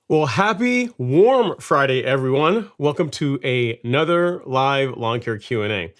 Well, happy warm Friday, everyone. Welcome to another live lawn care Q&A.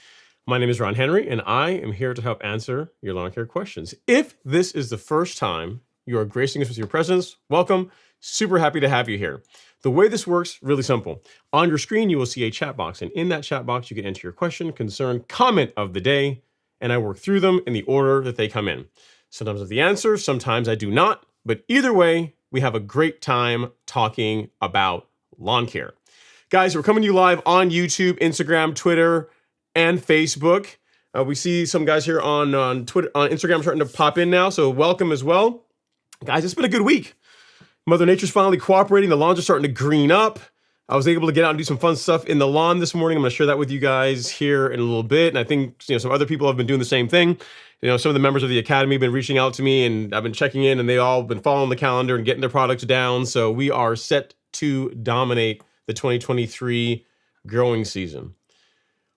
My name is Ron Henry, and I am here to help answer your lawn care questions. If this is the first time you are gracing us with your presence, welcome. Super happy to have you here. The way this works, really simple. On your screen, you will see a chat box, and in that chat box, you can enter your question, concern, comment of the day, and I work through them in the order that they come in. Sometimes I have the answer, sometimes I do not, but either way, we have a great time talking about lawn care. Guys, we're coming to you live on YouTube, Instagram, Twitter, and Facebook. We see some guys here on Twitter, on Instagram starting to pop in now, so welcome as well. Guys, it's been a good week. Mother Nature's finally cooperating. The lawns are starting to green up. I was able to get out and do some fun stuff in the lawn this morning. I'm going to share that with you guys here in a little bit. And I think some other people have been doing the same thing. Some of the members of the Academy have been reaching out to me, and I've been checking in, and they all been following the calendar and getting their products down. So we are set to dominate the 2023 growing season.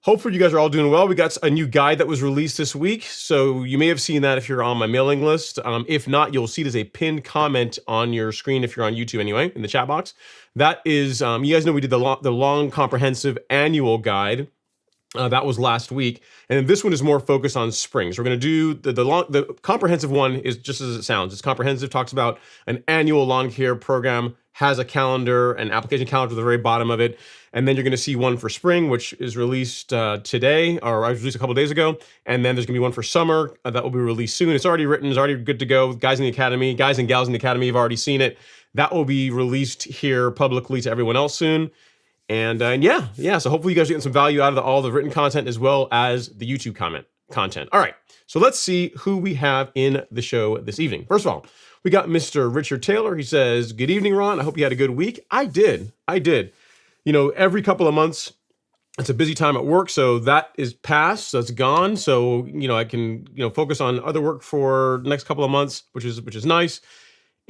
Hopefully you guys are all doing well. We got a new guide that was released this week, so you may have seen that if you're on my mailing list. If not, you'll see it as a pinned comment on your screen if you're on YouTube anyway, in the chat box. That is, you guys know we did the long comprehensive annual guide. That was last week, and this one is more focused on spring. So we're going to do the comprehensive one is just as it sounds. It's comprehensive, talks about an annual lawn care program, has a calendar, an application calendar at the very bottom of it, and then you're going to see one for spring, which is released today, or I was released a couple days ago, and then there's going to be one for summer that will be released soon. It's already written, it's already good to go. Guys in the Academy, guys and gals in the Academy have already seen it. That will be released here publicly to everyone else soon. And yeah. So hopefully you guys are getting some value out of all the written content as well as the YouTube content. All right, so let's see who we have in the show this evening. First of all, we got Mr. Richard Taylor. He says, "Good evening, Ron. I hope you had a good week." I did. Every couple of months, it's a busy time at work, so that is past. That's gone. So I can focus on other work for the next couple of months, which is nice.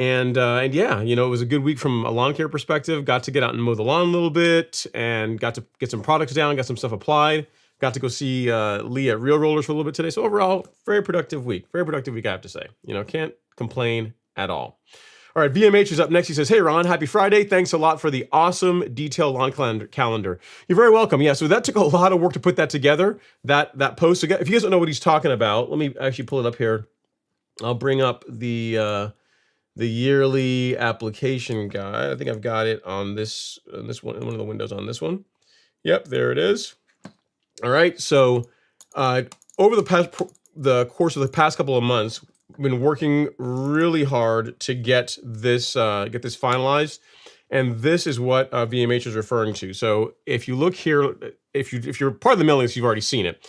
And yeah, it was a good week from a lawn care perspective. Got to get out and mow the lawn a little bit, and got to get some products down, got some stuff applied. Got to go see Lee at Real Rollers for a little bit today. So overall, very productive week. Very productive week, I have to say. Can't complain at all. All right, VMH is up next. He says, "Hey, Ron, happy Friday. Thanks a lot for the awesome detailed lawn calendar. You're very welcome." Yeah, so that took a lot of work to put that together, that post. If you guys don't know what he's talking about, let me actually pull it up here. I'll bring up the yearly application guide. I think I've got it on this one of the windows on this one. Yep, there it is. All right, so over the course of the past couple of months, we've been working really hard to get this finalized, and this is what VMH is referring to. So if you look here, if you're part of the mailing list, you've already seen it.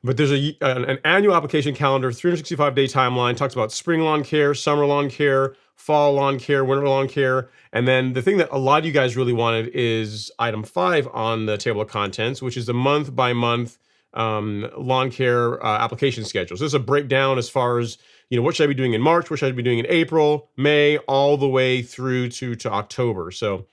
But there's an annual application calendar, 365-day timeline, talks about spring lawn care, summer lawn care, fall lawn care, winter lawn care. And then the thing that a lot of you guys really wanted is item 5 on the table of contents, which is the month-by-month lawn care application schedule. So this is a breakdown as far as, what should I be doing in March, what should I be doing in April, May, all the way through to October. So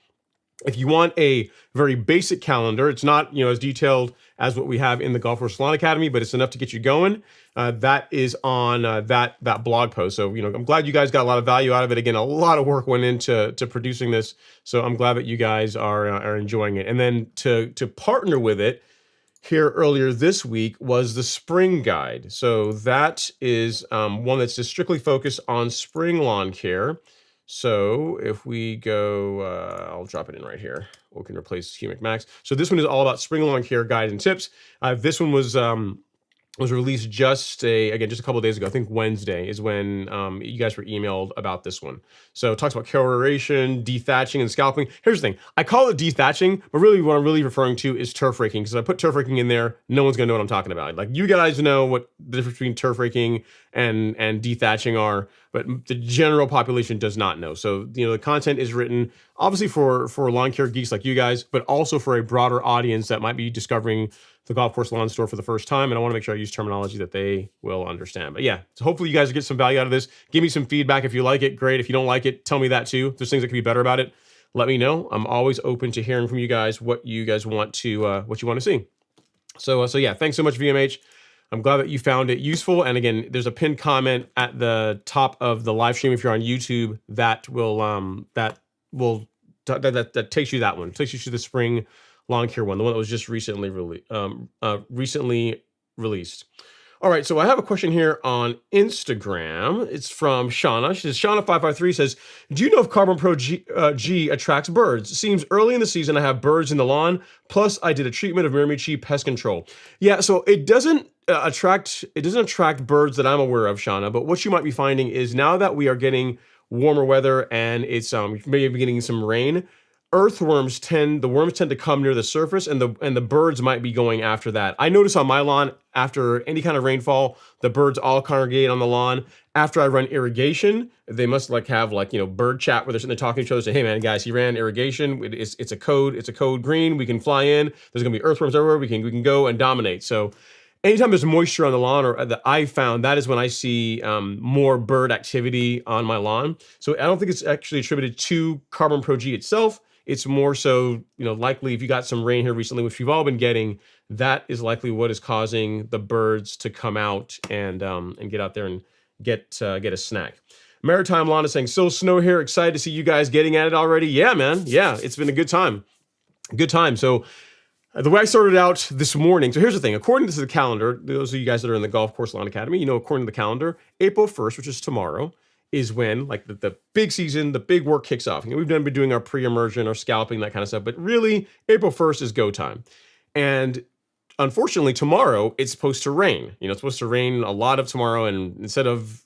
if you want a very basic calendar, it's not as detailed as what we have in the Golf Course Lawn Academy, but it's enough to get you going. That is on that blog post. So I'm glad you guys got a lot of value out of it. Again, a lot of work went into producing this, so I'm glad that you guys are enjoying it. And then to partner with it here earlier this week was the spring guide. So that is one that's just strictly focused on spring lawn care. So if we go, I'll drop it in right here. We can replace Humic Max. So this one is all about spring lawn care guide and tips. This one was released just a couple of days ago. I think Wednesday is when you guys were emailed about this one. So it talks about aeration, dethatching, and scalping. Here's the thing. I call it dethatching, but really what I'm really referring to is turf raking, because I put turf raking in there, no one's going to know what I'm talking about. Like, you guys know what the difference between turf raking and dethatching are, but the general population does not know. So, the content is written obviously for lawn care geeks like you guys, but also for a broader audience that might be discovering the Golf Course Lawn Store for the first time. And I want to make sure I use terminology that they will understand. But yeah, so hopefully you guys get some value out of this. Give me some feedback. If you like it, great. If you don't like it, tell me that too. If there's things that can be better about it, let me know. I'm always open to hearing from you guys what you guys want to see. So yeah, thanks so much, VMH. I'm glad that you found it useful. And again, there's a pinned comment at the top of the live stream if you're on YouTube that takes you that one. It takes you to the spring lawn care one, the one that was just recently released. All right, so I have a question here on Instagram. It's from Shauna. She says, Shauna553 says, "Do you know if Carbon Pro G attracts birds? It seems early in the season I have birds in the lawn, plus I did a treatment of Miramichi pest control." Yeah, so it doesn't attract birds that I'm aware of, Shauna, but what you might be finding is now that we are getting warmer weather and it's maybe getting some rain, worms tend to come near the surface, and the birds might be going after that. I notice on my lawn, after any kind of rainfall, the birds all congregate on the lawn. After I run irrigation, they must have bird chat where they're sitting there talking to each other, saying, "Hey man, guys, he ran irrigation. It's a code green. We can fly in. There's gonna be earthworms everywhere. We can go and dominate." So anytime there's moisture on the lawn, or that I found, that is when I see more bird activity on my lawn. So I don't think it's actually attributed to Carbon Pro G itself. It's more so, likely if you got some rain here recently, which we've all been getting, that is likely what is causing the birds to come out and get out there and get a snack. Maritime Lawn is saying, "Still snow here. Excited to see you guys getting at it already." Yeah, man. Yeah, it's been a good time. Good time. So the way I started out this morning, so here's the thing. According to the calendar, those of you guys that are in the Golf Course Lawn Academy, according to the calendar, April 1st, which is tomorrow, is when the big season, the big work kicks off. We've been doing our pre-immersion, our scalping, that kind of stuff, but really April 1st is go time. And unfortunately tomorrow it's supposed to rain. It's supposed to rain a lot of tomorrow, and instead of,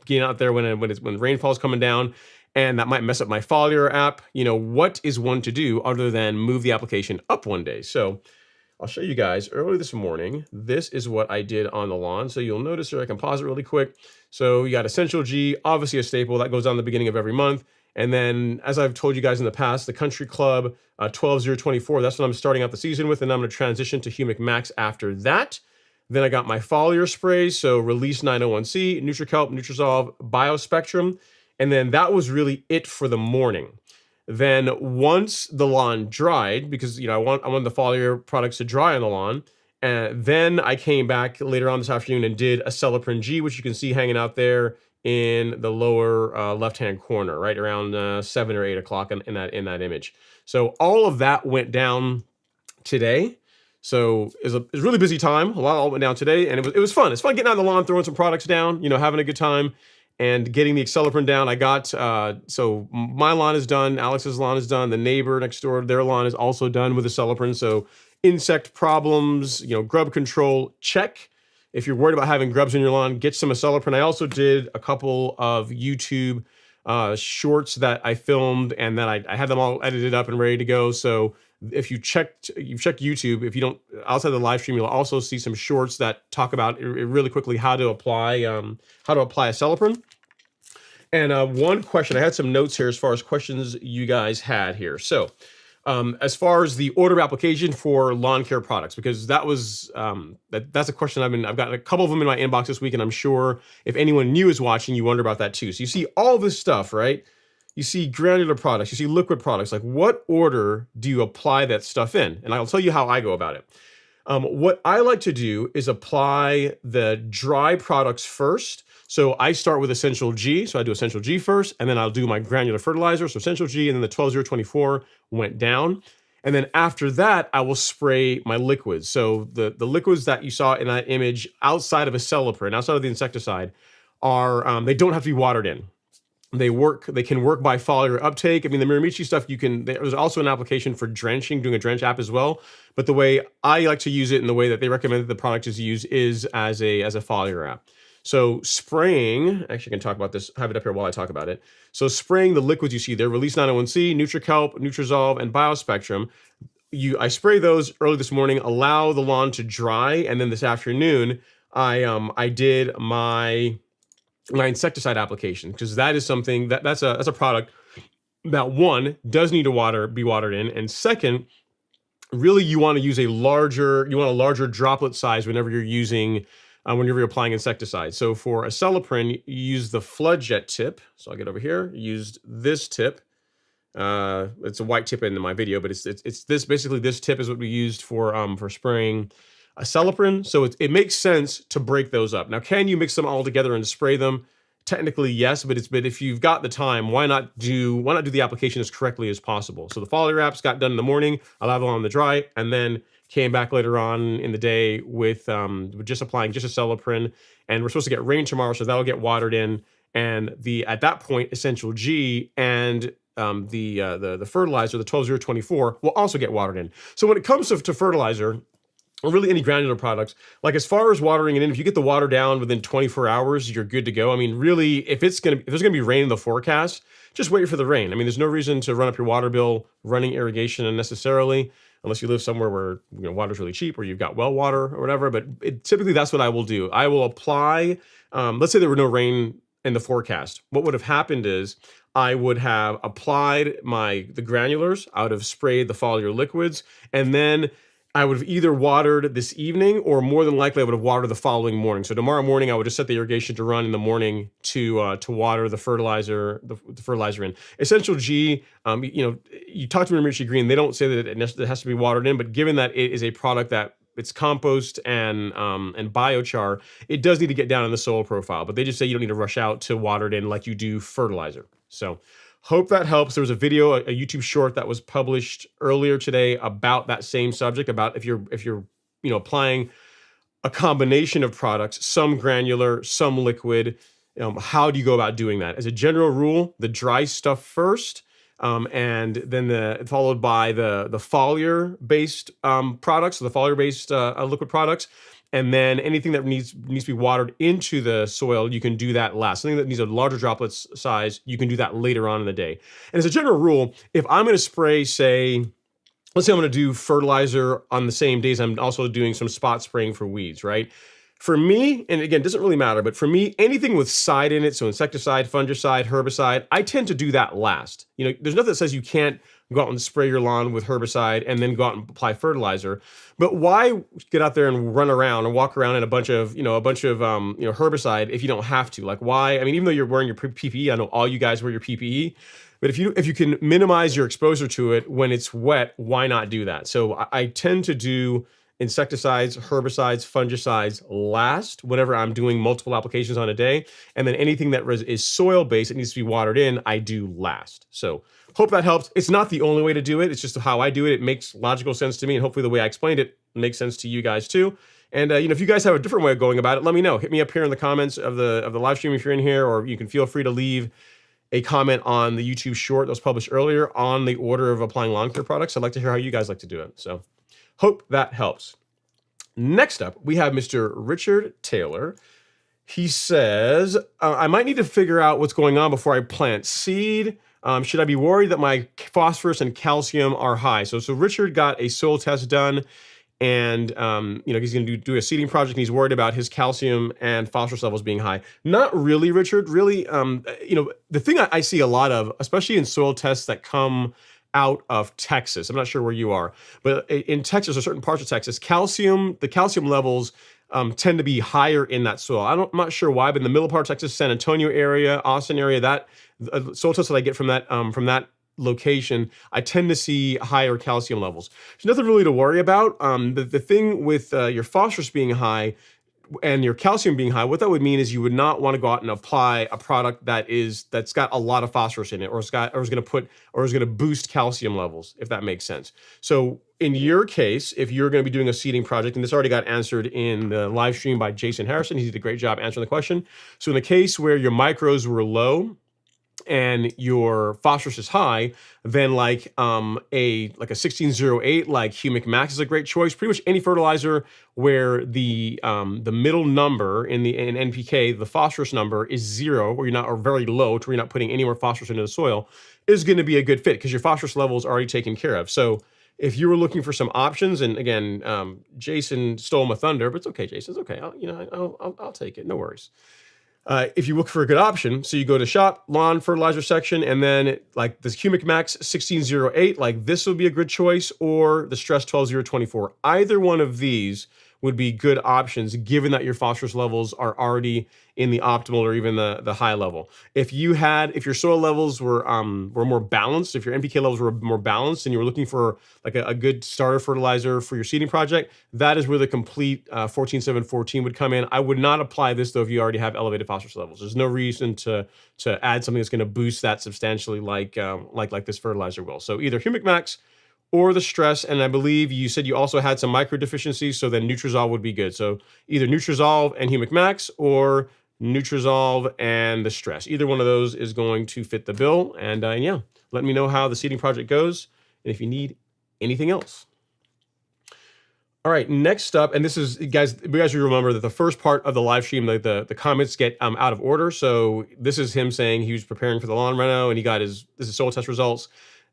getting out there when rainfall is coming down, and that might mess up my foliar app, what is one to do other than move the application up one day? So I'll show you guys early this morning. This is what I did on the lawn. So you'll notice here, I can pause it really quick. So you got Essential G, obviously a staple that goes on the beginning of every month. And then, as I've told you guys in the past, the Country Club 12024, that's what I'm starting out the season with. And I'm going to transition to Humic Max after that. Then I got my foliar sprays. So Release 901C, NutriKelp, Nutrisolve, BioSpectrum. And then that was really it for the morning. Then once the lawn dried, because I wanted the foliar products to dry on the lawn, and then I came back later on this afternoon and did Acelepryn G, which you can see hanging out there in the lower left-hand corner, right around 7 or 8 o'clock in that image. So all of that went down today. So it was a really busy time. A lot all went down today, and it was fun. It's fun getting out on the lawn, throwing some products down, having a good time, and getting the Acelepryn down. I got so my lawn is done. Alex's lawn is done. The neighbor next door, their lawn is also done with Acelepryn. So insect problems, grub control, check. If you're worried about having grubs in your lawn, get some Acelepryn. I also did a couple of YouTube shorts that I filmed, and then I had them all edited up and ready to go. So if you've checked YouTube, if you don't, outside the live stream, you'll also see some shorts that talk about really quickly how to apply Acelepryn. And one question, I had some notes here as far as questions you guys had here. So as far as the order of application for lawn care products, because that was that's a question I've gotten a couple of them in my inbox this week, and I'm sure if anyone new is watching, you wonder about that too. So you see all this stuff, right? You see granular products, you see liquid products. Like, what order do you apply that stuff in? And I'll tell you how I go about it. What I like to do is apply the dry products first. So I start with Essential G. So I do Essential G first, and then I'll do my granular fertilizer. So Essential G, and then the 12024 went down. And then after that, I will spray my liquids. So the liquids that you saw in that image outside of Acelepryn, outside of the insecticide, are they don't have to be watered in. They can work by foliar uptake. I mean, the Miramichi stuff, there's also an application for drenching, doing a drench app as well. But the way I like to use it, and the way that they recommend that the product is used, is as a foliar app. So spraying, actually I can talk about this, have it up here while I talk about it. So spraying the liquids you see there, Release 901C, NutriKelp, Nutrizolve, and BioSpectrum. I spray those early this morning, allow the lawn to dry, and then this afternoon, I did my insecticide application, because that is something that's a product that, one, does need to be watered in, and second, really you want to use a larger droplet size whenever you're applying insecticide. So for Acelepryn, you use the flood jet tip. So I'll get over here. Used this tip. It's a white tip in my video, but it's this, basically this tip is what we used for spraying Acelepryn. So it makes sense to break those up. Now, can you mix them all together and spray them? Technically, yes, but if you've got the time, why not do the application as correctly as possible? So the foliar apps got done in the morning, allowed them on the dry, and then came back later on in the day with just applying just Acelepryn. And we're supposed to get rain tomorrow, so that'll get watered in. And at that point, Essential G and the fertilizer, the 12024, will also get watered in. So when it comes to fertilizer, or really any granular products, like as far as watering it in, if you get the water down within 24 hours, you're good to go. I mean, really, if there's gonna be rain in the forecast, just wait for the rain. I mean, there's no reason to run up your water bill running irrigation unnecessarily, unless you live somewhere where water's really cheap, or you've got well water or whatever. But typically, that's what I will do. I will apply. Let's say there were no rain in the forecast. What would have happened is I would have applied the granulars. I would have sprayed the foliar liquids, and then I would have either watered this evening, or more than likely I would have watered the following morning. So tomorrow morning I would just set the irrigation to run in the morning to water the fertilizer in. Essential G, you talk to Miramichi Green, they don't say that it has to be watered in, but given that it is a product that it's compost and biochar, it does need to get down in the soil profile. But they just say you don't need to rush out to water it in like you do fertilizer. So hope that helps. There was a video, a YouTube short that was published earlier today about that same subject, about if you're applying a combination of products, some granular, some liquid, how do you go about doing that? As a general rule, the dry stuff first, and then followed by the foliar-based products, so the foliar-based liquid products. And then anything that needs to be watered into the soil, you can do that last. Something that needs a larger droplet size, you can do that later on in the day. And as a general rule, if I'm going to spray, let's say I'm going to do fertilizer on the same days I'm also doing some spot spraying for weeds, right? For me, and again, it doesn't really matter, but for me, anything with side in it, so insecticide, fungicide, herbicide, I tend to do that last. There's nothing that says you can't go out and spray your lawn with herbicide and then go out and apply fertilizer. But why get out there and run around and walk around in a bunch of herbicide if you don't have to? Like, why? I mean, even though you're wearing your PPE, I know all you guys wear your PPE, but if you can minimize your exposure to it when it's wet, why not do that? So I tend to do insecticides, herbicides, fungicides last whenever I'm doing multiple applications on a day. And then anything that is soil-based, it needs to be watered in, I do last. So hope that helps. It's not the only way to do it. It's just how I do it. It makes logical sense to me. And hopefully the way I explained it makes sense to you guys too. And if you guys have a different way of going about it, let me know. Hit me up here in the comments of the live stream if you're in here, or you can feel free to leave a comment on the YouTube short that was published earlier on the order of applying lawn care products. I'd like to hear how you guys like to do it. So hope that helps. Next up, we have Mr. Richard Taylor. He says, I might need to figure out what's going on before I plant seed. Should I be worried that my phosphorus and calcium are high? So Richard got a soil test done, and he's going to do a seeding project, and he's worried about his calcium and phosphorus levels being high. Not really, Richard. Really, the thing I see a lot of, especially in soil tests that come out of Texas. I'm not sure where you are, but in Texas or certain parts of Texas, the calcium levels tend to be higher in that soil. I'm not sure why, but in the middle part of Texas, San Antonio area, Austin area, that soil tests that I get from that location, I tend to see higher calcium levels. There's nothing really to worry about. The thing with your phosphorus being high and your calcium being high, what that would mean is you would not want to go out and apply a product that's got a lot of phosphorus in it, or is going to boost calcium levels, if that makes sense. So in your case, if you're going to be doing a seeding project, and this already got answered in the live stream by Jason Harrison, he did a great job answering the question. So in the case where your micros were low and your phosphorus is high, then like a 1608, like Humic Max is a great choice. Pretty much any fertilizer where the middle number in NPK, the phosphorus number is 0, or very low, to where you're not putting any more phosphorus into the soil, is going to be a good fit because your phosphorus level is already taken care of. So if you were looking for some options, and again, Jason stole my thunder, but it's okay, Jason, it's okay. I'll take it, no worries. If you look for a good option, so you go to shop, lawn fertilizer section, and then like this Humic Max 1608, like this would be a good choice, or the Stress 12024. Either one of these would be good options, given that your phosphorus levels are already in the optimal or even the high level. If your soil levels were more balanced, if your NPK levels were more balanced, and you were looking for like a good starter fertilizer for your seeding project, that is where the complete 14714 would come in. I would not apply this though if you already have elevated phosphorus levels. There's no reason to add something that's going to boost that substantially like this fertilizer will. So either Humic Max or the Stress, and I believe you said you also had some micro deficiencies, so then Nutrizolve would be good. So either Nutrizolve and Humic Max, or Nutrizolve and the Stress. Either one of those is going to fit the bill. And yeah, let me know how the seeding project goes, and if you need anything else. All right, next up, and this is, guys, you guys will remember that the first part of the live stream, the comments get out of order. So this is him saying he was preparing for the lawn reno, and he got this is soil test results.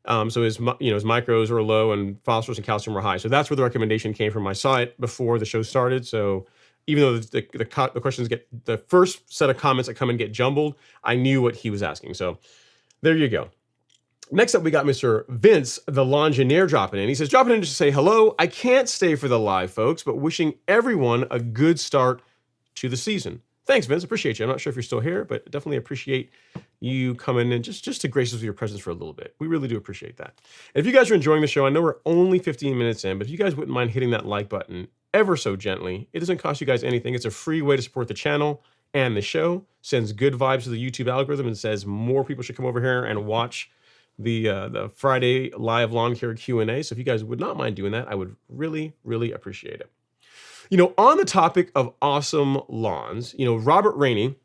So his micros were low and phosphorus and calcium were high. So that's where the recommendation came from. I saw it before the show started. So even though the questions the first set of comments that come in get jumbled, I knew what he was asking. So there you go. Next up, we got Mr. Vince, the Longineer, dropping in. He says, dropping in just to say hello. I can't stay for the live, folks, but wishing everyone a good start to the season. Thanks, Vince. Appreciate you. I'm not sure if you're still here, but definitely appreciate you coming in just to grace us with your presence for a little bit. We really do appreciate that. And if you guys are enjoying the show, I know we're only 15 minutes in, but if you guys wouldn't mind hitting that like button ever so gently, it doesn't cost you guys anything. It's a free way to support the channel and the show. Sends good vibes to the YouTube algorithm and says more people should come over here and watch the Friday live lawn care Q&A. So if you guys would not mind doing that, I would really, really appreciate it. On the topic of awesome lawns, Robert Rainey,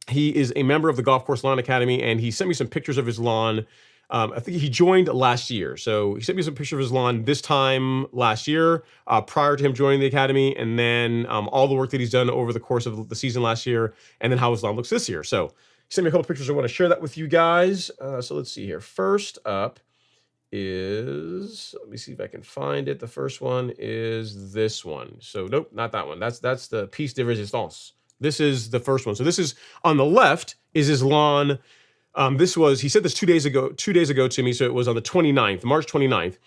he is a member of the Golf Course Lawn Academy, and he sent me some pictures of his lawn. I think he joined last year. So he sent me some pictures of his lawn this time last year, prior to him joining the Academy, and then all the work that he's done over the course of the season last year, and then how his lawn looks this year. So he sent me a couple pictures. I want to share that with you guys. So let's see here. First up is, let me see if I can find it. The first one is this one. So nope, not that one. That's the piece de resistance. This is the first one. So this is on the left is his lawn. This was, he said this 2 days ago to me. So it was on the 29th, March 29th.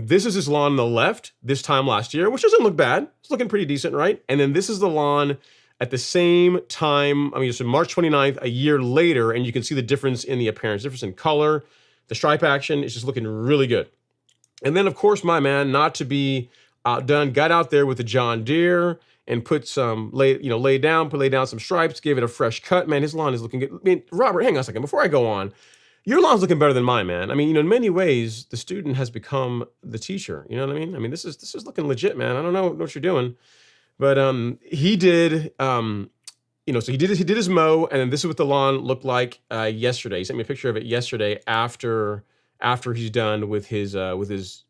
This is his lawn on the left this time last year, which doesn't look bad. It's looking pretty decent, right? And then this is the lawn at the same time. I mean, it's March 29th, a year later, and you can see the difference in the appearance, difference in color. The stripe action is just looking really good. And then, of course, my man, not to be outdone, got out there with the John Deere and put some, laid down some stripes, gave it a fresh cut. Man, his lawn is looking good. I mean, Robert, hang on a second. Before I go on, your lawn's looking better than mine, man. I mean, in many ways, the student has become the teacher. You know what I mean? I mean, this is looking legit, man. I don't know what you're doing, but he did. So he did his mow, and then this is what the lawn looked like yesterday. He sent me a picture of it yesterday after he's done with his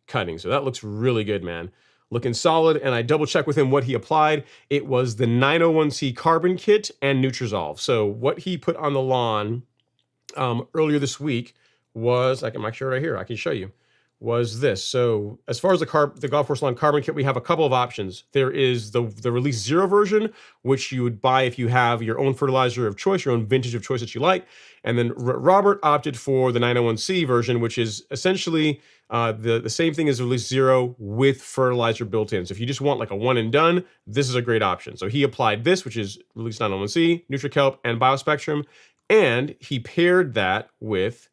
cutting. So that looks really good, man. Looking solid. And I double checked with him what he applied. It was the 901C carbon kit and Nutrizolve. So what he put on the lawn earlier this week was, I can make sure right here, I can show you, was this. So as far as the golf course lawn carbon kit, we have a couple of options. There is the Release Zero version, which you would buy if you have your own fertilizer of choice, your own vintage of choice that you like. And then Robert opted for the 901C version, which is essentially the same thing as Release Zero with fertilizer built in. So if you just want like a one and done, this is a great option. So he applied this, which is Release 901C, NutriKelp, and BioSpectrum, and he paired that with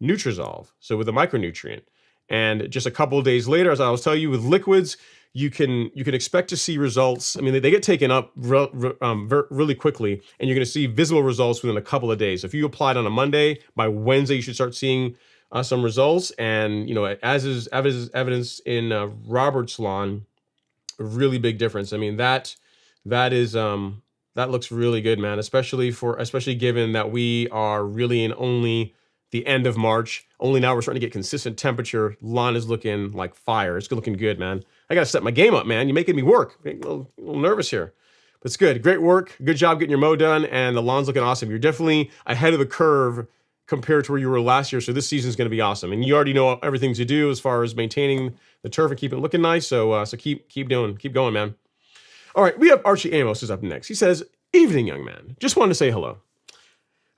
Nutrizolve, so with a micronutrient. And just a couple of days later, as I was telling you, with liquids, you can expect to see results. I mean, they get taken up really quickly, and you're going to see visible results within a couple of days. So if you applied on a Monday, by Wednesday you should start seeing some results. And as is evidence in Robert's lawn, a really big difference. I mean, that looks really good, man. Especially given that we are really in only the end of March. Only now we're starting to get consistent temperature. Lawn is looking like fire. It's looking good, man. I got to step my game up, man. You're making me work. I'm a little nervous here. But it's good. Great work. Good job getting your mow done. And the lawn's looking awesome. You're definitely ahead of the curve compared to where you were last year. So this season's going to be awesome. And you already know everything to do as far as maintaining the turf and keeping it looking nice. So keep going, man. All right. We have Archie Amos is up next. He says, "Evening, young man. Just wanted to say hello."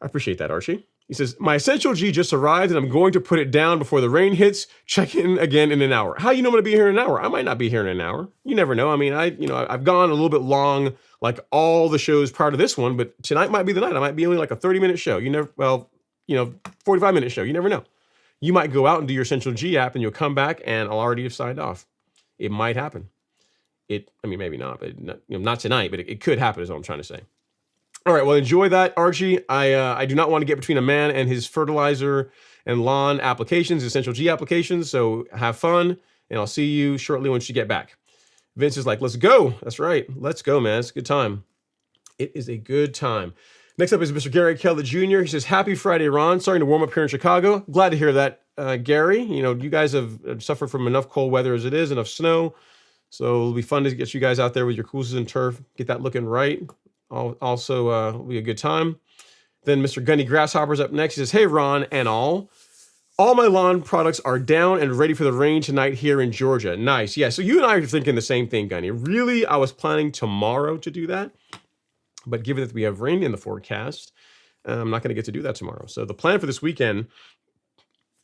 I appreciate that, Archie. He says, "My Essential G just arrived and I'm going to put it down before the rain hits. Check in again in an hour." How you know I'm going to be here in an hour? I might not be here in an hour. You never know. I mean, I've gone a little bit long, like all the shows prior to this one, but tonight might be the night. I might be only like a 30-minute show. 45-minute show. You never know. You might go out and do your Essential G app and you'll come back and I'll already have signed off. It might happen. Maybe not, but not tonight, but it could happen is what I'm trying to say. All right, well, enjoy that, Archie. I do not want to get between a man and his fertilizer and lawn applications, Essential G applications, so have fun, and I'll see you shortly once you get back. Vince is like, "Let's go." That's right. Let's go, man. It's a good time. It is a good time. Next up is Mr. Gary Keller Jr. He says, "Happy Friday, Ron. Starting to warm up here in Chicago." Glad to hear that, Gary. You guys have suffered from enough cold weather as it is, enough snow, so it'll be fun to get you guys out there with your cool season turf, get that looking right. Also, will be a good time. Then Mr. Gunny Grasshopper's up next. He says, "Hey, Ron and all my lawn products are down and ready for the rain tonight here in Georgia." Nice. Yeah, so you and I are thinking the same thing, Gunny. Really, I was planning tomorrow to do that, but given that we have rain in the forecast, I'm not going to get to do that tomorrow. So the plan for this weekend,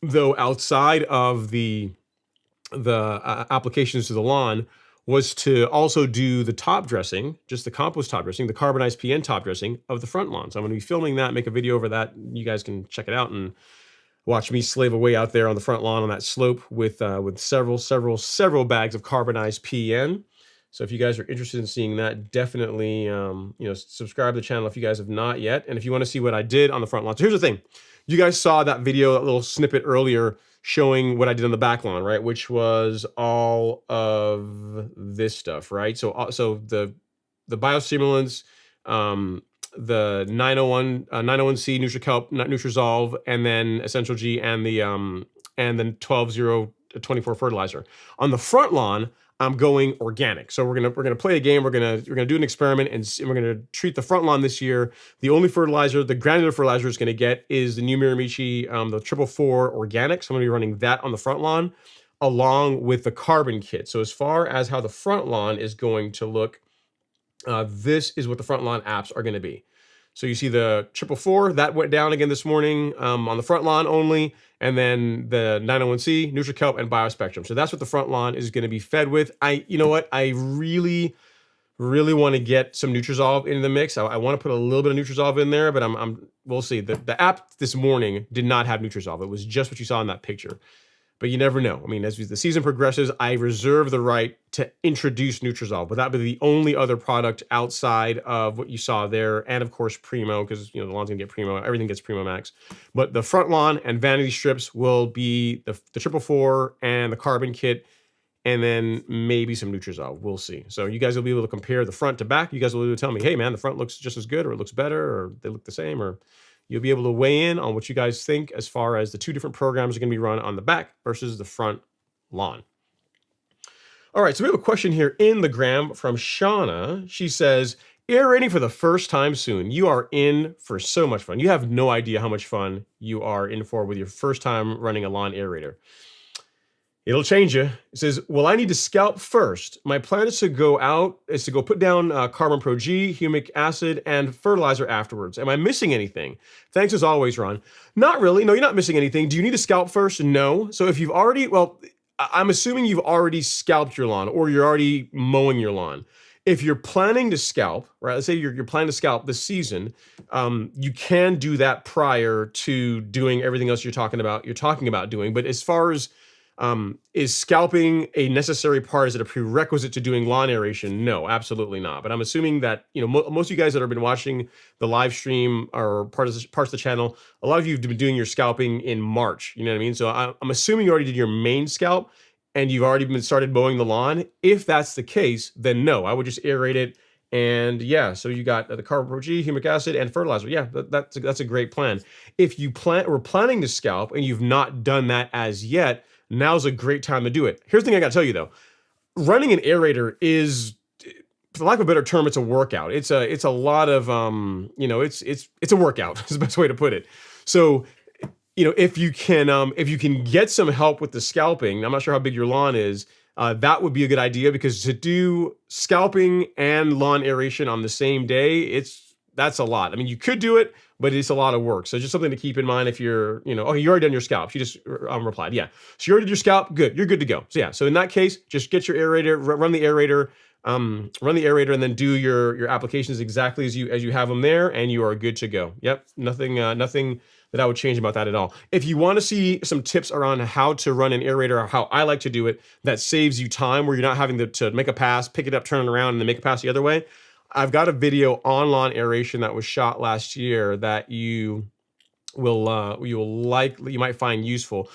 though, outside of the applications to the lawn, was to also do the top dressing, just the compost top dressing, the carbonized PN top dressing of the front lawn. So I'm going to be filming that, make a video over that. You guys can check it out and watch me slave away out there on the front lawn on that slope with several bags of carbonized PN. So if you guys are interested in seeing that, definitely subscribe to the channel if you guys have not yet. And if you want to see what I did on the front lawn. So here's the thing. You guys saw that video, that little snippet earlier showing what I did on the back lawn, right? Which was all of this stuff, right? So the biostimulants, the 901C NutriKelp, Nutrizolve, and then Essential G, and then 12-0-24 fertilizer. On the front lawn, I'm going organic. So we're gonna play a game. We're gonna do an experiment, and we're gonna treat the front lawn this year. The only fertilizer, the granular fertilizer, is gonna get is the new Miramichi, the 444 organic. So I'm gonna be running that on the front lawn, along with the carbon kit. So as far as how the front lawn is going to look, this is what the front lawn apps are going to be. So you see the 444 that went down again this morning, on the front lawn only, and then the 901C, NutriKelp, and BioSpectrum. So that's what the front lawn is going to be fed with. You know what? I really want to get some Nutrizolve into the mix. I want to put a little bit of Nutrizolve in there, but we'll see. The app this morning did not have Nutrizolve. It was just what you saw in that picture. But you never know. I mean, as the season progresses, I reserve the right to introduce Nutrizolve, but that would be the only other product outside of what you saw there, and of course Primo, because the lawn's gonna get Primo. Everything gets Primo Max. But the front lawn and vanity strips will be the 444 and the carbon kit, and then maybe some Nutrizolve. We'll see. So you guys will be able to compare the front to back. You guys will be able to tell me, hey man, the front looks just as good, or it looks better, or they look the same, or you'll be able to weigh in on what you guys think as far as the two different programs are going to be run on the back versus the front lawn. All right, so we have a question here in the gram from Shauna. She says, aerating for the first time soon. You are in for so much fun. You have no idea how much fun you are in for with your first time running a lawn aerator. It'll change you. It says, well, I need to scalp first. My plan is to go put down Carbon Pro G, humic acid, and fertilizer afterwards. Am I missing anything? Thanks as always, Ron. Not really. No, you're not missing anything. Do you need to scalp first? No. So if you've already, I'm assuming you've already scalped your lawn, or you're already mowing your lawn. If you're planning to scalp, right? Let's say you're planning to scalp this season, you can do that prior to doing everything else you're talking about doing. But as far as is scalping a necessary part? Is it a prerequisite to doing lawn aeration? No, absolutely not. But I'm assuming that most of you guys that have been watching the live stream or parts of the channel, a lot of you have been doing your scalping in March. You know what I mean? So I'm assuming you already did your main scalp and you've already started mowing the lawn. If that's the case, then no, I would just aerate it. And yeah, so you got the Carbon Pro G, humic acid, and fertilizer. Yeah, that's a great plan. If you were planning to scalp and you've not done that as yet, now's a great time to do it. Here's the thing I got to tell you though. Running an aerator is, for lack of a better term, it's a workout. It's a lot of it's a workout is the best way to put it. So, if you can get some help with the scalping, I'm not sure how big your lawn is, that would be a good idea, because to do scalping and lawn aeration on the same day, that's a lot. I mean, you could do it, but it's a lot of work. So just something to keep in mind if you're, okay, you already done your scalp. She just replied, yeah. So you already did your scalp, good. You're good to go. So yeah, so in that case, just get your aerator, run the aerator, and then do your applications exactly as you have them there, and you are good to go. Yep, nothing that I would change about that at all. If you want to see some tips around how to run an aerator, or how I like to do it, that saves you time where you're not having to make a pass, pick it up, turn it around, and then make a pass the other way, I've got a video on lawn aeration that was shot last year that you might find useful.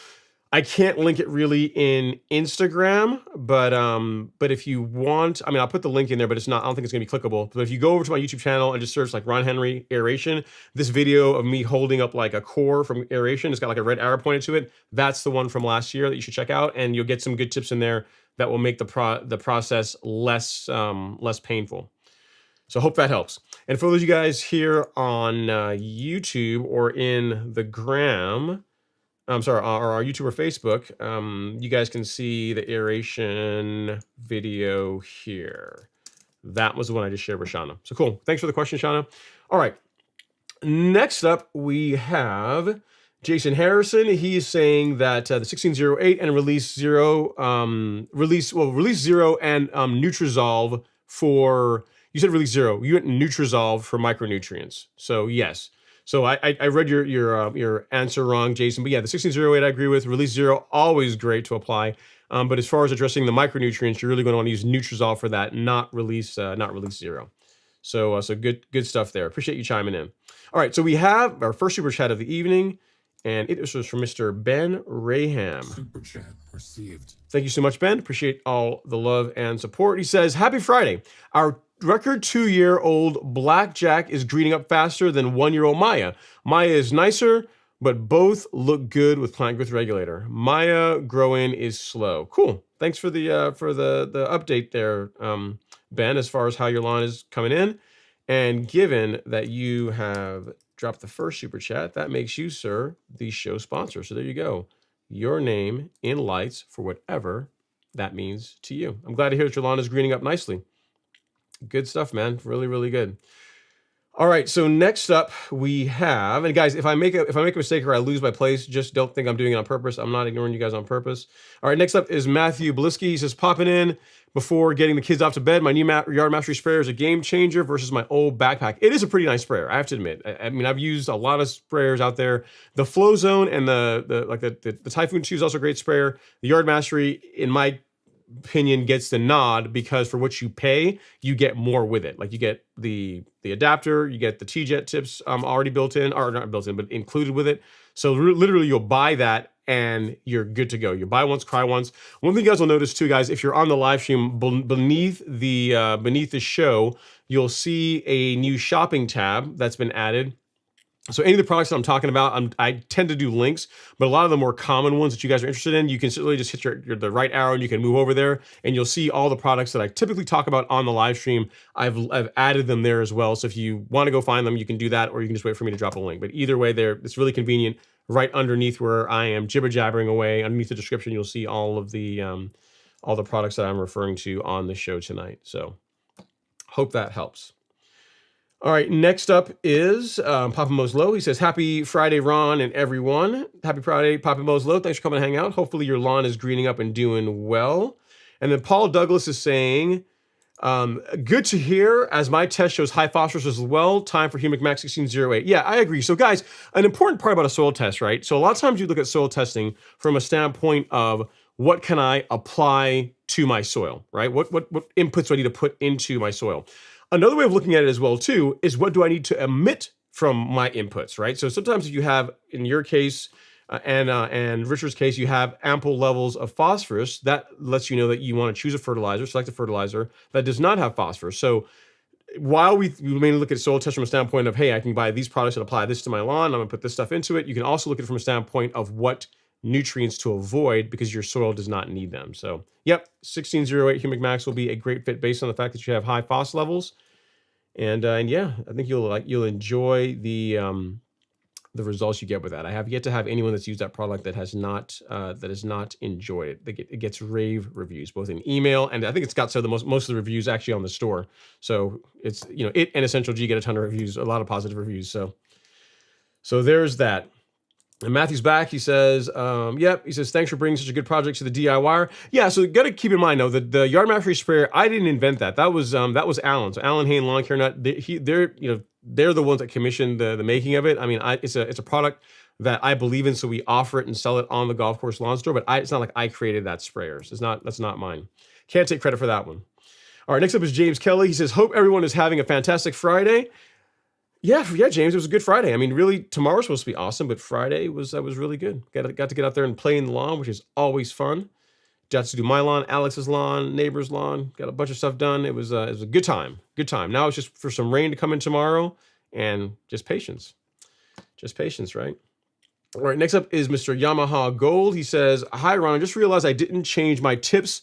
I can't link it really in Instagram, but if you want, I mean, I'll put the link in there, but I don't think it's gonna be clickable. But if you go over to my YouTube channel and just search like Ron Henry Aeration, this video of me holding up like a core from Aeration, it's got like a red arrow pointed to it. That's the one from last year that you should check out, and you'll get some good tips in there that will make the process less painful. So I hope that helps. And for those of you guys here on YouTube or in the gram, or our YouTube or Facebook, you guys can see the aeration video here. That was the one I just shared with Shauna. So cool. Thanks for the question, Shauna. All right. Next up, we have Jason Harrison. He is saying that the 1608 and release zero and Nutrizolve for, you said release zero. You went Nutrizolve for micronutrients. So yes. So I read your answer wrong, Jason. But yeah, the 1608 I agree with. Release zero, always great to apply. But as far as addressing the micronutrients, you're really going to want to use Nutrizolve for that, not release zero. So good stuff there. Appreciate you chiming in. All right, so we have our first super chat of the evening, and it was from Mr. Ben Raham. Super chat received. Thank you so much, Ben. Appreciate all the love and support. He says, happy Friday. Our record 2-year-old Blackjack is greening up faster than 1-year-old Maya. Maya is nicer, but both look good with plant growth regulator. Maya grow-in is slow. Cool. Thanks for the update there, Ben, as far as how your lawn is coming in. And given that you have dropped the first super chat, that makes you, sir, the show sponsor. So there you go. Your name in lights for whatever that means to you. I'm glad to hear that your lawn is greening up nicely. Good stuff, man. Really, really good. All right, so next up we have, and guys, if I make a mistake or I lose my place, just don't think I'm doing it on purpose. I'm not ignoring you guys on purpose. All right, next up is Matthew Blisky. He says, popping in before getting the kids off to bed. My new Yard Mastery sprayer is a game changer versus my old backpack. It is a pretty nice sprayer, I have to admit. I mean, I've used a lot of sprayers out there. The Flow Zone and the Typhoon 2 is also a great sprayer. The Yard Mastery, in my opinion, gets the nod because for what you pay, you get more with it. Like you get the adapter, you get the T-Jet tips already built in, or not built in, but included with it. So literally you'll buy that and you're good to go. You buy once, cry once. One thing you guys will notice too, guys, if you're on the live stream, beneath the show, you'll see a new shopping tab that's been added. So any of the products that I'm talking about, I tend to do links, but a lot of the more common ones that you guys are interested in, you can certainly just hit the right arrow and you can move over there and you'll see all the products that I typically talk about on the live stream. I've added them there as well. So if you want to go find them, you can do that, or you can just wait for me to drop a link. But either way, it's really convenient. Right underneath where I am jibber jabbering away, underneath the description, you'll see all the products that I'm referring to on the show tonight. So hope that helps. All right, next up is Papa Moslow. He says, happy Friday, Ron and everyone. Happy Friday, Papa Moslow. Thanks for coming to hang out. Hopefully your lawn is greening up and doing well. And then Paul Douglas is saying, good to hear, as my test shows high phosphorus as well. Time for Humic Max 1608. Yeah, I agree. So guys, an important part about a soil test, right? So a lot of times you look at soil testing from a standpoint of what can I apply to my soil, right? What inputs do I need to put into my soil? Another way of looking at it as well, too, is what do I need to emit from my inputs, right? So sometimes if you have, in your case, and Richard's case, you have ample levels of phosphorus, that lets you know that you want to choose a fertilizer, select a fertilizer that does not have phosphorus. So while we mainly look at soil test from a standpoint of, hey, I can buy these products and apply this to my lawn, I'm gonna put this stuff into it, you can also look at it from a standpoint of what nutrients to avoid because your soil does not need them. So yep, 1608 Humic Max will be a great fit based on the fact that you have high phos levels. And yeah, I think you'll enjoy the results you get with that. I have yet to have anyone that's used that product that has not enjoyed it. It gets rave reviews, both in email, and I think it's got most of the reviews actually on the store. So it's, it and Essential G get a ton of reviews, a lot of positive reviews. So there's that. And Matthew's back. He says, yep. He says, thanks for bringing such a good project to the DIYer. Yeah. So you got to keep in mind though that the Yard Mastery sprayer, I didn't invent that. That was Alan. So Alan Hain Lawn Care Nut. They're the ones that commissioned the making of it. I mean, it's a product that I believe in, so we offer it and sell it on the golf course lawn store. But it's not like I created that sprayer. So that's not mine. Can't take credit for that one. All right. Next up is James Kelly. He says, hope everyone is having a fantastic Friday. Yeah, James, it was a good Friday. I mean, really, tomorrow's supposed to be awesome, but Friday was really good. Got to get out there and play in the lawn, which is always fun. Got to do my lawn, Alex's lawn, neighbor's lawn. Got a bunch of stuff done. It was a good time. Good time. Now it's just for some rain to come in tomorrow, and just patience. Just patience, right? All right. Next up is Mr. Yamaha Gold. He says, "Hi, Ron. I just realized I didn't change my tips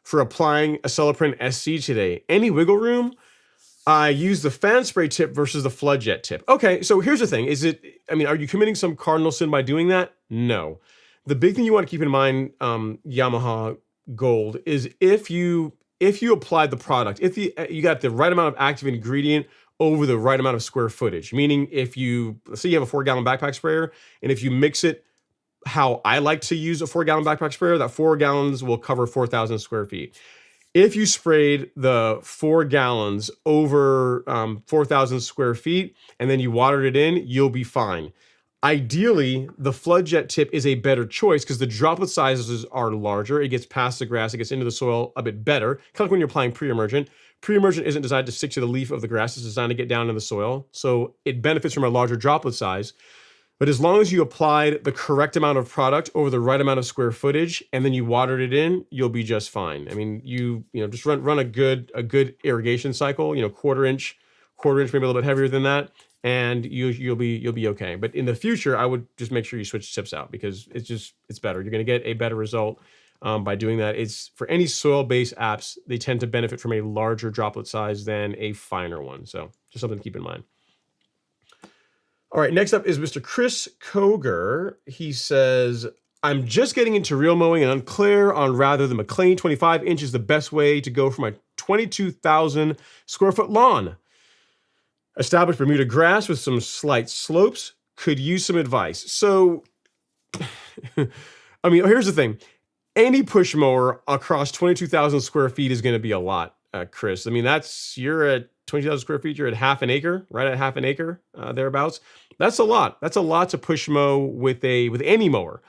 for applying Acelepryn SC today. Any wiggle room? I use the fan spray tip versus the flood jet tip." Okay, so here's the thing. Are you committing some cardinal sin by doing that? No. The big thing you want to keep in mind, Yamaha Gold, is if you apply the product, if you got the right amount of active ingredient over the right amount of square footage, meaning let's say you have a 4-gallon backpack sprayer, and if you mix it how I like to use a 4-gallon backpack sprayer, that 4 gallons will cover 4,000 square feet. If you sprayed the 4 gallons over 4,000 square feet and then you watered it in, you'll be fine. Ideally, the flood jet tip is a better choice because the droplet sizes are larger. It gets past the grass, it gets into the soil a bit better. Kind of like when you're applying pre-emergent. Pre-emergent isn't designed to stick to the leaf of the grass, it's designed to get down in the soil. So it benefits from a larger droplet size. But as long as you applied the correct amount of product over the right amount of square footage and then you watered it in, you'll be just fine. I mean, you just run a good irrigation cycle, quarter inch, maybe a little bit heavier than that, and you'll be okay. But in the future, I would just make sure you switch tips out because it's better. You're going to get a better result by doing that. It's for any soil-based apps, they tend to benefit from a larger droplet size than a finer one. So just something to keep in mind. All right, next up is Mr. Chris Koger. He says, I'm just getting into real mowing and unclear on rather the McLean 25 inch is the best way to go for my 22,000 square foot lawn. Established Bermuda grass with some slight slopes. Could use some advice. So, I mean, here's the thing. Any push mower across 22,000 square feet is going to be a lot, Chris. I mean, you're at 20,000 square feet. You're at half an acre, right at half an acre, thereabouts. That's a lot. That's a lot to push mow with any mower.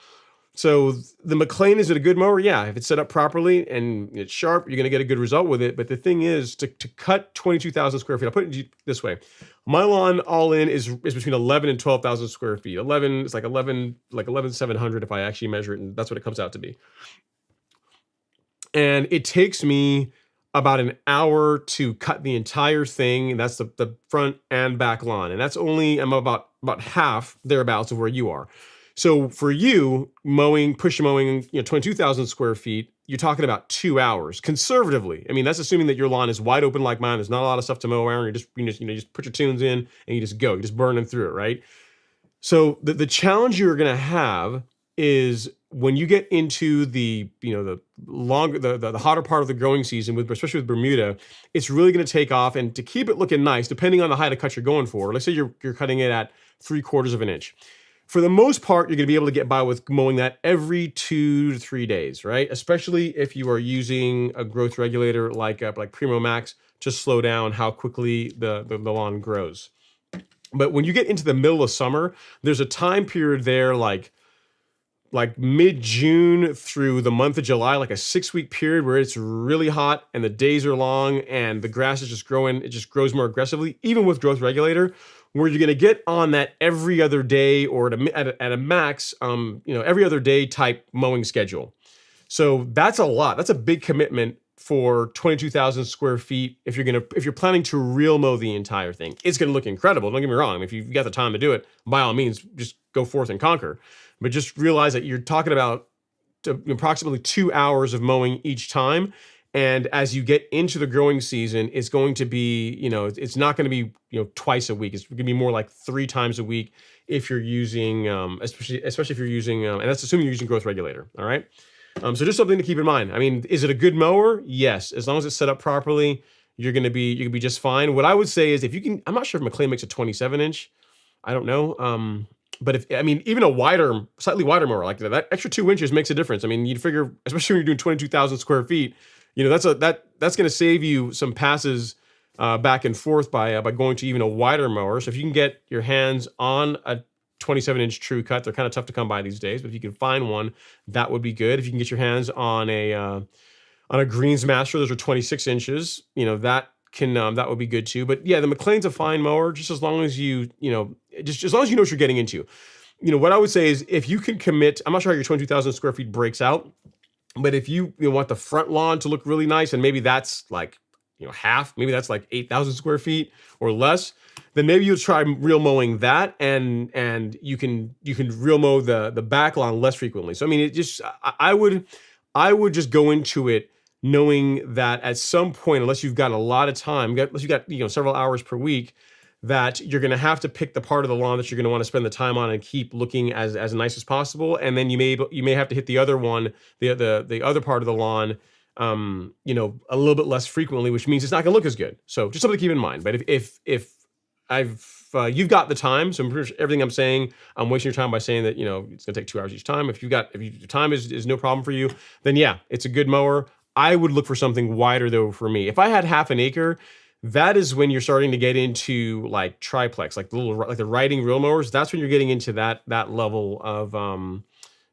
So the McLean, is it a good mower? Yeah, if it's set up properly and it's sharp, you're going to get a good result with it. But the thing is, to cut 22,000 square feet, I'll put it this way. My lawn all in is between 11 and 12,000 square feet. 11 is like 11,700 if I actually measure it, and that's what it comes out to be. And it takes me about an hour to cut the entire thing. And that's the front and back lawn. And that's I'm about half thereabouts of where you are. So for you, push mowing, 22,000 square feet, you're talking about 2 hours conservatively. I mean, that's assuming that your lawn is wide open like mine. There's not a lot of stuff to mow around. You just put your tunes in and you just go. You just burn them through it, right? So the challenge you're going to have is when you get into the hotter part of the growing season, especially with Bermuda, it's really going to take off. And to keep it looking nice, depending on the height of cut you're going for, let's say you're cutting it at 3/4 of an inch. For the most part, you're going to be able to get by with mowing that every 2 to 3 days, right? Especially if you are using a growth regulator like Primo Max to slow down how quickly the lawn grows. But when you get into the middle of summer, there's a time period there like mid-June through the month of July, like a 6-week period where it's really hot and the days are long and the grass is just growing. It just grows more aggressively, even with growth regulator, where you're going to get on that every other day or at a max, every other day type mowing schedule. So that's a lot. That's a big commitment for 22,000 square feet. If you're planning to real mow the entire thing, it's going to look incredible. Don't get me wrong. I mean, if you've got the time to do it, by all means, just go forth and conquer. But just realize that you're talking about approximately 2 hours of mowing each time. And as you get into the growing season, it's going to be, it's not going to be, twice a week. It's going to be more like 3 times a week if you're using, especially if you're using, and that's assuming you're using growth regulator. All right. So just something to keep in mind. I mean, is it a good mower? Yes. As long as it's set up properly, you can be just fine. What I would say is I'm not sure if McLean makes a 27 inch. I don't know. But even a slightly wider mower like that extra 2 inches makes a difference. I mean, you'd figure, especially when you're doing 22,000 square feet, that's going to save you some passes back and forth by going to even a wider mower. So if you can get your hands on a 27-inch true cut, they're kind of tough to come by these days, but if you can find one, that would be good. If you can get your hands on a Greens Master, those are 26 inches. That would be good too. But yeah, the McLean's a fine mower, just as long as just as long as you know what you're getting into. What I would say is if you can commit, I'm not sure how your 22,000 square feet breaks out. But if you want the front lawn to look really nice, and maybe that's like half, maybe that's like 8,000 square feet or less, then maybe you'll try real mowing that, and you can real mow the back lawn less frequently. So I mean, I would just go into it knowing that at some point, unless you've got a lot of time, unless you've got several hours per week, that you're going to have to pick the part of the lawn that you're going to want to spend the time on and keep looking as nice as possible. And then you may have to hit the other one, the other part of the lawn, a little bit less frequently, which means it's not going to look as good. So just something to keep in mind. But if you've got the time, so I'm pretty sure everything I'm saying, I'm wasting your time by saying that, it's going to take 2 hours each time. If time is no problem for you, then yeah, it's a good mower. I would look for something wider though for me. If I had half an acre, that is when you're starting to get into like triplex, like the riding reel mowers. That's when you're getting into that level of,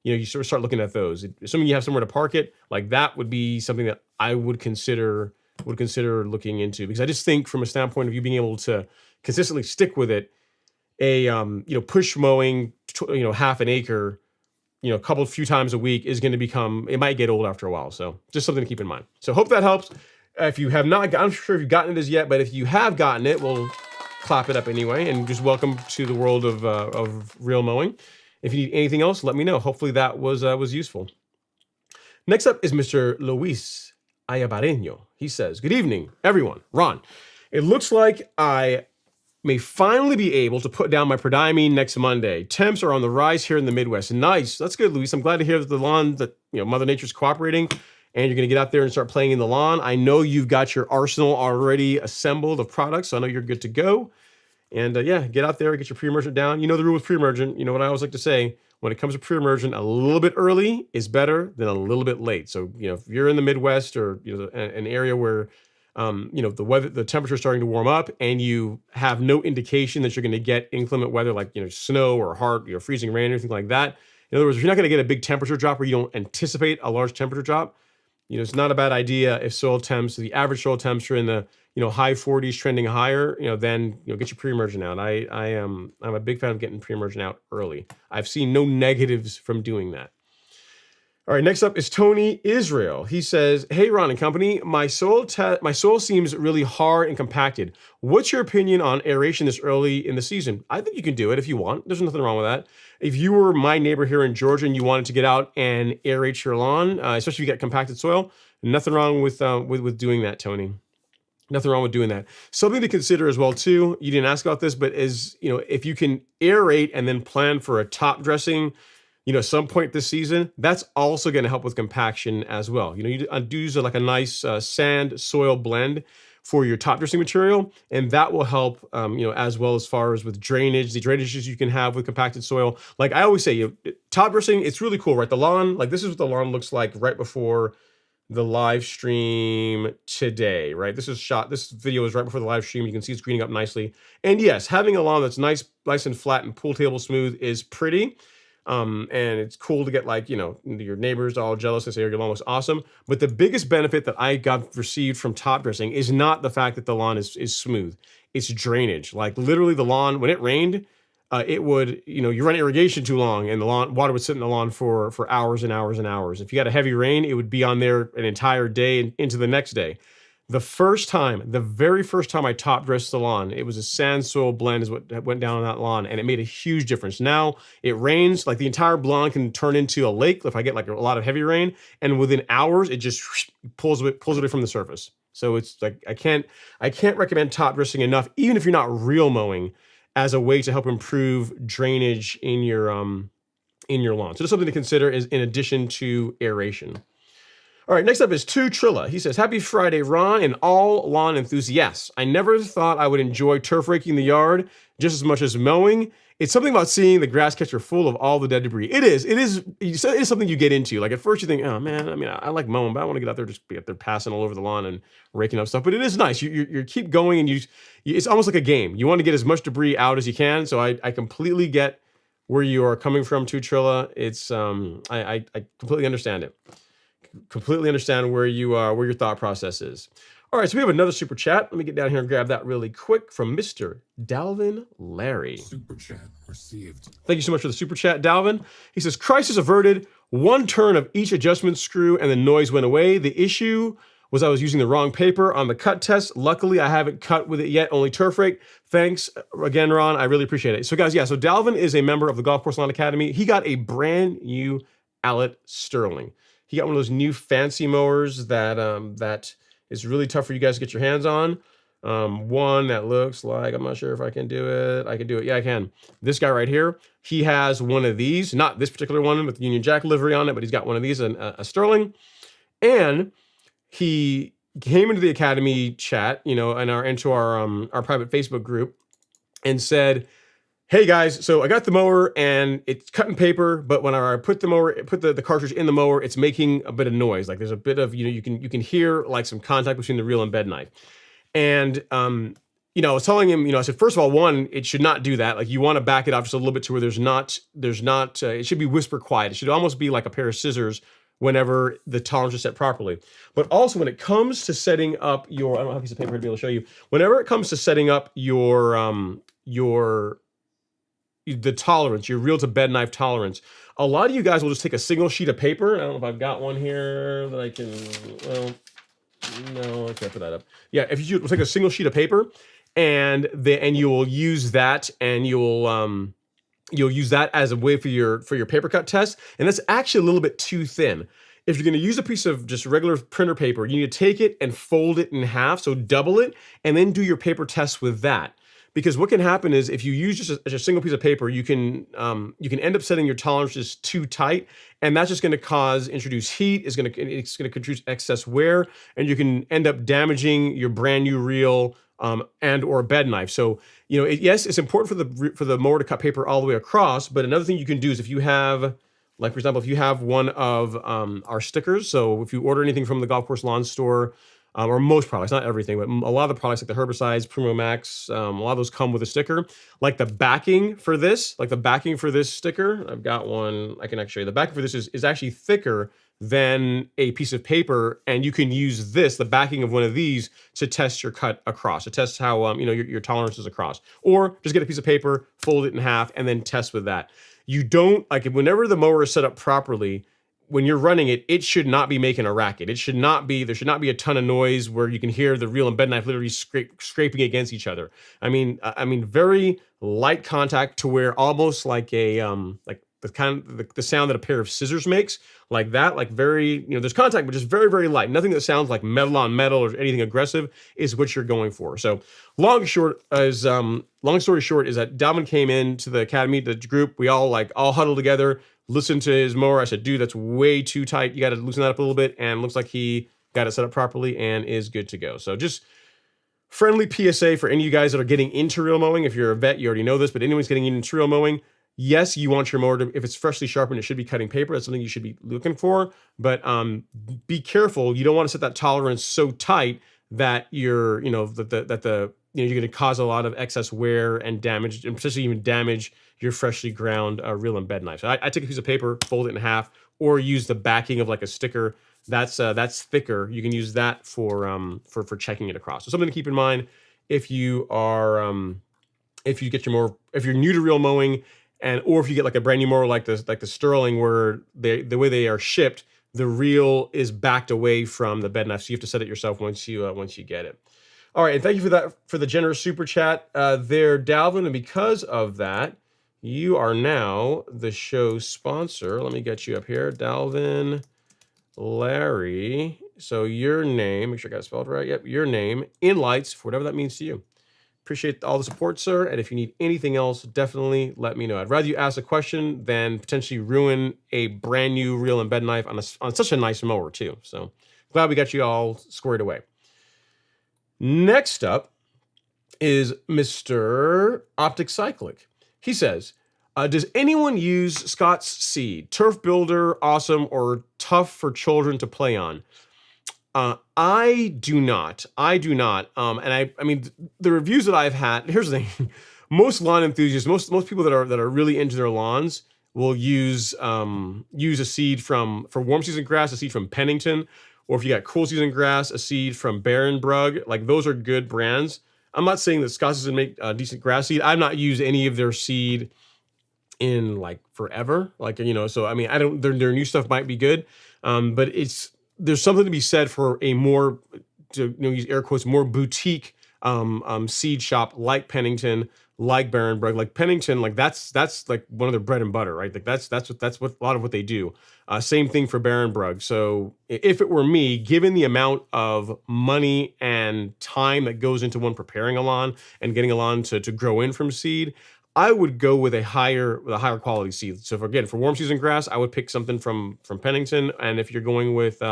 you sort of start looking at those. Assuming you have somewhere to park it, like that would be something that I would consider looking into, because I just think from a standpoint of you being able to consistently stick with it, push mowing, half an acre, a few times a week is going to it might get old after a while. So just something to keep in mind. So hope that helps. If you have not, I'm sure if you've gotten it as yet, but if you have gotten it, well, clap it up anyway, and just welcome to the world of real mowing. If you need anything else, let me know. Hopefully that was useful. Next up is Mr. Luis Ayabareño. He says, good evening, everyone. Ron, it looks like I may finally be able to put down my prodiamine next Monday. Temps are on the rise here in the Midwest. Nice. That's good, Luis. I'm glad to hear that the lawn, that Mother Nature's cooperating and you're going to get out there and start playing in the lawn. I know you've got your arsenal already assembled of products, so I know you're good to go. And yeah, get out there, get your pre-emergent down. You know the rule with pre-emergent. You know what I always like to say, when it comes to pre-emergent, a little bit early is better than a little bit late. So, if you're in the Midwest or an area where the weather, the temperature is starting to warm up, and you have no indication that you're going to get inclement weather like snow or hard freezing rain or anything like that. In other words, if you're not going to get a big temperature drop or you don't anticipate a large temperature drop, it's not a bad idea if soil temps, the average soil temps are in the high 40s trending higher, then get your pre-emergent out. I'm a big fan of getting pre-emergent out early. I've seen no negatives from doing that. All right, next up is Tony Israel. He says, hey, Ron and company, my soil seems really hard and compacted. What's your opinion on aeration this early in the season? I think you can do it if you want. There's nothing wrong with that. If you were my neighbor here in Georgia and you wanted to get out and aerate your lawn, especially if you get compacted soil, nothing wrong with doing that, Tony. Nothing wrong with doing that. Something to consider as well, too, you didn't ask about this, but if you can aerate and then plan for a top dressing, some point this season, that's also going to help with compaction as well. You do use like a nice sand soil blend for your top dressing material, and that will help, as well as far as with drainage, the drainage issues you can have with compacted soil. Like I always say, top dressing, it's really cool, right? The lawn, like this is what the lawn looks like right before the live stream today, right? This video is right before the live stream. You can see it's greening up nicely. And yes, having a lawn that's nice and flat and pool table smooth is pretty. And it's cool to get your neighbors all jealous and say, oh, your lawn looks awesome. But the biggest benefit that I got received from top dressing is not the fact that the lawn is smooth. It's drainage. Like literally the lawn, when it rained, it would, you run irrigation too long and the water would sit in the lawn for hours and hours and hours. If you got a heavy rain, it would be on there an entire day and into the next day. The very first time I top dressed the lawn, it was a sand soil blend is what went down on that lawn, and it made a huge difference. Now it rains, like the entire lawn can turn into a lake if I get like a lot of heavy rain, and within hours it just pulls it away from the surface. So it's like I can't recommend top dressing enough, even if you're not real mowing, as a way to help improve drainage in your lawn. So just something to consider is in addition to aeration. All right, next up is Trilla. He says, happy Friday, Ron, and all lawn enthusiasts. I never thought I would enjoy turf raking the yard just as much as mowing. It's something about seeing the grass catcher full of all the dead debris. It is something you get into. Like at first you think, oh man, I like mowing, but I want to get out there, just be out there passing all over the lawn and raking up stuff. But it is nice. You keep going, and it's almost like a game. You want to get as much debris out as you can. So I completely get where you are coming from, Trilla. It's I completely understand it. Completely understand where you are, where your thought process is. All right, so we have another super chat. Let me get down here and grab that really quick from Mr. Dalvin Larry. Super chat received. Thank you so much for the super chat, Dalvin. He says, crisis averted, one turn of each adjustment screw and the noise went away. The issue was I was using the wrong paper on the cut test. Luckily, I haven't cut with it yet, only turf rake. Thanks again, Ron. I really appreciate it. So guys, so Dalvin is a member of the Golf Course Lawn Academy. He got a brand new Allet Sterling. He got one of those new fancy mowers that is really tough for you guys to get your hands on. One that looks like, I'm not sure if I can do it. I can do it. Yeah, I can. This guy right here, he has one of these, not this particular one with the Union Jack livery on it, but he's got one of these, a Sterling. And he came into the Academy chat, into our private Facebook group and said, hey guys, so I got the mower and it's cutting paper, but when I put the cartridge in the mower, it's making a bit of noise. Like there's a bit of, you can hear like some contact between the reel and bed knife. And, I was telling him, I said, first of all, one, it should not do that. Like you want to back it off just a little bit to where there's not, it should be whisper quiet. It should almost be like a pair of scissors whenever the tolerance is set properly. But also when it comes to setting up I don't have a piece of paper to be able to show you. Whenever it comes to setting up the tolerance, your reel to bed knife tolerance, a lot of you guys will just take a single sheet of paper. I don't know if I've got one here that I can, well, no, I can't put that up. Yeah, if you take a single sheet of paper and you will use that, and you'll use that as a way for your paper cut test, and that's actually a little bit too thin. If you're going to use a piece of just regular printer paper, you need to take it and fold it in half, so double it, and then do your paper test with that. Because what can happen is if you use just a single piece of paper, you can end up setting your tolerances too tight, and that's just going to introduce heat. It's going to introduce excess wear, and you can end up damaging your brand new reel and or bed knife. So yes, it's important for the mower to cut paper all the way across. But another thing you can do is if you have, like for example, if you have one of our stickers. So if you order anything from the golf course lawn store, or most products, not everything, but a lot of the products like the herbicides, Primo Max, a lot of those come with a sticker. Like the backing for this sticker, I've got one, I can actually show you. The backing for this is actually thicker than a piece of paper, and you can use the backing of one of these, to test your cut across, to test how your tolerances across. Or just get a piece of paper, fold it in half, and then test with that. You don't, like, whenever the mower is set up properly, when you're running it, it should not be making a racket. There should not be a ton of noise where you can hear the reel and bed knife literally scraping against each other. I mean, very light contact to where almost like a like the sound that a pair of scissors makes, like that, like very, there's contact, but just very, very light. Nothing that sounds like metal on metal or anything aggressive is what you're going for. So long story short is that Dalvin came into the academy, the group, we all huddled together, listened to his mower. I said, dude, that's way too tight. You got to loosen that up a little bit. And looks like he got it set up properly and is good to go. So just friendly PSA for any of you guys that are getting into reel mowing. If you're a vet, you already know this, but anyone's getting into reel mowing, yes, you want your mower to, if it's freshly sharpened, it should be cutting paper. That's something you should be looking for. But be careful. You don't want to set that tolerance so tight that you're going to cause a lot of excess wear and damage, and potentially even damage your freshly ground reel and bed knife. So I take a piece of paper, fold it in half, or use the backing of like a sticker. That's thicker. You can use that for checking it across. So something to keep in mind if you are if you get your mower, if you're new to reel mowing, or if you get like a brand new mower like the Sterling, where the way they are shipped, the reel is backed away from the bed knife, so you have to set it yourself once you get it. All right, and thank you for the generous super chat there, Dalvin. And because of that, you are now the show's sponsor. Let me get you up here, Dalvin Larry. So your name, make sure I got it spelled right. Yep, your name in lights, for whatever that means to you. Appreciate all the support, sir. And if you need anything else, definitely let me know. I'd rather you ask a question than potentially ruin a brand new reel and bed knife on such a nice mower too. So glad we got you all squared away. Next up is Mr. Optic Cyclic. He says, does anyone use Scott's seed? Turf builder, awesome, or tough for children to play on? I do not. And I mean, the reviews that I've had, here's the thing. Most lawn enthusiasts, most people that are really into their lawns will use a seed for warm season grass, a seed from Pennington, or if you got cool season grass, a seed from Barenbrug. Like, those are good brands. I'm not saying that Scott's doesn't make decent grass seed. I've not used any of their seed in like forever. Like, so I mean, their new stuff might be good. But there's something to be said for a more, to use air quotes, more boutique seed shop like Pennington, like Barenbrug, like Pennington. Like that's like one of their bread and butter, right? Like that's what a lot of what they do. Same thing for Barenbrug. So if it were me, given the amount of money and time that goes into one preparing a lawn and getting a lawn to grow in from seed, I would go with a higher quality seed. So for warm season grass, I would pick something from Pennington. And if you're going with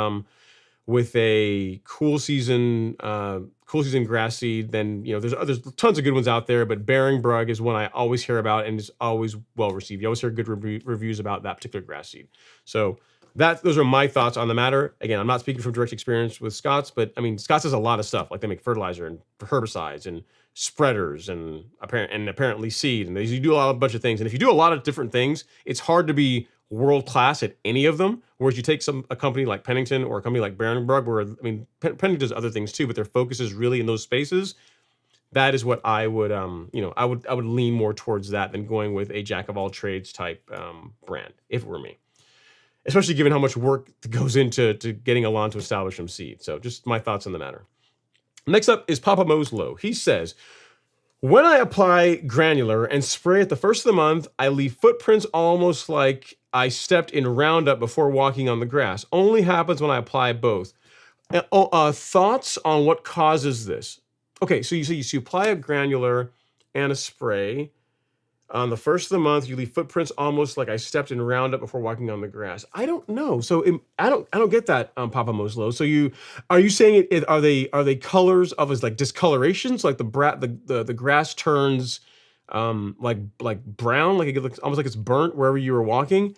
a cool season grass seed, then there's tons of good ones out there. But Barenbrug is one I always hear about and is always well received. You always hear good reviews about that particular grass seed. So those are my thoughts on the matter. Again, I'm not speaking from direct experience with Scott's, but I mean, Scott's has a lot of stuff. Like, they make fertilizer and herbicides and spreaders and apparently seed, and you do a bunch of things. And if you do a lot of different things, it's hard to be world class at any of them. Whereas you take a company like Pennington or a company like Barenbrug, where, I mean, Pennington does other things too, but their focus is really in those spaces. That is what I would I would lean more towards that than going with a jack of all trades type brand, if it were me. Especially given how much work goes into getting a lawn to establish some seed. So just my thoughts on the matter. Next up is Papa Moslow. He says, When I apply granular and spray at the first of the month, I leave footprints almost like I stepped in Roundup before walking on the grass. Only happens when I apply both. Thoughts on what causes this? Okay, so you apply a granular and a spray. On the first of the month, you leave footprints almost like I stepped in Roundup before walking on the grass. I don't know. So I don't get that, Papa Moslow. So are you saying are they colors of as like discolorations, like the grass turns like brown, like it looks almost like it's burnt wherever you were walking?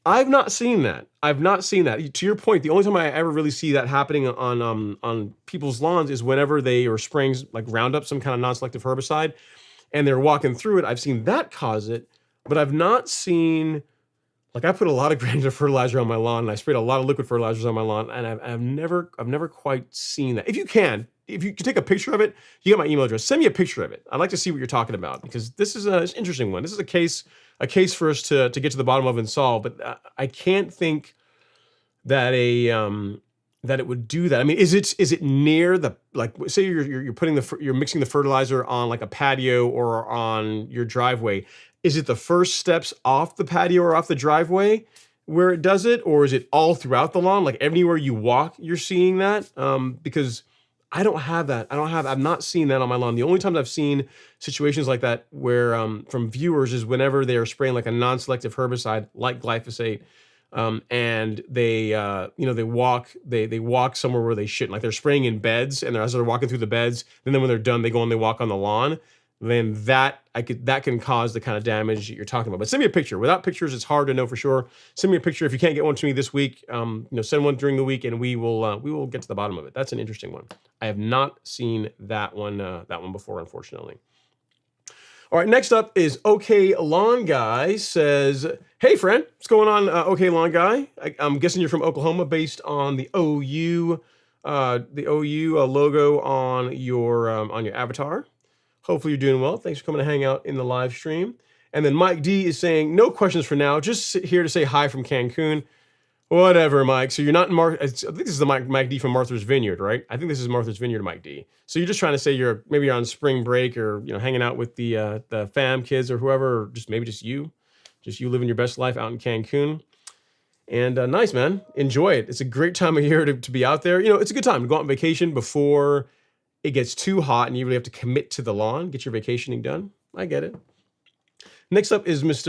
I've not seen that. I've not seen that. To your point, the only time I ever really see that happening on people's lawns is whenever they are spraying like Roundup, some kind of non-selective herbicide, and they're walking through it. I've seen that cause it, but I've not seen, like I put a lot of granular fertilizer on my lawn and I sprayed a lot of liquid fertilizers on my lawn, and I've never quite seen that. If you can take a picture of it, you got my email address. Send me a picture of it. I'd like to see what you're talking about, because this is an interesting one. This is a case for us to get to the bottom of and solve, but I can't think that that it would do that. I mean, is it near the, like, say you're putting you're mixing the fertilizer on like a patio or on your driveway? Is it the first steps off the patio or off the driveway where it does it, or is it all throughout the lawn? Like everywhere you walk, you're seeing that? Because I don't have that. I've not seen that on my lawn. The only times I've seen situations like that where from viewers is whenever they are spraying like a non-selective herbicide like glyphosate. And they walk somewhere where they shouldn't. Like they're spraying in beds, and as they're walking through the beds, and then when they're done, they go and they walk on the lawn. Then that can cause the kind of damage that you're talking about. But send me a picture. Without pictures, it's hard to know for sure. Send me a picture. If you can't get one to me this week, send one during the week, and we will get to the bottom of it. That's an interesting one. I have not seen that one before, unfortunately. All right, next up is OK Lawn Guy says, hey, friend, what's going on, OK Lawn Guy? I'm guessing you're from Oklahoma based on the OU logo on your avatar. Hopefully you're doing well. Thanks for coming to hang out in the live stream. And then Mike D is saying, no questions for now, just here to say hi from Cancun. Whatever, Mike. So you're not in I think this is the Mike D from Martha's Vineyard, right? I think this is Martha's Vineyard, Mike D. So you're just trying to say maybe you're on spring break, or hanging out with the fam kids or whoever, or just you living your best life out in Cancun. And nice, man. Enjoy it. It's a great time of year to be out there. It's a good time to go out on vacation before it gets too hot and you really have to commit to the lawn, get your vacationing done. I get it. Next up is Miss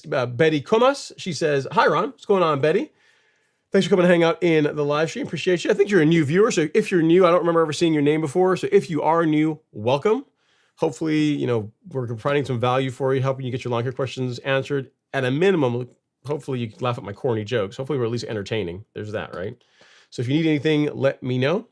Betty Comas. She says, hi, Ron. What's going on, Betty? Thanks for coming to hang out in the live stream. Appreciate you. I think you're a new viewer. So if you're new, I don't remember ever seeing your name before. So if you are new, welcome. Hopefully, we're providing some value for you, helping you get your lawn care questions answered. At a minimum, hopefully you can laugh at my corny jokes. Hopefully we're at least entertaining. There's that, right? So if you need anything, let me know.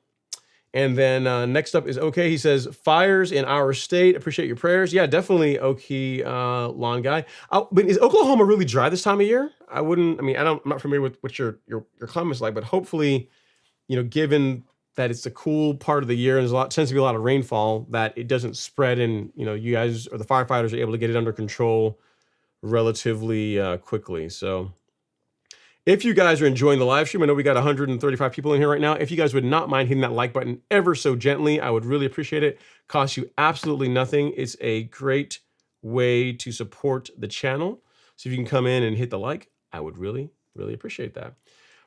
And then next up is OK. He says, fires in our state. Appreciate your prayers. Yeah, definitely OK, Lawn Guy. But is Oklahoma really dry this time of year? I'm not familiar with what your climate's like, but hopefully, given that it's a cool part of the year and tends to be a lot of rainfall, that it doesn't spread, and you guys or the firefighters are able to get it under control relatively quickly. So if you guys are enjoying the live stream, I know we got 135 people in here right now. If you guys would not mind hitting that like button ever so gently, I would really appreciate it. Costs you absolutely nothing. It's a great way to support the channel. So if you can come in and hit the like, I would really, really appreciate that.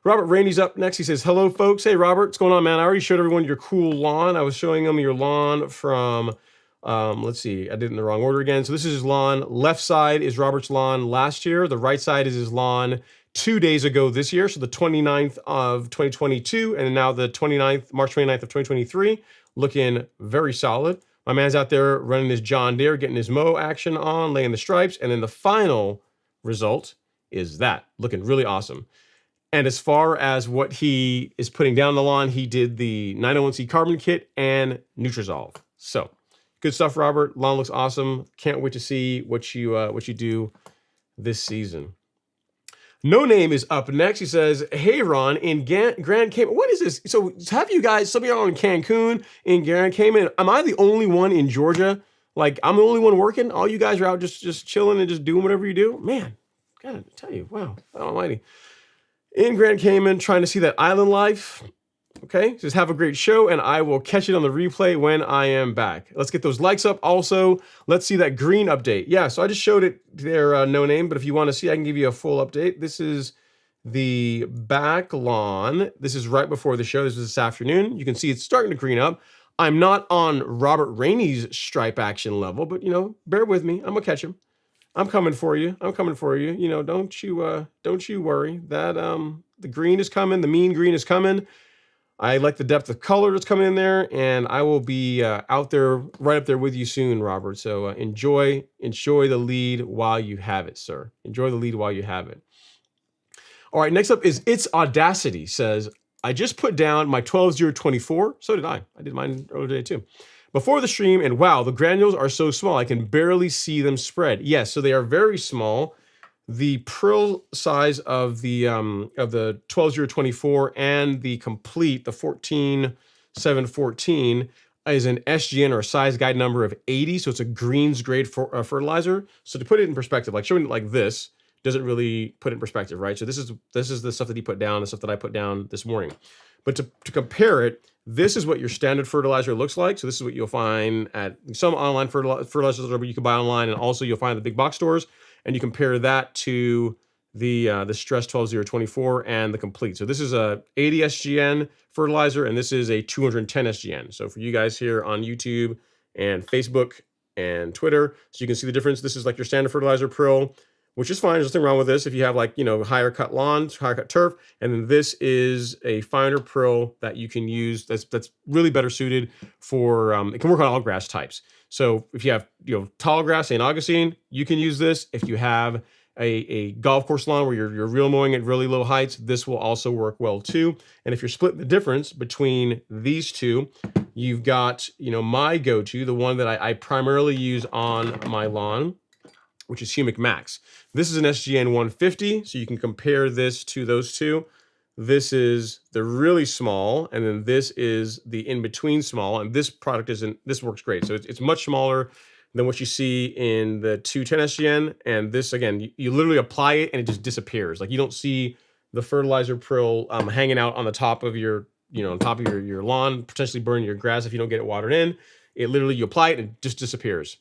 Robert Rainey's up next. He says, hello, folks. Hey, Robert, what's going on, man? I already showed everyone your cool lawn. I was showing them your lawn from, let's see, I did it in the wrong order again. So this is his lawn. Left side is Robert's lawn last year. The right side is his lawn 2 days ago this year, so the 29th of 2022, and now the March 29th of 2023, looking very solid. My man's out there running his John Deere, getting his mow action on, laying the stripes, and then the final result is that, looking really awesome. And as far as what he is putting down the lawn, he did the 901C carbon kit and Nutrizolve. So good stuff, Robert. Lawn looks awesome. Can't wait to see what you do this season. No Name is up next. He says, hey, Ron, in Grand Cayman. What is this? So have you guys, some of y'all in Cancun, in Grand Cayman, am I the only one in Georgia? Like, I'm the only one working? All you guys are out just chilling and just doing whatever you do? Man, gotta tell you, wow, almighty. In Grand Cayman, trying to see that island life. Okay, just have a great show, and I will catch it on the replay when I am back. Let's get those likes up. Also, let's see that green update. Yeah, so I just showed it there, no name, but if you want to see, I can give you a full update. This is the back lawn. This is right before the show. This is this afternoon. You can see it's starting to green up. I'm not on Robert Rainey's stripe action level, but bear with me. I'm gonna catch him. I'm coming for you. I'm coming for you. Don't you worry. That the green is coming. The mean green is coming. I like the depth of color that's coming in there, and I will be out there, right up there with you soon, Robert. So enjoy the lead while you have it, sir. Enjoy the lead while you have it. All right, next up is It's Audacity. Says, I just put down my 12024. So did I. I did mine earlier today too. Before the stream, and wow, the granules are so small, I can barely see them spread. Yes, so they are very small. The prill size of the 12024 and the complete, the 14714, is an SGN, or a size guide number, of 80. So it's a greens grade fertilizer. So to put it in perspective, like showing it like this doesn't really put it in perspective, right? So this is the stuff that he put down, the stuff that I put down this morning. But to compare it, this is what your standard fertilizer looks like. So this is what you'll find at some online fertilizers that you can buy online, and also you'll find the big box stores. And you compare that to the Stress 12024 and the complete. So this is a 80 SGN fertilizer, and this is a 210 SGN. So for you guys here on YouTube and Facebook and Twitter, so you can see the difference. This is like your standard fertilizer prill, which is fine. There's nothing wrong with this if you have higher cut lawns, higher cut turf. And then this is a finer prill that you can use that's really better suited for, it can work on all grass types. So if you have tall grass, St. Augustine, you can use this. If you have a golf course lawn where you're real mowing at really low heights, this will also work well too. And if you're splitting the difference between these two, you've got my go-to, the one that I primarily use on my lawn, which is Humic Max. This is an SGN 150, so you can compare this to those two. This is the really small, and then this is the in-between small, and this product this works great. So it's much smaller than what you see in the 210 SGN, and this, again, you literally apply it and it just disappears. Like, you don't see the fertilizer prill hanging out on the top of your, your lawn, potentially burning your grass if you don't get it watered in. It literally, you apply it and it just disappears.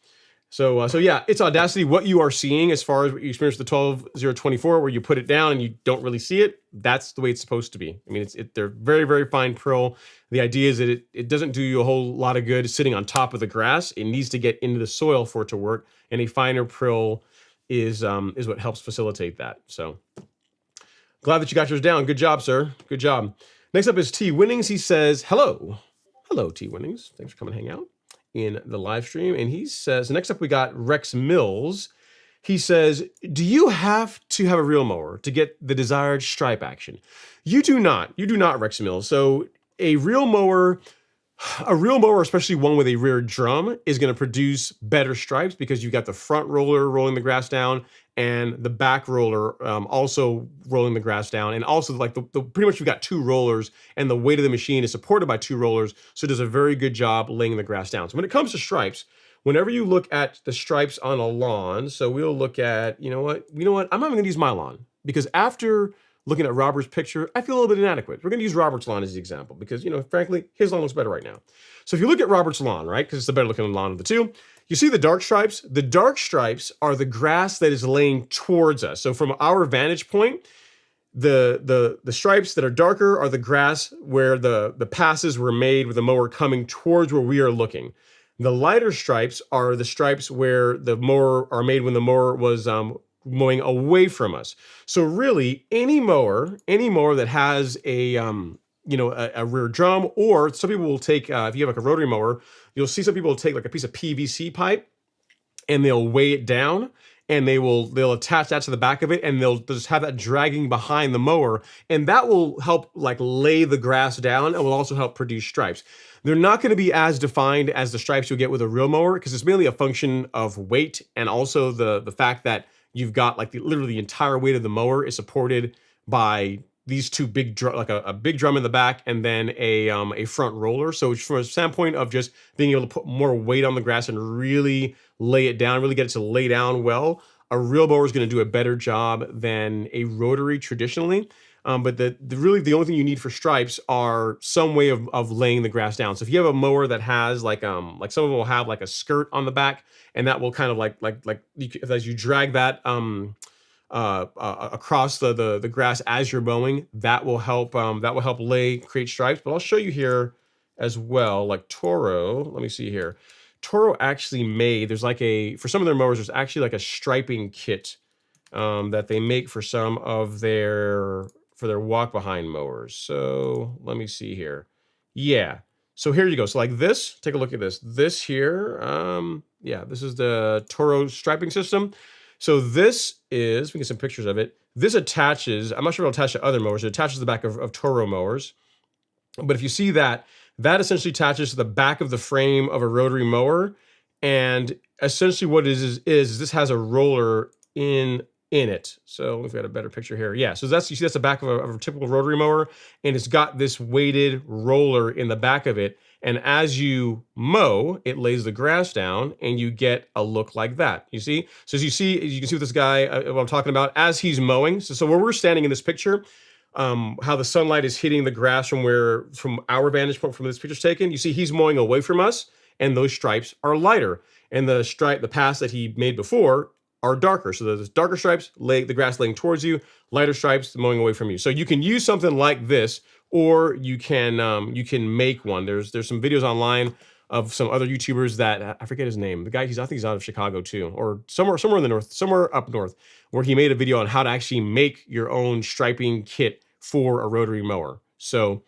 So yeah, It's Audacity. What you are seeing as far as what you experienced the 12024, where you put it down and you don't really see it, that's the way it's supposed to be. I mean, they're very, very fine prill. The idea is that it doesn't do you a whole lot of good sitting on top of the grass. It needs to get into the soil for it to work, and a finer prill is what helps facilitate that. So glad that you got yours down. Good job, sir. Good job. Next up is T Winnings. He says, hello, T Winnings. Thanks for coming to hang out in the live stream. And he says, next up we got Rex Mills. He says, do you have to have a reel mower to get the desired stripe action? You do not, Rex Mills. So a reel mower, especially one with a rear drum, is going to produce better stripes because you've got the front roller rolling the grass down and the back roller also rolling the grass down. And also, like, the pretty much you've got two rollers, and the weight of the machine is supported by two rollers, so it does a very good job laying the grass down. So when it comes to stripes, whenever you look at the stripes on a lawn, so we'll look at, you know what, I'm not even gonna use my lawn, because after looking at Robert's picture, I feel a little bit inadequate. We're gonna use Robert's lawn as the example, because, frankly, his lawn looks better right now. So if you look at Robert's lawn, right, because it's the better looking lawn of the two, you see the dark stripes? The dark stripes are the grass that is laying towards us. So from our vantage point, the stripes that are darker are the grass where the passes were made with the mower coming towards where we are looking. The lighter stripes are the stripes where the mower are made when the mower was mowing away from us. So really, any mower that has a rear drum, or some people will take, if you have like a rotary mower, you'll see some people will take like a piece of PVC pipe and they'll weigh it down, and they'll attach that to the back of it, and they'll just have that dragging behind the mower, and that will help like lay the grass down, and will also help produce stripes. They're not going to be as defined as the stripes you'll get with a real mower, because it's mainly a function of weight, and also the fact that you've got like literally the entire weight of the mower is supported by these two big like a big drum in the back, and then a front roller. So from a standpoint of just being able to put more weight on the grass and really lay it down, really get it to lay down well, a real mower is going to do a better job than a rotary traditionally. But really the only thing you need for stripes are some way of laying the grass down. So if you have a mower that has like some of them will have like a skirt on the back, and that will kind of as you drag that across the grass as you're mowing, that will help create stripes. But I'll show you here as well, like Toro. Let me see here. Toro actually made, there's like for some of their mowers, there's actually like a striping kit that they make for some of their walk behind mowers. So let me see here. Yeah. So here you go. So like this, take a look at this. This here, yeah, this is the Toro striping system. So this is, we get some pictures of it. This attaches, I'm not sure if it'll attach to other mowers. It attaches to the back of Toro mowers. But if you see that essentially attaches to the back of the frame of a rotary mower. And essentially what it is this has a roller in it. So we've got a better picture here. Yeah, so you see that's the back of a typical rotary mower, and it's got this weighted roller in the back of it. And as you mow, it lays the grass down, and you get a look like that. You see? So as you can see with this guy, what I'm talking about, as he's mowing. So where we're standing in this picture, how the sunlight is hitting the grass from our vantage point from this picture's taken. You see he's mowing away from us, and those stripes are lighter. And the paths that he made before are darker. So the darker stripes, the grass laying towards you, lighter stripes mowing away from you. So you can use something like this, or you can make one. There's some videos online of some other YouTubers that I forget his name. The guy, I think he's out of Chicago too, or somewhere in the north, somewhere up north, where he made a video on how to actually make your own striping kit for a rotary mower. So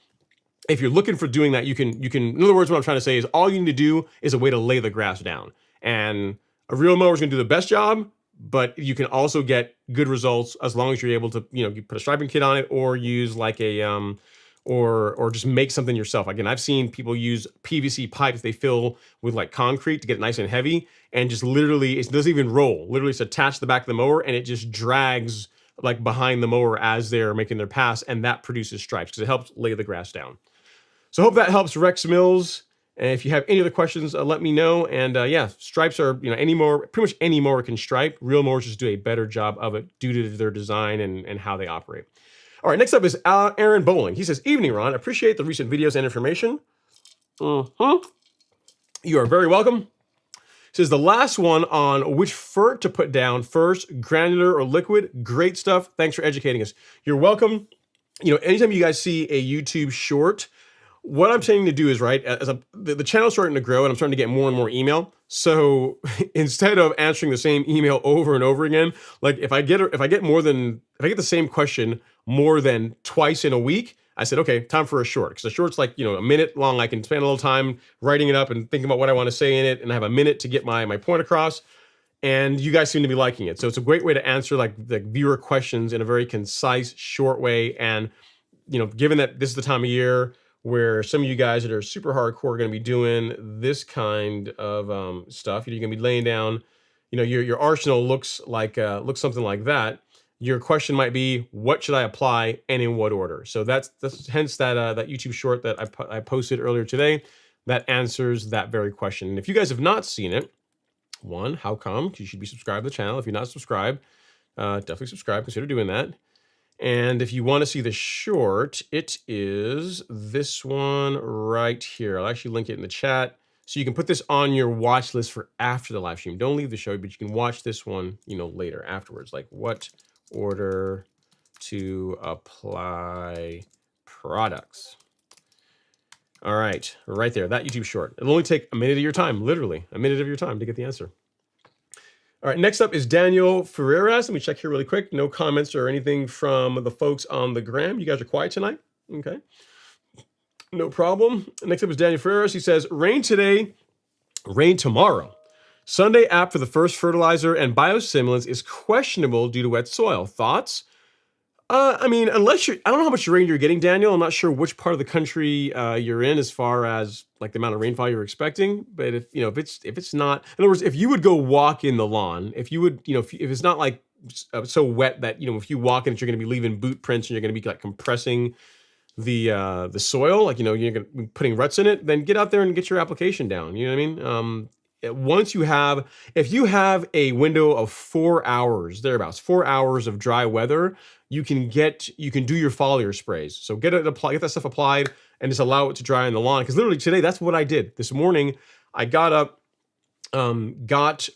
if you're looking for doing that, you can, in other words, what I'm trying to say is all you need to do is a way to lay the grass down. And a real mower is going to do the best job, but you can also get good results as long as you're able to, you put a striping kit on it, or use like a, or just make something yourself. Again, I've seen people use PVC pipes they fill with like concrete to get it nice and heavy, and just literally, it doesn't even roll. Literally, it's attached to the back of the mower, and it just drags like behind the mower as they're making their pass, and that produces stripes because it helps lay the grass down. So I hope that helps, Rex Mills. And if you have any other questions, let me know. And yeah, stripes are, pretty much any mower can stripe. Real mowers just do a better job of it due to their design and how they operate. All right, next up is Aaron Bowling. He says, "Evening, Ron. Appreciate the recent videos and information." You are very welcome. He says, "The last one on which fert to put down first, granular or liquid. Great stuff. Thanks for educating us." You're welcome. Anytime you guys see a YouTube short, what I'm tending to do is, right, as the channel's starting to grow and I'm starting to get more and more email. So instead of answering the same email over and over again, like if I get the same question more than twice in a week, I said, okay, time for a short. Because a short's like, a minute long. I can spend a little time writing it up and thinking about what I want to say in it, and I have a minute to get my point across. And you guys seem to be liking it. So it's a great way to answer like the viewer questions in a very concise, short way. And, given that this is the time of year where some of you guys that are super hardcore are going to be doing this kind of stuff, you're going to be laying down, your arsenal looks something like that. Your question might be, what should I apply and in what order? So that's hence that YouTube short that I posted earlier today that answers that very question. And if you guys have not seen it, one, how come? You should be subscribed to the channel. If you're not subscribed, definitely subscribe. Consider doing that. And if you want to see the short, it is this one right here. I'll actually link it in the chat. So you can put this on your watch list for after the live stream. Don't leave the show, but you can watch this one, later afterwards. Like what order to apply products. All right, right there, that YouTube short. It'll only take a minute of your time, literally a minute of your time to get the answer. All right, next up is Daniel Ferreras. Let me check here really quick. No comments or anything from the folks on the gram. You guys are quiet tonight? Okay. No problem. Next up is Daniel Ferreras. He says, "Rain today, rain tomorrow. Sunday app for the first fertilizer and biostimulants is questionable due to wet soil. Thoughts?" I mean, I don't know how much rain you're getting, Daniel. I'm not sure which part of the country you're in as far as like the amount of rainfall you're expecting. But if it's not, in other words, if you would go walk in the lawn, if you would, if it's not like so wet that, if you walk in it, you're going to be leaving boot prints and you're going to be like compressing the soil, like, you're going to be putting ruts in it, then get out there and get your application down. You know what I mean? once you have, if you have a window of 4 hours, thereabouts, 4 hours of dry weather, you can do your foliar sprays. So get that stuff applied and just allow it to dry on the lawn. Because literally today, that's what I did. This morning, I got up, got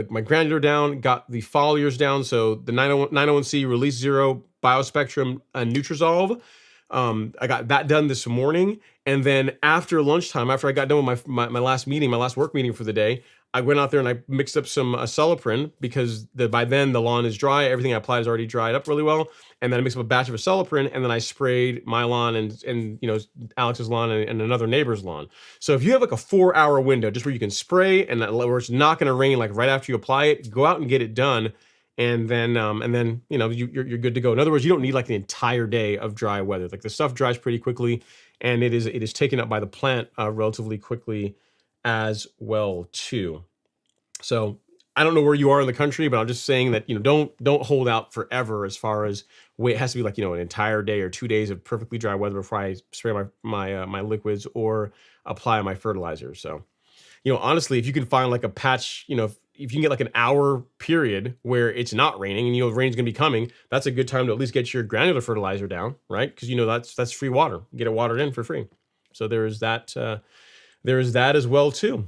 my granular down, got the foliars down. So the 901C Release Zero Biospectrum Nutrizolve. I got that done this morning, and then after lunchtime, after I got done with my last meeting, my last work meeting for the day, I went out there and I mixed up some Acelepryn because by then the lawn is dry. Everything I applied is already dried up really well, and then I mixed up a batch of Acelepryn, and then I sprayed my lawn and Alex's lawn and another neighbor's lawn. So if you have like a 4 hour window just where you can spray and where it's not going to rain like right after you apply it, go out and get it done. And then you're good to go. In other words, you don't need like the entire day of dry weather. Like the stuff dries pretty quickly, and it is taken up by the plant relatively quickly as well too. So I don't know where you are in the country, but I'm just saying that don't hold out forever as far as wait. It has to be like an entire day or 2 days of perfectly dry weather before I spray my liquids or apply my fertilizer. So honestly, if you can find like a patch, if you can get like an hour period where it's not raining and rain's gonna be coming, that's a good time to at least get your granular fertilizer down, right? Because that's free water. Get it watered in for free. So there is that as well too.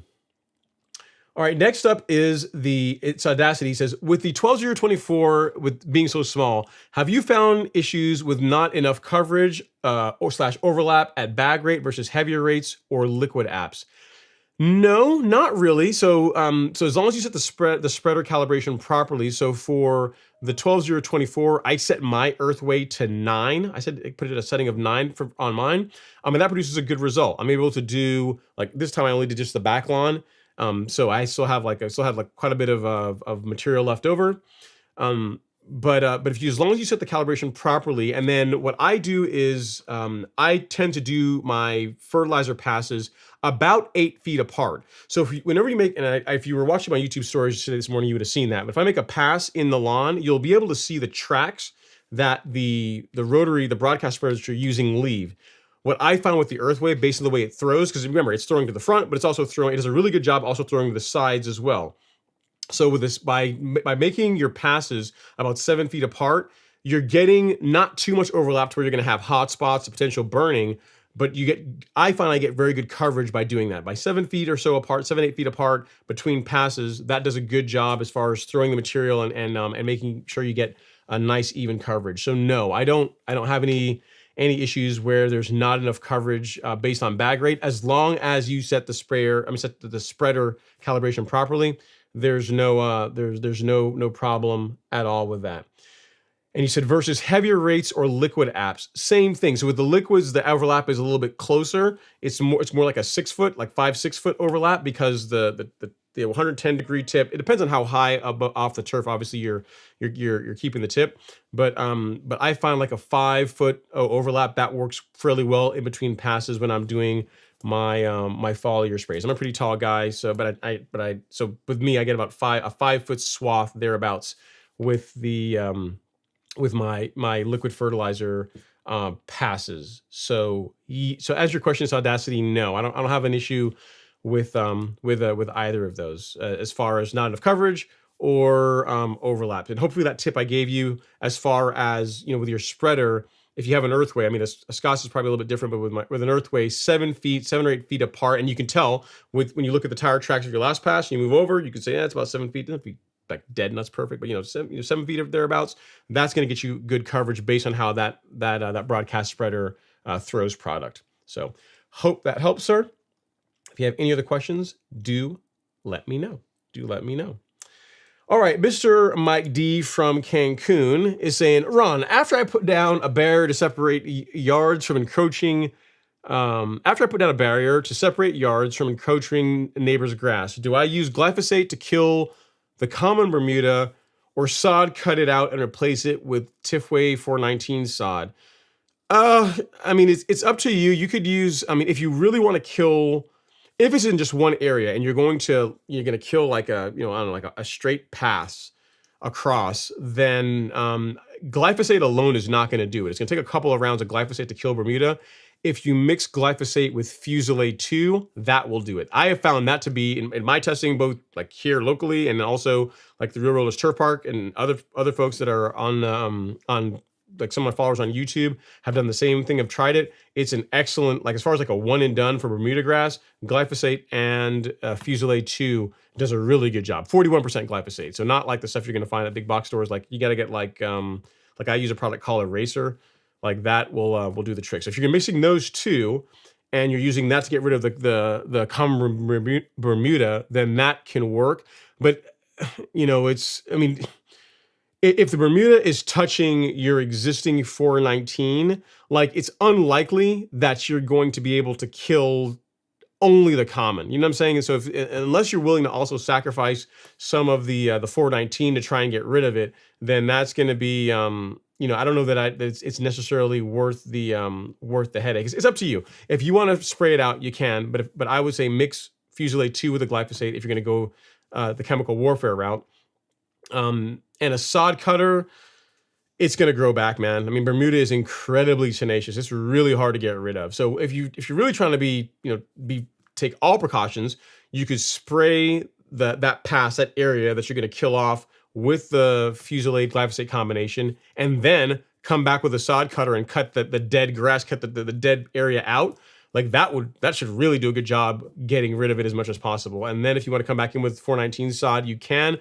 All right, next up is it's Audacity. He says, with the 12024 with being so small, have you found issues with not enough coverage or/slash overlap at bag rate versus heavier rates or liquid apps? No, not really. So as long as you set the spreader calibration properly. So for the 12024, I set my earth weight to 9. I put it at a setting of 9 on mine. And that produces a good result. I'm able to do, like this time I only did just the back lawn. So I still have quite a bit of material left over. But as long as you set the calibration properly, and then what I do is I tend to do my fertilizer passes about 8 feet apart. So whenever you make, and if you were watching my YouTube stories this morning, you would have seen that. But if I make a pass in the lawn, you'll be able to see the tracks that the broadcast spreaders that you're using leave. What I found with the Earthwave, based on the way it throws, because remember, it's throwing to the front, but it does a really good job also throwing to the sides as well. So with this, by making your passes about 7 feet apart, you're getting not too much overlap to where you're going to have hot spots, potential burning, but I find I get very good coverage by doing that. By 7 feet or so apart, 8 feet apart between passes, that does a good job as far as throwing the material and making sure you get a nice even coverage. So no, I don't have any issues where there's not enough coverage based on bag rate. As long as you set the spreader calibration properly, there's no problem at all with that. And he said versus heavier rates or liquid apps, same thing. So with the liquids, the overlap is a little bit closer. It's more like a 6 foot, like 5-6 foot overlap, because the 110 degree tip, it depends on how high off the turf obviously you're keeping the tip, but I find like a 5 foot overlap that works fairly well in between passes when I'm doing my foliar sprays. I'm a pretty tall guy, so so with me I get about a 5 foot swath thereabouts with with my liquid fertilizer passes. So as your question is Audacity, no, I don't have an issue with either of those as far as not enough coverage or overlap. And hopefully that tip I gave you as far as with your spreader, if you have an earthway, I mean a Scotts is probably a little bit different, but with an earthway 7 or 8 feet apart, and you can tell when you look at the tire tracks of your last pass, you move over, you can say it's about 7 feet. Doesn't have to be like dead and that's perfect, but 7 feet or thereabouts, that's going to get you good coverage based on how that broadcast spreader throws product. So hope that helps, sir. If you have any other questions, do let me know. All right, Mr. Mike D from Cancun is saying, Ron, after I put down a barrier to separate yards from encroaching neighbor's grass, do I use glyphosate to kill the common Bermuda or sod, cut it out and replace it with Tifway 419 sod? I mean, it's up to you. You could use, if you really want to kill, if it's in just one area and you're going to kill like a straight pass across, then glyphosate alone is not going to do it. It's going to take a couple of rounds of glyphosate to kill Bermuda. if you mix glyphosate with Fusilade 2, that will do it. I have found that to be, in my testing, both like here locally and also like the Real Rollers Turf Park and other folks that are on like some of my followers on YouTube have done the same thing, have tried it. It's an excellent, like as far as like a one and done for Bermuda grass, glyphosate and Fusilade 2 does a really good job. 41% glyphosate. So not like the stuff you're going to find at big box stores. Like you got to get like I use a product called Aeration. Like that will do the trick. So if you're mixing those two and you're using that to get rid of the common Bermuda, then that can work. But if the Bermuda is touching your existing 419, like it's unlikely that you're going to be able to kill only the common. You know what I'm saying? And so unless you're willing to also sacrifice some of the 419 to try and get rid of it, then that's going to be I don't know that it's necessarily worth the headache. It's up to you. If you want to spray it out, you can, but I would say mix Fusilade 2 with the glyphosate if you're going to go the chemical warfare route. And a sod cutter, it's going to grow back, man. I mean, Bermuda is incredibly tenacious. It's really hard to get rid of. So if you're really trying to take all precautions, you could spray that area that you're going to kill off with the Fusilade glyphosate combination, and then come back with a sod cutter and cut the dead grass, cut the dead area out. Like that should really do a good job getting rid of it as much as possible. And then if you want to come back in with 419 sod, you can.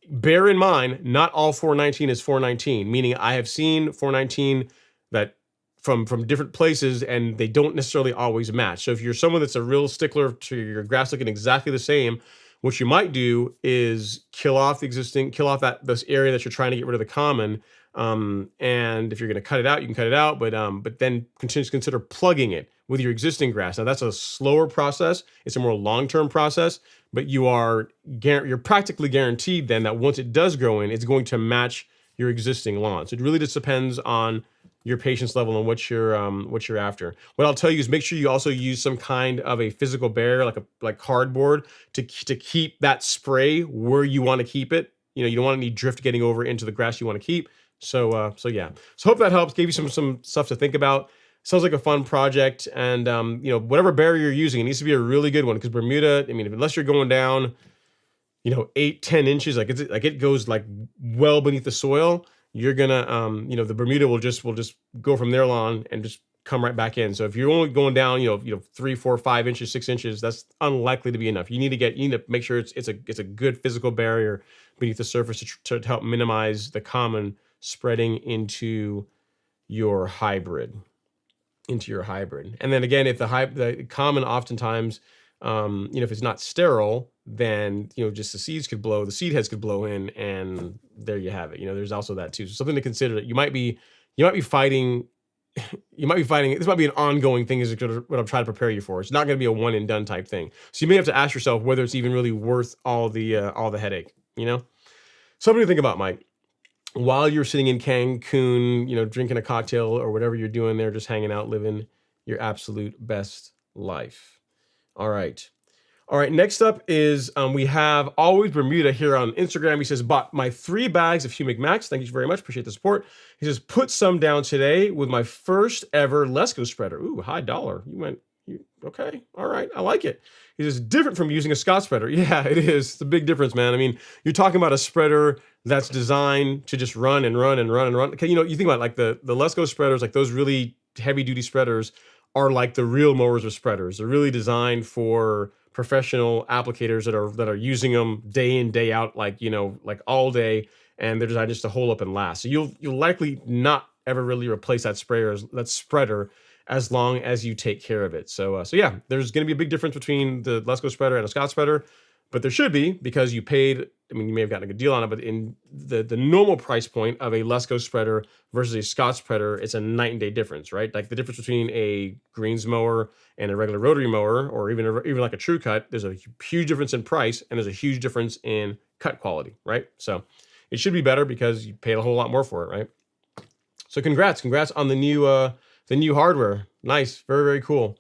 Bear in mind, not all 419 is 419, meaning I have seen 419 that from different places and they don't necessarily always match. So if you're someone that's a real stickler to your grass looking exactly the same, what you might do is kill off this area that you're trying to get rid of the common. And if you're going to cut it out, you can cut it out, but then consider plugging it with your existing grass. Now that's a slower process. It's a more long-term process, but you're practically guaranteed then that once it does grow in, it's going to match your existing lawn. So it really just depends on your patience level and what you're after. What I'll tell you is make sure you also use some kind of a physical barrier, like cardboard, to keep that spray where you want to keep it. You don't want any drift getting over into the grass you want to keep. So yeah. So hope that helps. Gave you some stuff to think about. Sounds like a fun project, and whatever barrier you're using, it needs to be a really good one, because Bermuda, I mean, unless you're going down 8-10 inches, like it goes like well beneath the soil, you're gonna the Bermuda will just go from their lawn and just come right back in. So if you're only going down 3, 4, 5 inches, 6 inches, that's unlikely to be enough. You need to make sure it's a good physical barrier beneath the surface to help minimize the common spreading into your hybrid. And then again, if the common oftentimes if it's not sterile, then just the seed heads could blow in, and there you have it. There's also that too. So something to consider, that you might be fighting. This might be an ongoing thing, is what I'm trying to prepare you for. It's not going to be a one and done type thing. So you may have to ask yourself whether it's even really worth all the headache. Something to think about, Mike. While you're sitting in Cancun, drinking a cocktail or whatever you're doing there, just hanging out, living your absolute best life. All right. Next up is we have Always Bermuda here on Instagram. He says, bought my 3 bags of Humic Max. Thank you very much. Appreciate the support. He says, put some down today with my first ever Lesco spreader. Ooh, high dollar. Okay. All right. I like it. He says, different from using a Scott spreader. Yeah, it is. It's a big difference, man. I mean, you're talking about a spreader that's designed to just run and run and run and run. Okay, you think about like the Lesco spreaders, like those really heavy duty spreaders are like the real mowers or spreaders. They're really designed for professional applicators that are using them day in, day out, like all day, and they're designed just to hold up and last. So you'll likely not ever really replace that spreader as long as you take care of it. So yeah, there's going to be a big difference between the Lesco spreader and a Scott spreader, but there should be, because you paid. I mean, you may have gotten a good deal on it, but in the normal price point of a Lesco spreader versus a Scott spreader, it's a night and day difference, right? Like the difference between a greens mower and a regular rotary mower, or even like a true cut, there's a huge difference in price, and there's a huge difference in cut quality, right? So it should be better because you paid a whole lot more for it, right? So congrats on the new hardware. Nice, very, very cool.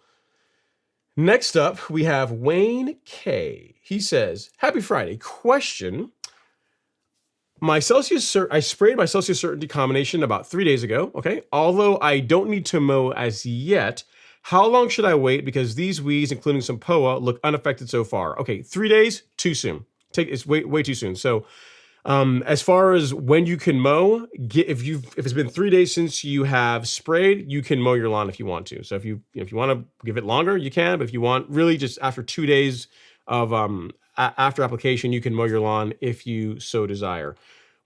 Next up, we have Wayne K. He says, happy Friday. Question. I sprayed my Celsius Certainty combination about 3 days ago. Okay, although I don't need to mow as yet. How long should I wait? Because these weeds, including some POA, look unaffected so far. Okay, 3 days, too soon. It's way too soon. So as far as when you can mow, if it's been 3 days since you have sprayed, you can mow your lawn if you want to. So if you want to give it longer, you can. But if you want, really, just after 2 days of after application, you can mow your lawn if you so desire.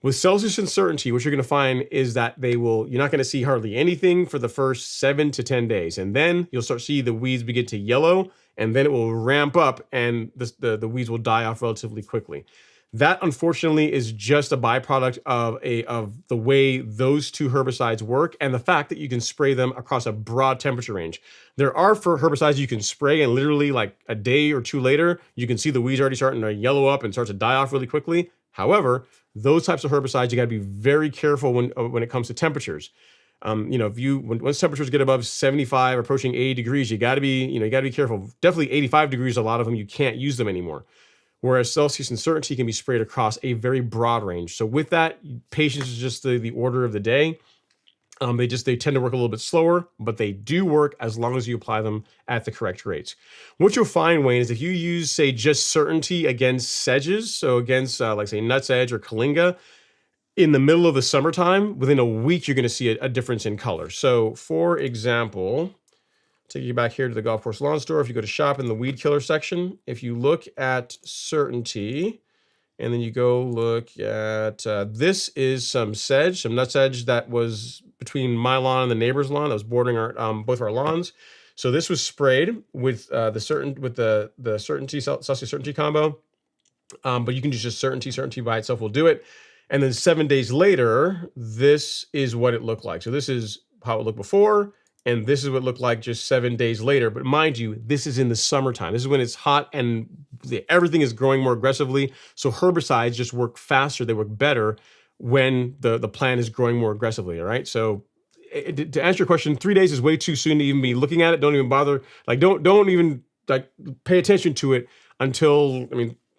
With Celsius Uncertainty, what you're going to find is that you're not going to see hardly anything for the first 7 to 10 days. And then you'll start to see the weeds begin to yellow, and then it will ramp up and the weeds will die off relatively quickly. That, unfortunately, is just a byproduct of the way those two herbicides work and the fact that you can spray them across a broad temperature range. There are herbicides you can spray, and literally like a day or two later, you can see the weeds already starting to yellow up and start to die off really quickly. However, those types of herbicides, you got to be very careful when it comes to temperatures. Once temperatures get above 75, approaching 80 degrees, you got to be careful. Definitely 85 degrees, a lot of them you can't use them anymore. Whereas Celsius Uncertainty can be sprayed across a very broad range. So with that, patience is just the order of the day. They tend to work a little bit slower, but they do work as long as you apply them at the correct rates. What you'll find, Wayne, is if you use, say, just Certainty against sedges, so against, like, say, nutsedge or kalinga, in the middle of the summertime, within a week, you're going to see a difference in color. So, for example, take you back here to the golf course lawn store. If you go to shop in the weed killer section, if you look at Certainty, and then you go look at, this is some nutsedge that was between my lawn and the neighbor's lawn that was bordering both our lawns. So this was sprayed with the Certainty Celsius Certainty combo, but you can use just Certainty by itself will do it. And then 7 days later, this is what it looked like. So this is how it looked before, and this is what it looked like just 7 days later. But mind you, this is in the summertime. This is when it's hot and everything is growing more aggressively. So herbicides just work faster. They work better when the plant is growing more aggressively. All right. So to answer your question, 3 days is way too soon to even be looking at it. Don't even bother. Like, don't even like pay attention to it until,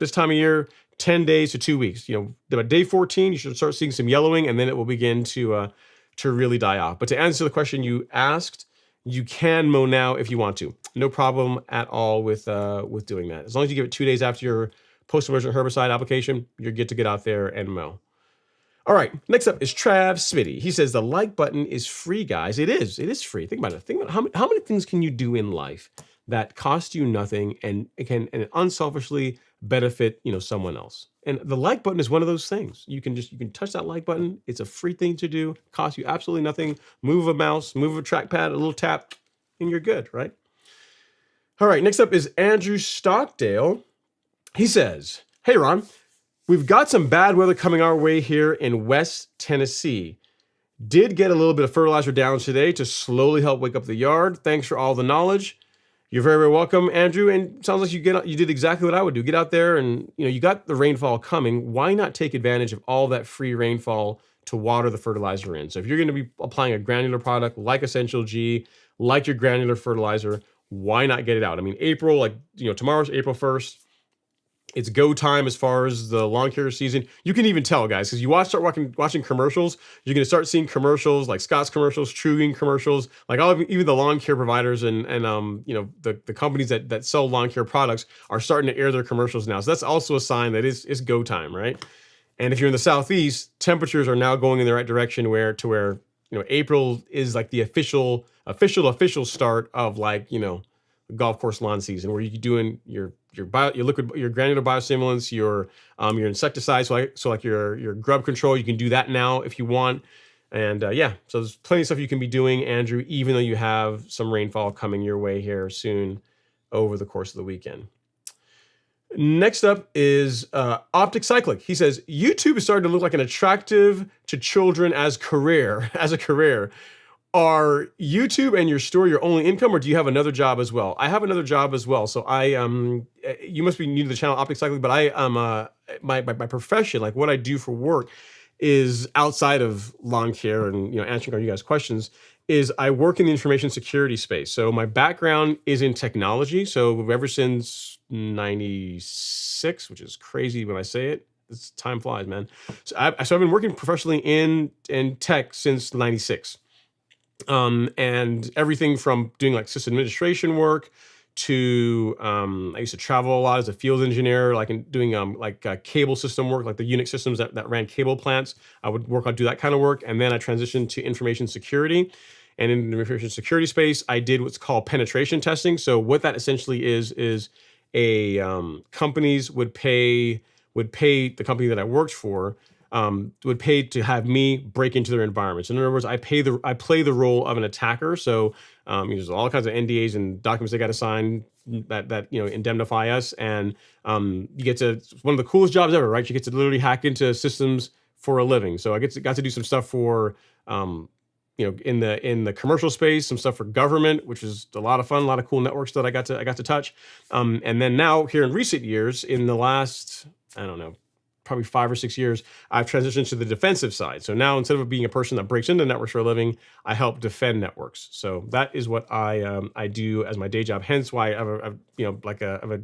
this time of year, 10 days to 2 weeks. By day 14, you should start seeing some yellowing, and then it will begin to really die off. But to answer the question you asked, you can mow now if you want to. No problem at all with doing that. As long as you give it 2 days after your post-emergent herbicide application, you're good to get out there and mow. All right, next up is Trav Smitty. He says the like button is free, guys. It is free. Think about it. Think about how many things can you do in life that cost you nothing and can unselfishly benefit someone else. And the like button is one of those things. You can touch that like button. It's a free thing to do. Costs you absolutely nothing. Move a mouse, move a trackpad, a little tap, and you're good, right? All right, next up is Andrew Stockdale. He says, "Hey Ron, we've got some bad weather coming our way here in West Tennessee. Did get a little bit of fertilizer down today to slowly help wake up the yard. Thanks for all the knowledge." You're very, very welcome, Andrew. And sounds like you did exactly what I would do. Get out there and, you got the rainfall coming. Why not take advantage of all that free rainfall to water the fertilizer in? So if you're going to be applying a granular product like Essential G, like your granular fertilizer, why not get it out? April, tomorrow's April 1st. It's go time as far as the lawn care season. You can even tell, guys, because you start watching commercials. You're going to start seeing commercials like Scott's commercials, Truing commercials, like even the lawn care providers and the companies that sell lawn care products are starting to air their commercials now. So that's also a sign that it's go time, right? And if you're in the Southeast, temperatures are now going in the right direction where April is like the official start of golf course lawn season, where you're doing your granular biostimulants, your insecticides, so like your grub control. You can do that now if you want, and so there's plenty of stuff you can be doing, Andrew, even though you have some rainfall coming your way here soon over the course of the weekend. Next up is Optic Cyclic. He says YouTube is starting to look like an attractive to children as a career. Are YouTube and your store your only income, or do you have another job as well? I have another job as well. So you must be new to the channel, Optic Cycling, but I my profession, like what I do for work, is outside of lawn care and answering all you guys' questions. Is I work in the information security space. So my background is in technology. So ever since '96, which is crazy when I say it, It's time flies, man. So I've been working professionally in tech since '96. And everything from doing like system administration work to I used to travel a lot as a field engineer, like in doing cable system work, like the Unix systems that ran cable plants. I would do that kind of work, and then I transitioned to information security. And in the information security space, I did what's called penetration testing. So what that essentially is a companies would pay the company that I worked for, would pay to have me break into their environments. In other words, I play the role of an attacker. So there's all kinds of NDAs and documents they got to sign that indemnify us, and you get to, it's one of the coolest jobs ever, right? You get to literally hack into systems for a living. So I got to do some stuff for in the commercial space, some stuff for government, which is a lot of fun, a lot of cool networks that I got to touch. And then now here in recent years, in the last, I don't know, probably 5 or 6 years, I've transitioned to the defensive side. So now instead of being a person that breaks into networks for a living, I help defend networks. So that is what I do as my day job. Hence why I have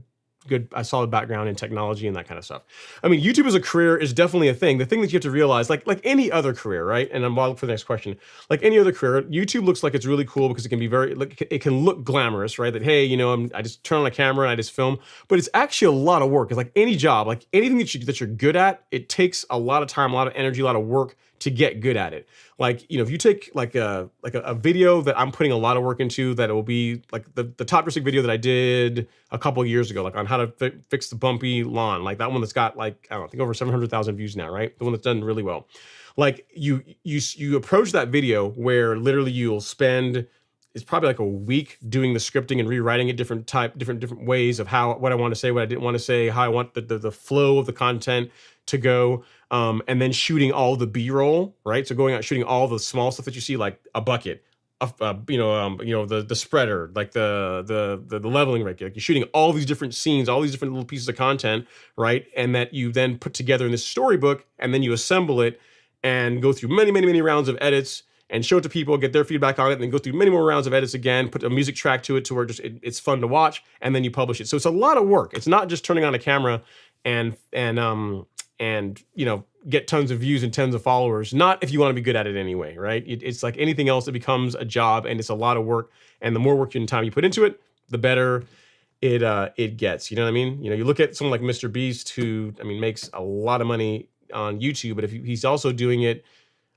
a solid background in technology and that kind of stuff. I mean, YouTube as a career is definitely a thing. The thing that you have to realize, like any other career, right? And I'm wild for the next question. Like any other career, YouTube looks like it's really cool because it can be it can look glamorous, right? That, hey, I just turn on a camera and I just film, but it's actually a lot of work. It's like any job, like anything that you're good at, it takes a lot of time, a lot of energy, a lot of work to get good at it. Like, if you take like a video that I'm putting a lot of work into, that it will be like the top dressing video that I did a couple of years ago, like on how to fix the bumpy lawn, like that one that's got like, I don't know, I think over 700,000 views now, right? The one that's done really well. Like you approach that video where literally you'll spend, it's probably like a week doing the scripting and rewriting it different ways of what I want to say, what I didn't want to say, how I want the flow of the content to go, and then shooting all the B-roll, right? So going out shooting all the small stuff that you see, like a bucket, the spreader, like the leveling rig. Like you're shooting all these different scenes, all these different little pieces of content, right? And that you then put together in this storybook, and then you assemble it and go through many rounds of edits and show it to people, get their feedback on it, and then go through many more rounds of edits again, put a music track to it to where it's fun to watch, and then you publish it. So it's a lot of work. It's not just turning on a camera and get tons of views and tons of followers. Not if you want to be good at it anyway, right? It's like anything else, it becomes a job, and it's a lot of work. And the more work and time you put into it, the better it gets. You know what I mean? You look at someone like Mr. Beast, who makes a lot of money on YouTube, but if he's also doing it,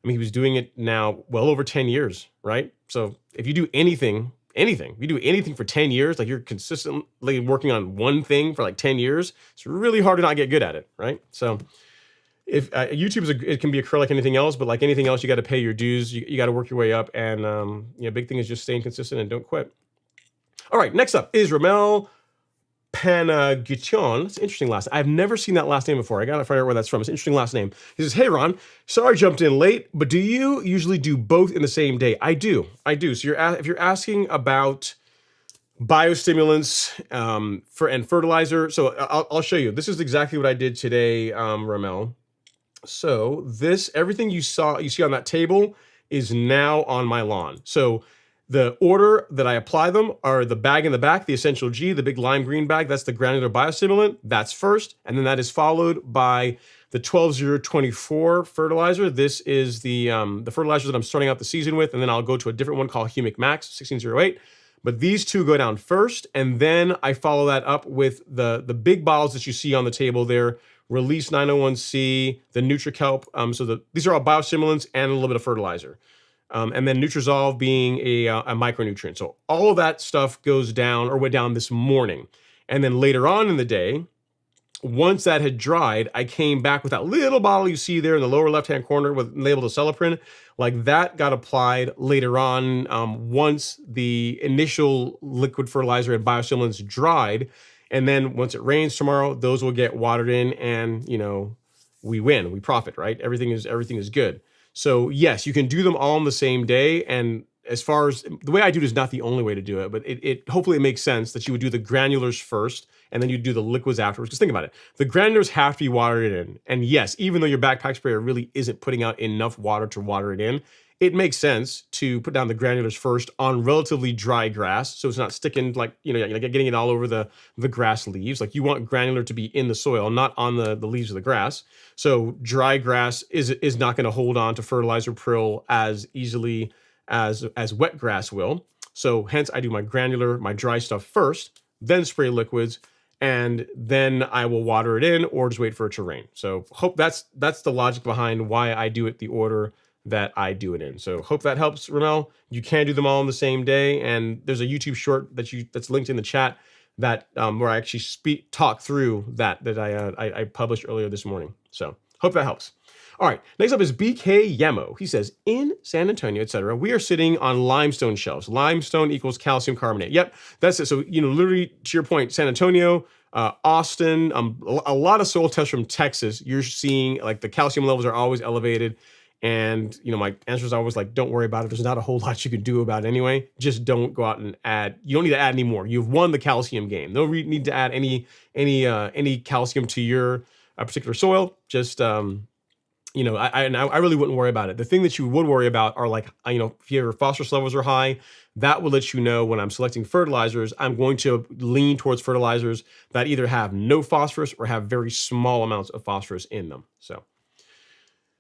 he was doing it now well over 10 years, right? So if you do anything, if you do anything for 10 years, like you're consistently working on one thing for like 10 years, it's really hard to not get good at it, right? So if YouTube it can be a career like anything else, but like anything else, you got to pay your dues. You got to work your way up, and big thing is just staying consistent and don't quit. All right, next up is Ramel Panagution. It's an interesting last name. I've never seen that last name before. I gotta find out where that's from. It's an interesting last name. He says, "Hey Ron, sorry I jumped in late, but do you usually do both in the same day?" I do. So if you're asking about biostimulants and fertilizer, so I'll show you. This is exactly what I did today, Ramel. So everything you see on that table is now on my lawn. So the order that I apply them are the bag in the back, the Essential G, the big lime green bag. That's the granular biostimulant. That's first. And then that is followed by the 12024 fertilizer. This is the fertilizer that I'm starting out the season with. And then I'll go to a different one called Humic Max 1608. But these two go down first. And then I follow that up with the big bottles that you see on the table there. Release 901C, the NutriKelp. These are all biostimulants and a little bit of fertilizer. And then Nutrizolve being a micronutrient. So all of that stuff went down this morning. And then later on in the day, once that had dried, I came back with that little bottle you see there in the lower left-hand corner with labeled Acelyprin. Like that got applied later on once the initial liquid fertilizer and biostimulants dried. And then once it rains tomorrow, those will get watered in, and we win, we profit, right? Everything is good. So yes, you can do them all on the same day. And as far as the way I do it is not the only way to do it, but hopefully it makes sense that you would do the granulars first, and then you do the liquids afterwards. Because think about it, the granulars have to be watered in. And yes, even though your backpack sprayer really isn't putting out enough water to water it in, it makes sense to put down the granulars first on relatively dry grass, so it's not sticking like, getting it all over the grass leaves. Like, you want granular to be in the soil, not on the leaves of the grass. So dry grass is not going to hold on to fertilizer prill as easily as wet grass will. So hence I do my granular, my dry stuff first, then spray liquids, and then I will water it in or just wait for it to rain. So hope that's the logic behind why I do it the order that I do it in. So hope that helps, Ramel. You can do them all on the same day, and there's a YouTube short that's linked in the chat that where I actually talk through that I published earlier this morning. So hope that helps. All right, next up is BK Yemo. He says, in San Antonio, etc., we are sitting on limestone shelves. Limestone equals calcium carbonate. Yep, that's it. So, literally, to your point, San Antonio, Austin, a lot of soil tests from Texas, you're seeing, like, the calcium levels are always elevated. And, my answer is always like, don't worry about it. There's not a whole lot you can do about it anyway. Just don't go out and add. You don't need to add any more. You've won the calcium game. No need to add any calcium to your particular soil. Just, I really wouldn't worry about it. The thing that you would worry about are, like, if your phosphorus levels are high, that will let you know when I'm selecting fertilizers, I'm going to lean towards fertilizers that either have no phosphorus or have very small amounts of phosphorus in them. So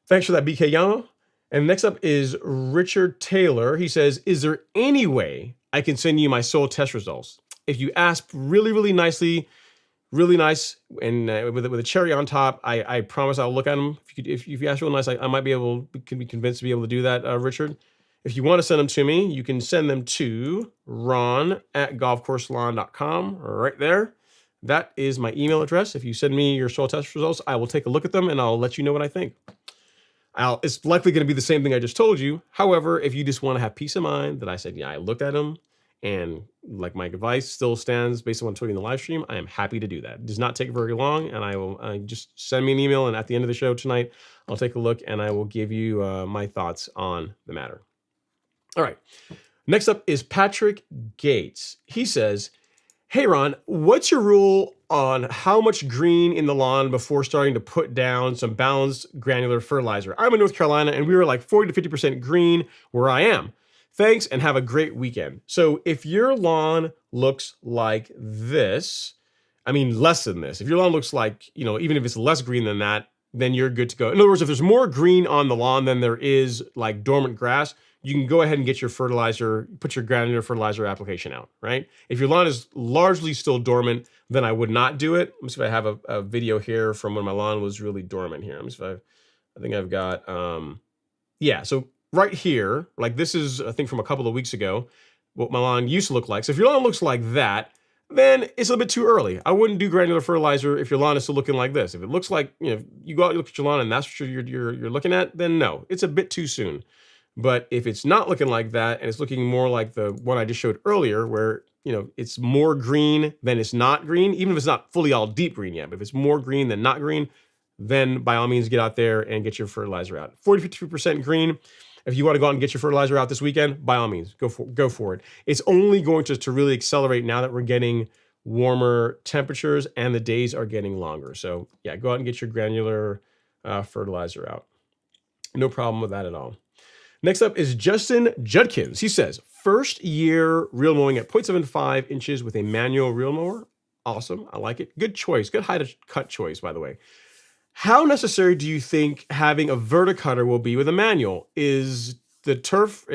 thanks for that, BK Yama. And next up is Richard Taylor. He says, is there any way I can send you my soil test results? If you ask really, really nicely, really nice, and with a cherry on top, I promise I'll look at them. If you ask real nice, I might be convinced to be able to do that, Richard. If you want to send them to me, you can send them to ron@golfcourselawn.com right there. That is my email address. If you send me your soil test results, I will take a look at them and I'll let you know what I think. It's likely going to be the same thing I just told you. However, if you just want to have peace of mind that I said, yeah, I looked at them, and like my advice still stands based on what I told you in the live stream, I am happy to do that. It does not take very long, and I will just send me an email, and at the end of the show tonight, I'll take a look and I will give you my thoughts on the matter. All right. Next up is Patrick Gates. He says, hey, Ron, what's your rule on how much green in the lawn before starting to put down some balanced granular fertilizer? I'm in North Carolina, and we were like 40 to 50% green where I am. Thanks, and have a great weekend. So if your lawn looks like this, less than this. If your lawn looks like, even if it's less green than that, then you're good to go. In other words, if there's more green on the lawn than there is like dormant grass, you can go ahead and get your fertilizer, put your granular fertilizer application out, right? If your lawn is largely still dormant, then I would not do it. Let me see if I have a video here from when my lawn was really dormant here. Let me see if I think I've got, so right here, like this is, I think, from a couple of weeks ago, what my lawn used to look like. So if your lawn looks like that, then it's a bit too early. I wouldn't do granular fertilizer if your lawn is still looking like this. If it looks like, you go out and look at your lawn and that's what you're looking at, then no, it's a bit too soon. But if it's not looking like that and it's looking more like the one I just showed earlier, where, it's more green than it's not green, even if it's not fully all deep green yet, but if it's more green than not green, then by all means get out there and get your fertilizer out. 40-50% green. If you want to go out and get your fertilizer out this weekend, by all means, go for it. It's only going to really accelerate now that we're getting warmer temperatures and the days are getting longer. So yeah, go out and get your granular fertilizer out. No problem with that at all. Next up is Justin Judkins. He says, first year reel mowing at 0.75 inches with a manual reel mower. Awesome. I like it. Good choice. Good height of cut choice, by the way. How necessary do you think having a verticutter will be with a manual? Is turf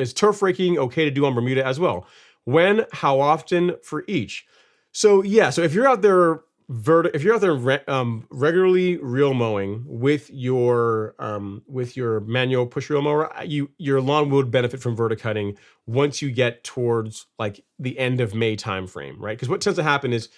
raking okay to do on Bermuda as well? When, how often for each? So yeah, so if you're out there regularly reel mowing with your manual push reel mower, your lawn would benefit from verticutting once you get towards like the end of May timeframe, right? Because what tends to happen is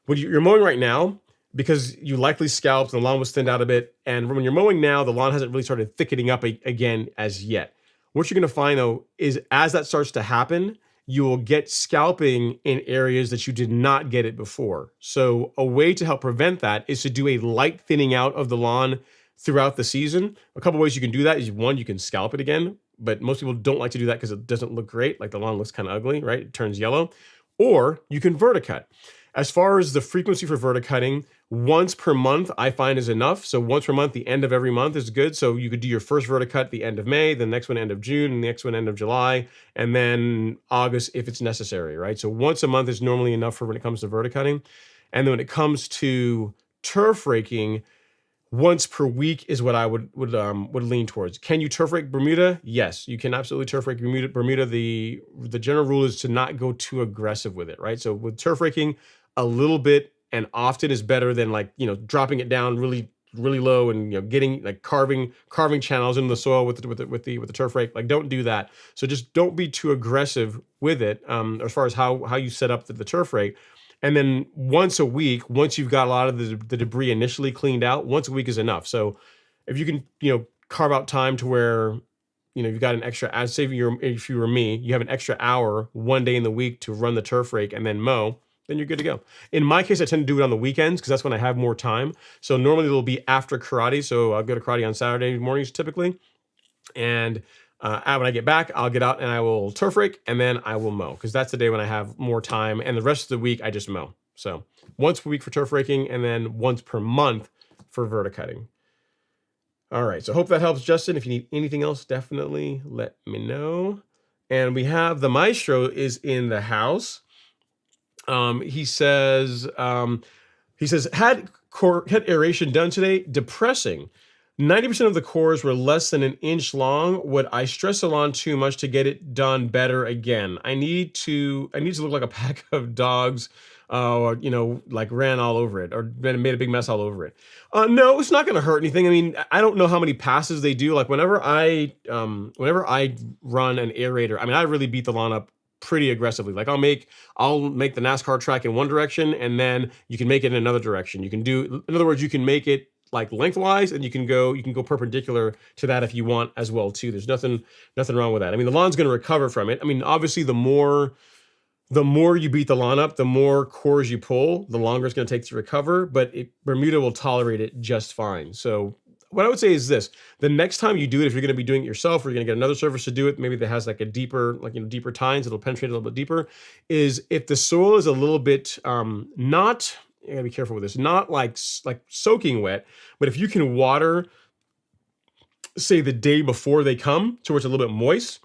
when you're mowing right now, because you likely scalped and the lawn was thinned out a bit, and when you're mowing now, the lawn hasn't really started thickening up again as yet. What you're going to find though is as that starts to happen, you will get scalping in areas that you did not get it before. So a way to help prevent that is to do a light thinning out of the lawn throughout the season. A couple ways you can do that is, one, you can scalp it again, but most people don't like to do that because it doesn't look great. Like the lawn looks kind of ugly, right? It turns yellow. Or you can verticut. As far as the frequency for verticutting, once per month I find is enough. So once per month, the end of every month is good. So you could do your first verticut the end of May, the next one end of June, and the next one end of July, and then August if it's necessary, right? So once a month is normally enough for when it comes to verticutting. And then when it comes to turf raking, once per week is what I would lean towards. Can you turf rake Bermuda? Yes, you can absolutely turf rake Bermuda. Bermuda, the general rule is to not go too aggressive with it, right? So with turf raking, a little bit and often is better than like, dropping it down really low and getting like carving channels in the soil with the turf rake. Like, don't do that. So just don't be too aggressive with it as far as how you set up the turf rake. And then once a week, once you've got a lot of the debris initially cleaned out, once a week is enough. So if you can, carve out time to where, you've got an extra, as say if you were me, you have an extra hour one day in the week to run the turf rake and then mow, then you're good to go. In my case, I tend to do it on the weekends because that's when I have more time. So normally it'll be after karate. So I'll go to karate on Saturday mornings typically. And when I get back, I'll get out and I will turf rake and then I will mow because that's the day when I have more time. And the rest of the week, I just mow. So once per week for turf raking and then once per month for verticutting. All right, so hope that helps, Justin. If you need anything else, definitely let me know. And we have the maestro is in the house. He says, had aeration done today? Depressing. 90% of the cores were less than an inch long. Would I stress the lawn too much to get it done better again? I need to look like a pack of dogs, like ran all over it or made a big mess all over it. No, it's not going to hurt anything. I mean, I don't know how many passes they do. Like whenever I run an aerator, I mean, I really beat the lawn up pretty aggressively. Like I'll make the NASCAR track in one direction and then you can make it in another direction. In other words, you can make it like lengthwise and you can go perpendicular to that if you want as well too. There's nothing wrong with that. I mean, the lawn's going to recover from it. I mean, obviously the more you beat the lawn up, the more cores you pull, the longer it's going to take to recover, but Bermuda will tolerate it just fine. So what I would say is this: the next time you do it, if you're going to be doing it yourself or you're going to get another service to do it, maybe that has like a deeper, deeper tines, it'll penetrate a little bit deeper, is if the soil is a little bit not, you gotta be careful with this, not like soaking wet, but if you can water, say the day before they come to where it's a little bit moist,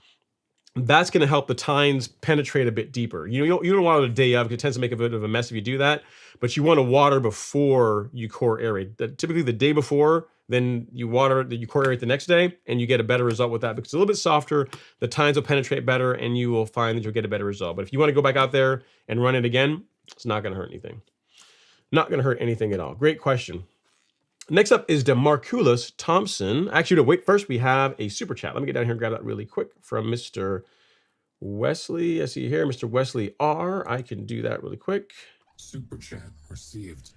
that's going to help the tines penetrate a bit deeper. You don't water the day of because it tends to make a bit of a mess if you do that, but you want to water before you core aerate. Typically the day before, then you core aerate the next day and you get a better result with that because it's a little bit softer, the tines will penetrate better and you will find that you'll get a better result. But if you want to go back out there and run it again, it's not going to hurt anything. Not going to hurt anything at all. Great question. Next up is DeMarculus Thompson. Actually, no, wait, first we have a super chat. Let me get down here and grab that really quick from Mr. Wesley. I see here, Mr. Wesley R. I can do that really quick. Super chat received.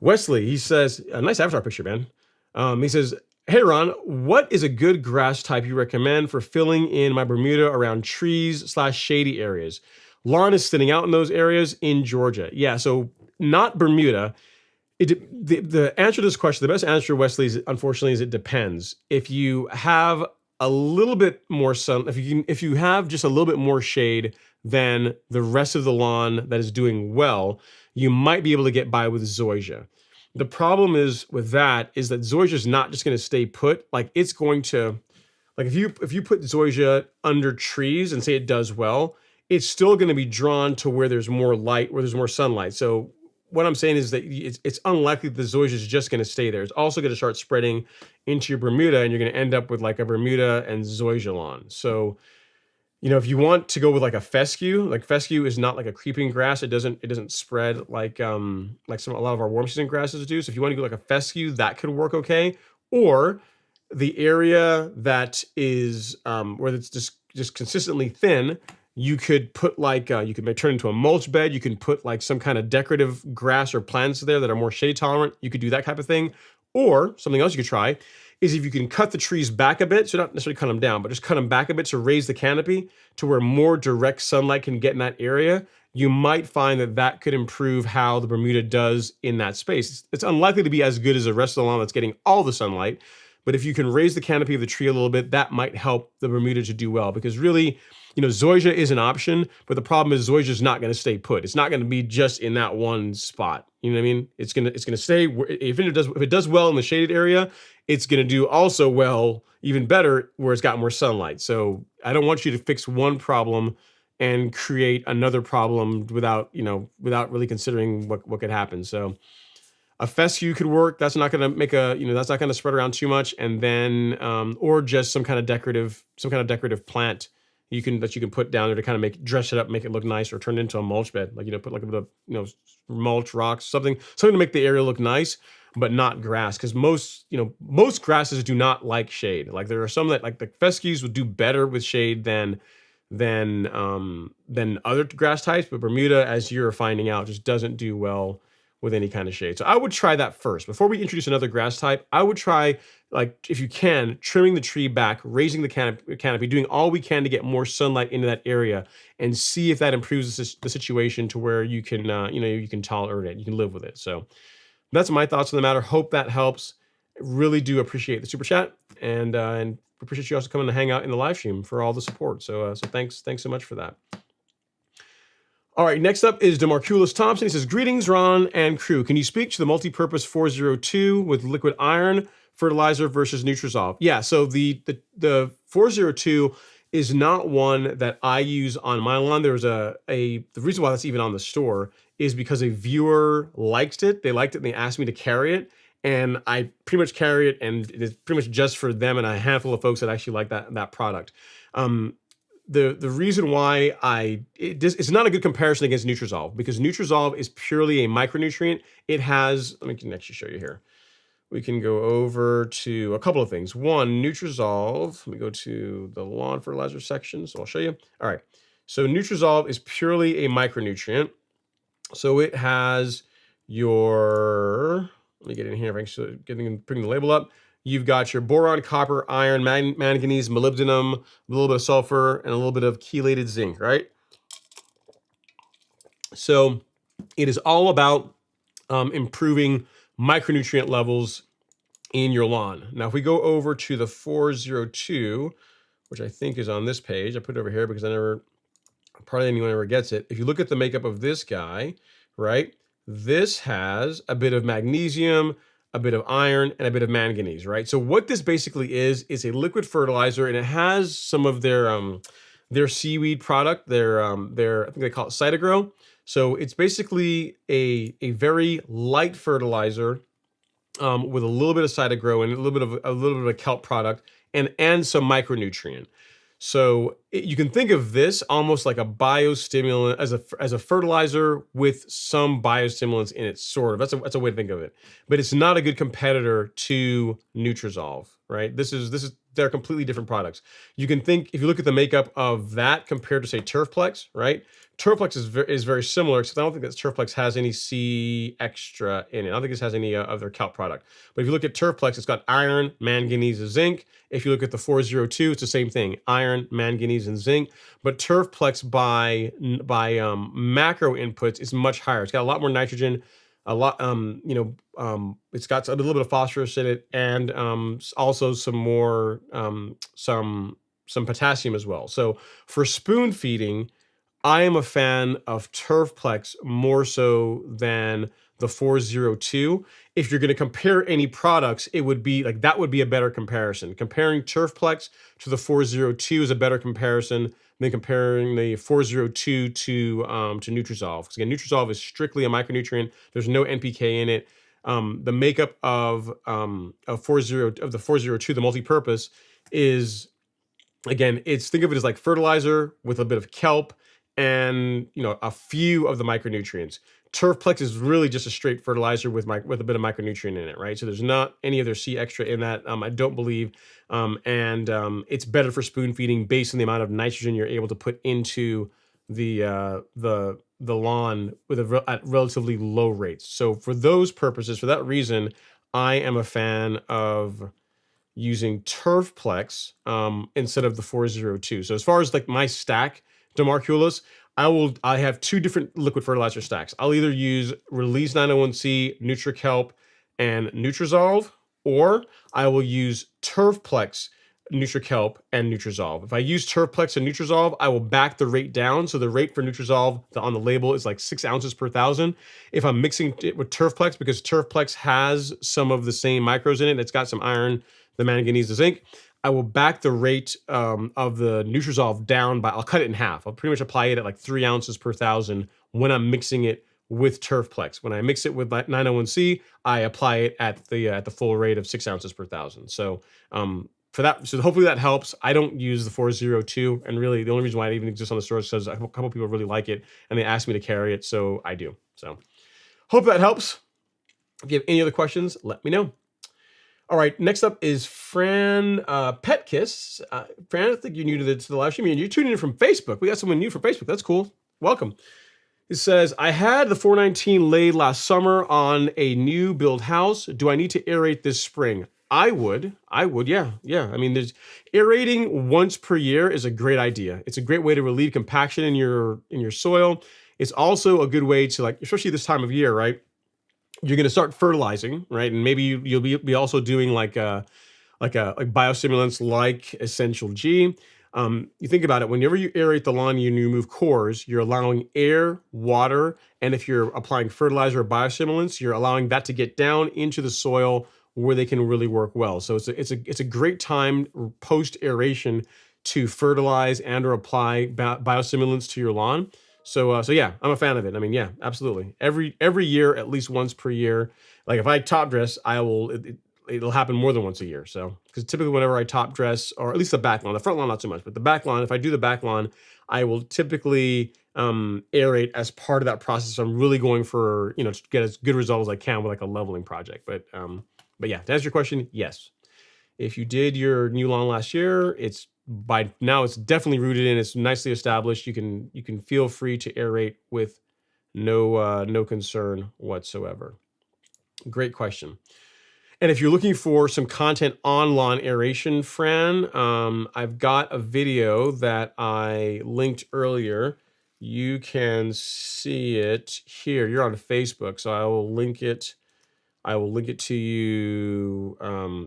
Wesley, he says, a nice avatar picture, man. He says, hey, Ron, what is a good grass type you recommend for filling in my Bermuda around trees/shady areas? Lawn is thinning out in those areas in Georgia. Yeah, so not Bermuda. The answer to this question, the best answer, Wesley, unfortunately, is it depends. If you have a little bit more sun, if you have just a little bit more shade than the rest of the lawn that is doing well, you might be able to get by with zoysia. The problem is with that is that zoysia is not just going to stay put. Like it's going to, like if you put zoysia under trees and say it does well, it's still going to be drawn to where there's more light, where there's more sunlight. So what I'm saying is that it's unlikely that the zoysia is just going to stay there. It's also going to start spreading into your Bermuda, and you're going to end up with like a Bermuda and zoysia lawn. So, if you want to go with like a fescue, like fescue is not like a creeping grass. It doesn't spread like a lot of our warm season grasses do. So if you want to go like a fescue, that could work okay. Or the area that is where it's just consistently thin, you could put like, you could turn into a mulch bed. You can put like some kind of decorative grass or plants there that are more shade tolerant. You could do that type of thing. Or something else you could try is if you can cut the trees back a bit, so not necessarily cut them down, but just cut them back a bit to raise the canopy to where more direct sunlight can get in that area, you might find that could improve how the Bermuda does in that space. It's unlikely to be as good as the rest of the lawn that's getting all the sunlight, But if you can raise the canopy of the tree a little bit, that might help the Bermuda to do well, because really, zoysia is an option, but the problem is zoysia is not going to stay put. It's not going to be just in that one spot. You know what I mean? It's gonna stay. If it does well in the shaded area, it's going to do also well, even better, where it's got more sunlight. So I don't want you to fix one problem and create another problem without really considering what could happen. So a fescue could work. That's not going to make that's not going to spread around too much. And then, or just some kind of decorative plant that you can put down there to kind of dress it up, make it look nice, or turn it into a mulch bed. Like, put like a bit of, mulch, rocks, something to make the area look nice, but not grass. Cause most grasses do not like shade. Like, there are some that, like, the fescues would do better with shade than other grass types, but Bermuda, as you're finding out, just doesn't do well with any kind of shade. So I would try that first. Before we introduce another grass type, I would try, like, if you can, trimming the tree back, raising the canopy, doing all we can to get more sunlight into that area, and see if that improves the situation to where you can, you can tolerate it, you can live with it. So that's my thoughts on the matter. Hope that helps. Really do appreciate the super chat, and appreciate you also coming to hang out in the live stream for all the support. So thanks so much for that. All right, next up is Demarculus Thompson. He says, greetings, Ron and crew. Can you speak to the multi-purpose 402 with liquid iron fertilizer versus Nutrizolve? Yeah, so the 402 is not one that I use on my lawn. There's the reason why that's even on the store is because a viewer liked it. They liked it and they asked me to carry it. And I pretty much carry it, and it is pretty much just for them and a handful of folks that actually like that product. The reason why it's not a good comparison against Nutrizolve, because Nutrizolve is purely a micronutrient. It has, let me actually show you here. We can go over to a couple of things. One, Nutrizolve, let me go to the lawn fertilizer section, so I'll show you. All right, so Nutrizolve is purely a micronutrient. So it has your, let me get in here, bring the label up. You've got your boron, copper, iron, manganese, molybdenum, a little bit of sulfur, and a little bit of chelated zinc, right? So it is all about improving micronutrient levels in your lawn. Now, if we go over to the 402, which I think is on this page, I put it over here because probably anyone ever gets it. If you look at the makeup of this guy, right? This has a bit of magnesium, a bit of iron, and a bit of manganese, right? So what this basically is a liquid fertilizer, and it has some of their seaweed product, their I think they call it Cytogrow. So it's basically a very light fertilizer with a little bit of Cytogrow and a little bit of a kelp product and some micronutrient. So you can think of this almost like a biostimulant, as a fertilizer with some biostimulants in it, sort of. That's a way to think of it. But it's not a good competitor to Nutrizolve, right? They're completely different products. You can think, if you look at the makeup of that compared to, say, Turfplex, right? Turfplex is very similar, except I don't think that Turfplex has any C extra in it. I don't think this has any of their kelp product. But if you look at Turfplex, it's got iron, manganese, and zinc. If you look at the 402, it's the same thing: iron, manganese, and zinc. But Turfplex by macro inputs is much higher. It's got a lot more nitrogen, a lot it's got a little bit of phosphorus in it, and also some more some potassium as well. So for spoon feeding, I am a fan of Turfplex more so than the 402. If you're going to compare any products, it would be like, that would be a better comparison. Comparing Turfplex to the 402 is a better comparison than comparing the 402 to Nutrizolve. Because again, Nutrizolve is strictly a micronutrient. There's no NPK in it. The makeup of the 402, the multi-purpose, is, again, think of it as like fertilizer with a bit of kelp and a few of the micronutrients. Turfplex is really just a straight fertilizer with a bit of micronutrient in it, right? So there's not any other C extra in that, I don't believe, and it's better for spoon feeding based on the amount of nitrogen you're able to put into the lawn at relatively low rates. So for those purposes, for that reason, I am a fan of using Turfplex instead of the 402. So as far as like my stack, Demarculus, I have two different liquid fertilizer stacks. I'll either use Release 901C, NutriKelp, and Nutrizolve, or I will use Turfplex, NutriKelp, and Nutrizolve. If I use Turfplex and Nutrizolve, I will back the rate down. So the rate for Nutrizolve on the label is like 6 ounces per thousand. If I'm mixing it with Turfplex, because Turfplex has some of the same micros in it, it's got some iron, the manganese, the zinc, I will back the rate of the Nutrizolve down I'll cut it in half. I'll pretty much apply it at like 3 ounces per thousand when I'm mixing it with Turfplex. When I mix it with 901C, I apply it at the full rate of 6 ounces per thousand. So for that, so hopefully that helps. I don't use the 402, and really the only reason why it even exists on the store is because a couple people really like it and they asked me to carry it, so I do. So hope that helps. If you have any other questions, let me know. All right, next up is Fran Petkiss. Fran, I think you're new to the live stream. You're tuning in from Facebook. We got someone new from Facebook. That's cool. Welcome. It says, I had the 419 laid last summer on a new build house. Do I need to aerate this spring? I would, yeah. I mean, aerating once per year is a great idea. It's a great way to relieve compaction in your soil. It's also a good way to, like, especially this time of year, right? You're going to start fertilizing, right? And maybe you'll be also doing like biostimulants like Essential G. You think about it, whenever you aerate the lawn and you remove cores, you're allowing air, water, and if you're applying fertilizer or biostimulants, you're allowing that to get down into the soil where they can really work well. So it's a great time post aeration to fertilize and or apply biostimulants to your lawn. So yeah, I'm a fan of it. I mean, yeah, absolutely. Every year, at least once per year. Like if I top dress, it'll happen more than once a year. So, because typically whenever I top dress, or at least the back lawn, the front lawn not so much, but the back lawn, if I do the back lawn, I will typically aerate as part of that process. I'm really going for, to get as good result as I can with like a leveling project. But yeah, to answer your question, yes. If you did your new lawn last year, by now it's definitely rooted in. It's nicely established. You can feel free to aerate with no concern whatsoever. Great question. And if you're looking for some content on lawn aeration, Fran, I've got a video that I linked earlier. You can see it here. You're on Facebook, so I will link it. I will link it to you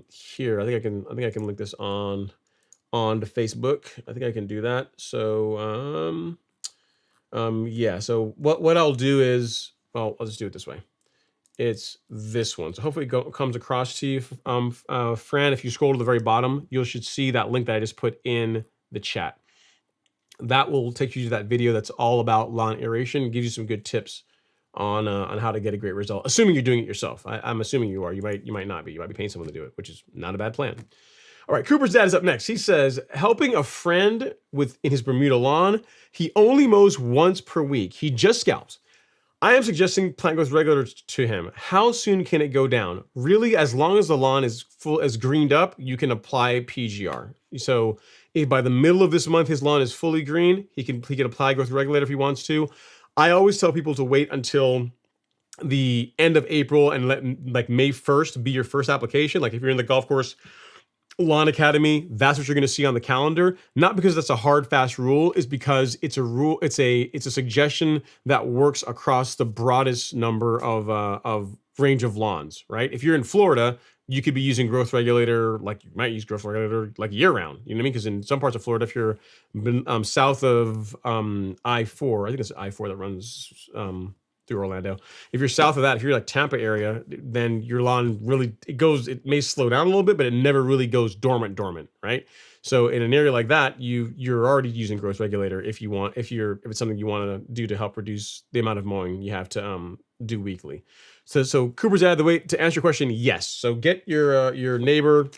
here. I think I can link this on to Facebook. I think I can do that. So yeah. So what I'll do is, well, I'll just do it this way. It's this one. So hopefully it comes across to you. Fran, if you scroll to the very bottom, you should see that link that I just put in the chat. That will take you to that video that's all about lawn aeration, gives you some good tips on how to get a great result, assuming you're doing it yourself. I'm assuming you are. You might not be. You might be paying someone to do it, which is not a bad plan. All right, Cooper's dad is up next. He says, helping a friend in his Bermuda lawn. He only mows once per week. He just scalps. I am suggesting plant growth regulator to him. How soon can it go down? Really, as long as the lawn is greened up, you can apply PGR. So if by the middle of this month his lawn is fully green, he can apply growth regulator if he wants to. I always tell people to wait until the end of April and let like May 1st be your first application. Like if you're in the golf course Lawn Academy, that's what you're going to see on the calendar. Not because that's a hard, fast rule, is because it's a rule. It's a suggestion that works across the broadest number of range of lawns. Right? If you're in Florida, you could be using growth regulator, like you might use growth regulator like year round. You know what I mean? Because in some parts of Florida, if you're south of I-4, I think it's I-4 that runs through Orlando. If you're south of that, if you're like Tampa area, then your lawn really, it may slow down a little bit, but it never really goes dormant, right? So in an area like that, you're already using growth regulator if it's something you want to do to help reduce the amount of mowing you have to do weekly. So Cooper's out of the way. To answer your question, yes. So get your neighbor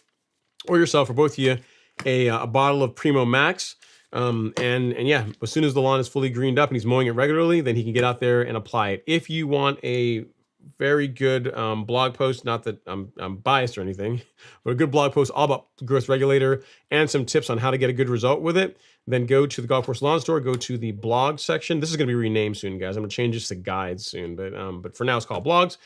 or yourself or both of you a bottle of Primo Max. And yeah, as soon as the lawn is fully greened up and he's mowing it regularly, then he can get out there and apply it. If you want a very good blog post, not that I'm biased or anything, but a good blog post all about growth regulator and some tips on how to get a good result with it, then go to the Golf Course Lawn Store, go to the blog section. This is going to be renamed soon, guys. I'm going to change this to guides soon, but for now it's called blogs.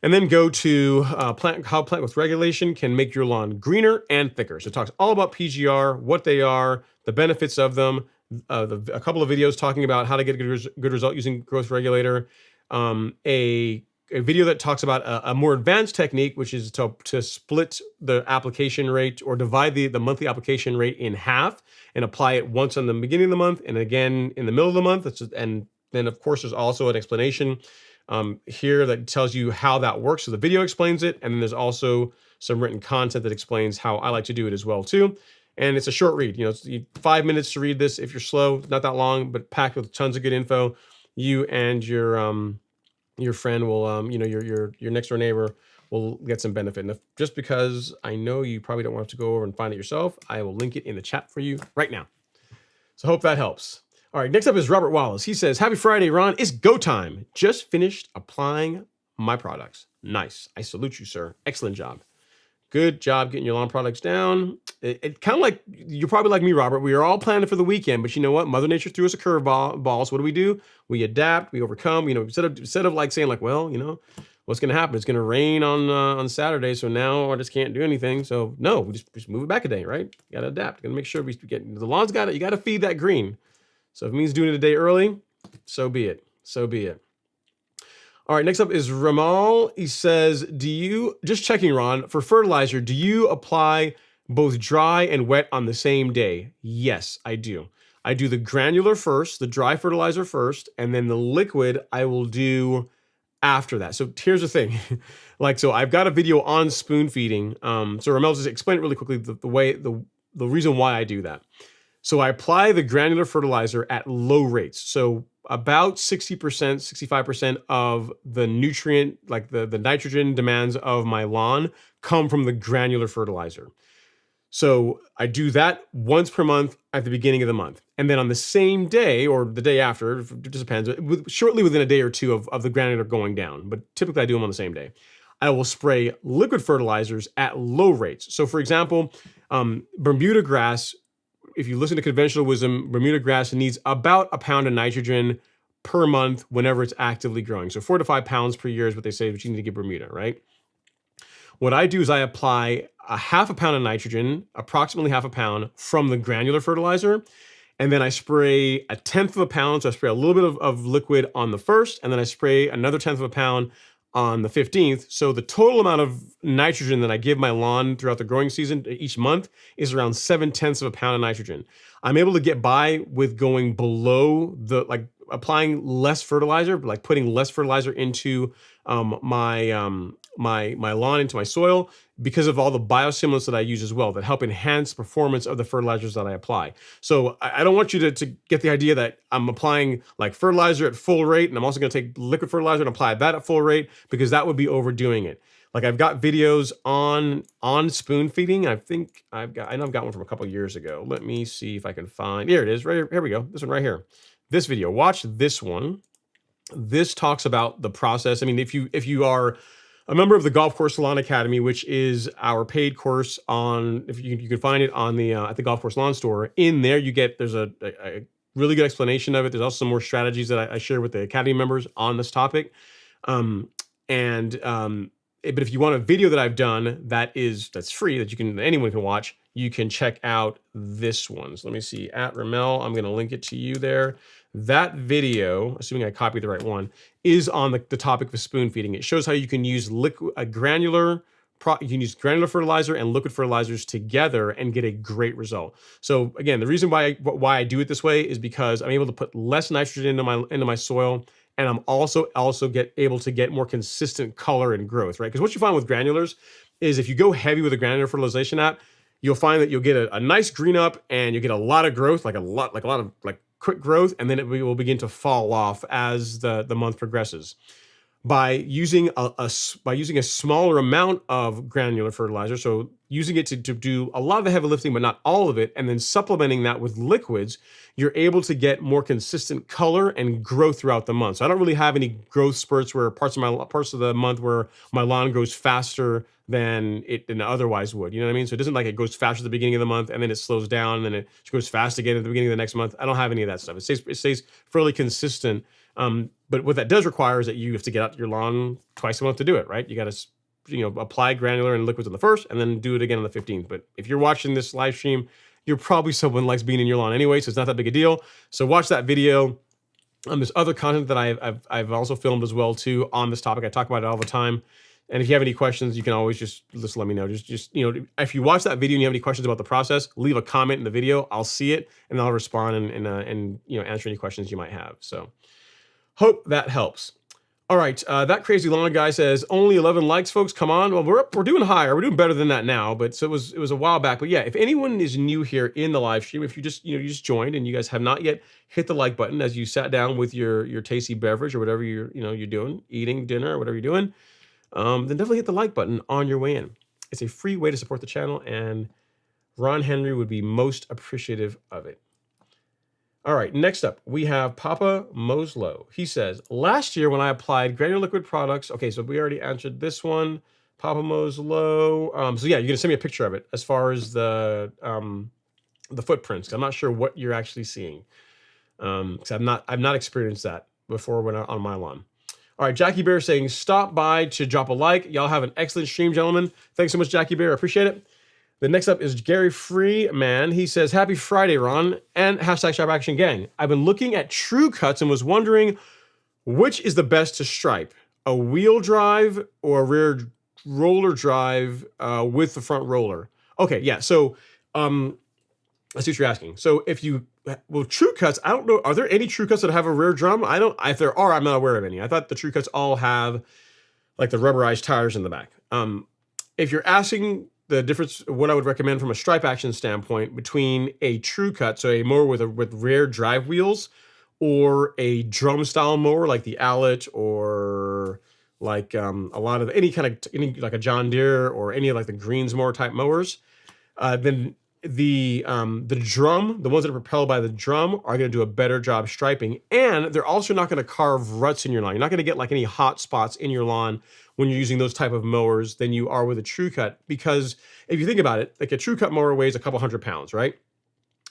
And then go to how plant growth regulation can make your lawn greener and thicker. So it talks all about PGR, what they are, the benefits of them, a couple of videos talking about how to get a good result using growth regulator, a a video that talks about a more advanced technique, which is to split the application rate or divide the monthly application rate in half and apply it once in the beginning of the month and again in the middle of the month. And then, of course, there's also an explanation here that tells you how that works. So the video explains it, and then there's also some written content that explains how I like to do it as well too. And it's a short read. It's 5 minutes to read this if you're slow. Not that long, but packed with tons of good info. You and your friend will, your next door neighbor will get some benefit. And just because I know you probably don't want to go over and find it yourself, I will link it in the chat for you right now. So hope that helps. All right, next up is Robert Wallace. He says, happy Friday, Ron. It's go time. Just finished applying my products. Nice. I salute you, sir. Excellent job. Good job getting your lawn products down. It kind of like, you're probably like me, Robert. We are all planning for the weekend, but you know what? Mother Nature threw us a curveball. So what do? We adapt, we overcome. Instead of like saying like, well, what's going to happen? It's going to rain on Saturday, so now I just can't do anything. So no, we just move it back a day, right? You got to adapt. Got to make sure we get the lawn's got it. You got to feed that green. So if it means doing it a day early, so be it. So be it. All right, next up is Ramal. He says, just checking, Ron, for fertilizer, do you apply both dry and wet on the same day? Yes, I do. I do the granular first, the dry fertilizer first, and then the liquid I will do after that. So here's the thing. So I've got a video on spoon feeding. So Ramal, just explain it really quickly, the reason why I do that. So I apply the granular fertilizer at low rates. So about 60%, 65% of the nutrient, like the nitrogen demands of my lawn come from the granular fertilizer. So I do that once per month at the beginning of the month. And then on the same day or the day after, it just depends, shortly within a day or two of the granular going down, but typically I do them on the same day. I will spray liquid fertilizers at low rates. So for example, Bermuda grass, if you listen to conventional wisdom, Bermuda grass needs about a pound of nitrogen per month whenever it's actively growing. So 4 to 5 pounds per year is what they say, but you need to give Bermuda, right? What I do is I apply a half a pound of nitrogen, approximately half a pound from the granular fertilizer. And then I spray a tenth of a pound. So I spray a little bit of liquid on the first, and then I spray another tenth of a pound on the 15th. So the total amount of nitrogen that I give my lawn throughout the growing season each month is around 7/10 of a pound of nitrogen. I'm able to get by with going below applying less fertilizer, like putting less fertilizer into my lawn, into my soil, because of all the biostimulants that I use as well that help enhance performance of the fertilizers that I apply. So I don't want you to get the idea that I'm applying like fertilizer at full rate and I'm also going to take liquid fertilizer and apply that at full rate, because that would be overdoing it. Like I've got videos on spoon feeding. I know I've got one from a couple years ago. Let me see if I can find. Here it is. Right here we go. This one right here. This video. Watch this one. This talks about the process. I mean, if you are a member of the Golf Course Lawn Academy, which is our paid course if you can find it on the at the Golf Course Lawn Store. In there, there's a really good explanation of it. There's also some more strategies that I share with the Academy members on this topic. But if you want a video that I've done that's free, that anyone can watch, you can check out this one. So let me see, at Ramel, I'm going to link it to you there. That video, assuming I copied the right one, is on the topic of spoon feeding. It shows how you can use granular fertilizer and liquid fertilizers together and get a great result. So again, the reason why I do it this way is because I'm able to put less nitrogen into my soil, and I'm also able to get more consistent color and growth, right? Because what you find with granulars is if you go heavy with a granular fertilization app, you'll find that you'll get a nice green up and you get a lot of growth, like a lot of quick growth, and then it will begin to fall off as the month progresses. By using a smaller amount of granular fertilizer, so using it to do a lot of the heavy lifting, but not all of it, and then supplementing that with liquids, you're able to get more consistent color and growth throughout the month. So I don't really have any growth spurts where parts of the month where my lawn grows faster than it otherwise would. You know what I mean? So it isn't like it goes faster at the beginning of the month and then it slows down and then it goes fast again at the beginning of the next month. I don't have any of that stuff. It stays fairly consistent. But what that does require is that you have to get out your lawn twice a month to do it, right? You got to, apply granular and liquids on the first and then do it again on the 15th. But if you're watching this live stream, you're probably someone who likes being in your lawn anyway, so it's not that big a deal. So watch that video. There's other content that I've also filmed as well too on this topic. I talk about it all the time. And if you have any questions, you can always just let me know. Just if you watch that video and you have any questions about the process, leave a comment in the video. I'll see it and I'll respond and answer any questions you might have. So hope that helps. All right, that crazy lawn guy says only 11 likes, folks. Come on, well we're doing higher. We're doing better than that now. But so it was a while back. But yeah, if anyone is new here in the live stream, if you just you just joined and you guys have not yet hit the like button as you sat down with your tasty beverage or whatever you're doing, eating dinner or whatever you're doing, then definitely hit the like button on your way in. It's a free way to support the channel, and Ron Henry would be most appreciative of it. All right, next up, we have Papa Moslow. He says, last year when I applied granular liquid products, okay, so we already answered this one, Papa Moslow. So yeah, you're gonna send me a picture of it as far as the footprints. I'm not sure what you're actually seeing. Because I've not experienced that before when on my lawn. All right, Jackie Bear saying, stop by to drop a like. Y'all have an excellent stream, gentlemen. Thanks so much, Jackie Bear. I appreciate it. The next up is Gary Freeman. He says, happy Friday, Ron, and hashtag Stripe Action Gang. I've been looking at True Cuts and was wondering which is the best to stripe, a wheel drive or a rear roller drive with the front roller. Okay, yeah, so I see what you're asking. So if you, well, True Cuts, I don't know, are there any True Cuts that have a rear drum? If there are, I'm not aware of any. I thought the True Cuts all have like the rubberized tires in the back. If you're asking the difference, what I would recommend from a stripe action standpoint between a True Cut, so a mower with rear drive wheels, or a drum style mower like the Owlet, or like a lot of any like a John Deere or any of like the Greensmore type mowers, then the drum, the ones that are propelled by the drum, are going to do a better job striping, and they're also not going to carve ruts in your lawn. You're not going to get like any hot spots in your lawn when you're using those type of mowers than you are with a True Cut, because if you think about it, like a True Cut mower weighs a couple hundred pounds, right?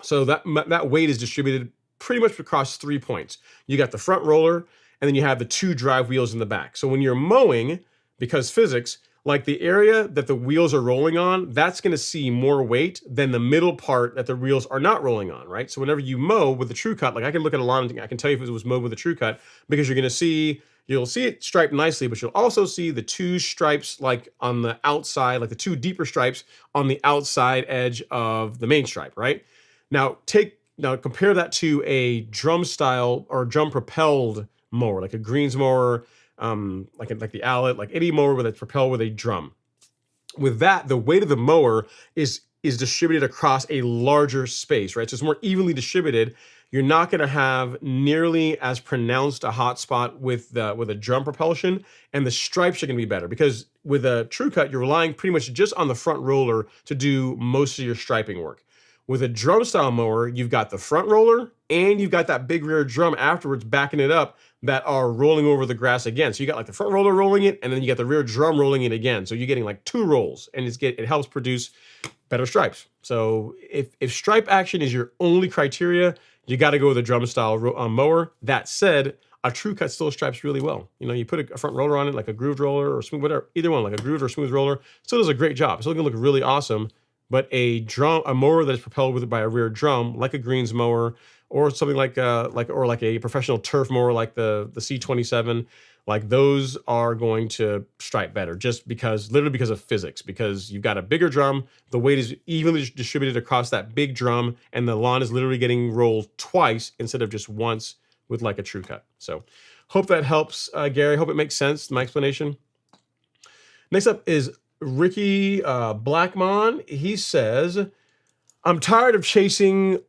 So that weight is distributed pretty much across 3 points. You got the front roller, and then you have the 2 drive wheels in the back. So when you're mowing, because physics, like the area that the wheels are rolling on, that's going to see more weight than the middle part that the wheels are not rolling on, right? So whenever you mow with the True Cut, like I can look at a lawn and I can tell you if it was mowed with a True Cut, because you'll see it striped nicely, but you'll also see the 2 stripes like on the outside, like the 2 deeper stripes on the outside edge of the main stripe, right? Now compare that to a drum style or drum propelled mower, like a Greensmore, like the Owlet, like any mower that's propelled with a drum. With that, the weight of the mower is distributed across a larger space, right? So it's more evenly distributed. You're not going to have nearly as pronounced a hot spot with a drum propulsion, and the stripes are going to be better, because with a True Cut, you're relying pretty much just on the front roller to do most of your striping work. With a drum style mower, you've got the front roller and you've got that big rear drum afterwards backing it up that are rolling over the grass again. So you got like the front roller rolling it, and then you got the rear drum rolling it again. So you're getting like 2 rolls, and it helps produce better stripes. So if stripe action is your only criteria, you got to go with a drum style mower. That said, a True Cut still stripes really well. You put a front roller on it, like a grooved roller or smooth, whatever, either one, like a grooved or smooth roller, still does a great job. It's still gonna look really awesome. But a mower that is propelled by a rear drum, like a greens mower, or something like a professional turf mower like the C27, like those are going to stripe better, just literally because of physics, because you've got a bigger drum, the weight is evenly distributed across that big drum, and the lawn is literally getting rolled twice instead of just once with like a True Cut. So hope that helps, Gary. Hope it makes sense, my explanation. Next up is Ricky Blackmon. He says, I'm tired of chasing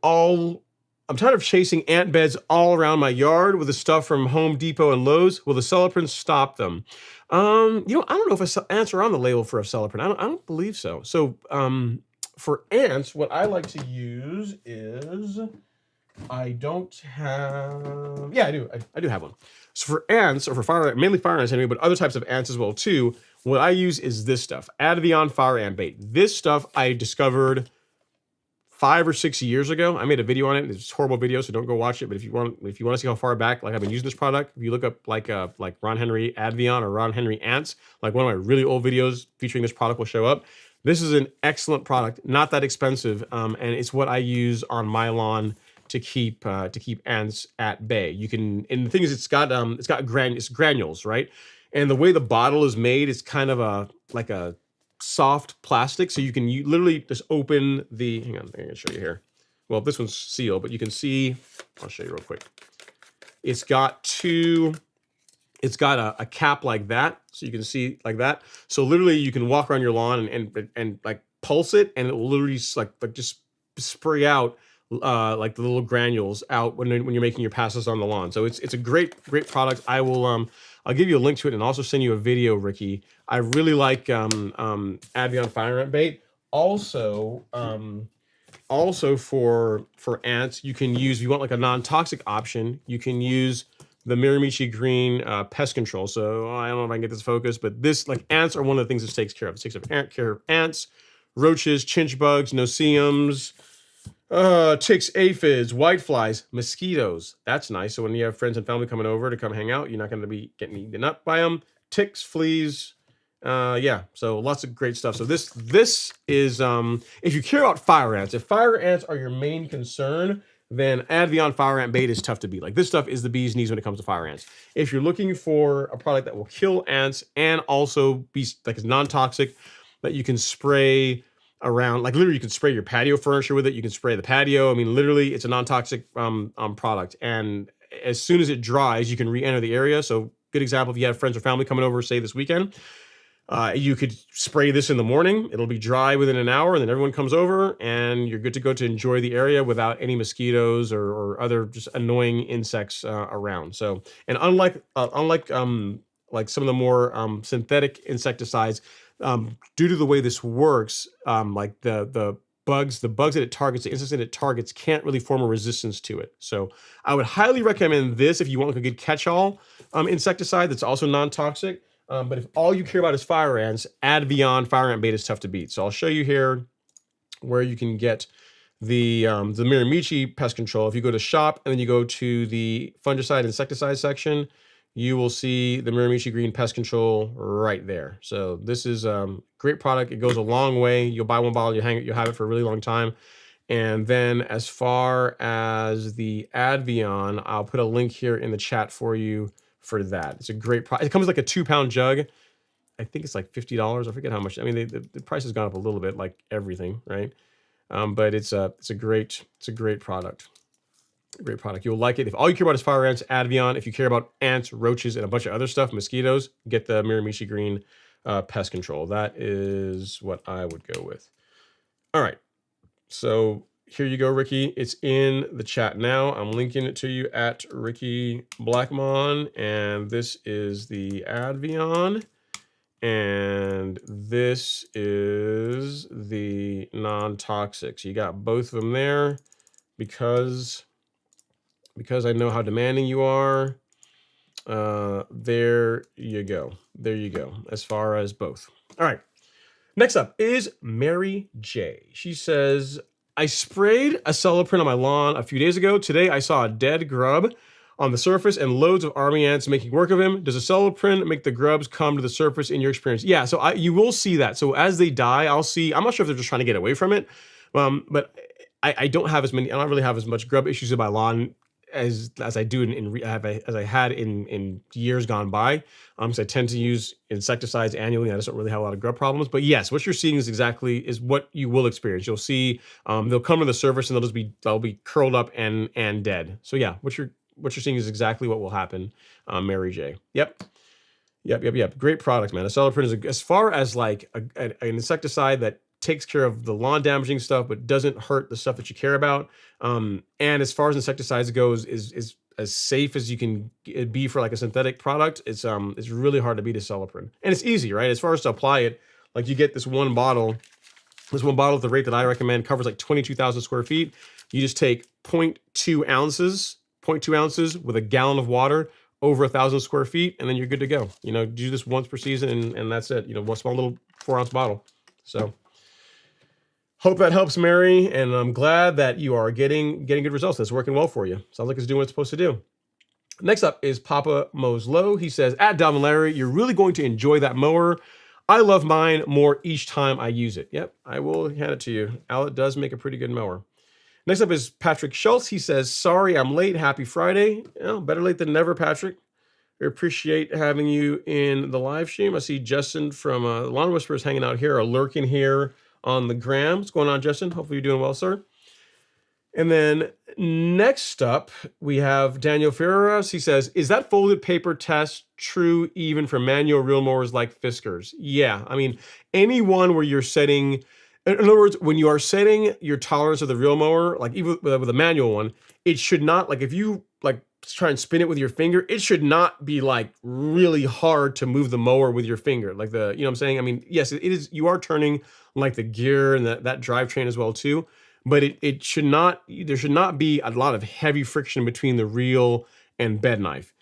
ant beds all around my yard with the stuff from Home Depot and Lowe's. Will the Celeprint stop them? I don't know if ants are on the label for a Celeprint. I don't believe so. So for ants, what I like to use is, I do have one. So for ants, or for mainly fire ants anyway, but other types of ants as well too, what I use is this stuff, Advion Fire Ant Bait. This stuff I discovered 5 or 6 years ago. I made a video on it. It's a horrible video, so don't go watch it. But if you want to see how far back, like I've been using this product, if you look up like Ron Henry Advion or Ron Henry Ants, like one of my really old videos featuring this product will show up. This is an excellent product, not that expensive, and it's what I use on my lawn keep ants at bay. You can, and the thing is, it's got granules, right? And the way the bottle is made, it's kind of like a soft plastic, so you literally just open the. Hang on, I'm gonna show you here. Well, this one's sealed, but you can see. I'll show you real quick. It's got a cap like that, so you can see like that. So literally, you can walk around your lawn and like pulse it, and it will literally like just spray out like the little granules out when you're making your passes on the lawn. So it's a great product. I'll give you a link to it and also send you a video, Ricky. I really like Avion Fire Ant Bait. Also for ants, you can use, if you want like a non-toxic option, you can use the Miramichi Green pest control. So I don't know if I can get this focused, but this, like, ants are one of the things this takes care of. It takes care of ants, roaches, chinch bugs, no-see-ums, ticks, aphids, whiteflies, mosquitoes. That's nice. So when you have friends and family coming over to come hang out, you're not going to be getting eaten up by them. Ticks, fleas. Yeah, so lots of great stuff. So this is if you care about fire ants, if fire ants are your main concern, then Advion Fire Ant Bait is tough to beat. Like, this stuff is the bee's knees when it comes to fire ants. If you're looking for a product that will kill ants and also be like, it's non-toxic, that you can spray around, like literally you can spray your patio furniture with it. You can spray the patio. I mean, literally it's a non-toxic product. And as soon as it dries, you can re-enter the area. So good example, if you have friends or family coming over, say this weekend, you could spray this in the morning. It'll be dry within an hour, and then everyone comes over, and you're good to go to enjoy the area without any mosquitoes or other just annoying insects around. So, and unlike like some of the more synthetic insecticides, due to the way this works, like the bugs that it targets, the insects that it targets, can't really form a resistance to it. So I would highly recommend this if you want like a good catch-all insecticide that's also non-toxic. But if all you care about is fire ants, Advion Fire Ant Bait is tough to beat. So I'll show you here where you can get the Miramichi pest control. If you go to shop and then you go to the fungicide insecticide section, you will see the Miramichi Green pest control right there. So this is great product. It goes a long way. You'll buy one bottle, you'll have it for a really long time. And then as far as the Advion, I'll put a link here in the chat for you for that. It's a great product. It comes like a 2-pound jug. I think it's like $50. I forget how much. I mean, the price has gone up a little bit, like everything, right? But it's a great product. Great product. You'll like it. If all you care about is fire ants, Advion. If you care about ants, roaches, and a bunch of other stuff, mosquitoes, get the Miramichi Green pest control. That is what I would go with. All right. So here you go, Ricky. It's in the chat now. I'm linking it to you at Ricky Blackmon. And this is the Advion. And this is the non-toxic. So you got both of them there because I know how demanding you are. There you go. There you go. As far as both. All right. Next up is Mary J. She says, I sprayed a Acelepryn on my lawn a few days ago. Today I saw a dead grub on the surface and loads of army ants making work of him. Does Acelepryn make the grubs come to the surface in your experience? Yeah, so you will see that. So as they die, I'll see. I'm not sure if they're just trying to get away from it, but I don't have as many. I don't really have as much grub issues in my lawn as I do as I had in years gone by. So I tend to use insecticides annually. I just don't really have a lot of grub problems. But yes, what you're seeing is what you will experience. You'll see they'll come to the surface and they'll be curled up and dead. So yeah, what you're seeing is exactly what will happen, Mary J. Yep. Great product, man. Acelepryn is as far as like an insecticide that takes care of the lawn damaging stuff, but doesn't hurt the stuff that you care about. And as far as insecticides goes, is as safe as you can be for like a synthetic product. It's really hard to beat Acelepryn, and it's easy, right? As far as to apply it, like you get this one bottle at the rate that I recommend covers like 22,000 square feet. You just take 0.2 ounces with a gallon of water over 1,000 square feet, and then you're good to go. You know, do this once per season, and that's it. You know, one small little 4-ounce bottle. So hope that helps, Mary, and I'm glad that you are getting good results. That's working well for you. Sounds like it's doing what it's supposed to do. Next up is Papa Moslow. He says, at Dalvin Larry, you're really going to enjoy that mower. I love mine more each time I use it. Yep, I will hand it to you. Al, it does make a pretty good mower. Next up is Patrick Schultz. He says, sorry, I'm late. Happy Friday. Oh, better late than never, Patrick. We appreciate having you in the live stream. I see Justin from Lawn Whisperers hanging out here or lurking here on the gram. What's going on, Justin? Hopefully you're doing well, sir. And then next up, we have Daniel Ferreras. He says, is that folded paper test true even for manual reel mowers like Fiskars? Yeah, I mean, any one where you're setting, in other words, when you are setting your tolerance of the reel mower, like even with a manual one, it should not, like if you like try and spin it with your finger, it should not be like really hard to move the mower with your finger. Like you know what I'm saying? I mean, yes, it is, you are turning like the gear and that drivetrain as well too. But it should not, there should not be a lot of heavy friction between the reel and bed knife.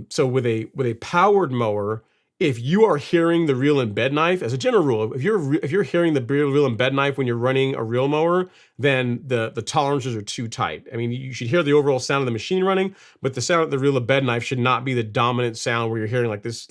So with a powered mower, if you are hearing the reel and bed knife, as a general rule, if you're hearing the reel and bed knife when you're running a reel mower, then the tolerances are too tight. I mean, you should hear the overall sound of the machine running, but the sound of the reel and bed knife should not be the dominant sound where you're hearing like this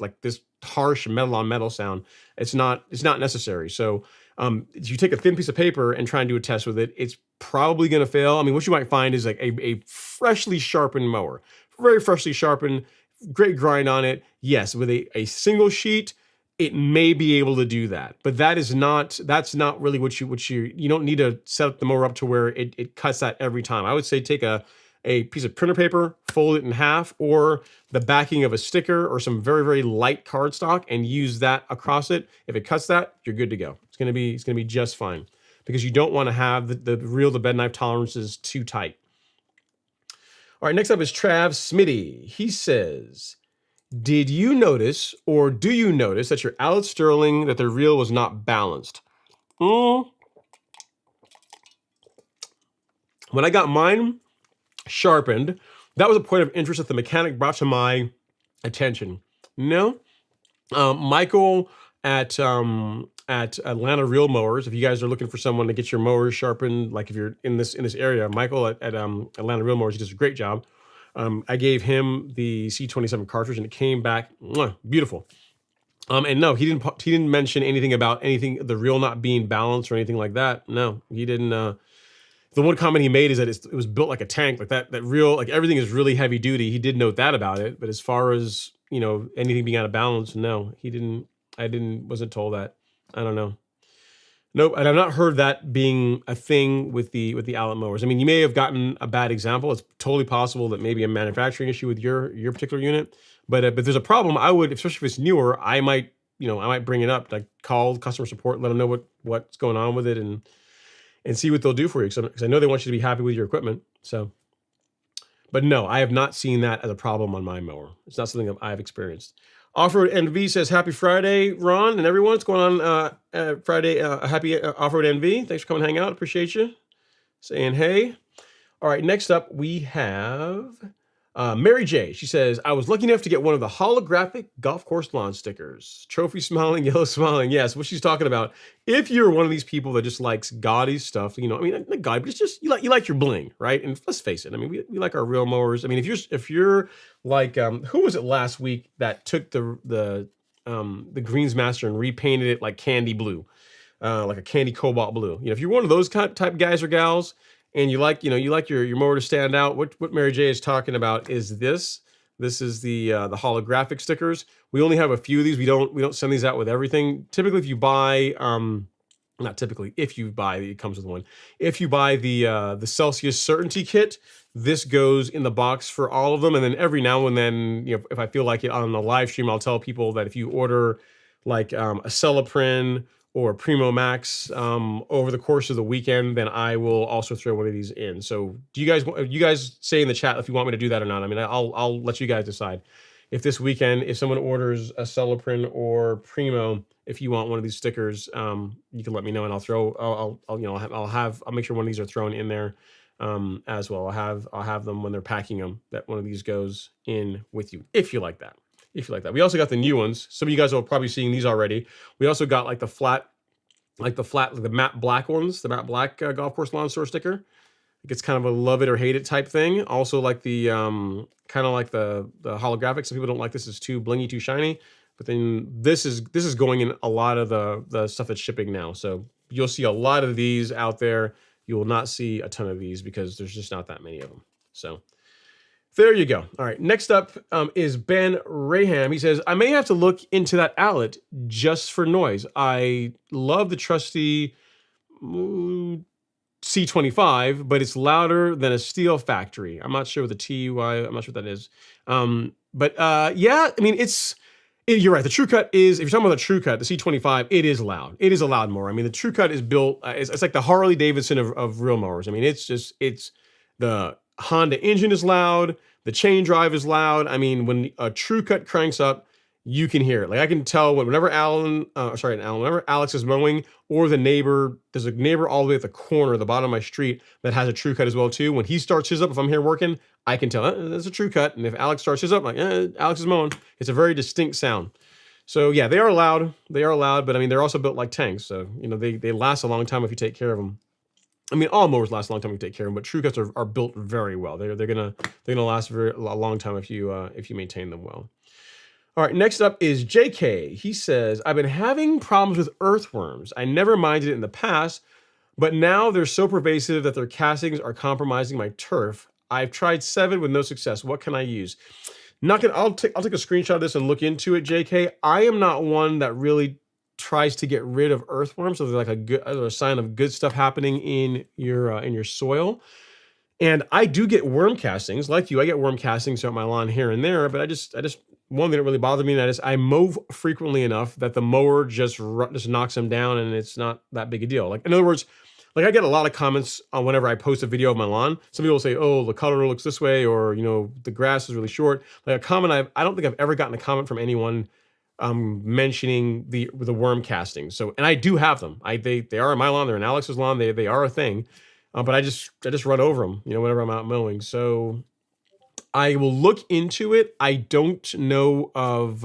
harsh metal on metal sound. It's not necessary. So if you take a thin piece of paper and try and do a test with it, it's probably going to fail. I mean, what you might find is like a freshly sharpened mower, very freshly sharpened, great grind on it. Yes, with a single sheet, it may be able to do that, but that's not really what you don't need to set up the mower up to where it cuts that every time. I would say take a piece of printer paper, fold it in half, or the backing of a sticker or some very, very light cardstock and use that across it. If it cuts that, you're good to go. It's gonna be just fine because you don't want to have the reel to bed knife tolerances too tight. All right, next up is Trav Smitty. He says, did you notice or do you notice that your Allett Sterling, that the reel was not balanced? When I got mine sharpened, that was a point of interest that the mechanic brought to my attention. No, Michael at Atlanta Reel Mowers. If you guys are looking for someone to get your mowers sharpened, like if you're in this area, Michael at Atlanta Reel Mowers, he does a great job. I gave him the C27 cartridge, and it came back beautiful. And no, he didn't mention anything about the reel not being balanced or anything like that. No, he didn't. The one comment he made is that it was built like a tank, like that reel, like everything is really heavy duty. He did note that about it, but as far as anything being out of balance, no, he didn't. Wasn't told that. I don't know. Nope, and I've not heard that being a thing with the Allett mowers. I mean, you may have gotten a bad example. It's totally possible that maybe a manufacturing issue with your particular unit. But there's a problem, I would, especially if it's newer, I might bring it up, like call customer support, let them know what's going on with it, and see what they'll do for you. Because I know they want you to be happy with your equipment. So, but no, I have not seen that as a problem on my mower. It's not something that I've experienced. Off-Road NV says, happy Friday, Ron and everyone. What's going on Friday? Happy Off-Road NV. Thanks for coming and hang out. Appreciate you. Saying hey. All right, next up we have Mary J. She says, I was lucky enough to get one of the holographic golf course lawn stickers. Trophy smiling, yellow smiling. Yes, what she's talking about. If you're one of these people that just likes gaudy stuff, I mean, not gaudy, but it's just, you like your bling, right? And let's face it, I mean, we like our real mowers. I mean, if you're like, who was it last week that took the Greensmaster and repainted it like candy blue, like a candy cobalt blue? If you're one of those type guys or gals, and you like your mower to stand out, what Mary J is talking about is this. This is the holographic stickers. We only have a few of these. We don't send these out with everything. Typically, if you buy, not typically, if you buy, it comes with one. If you buy the Celsius Certainty Kit, this goes in the box for all of them. And then every now and then, if I feel like it on the live stream, I'll tell people that if you order like a Celiprin or Primo Max over the course of the weekend, then I will also throw one of these in. So do you guys say in the chat if you want me to do that or not? I mean, I'll let you guys decide. If this weekend, if someone orders a Celiprin or Primo, if you want one of these stickers, you can let me know, and I'll make sure one of these are thrown in there as well. I'll have them when they're packing them, that one of these goes in with you, if you like that. We also got the new ones. Some of you guys are probably seeing these already. We also got like the matte black ones, the matte black golf course lawn store sticker. It's kind of a love it or hate it type thing. Also like the kind of like the holographic. Some people don't like this, it's too blingy, too shiny. But then this is going in a lot of the stuff that's shipping now. So you'll see a lot of these out there. you will not see a ton of these because there's just not that many of them. So there you go. All right. Next up is Ben Raham. He says, I may have to look into that outlet just for noise. I love the trusty C25, but it's louder than a steel factory. I'm not sure what the TUI, I'm not sure what that is. Yeah, I mean, you're right. The True Cut is, if you're talking about the True Cut, the C25, it is loud. It is a loud mower. I mean, the True Cut is built, it's like the Harley Davidson of real mowers. I mean, it's the Honda engine is loud. The chain drive is loud. I mean, when a True Cut cranks up, you can hear it. Like I can tell whenever whenever Alex is mowing, or there's a neighbor all the way at the corner, the bottom of my street, that has a True Cut as well too. When he starts his up, if I'm here working, I can tell there's a True Cut. And if Alex starts his up, like Alex is mowing. It's a very distinct sound. So yeah, they are loud. They are loud, but I mean, they're also built like tanks. So, they last a long time if you take care of them. I mean, all mowers last a long time if you take care of them, but True Cuts are built very well. They're gonna last a long time if you maintain them well. All right, next up is JK. He says, I've been having problems with earthworms. I never minded it in the past, but now they're so pervasive that their castings are compromising my turf. I've tried 7 with no success. What can I use? I'll take a screenshot of this and look into it, JK. I am not one that really tries to get rid of earthworms, so they're like a sign of good stuff happening in your soil. And I do get worm castings, like you. I get worm castings throughout my lawn here and there, but I just one thing that really bothers me, and I mow frequently enough that the mower just knocks them down, and it's not that big a deal. Like in other words, like I get a lot of comments on whenever I post a video of my lawn. Some people will say, "Oh, the color looks this way," or the grass is really short. Like a comment, I don't think I've ever gotten a comment from anyone mentioning the worm castings. So, and I do have them. They are on my lawn. They're in Alex's lawn. They are a thing. But I just run over them, whenever I'm out mowing. So I will look into it. I don't know of.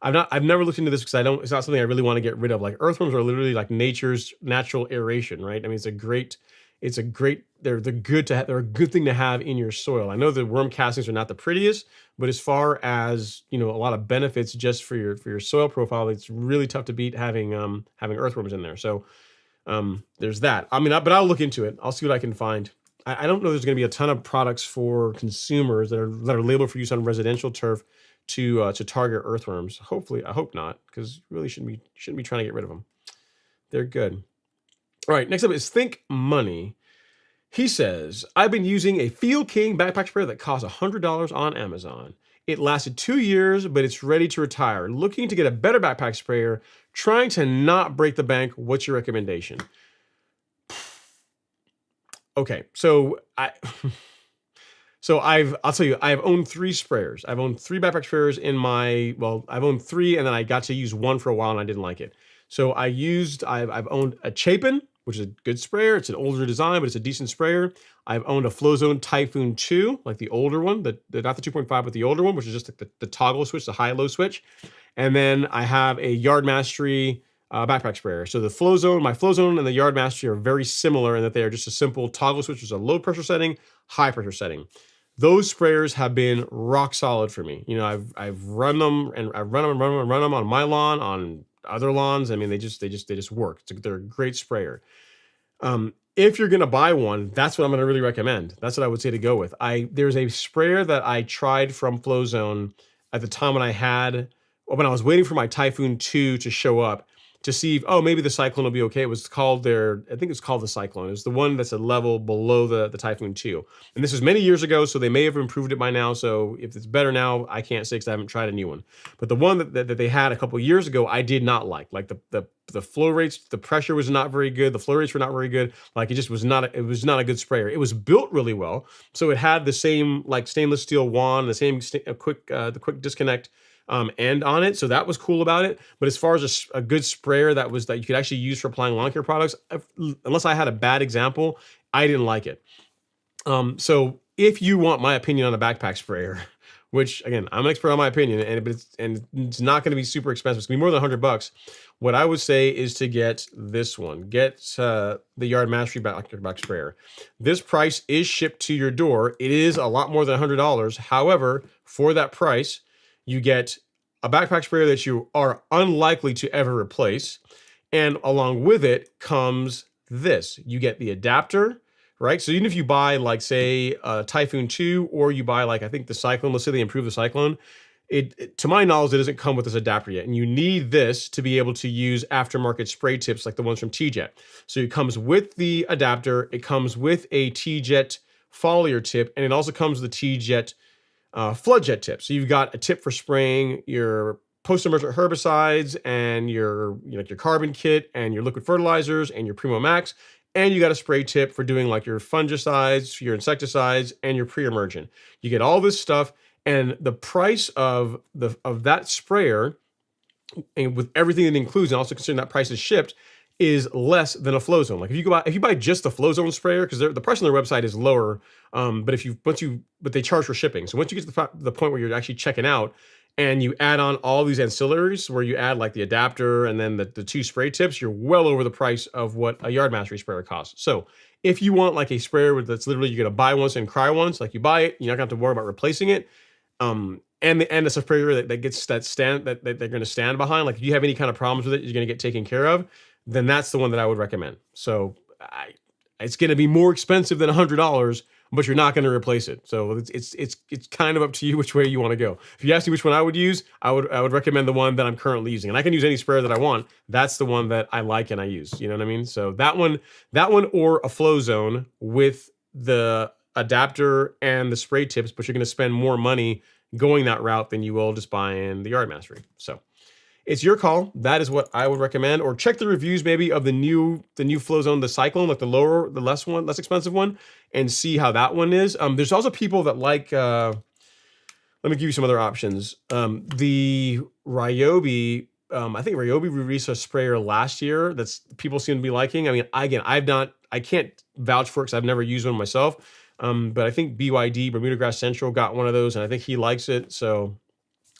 I've never looked into this because it's not something I really want to get rid of. Like earthworms are literally like nature's natural aeration, right? I mean, they're good to have. They're a good thing to have in your soil. I know the worm castings are not the prettiest, but as far as a lot of benefits just for your soil profile, it's really tough to beat having earthworms in there. So. There's that. I mean, but I'll look into it. I'll see what I can find. I don't know there's going to be a ton of products for consumers that are labeled for use on residential turf to target earthworms. Hopefully, I hope not, because really shouldn't be trying to get rid of them. They're good. All right, next up is Think Money. He says, I've been using a Field King backpack sprayer that costs $100 on Amazon. It lasted 2 years, but it's ready to retire. Looking to get a better backpack sprayer, trying to not break the bank. What's your recommendation? Okay, so I'll tell you, I've owned 3 sprayers. I've owned 3 backpack sprayers I've owned 3, and then I got to use 1 for a while and I didn't like it. So I've owned a Chapin, which is a good sprayer. It's an older design, but it's a decent sprayer. I've owned a Flowzone Typhoon 2, like the older one, not the 2.5, but the older one, which is just like the toggle switch, the high-low switch. And then I have a Yard Mastery backpack sprayer. So my Flowzone and the Yard Mastery are very similar in that they are just a simple toggle switch, which is a low pressure setting, high pressure setting. Those sprayers have been rock solid for me. I've run them and I run them on my lawn, on other lawns. I mean, they just work. They're a great sprayer. If you're gonna buy one, that's what I'm gonna really recommend. That's what I would say to go with. There's a sprayer that I tried from Flowzone at the time when I was waiting for my Typhoon 2 to show up to see if, maybe the Cyclone will be okay. I think it's called the Cyclone. It's the one that's a level below the Typhoon 2. And this was many years ago, so they may have improved it by now. So if it's better now, I can't say because I haven't tried a new one. But the one that they had a couple years ago, I did not like. Like the flow rates, the pressure was not very good. The flow rates were not very good. Like it was not a good sprayer. It was built really well. So it had the same like stainless steel wand, the same quick disconnect end on it. So that was cool about it. But as far as a good sprayer that you could actually use for applying lawn care products, unless I had a bad example, I didn't like it. So if you want my opinion on a backpack sprayer, which again, I'm an expert on my opinion, and it's not going to be super expensive. It's going to be more than $100. What I would say is to get this one. Get the Yard Mastery backpack sprayer. This price is shipped to your door. It is a lot more than $100. However, for that price, you get a backpack sprayer that you are unlikely to ever replace. And along with it comes this. You get the adapter, right? So even if you buy like say a Typhoon 2 or you buy like I think the Cyclone, let's say they improve the Cyclone, to my knowledge, it doesn't come with this adapter yet. And you need this to be able to use aftermarket spray tips like the ones from T-Jet. So it comes with the adapter, it comes with a T-Jet foliar tip, and it also comes with the T-Jet flood jet tip. So you've got a tip for spraying your post-emergent herbicides and your your carbon kit and your liquid fertilizers and your Primo Max. And you got a spray tip for doing like your fungicides, your insecticides, and your pre-emergent. You get all this stuff, and the price of that sprayer, and with everything it includes, and also considering that price is shipped, is less than a flow zone. Like if you buy just the flow zone sprayer, because the price on their website is lower, but they charge for shipping. So once you get to the point where you're actually checking out, and you add on all these ancillaries, where you add like the adapter and then the two spray tips, you're well over the price of what a Yard Mastery sprayer costs. So if you want like a sprayer that's literally you're gonna buy once and cry once, like you buy it, you're not gonna have to worry about replacing it. And it's a sprayer that they're going to stand behind. Like if you have any kind of problems with it, you're going to get taken care of. Then that's the one that I would recommend. So it's going to be more expensive than $100, but you're not going to replace it. So it's kind of up to you which way you want to go. If you ask me which one I would use, I would recommend the one that I'm currently using, and I can use any sprayer that I want. That's the one that I like and I use. You know what I mean? So that one, or a flow zone with the adapter and the spray tips, but you're going to spend more money going that route than you will just buying the Yard Mastery. So it's your call. That is what I would recommend. Or check the reviews maybe of the new flow zone, the Cyclone, like the less expensive one, and see how that one is. There's also people that like. Let me give you some other options. The Ryobi. I think Ryobi released a sprayer last year that's people seem to be liking. I mean, again, I can't vouch for it because I've never used one myself. But I think BYD, Bermuda Grass Central, got one of those, and I think he likes it. So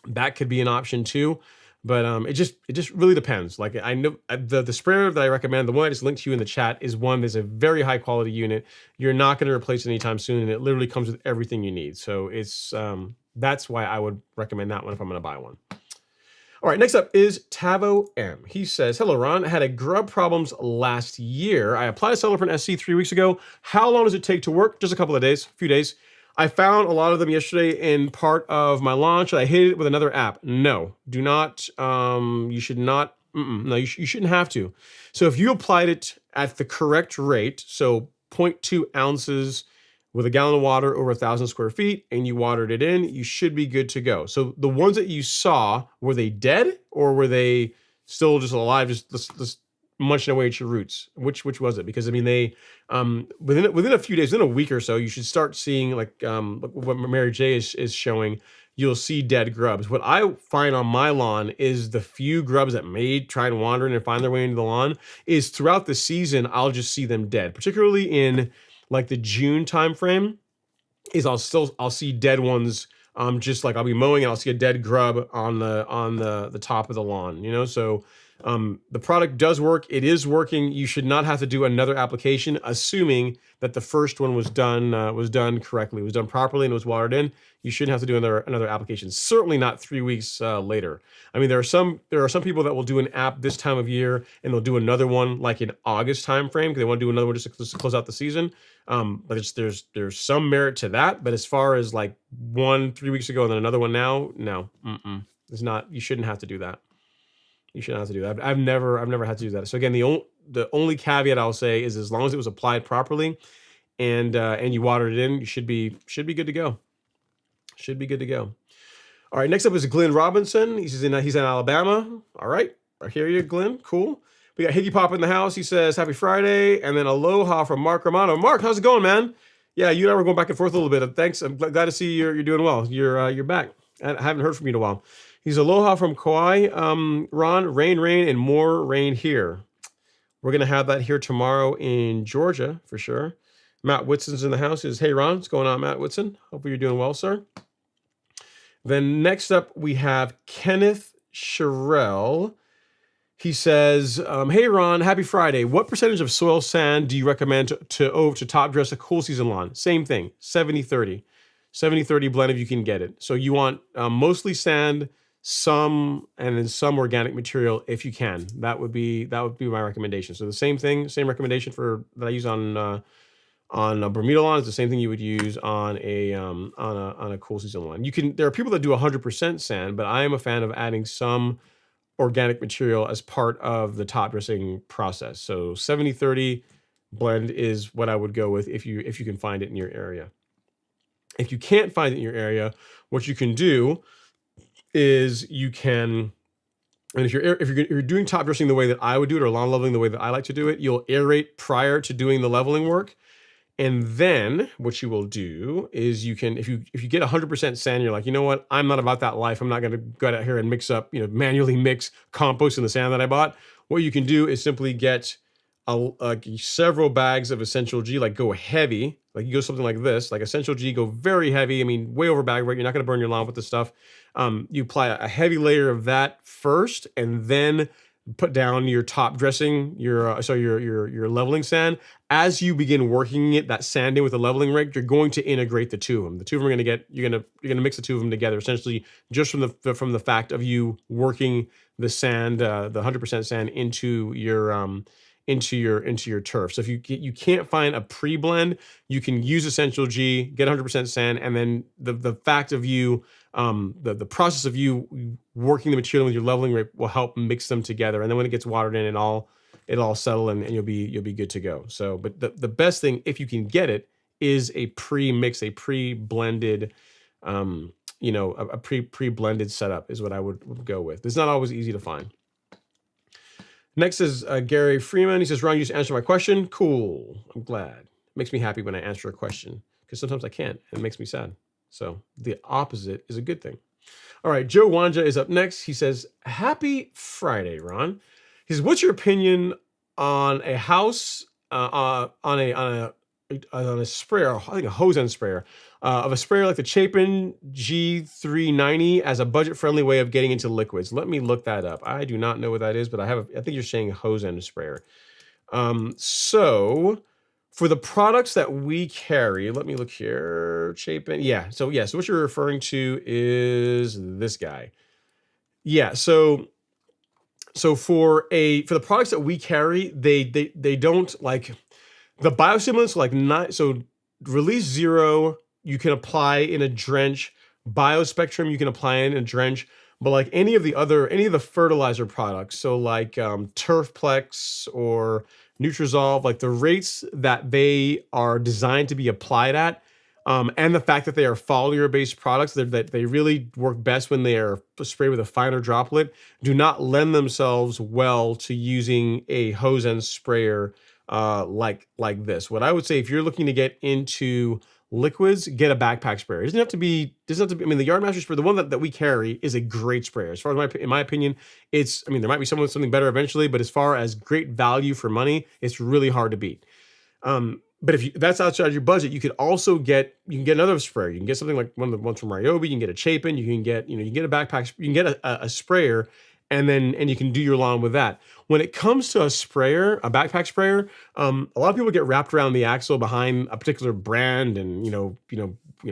that could be an option too. But it just really depends. Like I know the sprayer that I recommend, the one I just linked to you in the chat, is one that's a very high quality unit. You're not going to replace it anytime soon, and it literally comes with everything you need. So that's why I would recommend that one if I'm going to buy one. All right, next up is Tavo M. He says, hello, Ron. I had a grub problems last year. I applied a Celebrant SC 3 weeks ago. How long does it take to work? Just a couple of days, a few days. I found a lot of them yesterday in part of my lawn. Should I hit it with another app? No, do not. You should not. No, you shouldn't have to. So if you applied it at the correct rate, so 0.2 ounces with a gallon of water over 1,000 square feet, and you watered it in, you should be good to go. So the ones that you saw, were they dead or were they still just alive, just munching away at your roots? Which was it? Because I mean, they within a few days, within a week or so, you should start seeing like what Mary J is showing. You'll see dead grubs. What I find on my lawn is the few grubs that may try and wander in and find their way into the lawn is throughout the season, I'll just see them dead, particularly in like the June timeframe. I'll see dead ones. Just like I'll be mowing and I'll see a dead grub on the top of the lawn, you know? So the product does work. It is working. You should not have to do another application, assuming that the first one was done correctly, was done properly, and was watered in. You shouldn't have to do another application. Certainly not 3 weeks later. I mean, there are some people that will do an app this time of year and they'll do another one like in August timeframe because they want to do another one just to close out the season. But there's some merit to that. But as far as like 3 weeks ago and then another one now, no, it's not. You shouldn't have to do that. You shouldn't have to do that. I've never had to do that. So again, the only caveat I'll say is as long as it was applied properly and you watered it in, you should be good to go. Should be good to go. All right, next up is Glenn Robinson. He's in Alabama. All right, I hear you, Glenn. Cool. We got Higgy Pop in the house. He says, happy Friday. And then aloha from Mark Romano. Mark, how's it going, man? Yeah, you and I were going back and forth a little bit. Thanks. I'm glad to see you're doing well. You're back. I haven't heard from you in a while. He's aloha from Kauai. Ron, rain, and more rain here. We're going to have that here tomorrow in Georgia for sure. Matt Whitson's in the house. He says, hey, Ron, what's going on, Matt Whitson? Hope you're doing well, sir. Then next up, we have Kenneth Sherrill. He says, hey, Ron, happy Friday. What percentage of soil sand do you recommend to top dress a cool season lawn? Same thing, 70-30. 70-30 blend if you can get it. So you want mostly sand, some and then some organic material if you can. That would be my recommendation. So the same thing, same recommendation for that I use on a Bermuda lawn is the same thing you would use on a cool season lawn. There are people that do 100% sand, but I am a fan of adding some organic material as part of the top dressing process. So 70-30 blend is what I would go with if you can find it in your area. If you can't find it in your area, what you can do is you can, and if you're doing top dressing the way that I would do it, or lawn leveling the way that I like to do it, you'll aerate prior to doing the leveling work. And then what you will do is you can, if you get 100% sand, you're like, you know what, I'm not about that life. I'm not going to go out here and mix up, manually mix compost in the sand that I bought. What you can do is simply get several bags of Essential G, like go heavy, like you go something like this, like Essential G, go very heavy. I mean, way over bag weight. You're not going to burn your lawn with this stuff. You apply a heavy layer of that first, and then put down your top dressing, your leveling sand. As you begin working that sand in with the leveling rake, you're going to integrate the two of them. The two of them are going to get, you're going to mix the two of them together, essentially just from the fact of you working the sand, the 100% sand into your turf. So if you can't find a pre-blend, you can use Essential G, get 100% sand, and then the fact of you, the process of you working the material with your leveling rate will help mix them together. And then when it gets watered in, it'll settle and you'll be good to go. So, but the best thing, if you can get it, is a pre-mix, a pre-blended, a pre-blended setup is what I would go with. It's not always easy to find. Next is Gary Freeman. He says, Ron, you just answered my question. Cool. I'm glad. It makes me happy when I answer a question because sometimes I can't and it makes me sad. So the opposite is a good thing. All right. Joe Wanja is up next. He says, happy Friday, Ron. He says, what's your opinion on a house, on a sprayer, I think a hose end sprayer, of a sprayer like the Chapin G390 as a budget-friendly way of getting into liquids? Let me look that up. I do not know what that is, but I think you're saying hose end sprayer. So for the products that we carry, let me look here. Chapin, yeah. So what you're referring to is this guy. Yeah. So for the products that we carry, they don't like the biostimulants, like not so. Release Zero you can apply in a drench. Biospectrum you can apply in a drench. But like any of the fertilizer products, so like Turfplex or Nutrizolve, like the rates that they are designed to be applied at, and the fact that they are foliar-based products, that they really work best when they are sprayed with a finer droplet, do not lend themselves well to using a hose end sprayer like this. What I would say, if you're looking to get into liquids, get a backpack sprayer. It doesn't have to be. I mean, the Yardmaster sprayer, the one that we carry, is a great sprayer. As far as in my opinion, there might be something better eventually, but as far as great value for money, it's really hard to beat. But if that's outside your budget, you can get another sprayer. You can get something like one of the ones from Ryobi. You can get a Chapin. You can get a backpack. You can get a sprayer, and you can do your lawn with that. When it comes to a backpack sprayer, a lot of people get wrapped around the axle behind a particular brand and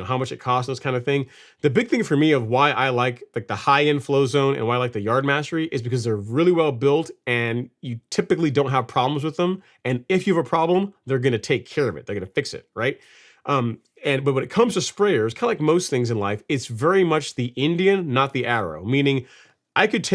how much it costs and this kind of thing. The big thing for me of why I like the high-end Flow Zone and why I like the Yard Mastery is because they're really well built and you typically don't have problems with them. And if you have a problem, they're going to take care of it. They're going to fix it, right? But when it comes to sprayers, kind of like most things in life, it's very much the Indian, not the arrow. Meaning, I could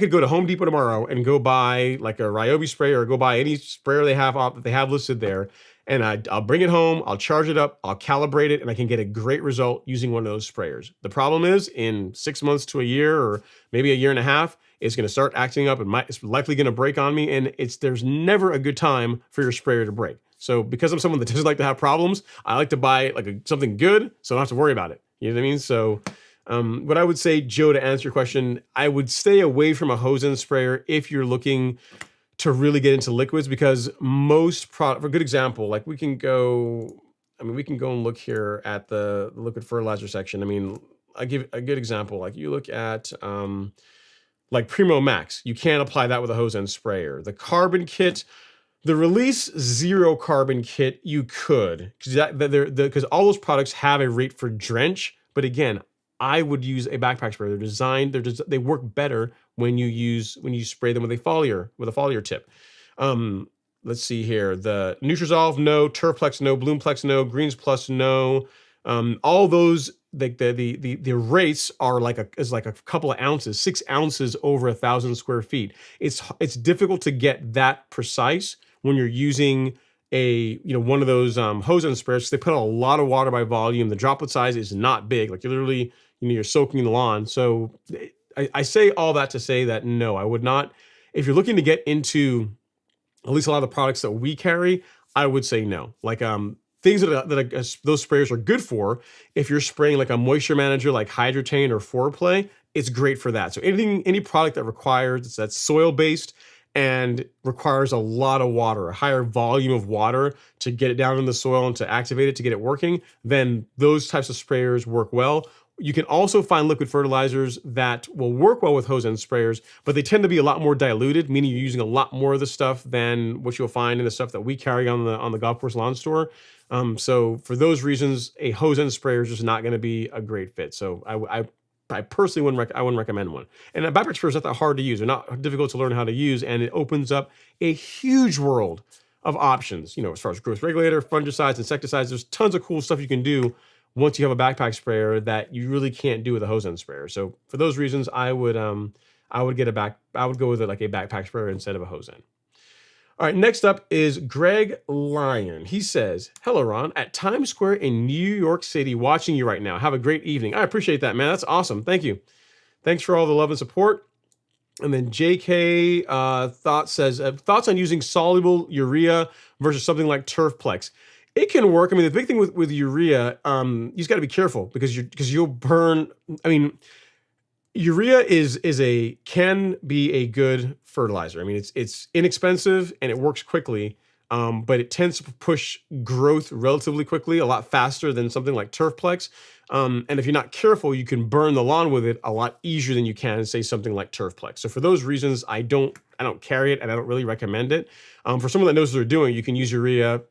go to Home Depot tomorrow and go buy like a Ryobi sprayer or go buy any sprayer that they have listed there, and I'll bring it home, I'll charge it up, I'll calibrate it, and I can get a great result using one of those sprayers. The problem is, in 6 months to a year, or maybe a year and a half, it's going to start acting up, and it's likely going to break on me, and there's never a good time for your sprayer to break. So because I'm someone that doesn't like to have problems, I like to buy something good, so I don't have to worry about it. You know what I mean? So what I would say, Joe, to answer your question, I would stay away from a hose end sprayer if you're looking to really get into liquids, because most product, for a good example, like we can go and look here at the liquid fertilizer section. I mean, I give a good example. Like you look at like Primo Max, you can't apply that with a hose end sprayer. The carbon kit, the Release Zero carbon kit, you could, because all those products have a rate for drench. But again, I would use a backpack sprayer. They're designed, they work better when you spray them with a foliar tip. Um, let's see here. The Nutrizolve, no. Turfplex, no. Bloomplex, no. Greens Plus, no. All those, the rates are like a couple of ounces, 6 ounces over 1,000 square feet. It's difficult to get that precise when you're using one of those hose end sprayers. They put a lot of water by volume. The droplet size is not big. Like you're literally, you're soaking the lawn. So I say all that to say that no, I would not. If you're looking to get into at least a lot of the products that we carry, I would say no. Like things that those sprayers are good for, if you're spraying like a moisture manager like Hydrotain or Foreplay, it's great for that. So any product that requires, that's soil based and requires a lot of water, a higher volume of water to get it down in the soil and to activate it, to get it working, then those types of sprayers work well. You can also find liquid fertilizers that will work well with hose end sprayers, but they tend to be a lot more diluted, meaning you're using a lot more of the stuff than what you'll find in the stuff that we carry on the golf course lawn store. So for those reasons, a hose end sprayer is just not going to be a great fit. So I personally wouldn't recommend one. And a backpack sprayer is not that hard to use. They're not difficult to learn how to use, and it opens up a huge world of options. As far as growth regulator, fungicides, insecticides, there's tons of cool stuff you can do once you have a backpack sprayer that you really can't do with a hose end sprayer. So for those reasons, I would go with like a backpack sprayer instead of a hose end. All right, next up is Greg Lyon. He says, hello, Ron, at Times Square in New York City, watching you right now. Have a great evening. I appreciate that, man. That's awesome. Thank you. Thanks for all the love and support. And then JK says, thoughts on using soluble urea versus something like Turfplex. It can work. I mean, the big thing with urea, you just got to be careful because you'll burn. I mean, urea can be a good fertilizer. I mean, it's inexpensive and it works quickly, but it tends to push growth relatively quickly, a lot faster than something like Turfplex. And if you're not careful, you can burn the lawn with it a lot easier than you can, say, something like Turfplex. So for those reasons, I don't carry it and I don't really recommend it. For someone that knows what they're doing, you can use urea,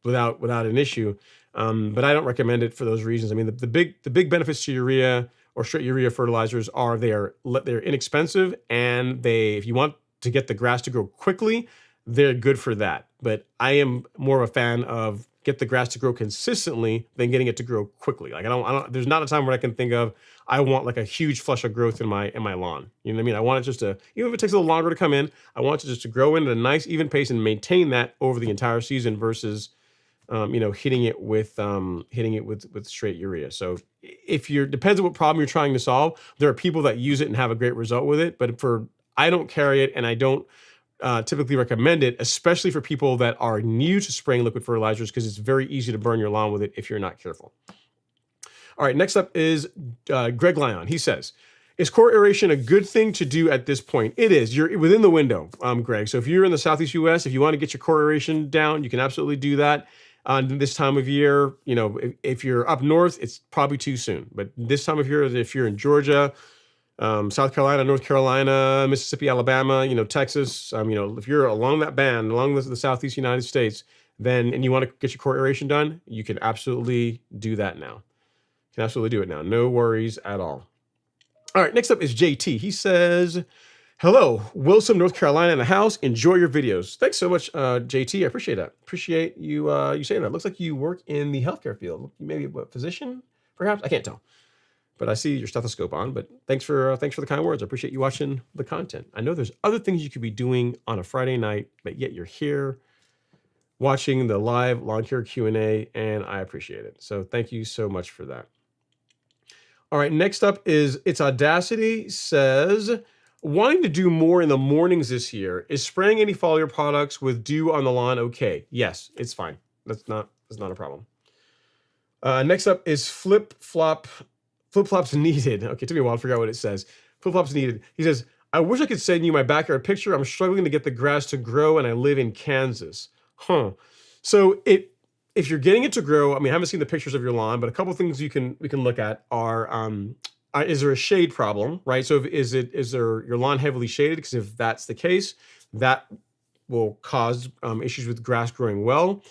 without an issue. But I don't recommend it for those reasons. I mean, the big benefits to urea or straight urea fertilizers are they're inexpensive, and if you want to get the grass to grow quickly, they're good for that. But I am more of a fan of get the grass to grow consistently than getting it to grow quickly. Like I don't there's not a time where I can think of I want like a huge flush of growth in my lawn. You know what I mean? I want it just to, even if it takes a little longer to come in, I want it just to grow in at a nice even pace and maintain that over the entire season versus hitting it with straight urea. So depends on what problem you're trying to solve. There are people that use it and have a great result with it, but I don't carry it and I don't typically recommend it, especially for people that are new to spraying liquid fertilizers, because it's very easy to burn your lawn with it if you're not careful. All right, next up is Greg Lyon. He says, is core aeration a good thing to do at this point? It is. You're within the window, Greg. So if you're in the Southeast US, if you want to get your core aeration down, you can absolutely do that. This time of year, if you're up north, it's probably too soon. But this time of year, if you're in Georgia, South Carolina, North Carolina, Mississippi, Alabama, Texas, if you're along that band, along the Southeast United States, and you want to get your core aeration done, you can absolutely do that now. You can absolutely do it now. No worries at all. All right, next up is JT. He says, hello, Wilson, North Carolina in the house. Enjoy your videos. Thanks so much, JT. I appreciate that. Appreciate you saying that. Looks like you work in the healthcare field. Maybe a physician, perhaps? I can't tell. But I see your stethoscope on. But thanks for the kind words. I appreciate you watching the content. I know there's other things you could be doing on a Friday night, but yet you're here watching the live lawn care Q&A, and I appreciate it. So thank you so much for that. All right, next up is It's Audacity says, wanting to do more in the mornings this year. Is spraying any foliar products with dew on the lawn okay? Yes, it's fine. That's not a problem. Next up is flip-flops needed. Okay, it took me a while to figure out what it says. Flip-flops needed. He says, I wish I could send you my backyard picture. I'm struggling to get the grass to grow, and I live in Kansas. So if you're getting it to grow, I mean, I haven't seen the pictures of your lawn, but a couple things we can look at are, is there a shade problem, right? So is there your lawn heavily shaded? Because if that's the case, that will cause issues with grass growing well.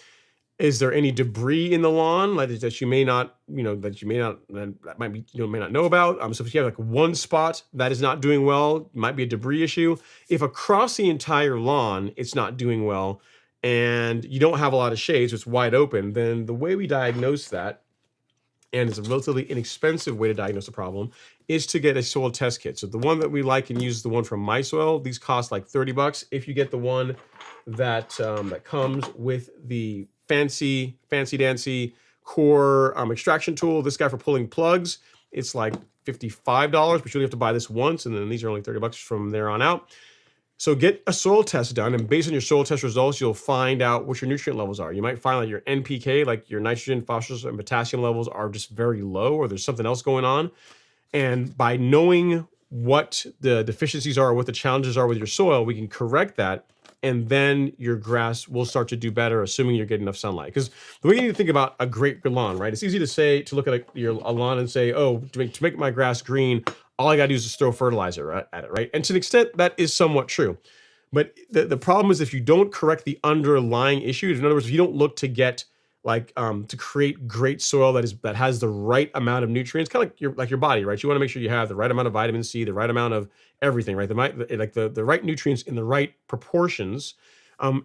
Is there any debris in the lawn that you may not, that might be, may not know about? So if you have like one spot that is not doing well, it might be a debris issue. If across the entire lawn it's not doing well, and you don't have a lot of shades, it's wide open, then the way we diagnose that, and it's a relatively inexpensive way to diagnose a problem, is to get a soil test kit. So the one that we like and use is the one from My Soil. These cost like $30. If you get the one that that comes with the fancy dancy core extraction tool, this guy for pulling plugs, it's like $55, but you only have to buy this once, and then these are only $30 from there on out. So get a soil test done, and based on your soil test results, you'll find out what your nutrient levels are. You might find that your NPK, like your nitrogen, phosphorus, and potassium levels, are just very low, or there's something else going on. And by knowing what the deficiencies are, or what the challenges are with your soil, we can correct that, and then your grass will start to do better, assuming you're getting enough sunlight. Because the way you need to think about a great lawn, right? It's easy to look at a lawn and say, oh, to make my grass green, all I got to do is just throw fertilizer at it, right? And to an extent, that is somewhat true. But the problem is if you don't correct the underlying issues, in other words, if you don't look to get to create great soil that has the right amount of nutrients, kind of like your body, right? You want to make sure you have the right amount of vitamin C, the right amount of everything, right? The right nutrients in the right proportions.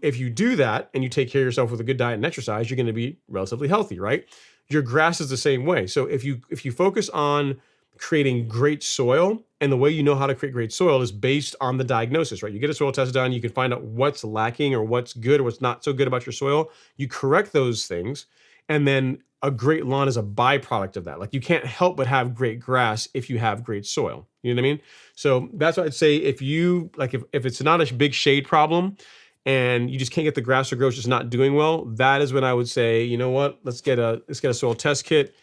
If you do that and you take care of yourself with a good diet and exercise, you're going to be relatively healthy, right? Your grass is the same way. So if you focus on creating great soil, and the way you know how to create great soil is based on the diagnosis, right? You get a soil test done, you can find out what's lacking or what's good or what's not so good about your soil. You correct those things, and then a great lawn is a byproduct of that. Like, you can't help but have great grass if you have great soil. You know what I mean? So that's what I'd say. If it's not a big shade problem and you just can't get the grass to grow, it's just not doing well, that is when I would say, you know what, let's get a soil test kit.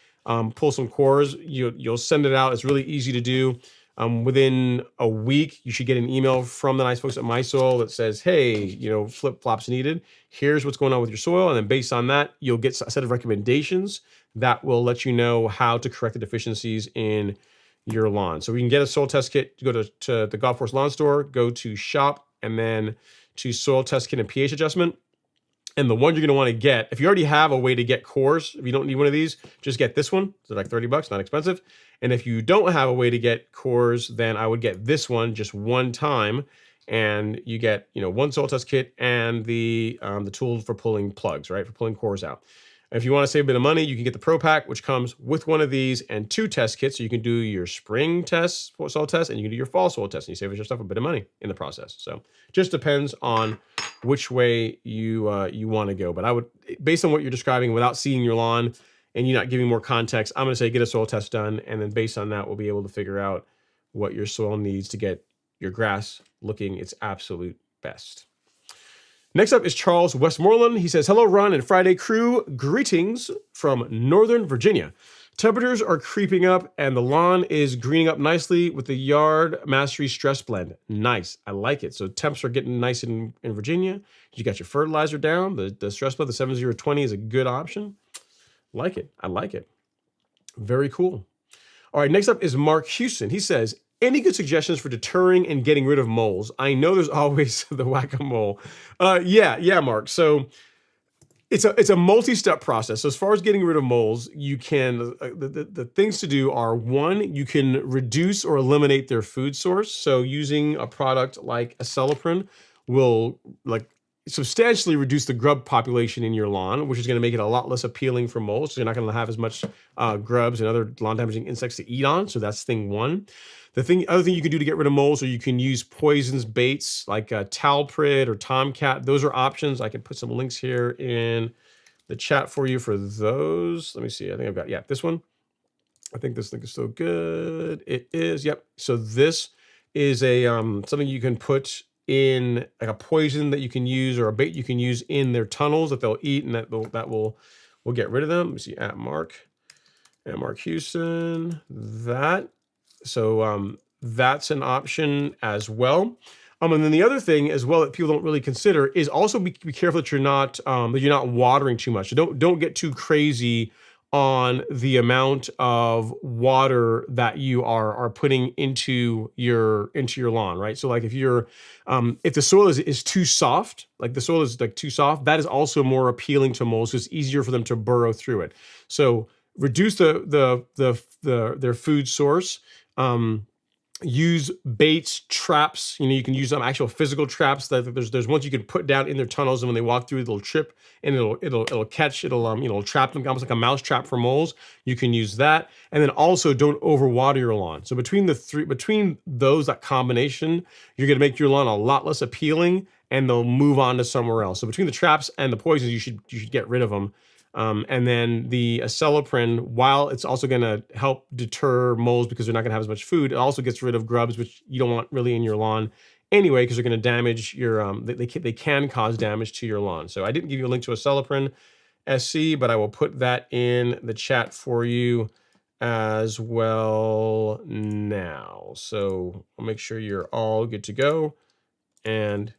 Pull some cores. You'll send it out. It's really easy to do. Within a week, you should get an email from the nice folks at My Soil that says, hey, flip flops needed. Here's what's going on with your soil. And then based on that, you'll get a set of recommendations that will let you know how to correct the deficiencies in your lawn. So we can get a soil test kit. Go to the Golf Course Lawn Store, go to shop, and then to soil test kit and pH adjustment. And the one you're going to want to get, if you already have a way to get cores, if you don't need one of these, just get this one. It's like $30, not expensive. And if you don't have a way to get cores, then I would get this one just one time, and you get one soil test kit and the tool for pulling plugs, right, for pulling cores out. If you want to save a bit of money, you can get the Pro Pack, which comes with one of these and 2 test kits. So you can do your spring test, soil test, and you can do your fall soil test, and you save yourself a bit of money in the process. So just depends on which way you want to go. But I would, based on what you're describing, without seeing your lawn and you not giving more context, I'm going to say get a soil test done, and then based on that, we'll be able to figure out what your soil needs to get your grass looking its absolute best. Next up is Charles Westmoreland. He says, hello, Ron and Friday crew. Greetings from Northern Virginia. Temperatures are creeping up and the lawn is greening up nicely with the Yard Mastery Stress Blend. Nice. I like it. So temps are getting nice in Virginia. You got your fertilizer down. The Stress Blend, the 7020, is a good option. Like it. I like it. Very cool. All right, next up is Mark Houston. He says, any good suggestions for deterring and getting rid of moles? I know there's always the whack-a-mole. Yeah, Mark. So it's a multi-step process. So as far as getting rid of moles, you can the things to do are, one, you can reduce or eliminate their food source. So using a product like acelepryn will substantially reduce the grub population in your lawn, which is going to make it a lot less appealing for moles. So you're not going to have as much grubs and other lawn-damaging insects to eat on. So that's thing one. Other thing you can do to get rid of moles, or you can use poisons baits like Talprid or Tomcat. Those are options. I can put some links here in the chat for you for those. Let me see. I think I've got, this one. I think this link is so good. It is. Yep. So this is a something you can put in, like a poison that you can use, or a bait you can use in their tunnels that they'll eat, and that will get rid of them. Let me see. At Mark Houston. So that's an option as well. And then the other thing as well that people don't really consider is also be careful that you're not watering too much. So don't get too crazy on the amount of water that you are putting into your lawn, right? So like if the soil is too soft, like the soil is like too soft, that is also more appealing to moles. It's easier for them to burrow through it. So reduce their food source. Use baits, traps. You can use some actual physical traps. That there's ones you can put down in their tunnels, and when they walk through, they'll trip and it'll catch. It'll trap them, almost like a mouse trap for moles. You can use that, and then also don't overwater your lawn. So between that combination, you're going to make your lawn a lot less appealing, and they'll move on to somewhere else. So between the traps and the poisons, you should get rid of them. And then the acelepryn, while it's also going to help deter moles because they're not going to have as much food, it also gets rid of grubs, which you don't want really in your lawn anyway, because they're going to damage your. They can cause damage to your lawn. So I didn't give you a link to acelepryn SC, but I will put that in the chat for you as well now. So I'll make sure you're all good to go, and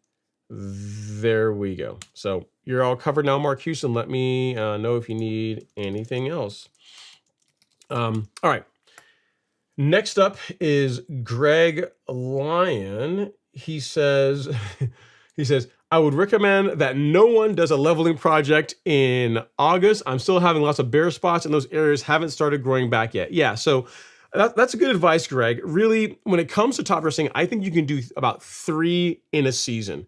there we go. So you're all covered now, Mark Houston. Let me know if you need anything else. All right. Next up is Greg Lyon. He says, I would recommend that no one does a leveling project in August. I'm still having lots of bare spots, and those areas haven't started growing back yet. Yeah, so that's a good advice, Greg. Really, when it comes to top dressing, I think you can do about 3 in a season.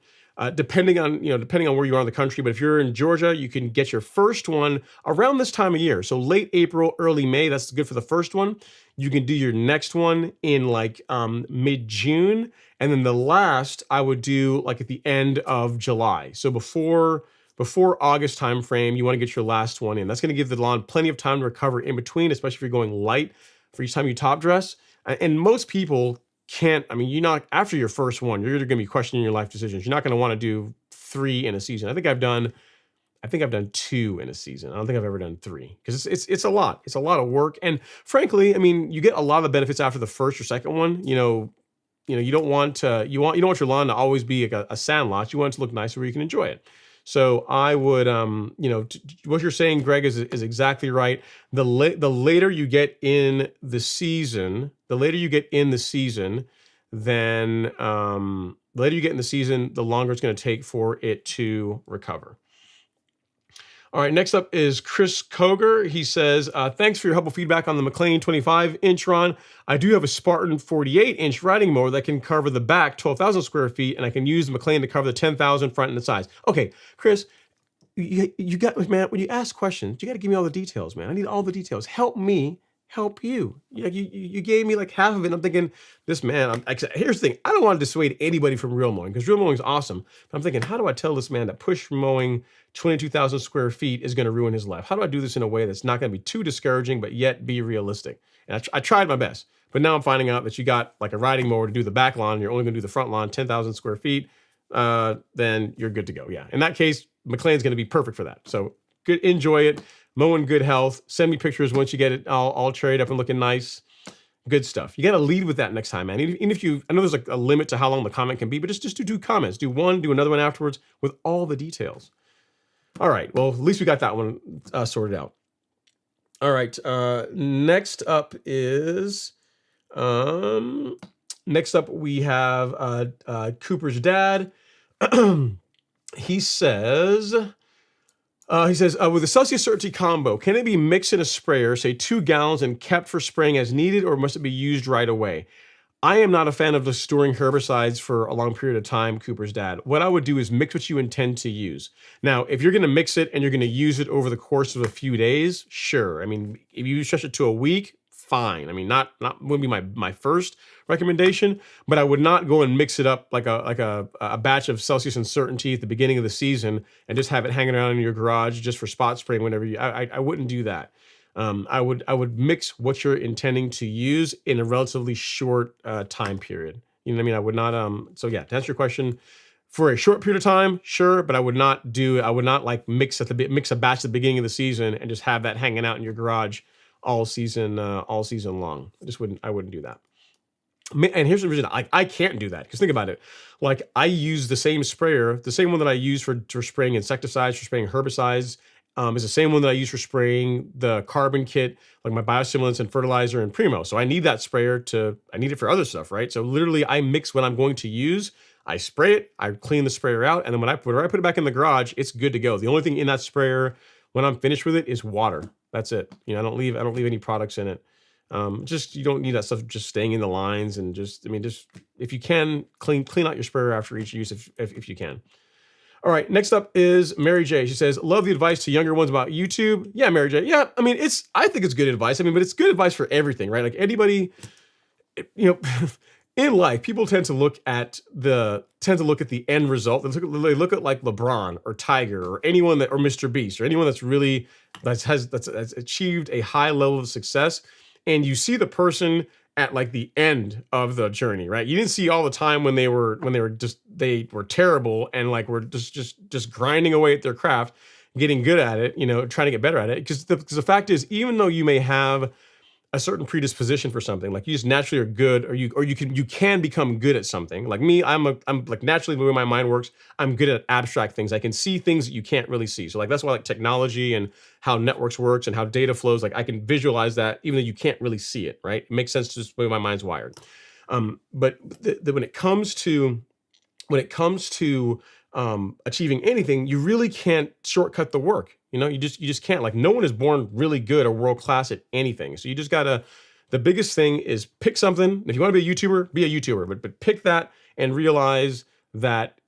Depending on where you are in the country, but if you're in Georgia, you can get your first one around this time of year. So late April, early May, that's good for the first one. You can do your next one in like mid-June, and then the last I would do like at the end of July. So before August timeframe, you want to get your last one in. That's going to give the lawn plenty of time to recover in between, especially if you're going light for each time you top dress. And most people can't, you're not, after your first one, you're going to be questioning your life decisions. You're not going to want to do 3 in a season. I think I've done 2 in a season. I don't think I've ever done 3 because it's a lot. It's a lot of work. And frankly, you get a lot of the benefits after the first or second one. You don't want your lawn to always be like a sand lot. You want it to look nice where you can enjoy it. So I would, what you're saying, Greg, is exactly right. The later you get in the season, then the later you get in the season, the longer it's going to take for it to recover. All right, next up is Chris Koger. He says, thanks for your helpful feedback on the McLean 25-inch, Ron. I do have a Spartan 48-inch riding mower that can cover the back 12,000 square feet, and I can use the McLean to cover the 10,000 front and the sides. Okay, Chris, you got, man, when you ask questions, you got to give me all the details, man. I need all the details. Help me help you. You gave me like half of it. I'm thinking, this man, here's the thing. I don't want to dissuade anybody from real mowing because real mowing is awesome. But I'm thinking, how do I tell this man that push mowing 22,000 square feet is going to ruin his life? How do I do this in a way that's not going to be too discouraging, but yet be realistic? And I tried my best, but now I'm finding out that you got like a riding mower to do the back lawn. And you're only going to do the front lawn, 10,000 square feet. Then you're good to go. Yeah. In that case, McLean's going to be perfect for that. So good. Enjoy it. Mow in good health. Send me pictures once you get it all cherried up and looking nice. Good stuff. You got to lead with that next time, man. Even if I know there's like a limit to how long the comment can be, but just do comments. Do one, do another one afterwards with all the details. All right. Well, at least we got that one sorted out. All right. Next up we have Cooper's dad. He says, with the Celsius Certainty combo, can it be mixed in a sprayer, say 2 gallons, and kept for spraying as needed, or must it be used right away? I am not a fan of storing herbicides for a long period of time, Cooper's dad. What I would do is mix what you intend to use. Now, if you're going to mix it and you're going to use it over the course of a few days, sure. If you stretch it to a week, fine. Not would be my first recommendation, but I would not go and mix it up like a batch of Celsius Uncertainty at the beginning of the season and just have it hanging around in your garage just for spot spraying whenever you. I wouldn't do that. I would mix what you're intending to use in a relatively short time period. You know what I mean? I would not. So yeah, to answer your question, for a short period of time, sure, but I would not like mix a batch at the beginning of the season and just have that hanging out in your garage all season long. I wouldn't do that. And here's the reason I can't do that, because think about it. Like, I use the same sprayer, the same one that I use for spraying insecticides, for spraying herbicides, is the same one that I use for spraying the carbon kit, like my biostimulants and fertilizer and Primo. So I need that sprayer I need it for other stuff, right? So literally I mix what I'm going to use. I spray it, I clean the sprayer out, and then when I put it back in the garage, it's good to go. The only thing in that sprayer when I'm finished with it is water. That's it. I don't leave any products in it. You don't need that stuff just staying in the lines, and just if you can clean out your sprayer after each use if you can. All right, next up is Mary J. She says, love the advice to younger ones about YouTube. Yeah, Mary J. Yeah, I think it's good advice. But it's good advice for everything, right? Like anybody, in life, people tend to look at the end result. They look at like LeBron or Tiger or anyone or Mr. Beast or anyone that's achieved a high level of success, and you see the person at like the end of the journey, right? You didn't see all the time when they were terrible and like were just grinding away at their craft, getting good at it, trying to get better at it. Because the fact is, even though you may have a certain predisposition for something, like you just naturally are good, or you can become good at something. Like me, I'm like naturally the way my mind works, I'm good at abstract things. I can see things that you can't really see. So like that's why like technology and how networks works and how data flows, like I can visualize that even though you can't really see it, right? It makes sense to just the way my mind's wired. But when it comes to achieving anything, you really can't shortcut the work. You just can't. Like no one is born really good or world class at anything. So you just gotta. The biggest thing is pick something. If you want to be a YouTuber, be a YouTuber. But pick that and realize that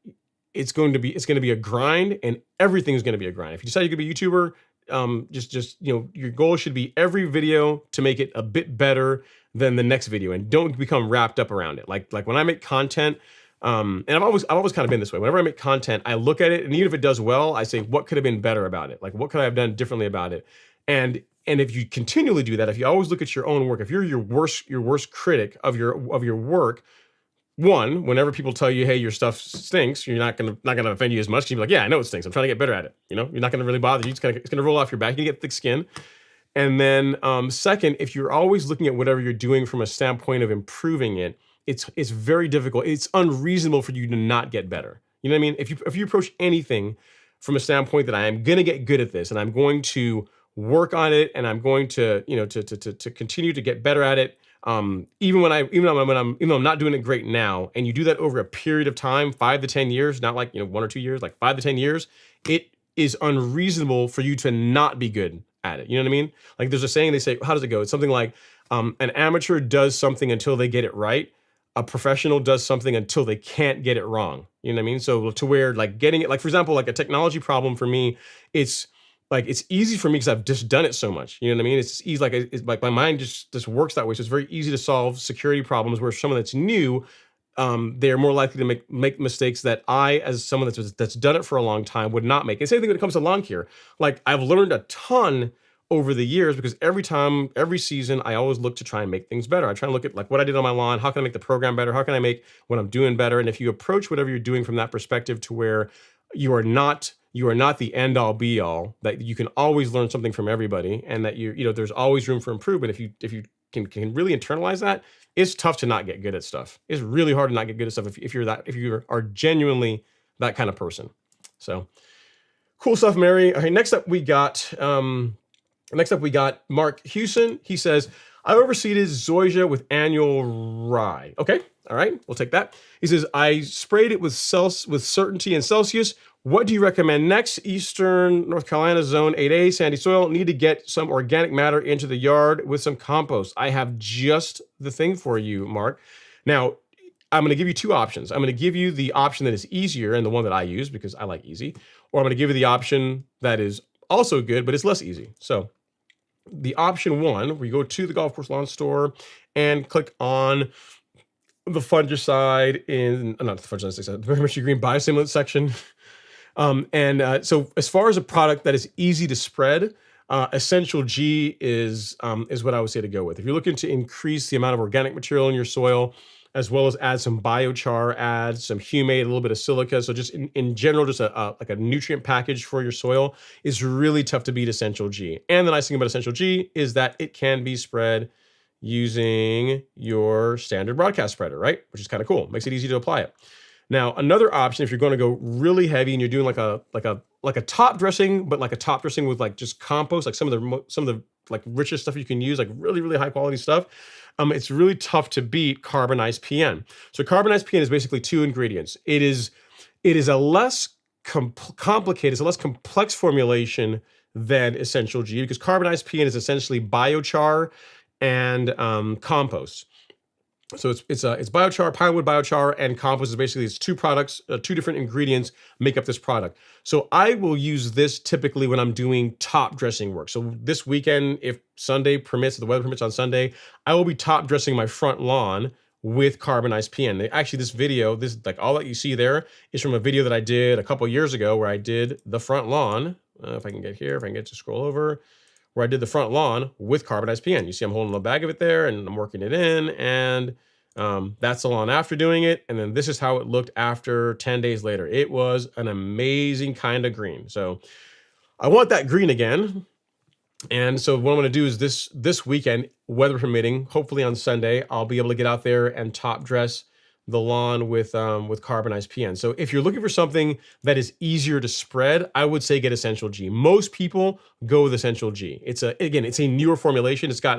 it's going to be a grind, and everything is going to be a grind. If you decide you're going to be a YouTuber, your goal should be every video to make it a bit better than the next video, and don't become wrapped up around it. Like when I make content. And I've always kind of been this way. Whenever I make content, I look at it, and even if it does well, I say, what could have been better about it? Like, what could I have done differently about it? And if you continually do that, if you always look at your own work, if you're your worst critic of your work, whenever people tell you, hey, your stuff stinks, you're not gonna offend you as much. You're like, yeah, I know it stinks. I'm trying to get better at it. You're not gonna really bother you. It's gonna roll off your back. You're gonna get thick skin. And then second, if you're always looking at whatever you're doing from a standpoint of improving it, it's very difficult. It's unreasonable for you to not get better. You know what I mean? If you approach anything from a standpoint that I am going to get good at this, and I'm going to work on it, and I'm going to to continue to get better at it, even though I'm not doing it great now, and you do that over a period of time, 5 to 10 years, not like 1 or 2 years, like 5 to 10 years, it is unreasonable for you to not be good at it. You know what I mean? Like there's a saying, they say, how does it go? It's something like an amateur does something until they get it right. A professional does something until they can't get it wrong. You know what I mean? So to where like getting it, like for example, like a technology problem for me, it's easy for me because I've just done it so much. You know what I mean? It's easy, it's like my mind just works that way. So it's very easy to solve security problems, where someone that's new, they're more likely to make mistakes that I, as someone that's done it for a long time, would not make. And same thing when it comes to lawn care. Like I've learned a ton over the years, because every season, I always look to try and make things better. I try and look at like what I did on my lawn. How can I make the program better? How can I make what I'm doing better? And if you approach whatever you're doing from that perspective, to where you are not the end all be all, that you can always learn something from everybody, and that there's always room for improvement. If you can really internalize that, it's tough to not get good at stuff. It's really hard to not get good at stuff if you are genuinely that kind of person. So cool stuff, Mary. Okay, next up we got Mark Hewson. He says, I've overseeded zoysia with annual rye. Okay, all right, we'll take that. He says, I sprayed it with certainty in Celsius. What do you recommend next? Eastern North Carolina, zone 8A, sandy soil. Need to get some organic matter into the yard with some compost. I have just the thing for you, Mark. Now, I'm going to give you two options. I'm going to give you the option that is easier, and the one that I use because I like easy, or I'm going to give you the option that is also good, but it's less easy. So the option one, we go to the golf course lawn store and click on the fungicide not the fungicide, the Permatree Green biostimulant section. So as far as a product that is easy to spread, Essential G is what I would say to go with. If you're looking to increase the amount of organic material in your soil, as well as add some biochar, add some humate, a little bit of silica. So just in general, just like a nutrient package for your soil is really tough to beat Essential G. And the nice thing about Essential G is that it can be spread using your standard broadcast spreader, right? Which is kind of cool. Makes it easy to apply it. Now, another option, if you're going to go really heavy and you're doing like a top dressing, but like a top dressing with like just compost, like some of the like richest stuff you can use, like really really high quality stuff. It's really tough to beat carbonized PN. So carbonized PN is basically two ingredients. It is a less complicated, it's a less complex formulation than Essential G, because carbonized PN is essentially biochar and compost. So it's biochar, pinewood biochar, and compost is basically it's two products, two different ingredients make up this product. So I will use this typically when I'm doing top dressing work. So this weekend, if Sunday permits, if the weather permits on Sunday, I will be top dressing my front lawn with carbonized PN. Actually, this video, this like all that you see there is from a video that I did a couple years ago where I did the front lawn. If I can get here, if I can get to scroll over, where I did the front lawn with carbonized PN. You see I'm holding a bag of it there and I'm working it in, and that's the lawn after doing it. And then this is how it looked after 10 days later. It was an amazing kind of green. So I want that green again. And so what I'm going to do is this weekend, weather permitting, hopefully on Sunday, I'll be able to get out there and top dress the lawn with carbonized PN. So if you're looking for something that is easier to spread, I would say get Essential G. Most people go with Essential G. It's a newer formulation. It's got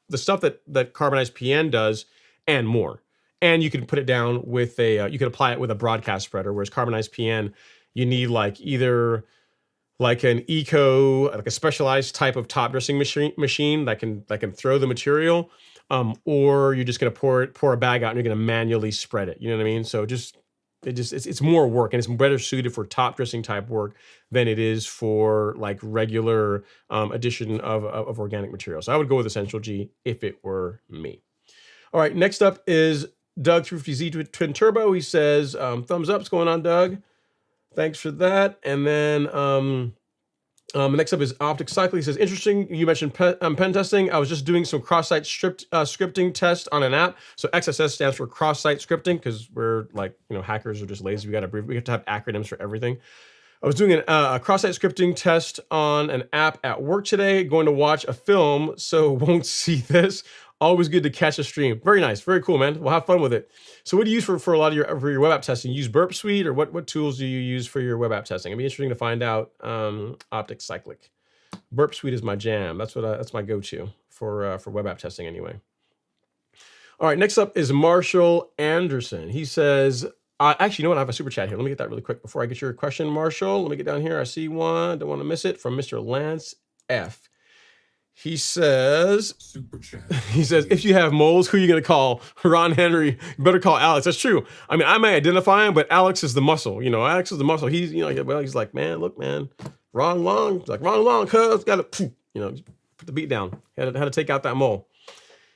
the stuff that carbonized PN does and more. And you can put it down with you can apply it with a broadcast spreader, whereas carbonized PN, you need like either like an like a specialized type of top dressing machine that can throw the material, or you're just going to pour a bag out and you're going to manually spread it. You know what I mean? So it's more work, and it's better suited for top dressing type work than it is for like regular addition of organic material. So I would go with Essential G if it were me. All right, next up is Doug 350Z Twin Turbo. He says, thumbs up. What's going on, Doug? Thanks for that. And then next up is Optic Cycle. He says, interesting. You mentioned pen testing. I was just doing some cross-site scripting test on an app. So XSS stands for cross-site scripting, because we're like, hackers are just lazy. We have to have acronyms for everything. I was doing a cross-site scripting test on an app at work today, going to watch a film, so won't see this. Always good to catch a stream. Very nice. Very cool, man. We'll have fun with it. So what do you use for a lot of your web app testing? You use Burp Suite, or what tools do you use for your web app testing? It'd be interesting to find out. Optic Cyclic. Burp Suite is my jam. That's my go-to for web app testing anyway. All right, next up is Marshall Anderson. He says, actually, you know what? I have a super chat here. Let me get that really quick before I get your question, Marshall. Let me get down here. I see one. Don't want to miss it, from Mr. Lance F. He says, Super chat. He says, if you have moles, who are you going to call? Ron Henry, you better call Alex. That's true. I mean, I may identify him, but Alex is the muscle. Alex is the muscle. He's, he's like, man, look, man, wrong long. He's like, wrong long, cuz, got to, put the beat down. Had to take out that mole.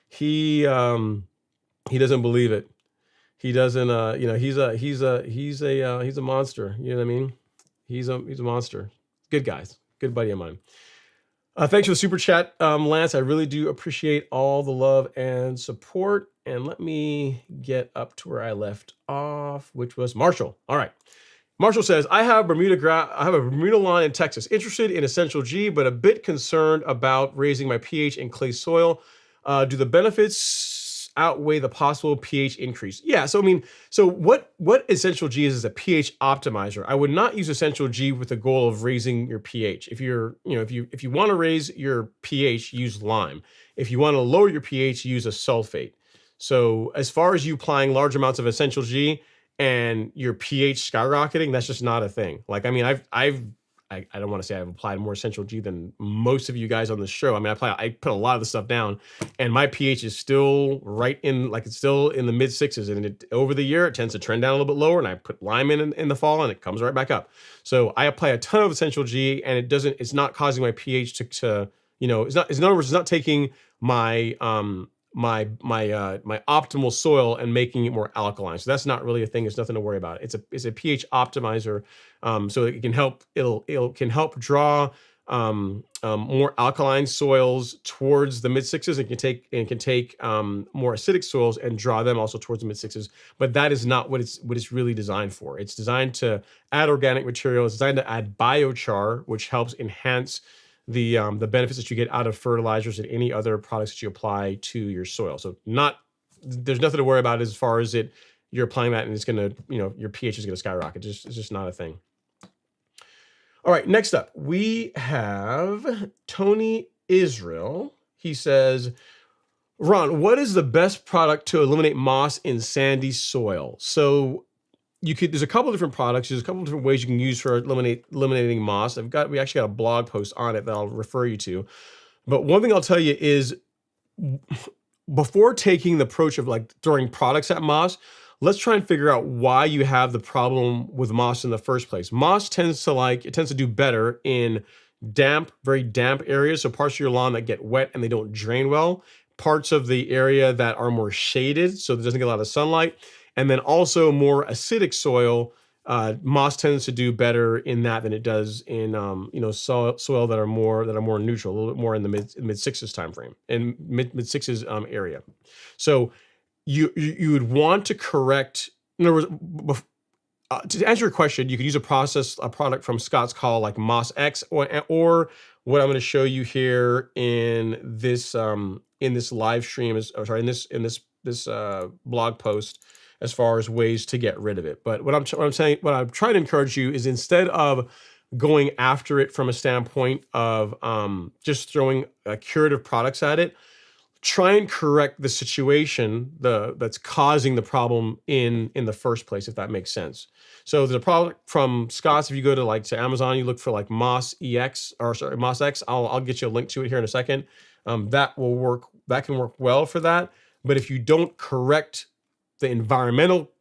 He doesn't believe it. He doesn't, he's a monster. You know what I mean? He's a monster. Good guys. Good buddy of mine. Thanks for the super chat, Lance. I really do appreciate all the love and support. And let me get up to where I left off, which was Marshall. All right. Marshall says, I have a Bermuda lawn in Texas. Interested in Essential G, but a bit concerned about raising my pH in clay soil. Do the benefits outweigh the possible pH increase? Yeah. So what Essential G is a pH optimizer. I would not use Essential G with the goal of raising your pH. If you want to raise your pH, use lime. If you want to lower your pH, use a sulfate. So as far as you applying large amounts of Essential G and your pH skyrocketing, that's just not a thing. Like, I mean, I don't want to say I've applied more Essential G than most of you guys on the show. I mean, I put a lot of the stuff down, and my pH is still it's still in the mid sixes. And over the year, it tends to trend down a little bit lower. And I put lime in the fall, and it comes right back up. So I apply a ton of Essential G, and it's not causing my pH to in other words, it's not taking my my optimal soil and making it more alkaline. So that's not really a thing. There's nothing to worry about. It's a pH optimizer. So it can help. It can help draw more alkaline soils towards the mid sixes. It can take more acidic soils and draw them also towards the mid sixes. But that is not what it's really designed for. It's designed to add organic material. It's designed to add biochar, which helps enhance the benefits that you get out of fertilizers and any other products that you apply to your soil. So there's nothing to worry about as far as it you're applying that and it's going to, your pH is going to skyrocket. It's just not a thing. All right, next up, we have Tony Israel. He says, Ron, what is the best product to eliminate moss in sandy soil? So there's a couple of different products. There's a couple of different ways you can use for eliminating moss. We actually got a blog post on it that I'll refer you to. But one thing I'll tell you is, before taking the approach of like throwing products at moss, let's try and figure out why you have the problem with moss in the first place. Moss tends to do better in damp, very damp areas. So parts of your lawn that get wet and they don't drain well, parts of the area that are more shaded, so it doesn't get a lot of sunlight, and then also more acidic soil. Moss tends to do better in that than it does in soil that are more neutral, a little bit more in the mid sixes time frame, in mid sixes area. So you would want to correct. In other words, to answer your question, you could use a product from Scott's Call like Moss X, or what I'm going to show you here in this live stream in this blog post, as far as ways to get rid of it. But what I'm trying to encourage you is, instead of going after it from a standpoint of just throwing curative products at it, try and correct the situation that's causing the problem in the first place, if that makes sense. So there's a product from Scott's. If you go to Amazon, you look for like Moss X. I'll get you a link to it here in a second. That will work. That can work well for that. But if you don't correct the environmental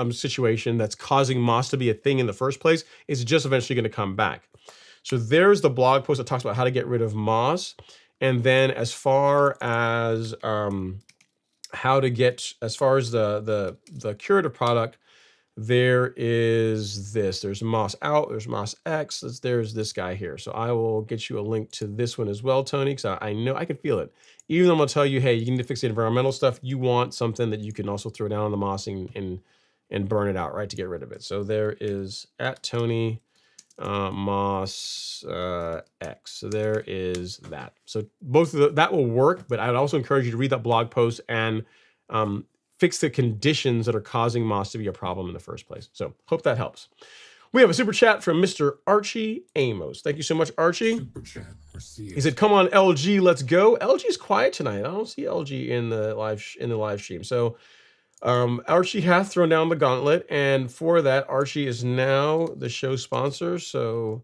situation that's causing moss to be a thing in the first place, it's just eventually going to come back. So there's the blog post that talks about how to get rid of moss. And then as far as the curative product, there is this. There's Moss Out, there's Moss X, there's this guy here. So I will get you a link to this one as well, Tony, because I know I can feel it. Even though I'm gonna tell you, hey, you need to fix the environmental stuff, you want something that you can also throw down on the moss and burn it out, right, to get rid of it. So there is at Tony Moss X. So there is that. So both of that will work, but I'd also encourage you to read that blog post and fix the conditions that are causing moss to be a problem in the first place. So hope that helps. We have a super chat from Mr. Archie Amos. Thank you so much, Archie. Super chat received. He said, "Come on, LG, let's go." LG is quiet tonight. I don't see LG in the live stream. So Archie hath thrown down the gauntlet, and for that, Archie is now the show sponsor. So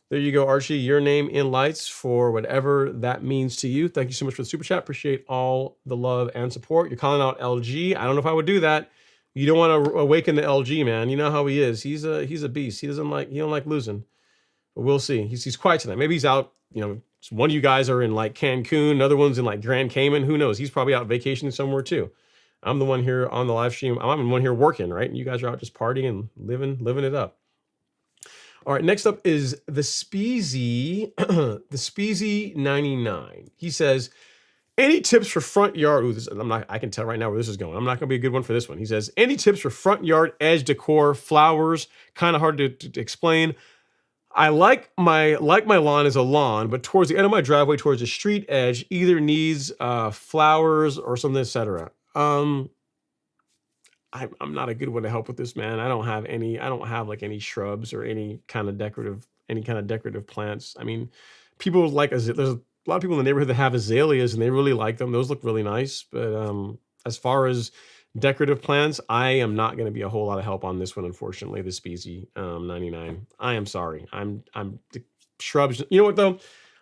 there you go, Archie. Your name in lights for whatever that means to you. Thank you so much for the super chat. Appreciate all the love and support. You're calling out LG. I don't know if I would do that. You don't want to awaken the LG, man. You know how he is. He's a beast. He don't like losing. But we'll see. He's quiet tonight. Maybe he's out. One of you guys are in like Cancun. Another one's in like Grand Cayman. Who knows? He's probably out vacationing somewhere too. I'm the one here on the live stream. I'm the one here working, right? And you guys are out just partying and living it up. All right, next up is the Speezy, the Speezy 99. He says, any tips for front yard? Ooh, I can tell right now where this is going. I'm not going to be a good one for this one. He says, any tips for front yard edge decor, flowers? Kind of hard to explain. I like my lawn as a lawn, but towards the end of my driveway, towards the street edge, either needs flowers or something, etc. I'm not a good one to help with this, man. I don't have any shrubs or any kind of decorative plants. I mean, people like, there's a lot of people in the neighborhood that have azaleas and they really like them. Those look really nice. But as far as decorative plants, I am not going to be a whole lot of help on this one, unfortunately. The Speezy 99. I am sorry. I'm the shrubs. You know what though?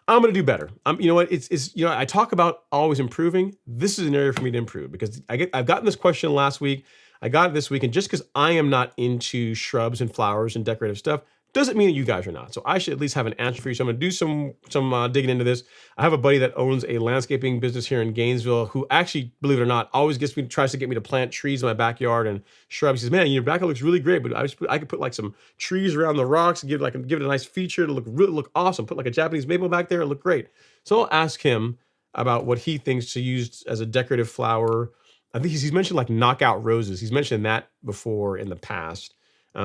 I'm going to do better. You know what? I talk about always improving. This is an area for me to improve because I've gotten this question last week. I got it this week, and just because I am not into shrubs and flowers and decorative stuff doesn't mean that you guys are not. So I should at least have an answer for you. So I'm going to do some digging into this. I have a buddy that owns a landscaping business here in Gainesville who actually, believe it or not, always tries to get me to plant trees in my backyard and shrubs. He says, "Man, your backyard looks really great, but I could put like some trees around the rocks and give it a nice feature to look awesome. Put like a Japanese maple back there, it'll look great." So I'll ask him about what he thinks to use as a decorative flower. I think he's mentioned like knockout roses. He's mentioned that before in the past. But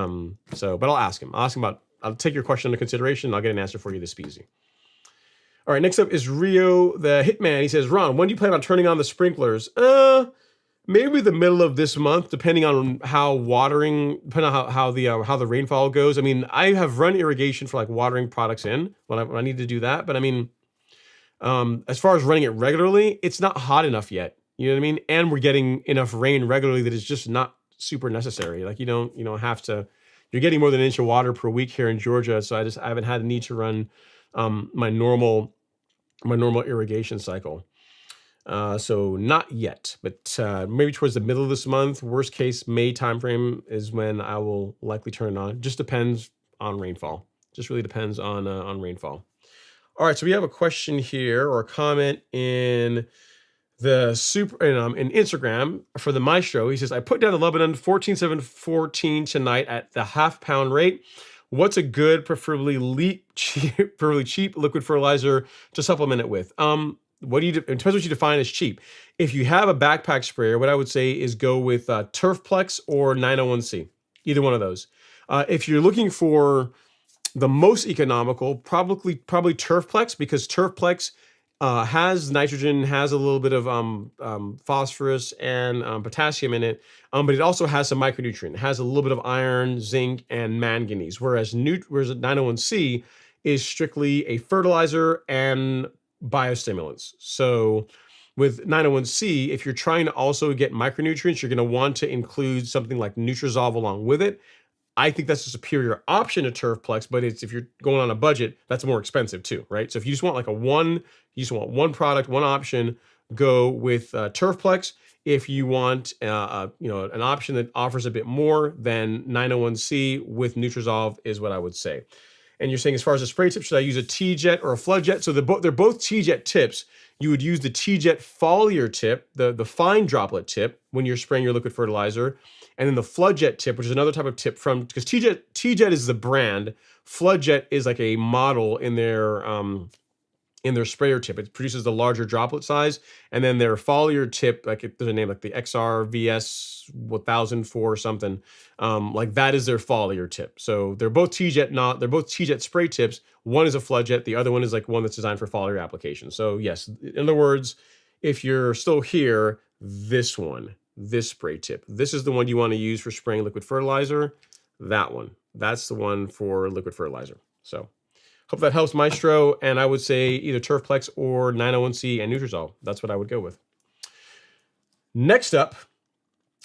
I'll ask him. I'll take your question into consideration and I'll get an answer for you this Speezy. All right, next up is Rio the Hitman. He says, "Ron, when do you plan on turning on the sprinklers?" maybe the middle of this month, depending on how depending on how the rainfall goes. I mean, I have run irrigation for like watering products in when I need to do that, but I mean, as far as running it regularly, it's not hot enough yet. You know what I mean? And we're getting enough rain regularly that it's just not super necessary. Like you don't have to. You're getting more than an inch of water per week here in Georgia, so I haven't had the need to run my normal irrigation cycle. So not yet, but maybe towards the middle of this month. Worst case, May timeframe is when I will likely turn it on. Just depends on rainfall. Just really depends on rainfall. All right, so we have a question here or a comment in the in Instagram for the Maestro. He says, I put down the Lebanon 14714 tonight at the half-pound rate. What's a good, preferably cheap liquid fertilizer to supplement it with? It depends what you define as cheap. If you have a backpack sprayer, what I would say is go with Turfplex or 901C, either one of those. If you're looking for the most economical, probably Turfplex, because Turfplex has nitrogen, has a little bit of phosphorus and potassium in it, but it also has some micronutrient. It has a little bit of iron, zinc, and manganese, whereas 901C is strictly a fertilizer and biostimulants. So with 901C, if you're trying to also get micronutrients, you're going to want to include something like Nutrizolve along with it. I think that's a superior option to Turfplex, but if you're going on a budget, that's more expensive too, right? So if you just want one product, one option, go with Turfplex. If you want an option that offers a bit more, then 901C with Nutrizolve is what I would say. And you're saying as far as a spray tip, should I use a T-Jet or a flood jet? So they're both T-Jet tips. You would use the T-Jet foliar tip, the fine droplet tip, when you're spraying your liquid fertilizer. And then the flood jet tip, which is another type of tip because T-Jet is the brand. Flood jet is like a model in their sprayer tip. It produces the larger droplet size. And then their foliar tip, like there's a name like the XRVS 1004 or something, like that is their foliar tip. So they're both T-Jet spray tips. One is a flood jet. The other one is like one that's designed for foliar application. So yes, in other words, if you're still here, this spray tip, this is the one you want to use for spraying liquid fertilizer. That's the one for liquid fertilizer. So hope that helps, Maestro. And I would say either Turfplex or 901C and Nutrizolve. That's what I would go with. Next up,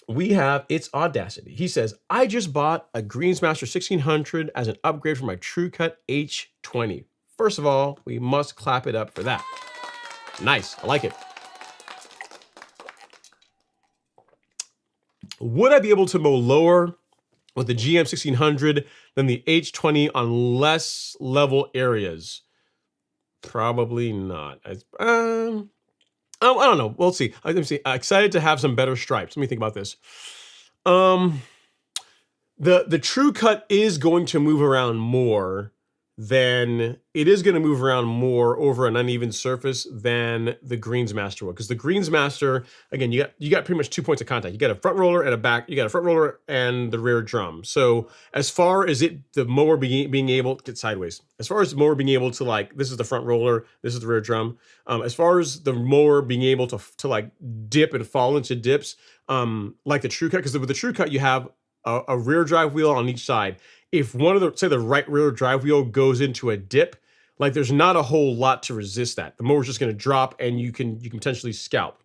we have It's Audacity. He says, I just bought a Greensmaster 1600 as an upgrade for my TrueCut H20. First of all, we must clap it up for that. Nice, I like it. Would I be able to mow lower with the GM 1600 than the H20 on less level areas? Probably not. I don't know. We'll see. Let me see. Excited to have some better stripes. Let me think about this. The TrueCut is going to move around more than over an uneven surface than the Greensmaster will. Because the Greensmaster, again, you got pretty much 2 points of contact. You got a front roller and a back. You got a front roller and the rear drum. So as far as the mower being able to get sideways, as far as the mower being able to, like, this is the front roller, this is the rear drum. As far as the mower being able to like dip and fall into dips, like the TrueCut, because with the TrueCut you have a rear drive wheel on each side. If one of the right rear drive wheel goes into a dip, like there's not a whole lot to resist that. The mower's just going to drop and you can potentially scalp.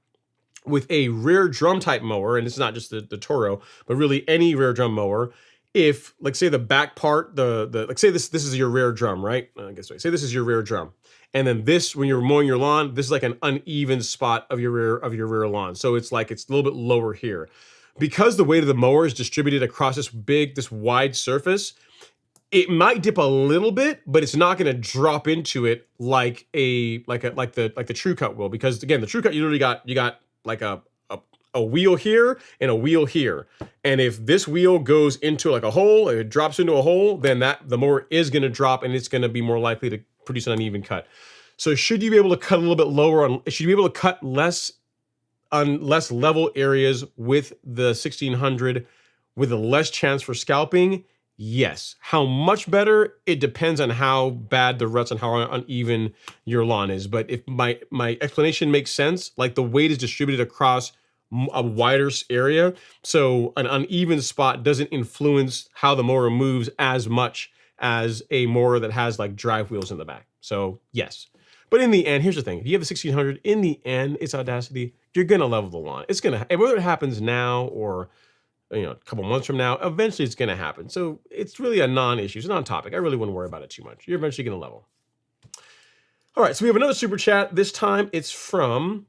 With a rear drum type mower, and it's not just the Toro, but really any rear drum mower, if, like, say the back part, like say this is your rear drum, right? I guess say this is your rear drum. And then this, when you're mowing your lawn, this is like an uneven spot of your rear lawn. So it's a little bit lower here. Because the weight of the mower is distributed across this wide surface, it might dip a little bit, but it's not going to drop into it like the TrueCut will. Because again, the TrueCut, you got like a wheel here and a wheel here, and if this wheel goes into like a hole, if it drops into a hole, then the mower is going to drop, and it's going to be more likely to produce an uneven cut. So should you be able to cut a little bit lower should you be able to cut less on less level areas with the 1600 with a less chance for scalping? Yes. How much better? It depends on how bad the ruts and how uneven your lawn is. But if my explanation makes sense, like the weight is distributed across a wider area. So an uneven spot doesn't influence how the mower moves as much as a mower that has like drive wheels in the back. So yes. But in the end, here's the thing. If you have a 1600, in the end, it's Audacity. You're going to level the lawn. It's going to, whether it happens now or a couple months from now, eventually it's going to happen. So it's really a non-issue. It's a non-topic. I really wouldn't worry about it too much. You're eventually going to level. All right, so we have another super chat. This time it's from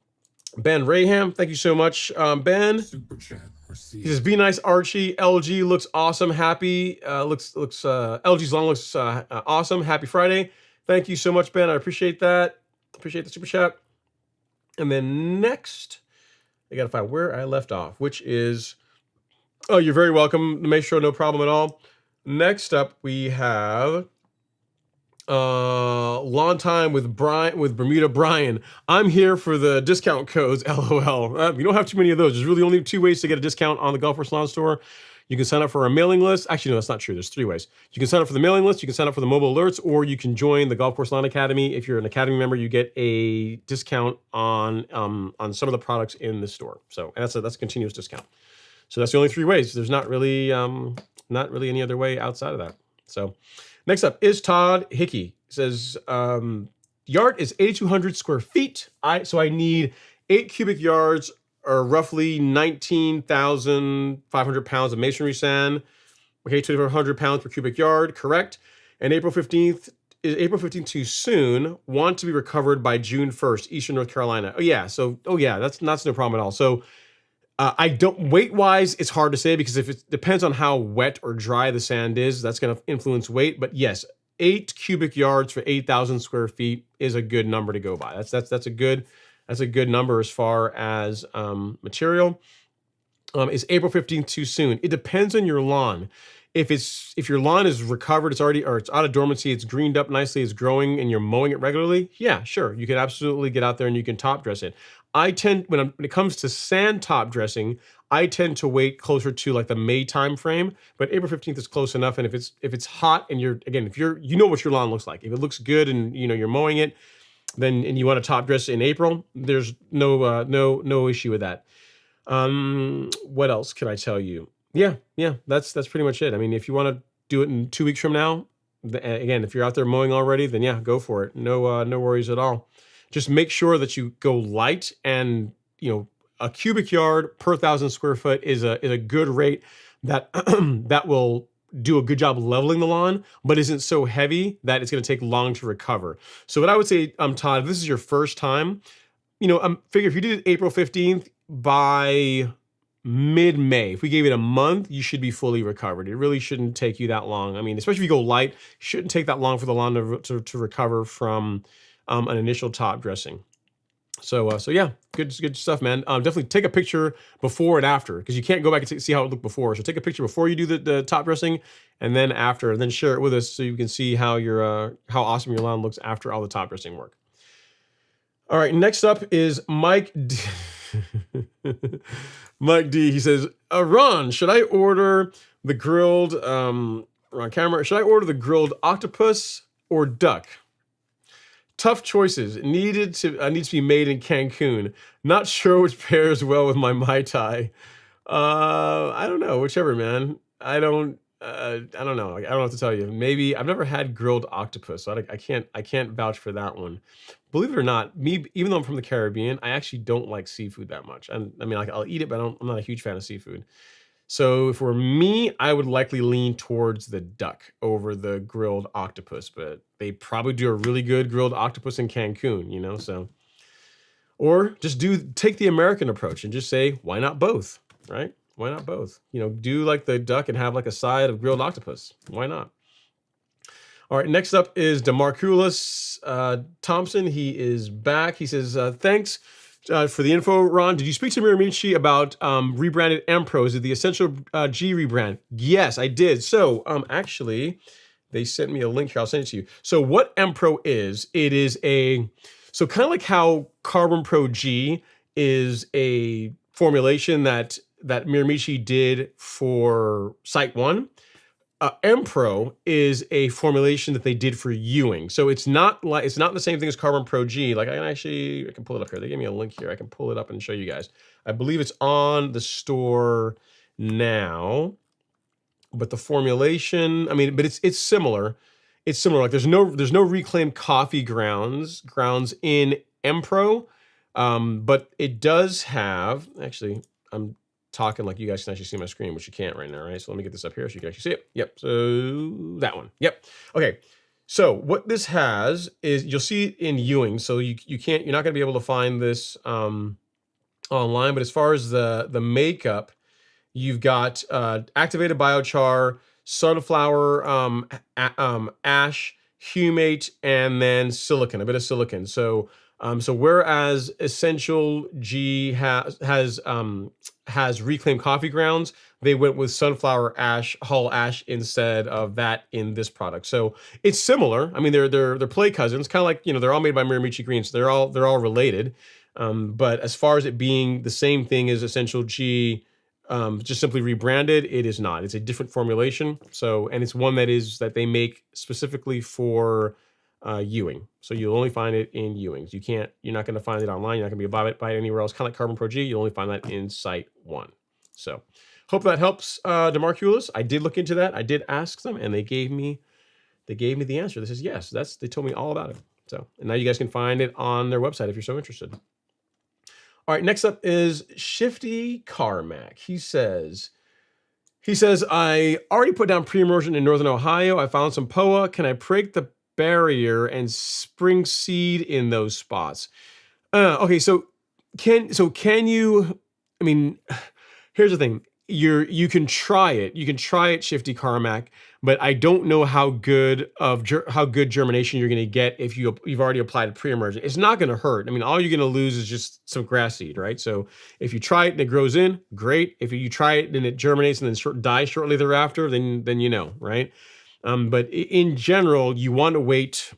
Ben Raham. Thank you so much, Ben. Super chat received. He says, "Be nice, Archie. LG looks awesome. Happy. LG's lawn looks awesome. Happy Friday." Thank you so much, Ben. I appreciate that. Appreciate the super chat. And then next, I got to find where I left off, which is, oh, you're very welcome. Make sure, no problem at all. Next up, we have Lawn Time with Bermuda Brian. I'm here for the discount codes, LOL. You don't have too many of those. There's really only 2 ways to get a discount on the Golf Course Lawn Store. You can sign up for our mailing list. Actually, no, that's not true. There's 3 ways. You can sign up for the mailing list, you can sign up for the mobile alerts, or you can join the Golf Course Lawn Academy. If you're an Academy member, you get a discount on some of the products in the store. So that's a continuous discount. So that's the only 3 ways. There's not really any other way outside of that. So next up is Todd Hickey. He says, yard is 8,200 square feet. So I need 8 cubic yards or roughly 19,500 pounds of masonry sand. Okay, 2,400 pounds per cubic yard, correct. And April 15th too soon? Want to be recovered by June 1st, Eastern North Carolina. That's no problem at all. So I don't, weight wise, it's hard to say because if it depends on how wet or dry the sand is, that's going to influence weight. But yes, 8 cubic yards for 8,000 square feet is a good number to go by. That's a good number as far as material. Is April 15th too soon? It depends on your lawn. If your lawn is recovered, it's out of dormancy, it's greened up nicely, it's growing, and you're mowing it regularly, yeah, sure, you can absolutely get out there and you can top dress it. I tend, when it comes to sand top dressing, I tend to wait closer to like the May time frame, but April 15th is close enough. And if it's hot and you know what your lawn looks like, if it looks good and you're mowing it, then and you want to top dress in April, there's no issue with that. What else can I tell you? Yeah, that's pretty much it. I mean, if you want to do it in 2 weeks from now, again, if you're out there mowing already, then yeah, go for it. No worries at all. Just make sure that you go light, and a cubic yard per 1,000 square foot is a good rate that that will do a good job leveling the lawn, but isn't so heavy that it's going to take long to recover. So what I would say, Todd, if this is your first time, figure if you did it April 15th, by mid-May, if we gave it a month, you should be fully recovered. It really shouldn't take you that long. I mean, especially if you go light, it shouldn't take that long for the lawn to recover from an initial top dressing. So yeah, good stuff, man. Definitely take a picture before and after, because you can't go back and see how it looked before. So take a picture before you do the top dressing, and then after, and then share it with us so you can see how how awesome your lawn looks after all the top dressing work. All right, next up is Mike D. Mike D. He says, Ron, should I order the grilled Ron camera? Should I order the grilled octopus or duck? Tough choices. Needs to be made in Cancun. Not sure which pairs well with my Mai Tai. I don't know. Whichever, man. I don't know. I don't know what to tell you. Maybe I've never had grilled octopus, so I can't vouch for that one. Believe it or not, even though I'm from the Caribbean, I actually don't like seafood that much. I mean, I'll eat it, but I'm not a huge fan of seafood. So for me, I would likely lean towards the duck over the grilled octopus, but they probably do a really good grilled octopus in Cancun, so. Or just take the American approach and just say, why not both, right? Why not both? Do like the duck and have like a side of grilled octopus. Why not? All right, next up is DeMarculus Thompson. He is back. He says, thanks for the info, Ron. Did you speak to Miramichi about rebranded M-Pro? Is it the Essential G rebrand? Yes, I did. So actually, they sent me a link here. I'll send it to you. So what M-Pro is, it is so kind of like how Carbon Pro G is a formulation that Miramichi did for Site 1. Empro is a formulation that they did for Ewing. So it's not the same thing as Carbon Pro G. Like I can pull it up here. They gave me a link here. I can pull it up and show you guys. I believe it's on the store now. But the formulation, I mean, but it's similar. It's similar. Like there's no reclaimed coffee grounds in Empro, but it does have. Actually, I'm talking like you guys can actually see my screen, which you can't right now, right? So let me get this up here so you can actually see it. Yep. So that one. Yep. Okay. So what this has is you'll see it in Ewing. So you're not going to be able to find this online. But as far as the makeup, you've got activated biochar, sunflower ash, humate, and then silicon, a bit of silicon. So whereas Essential G has reclaimed coffee grounds, they went with sunflower ash, hull ash instead of that in this product. So it's similar. I mean, they're play cousins, kind of like, they're all made by Miramichi Green, so they're all related. But as far as it being the same thing as Essential G, just simply rebranded, it is not. It's a different formulation. So, and it's one that they make specifically for Ewing. So you'll only find it in Ewings. You're not going to find it online. You're not going to be able to buy it anywhere else. Kind of like Carbon Pro G, you'll only find that in Site 1. So hope that helps, Demarculus. I did look into that. I did ask them, and they gave me the answer. This is yes. They told me all about it. So, and now you guys can find it on their website if you're so interested. All right, next up is Shifty Carmack. He says, I already put down pre-immersion in Northern Ohio. I found some POA. Can I break the barrier and spring seed in those spots? Okay, so can you, I mean, here's the thing. You can try it. You can try it, Shifty Carmack, but I don't know how good germination you're going to get if you've already applied pre-emergent. It's not going to hurt. I mean, all you're going to lose is just some grass seed, right? So if you try it and it grows in, great. If you try it and it germinates and then dies shortly thereafter, then right? But in general, you want to wait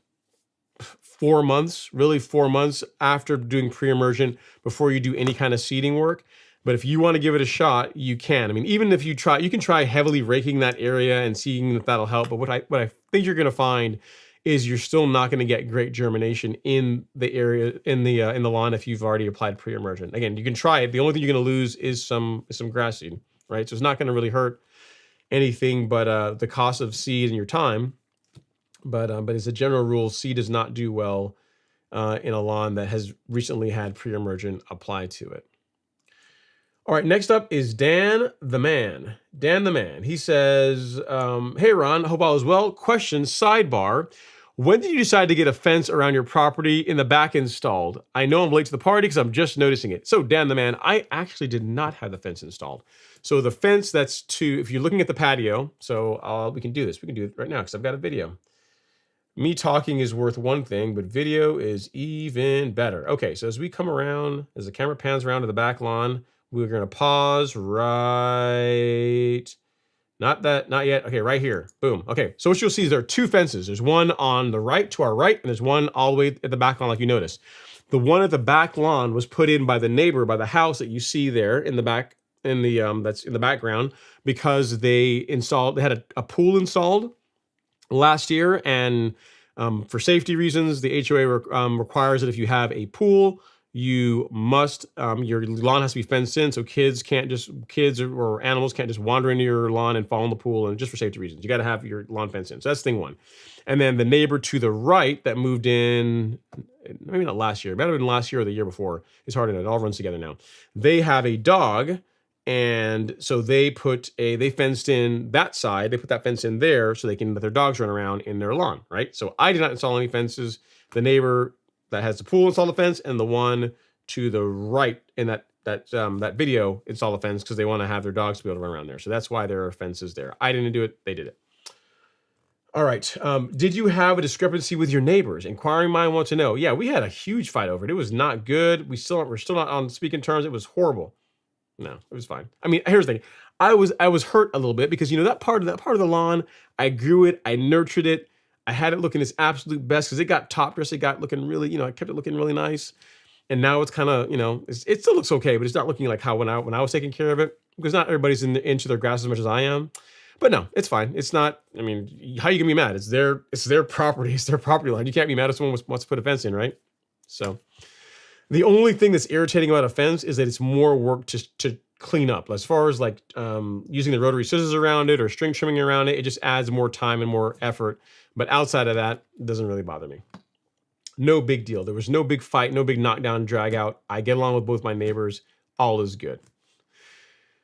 4 months, really 4 months after doing pre-emergent before you do any kind of seeding work. But if you want to give it a shot, you can. I mean, even if you can try heavily raking that area and seeing if that'll help. But what I think you're going to find is you're still not going to get great germination in the area in the lawn if you've already applied pre-emergent. Again, you can try it. The only thing you're going to lose is some grass seed, right? So it's not going to really hurt anything but the cost of seed and your time. But as a general rule, seed does not do well in a lawn that has recently had pre-emergent applied to it. All right, next up is Dan the Man. Dan the Man. He says, hey, Ron, hope all is well. Question, sidebar. When did you decide to get a fence around your property in the back installed? I know I'm late to the party because I'm just noticing it. So, Dan the Man, I actually did not have the fence installed. So the fence if you're looking at the patio, so we can do this. We can do it right now because I've got a video. Me talking is worth one thing, but video is even better. Okay, so as we come around, as the camera pans around to the back lawn, we're going to pause right, not yet. Okay, right here. Boom. Okay, so what you'll see is there are two fences. There's one on the right to our right, and there's one all the way at the back lawn, like you noticed. The one at the back lawn was put in by the neighbor, by the house that you see there in the back, that's in the background, because they had a pool installed last year, and for safety reasons, the HOA requires that if you have a pool, you must your lawn has to be fenced in, so kids or animals can't just wander into your lawn and fall in the pool, and just for safety reasons, you got to have your lawn fenced in. So that's thing one. And then the neighbor to the right that moved in, maybe not last year, it might have been last year or the year before. It's hard to know. It all runs together now. They have a dog, and so they fenced in that side. They put that fence in there so they can let their dogs run around in their lawn, right? So I did not install any fences. The neighbor that has the pool installed the fence, and the one to the right in that video installed the fence because they want to have their dogs to be able to run around there. So that's why there are fences there. I didn't do it; they did it. All right. Did you have a discrepancy with your neighbors? Inquiring mind wants to know. Yeah, we had a huge fight over it. It was not good. We're still not on speaking terms. It was horrible. No, it was fine. I mean, here's the thing. I was hurt a little bit because that part of the lawn, I grew it, I nurtured it. I had it looking its absolute best because it got top dressed. It got looking really, I kept it looking really nice. And now it's kind of, it still looks okay, but it's not looking like how when I was taking care of it, because not everybody's into their grass as much as I am. But no, it's fine. It's not. I mean, how you can be mad? It's their property. It's their property line. You can't be mad if someone wants to put a fence in, right? So the only thing that's irritating about a fence is that it's more work to clean up. As far as like using the rotary scissors around it or string trimming around it, it just adds more time and more effort. But outside of that, it doesn't really bother me. No big deal. There was no big fight, no big knockdown, drag out. I get along with both my neighbors. All is good.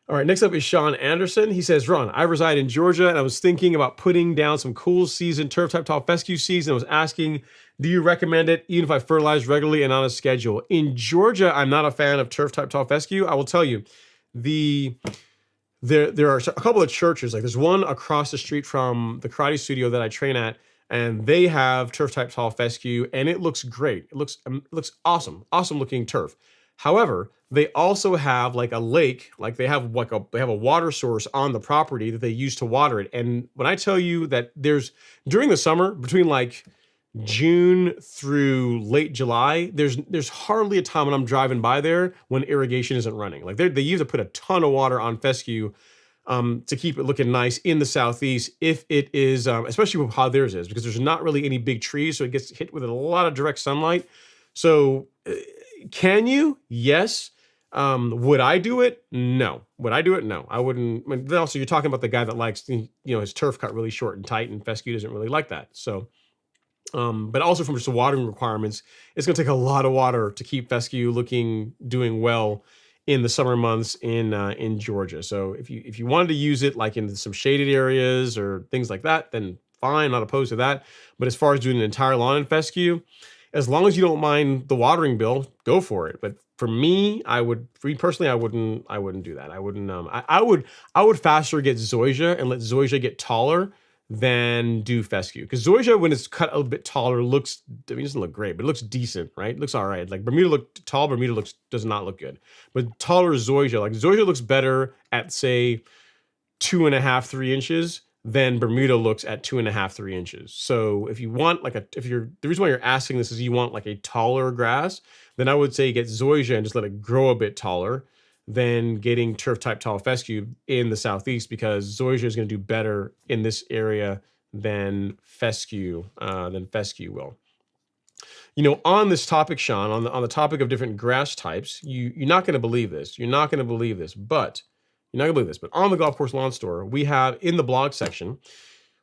All right, next up is Sean Anderson. He says, Ron, I reside in Georgia and I was thinking about putting down some cool season turf type tall fescue seeds and I was asking, do you recommend it even if I fertilize regularly and on a schedule? In Georgia, I'm not a fan of turf type tall fescue. I will tell you, there are a couple of churches, like there's one across the street from the karate studio that I train at, and they have turf type tall fescue and it looks great. It looks awesome, awesome looking turf. However, they also have like a lake, like they have a water source on the property that they use to water it. And when I tell you that there's during the summer between like June through late July, there's hardly a time when I'm driving by there when irrigation isn't running. Like they used to put a ton of water on fescue to keep it looking nice in the southeast. If it is, especially with how theirs is, because there's not really any big trees, so it gets hit with a lot of direct sunlight. So can you? Yes. Would I do it? No. Would I do it? No, I wouldn't. I mean, then also, you're talking about the guy that likes, his turf cut really short and tight, and fescue doesn't really like that. So, but also from just the watering requirements, it's going to take a lot of water to keep fescue doing well in the summer months in Georgia. So if you wanted to use it like in some shaded areas or things like that, then fine, not opposed to that. But as far as doing an entire lawn in fescue, as long as you don't mind the watering bill, go for it. But for me, I wouldn't do that. I would faster get zoysia and let zoysia get taller than do fescue. Because zoysia, when it's cut a bit taller, it doesn't look great, but it looks decent, right? It looks all right. Like Bermuda does not look good. But taller zoysia looks better at say 2.5, 3 inches than Bermuda looks at 2.5, 3 inches. So if you want the reason why you're asking this is you want like a taller grass, then I would say get zoysia and just let it grow a bit taller than getting turf type tall fescue in the southeast, because zoysia is going to do better in this area than fescue will. On this topic, Sean, on the topic of different grass types, you're not going to believe this. But on the Golf Course Lawn Store, we have in the blog section,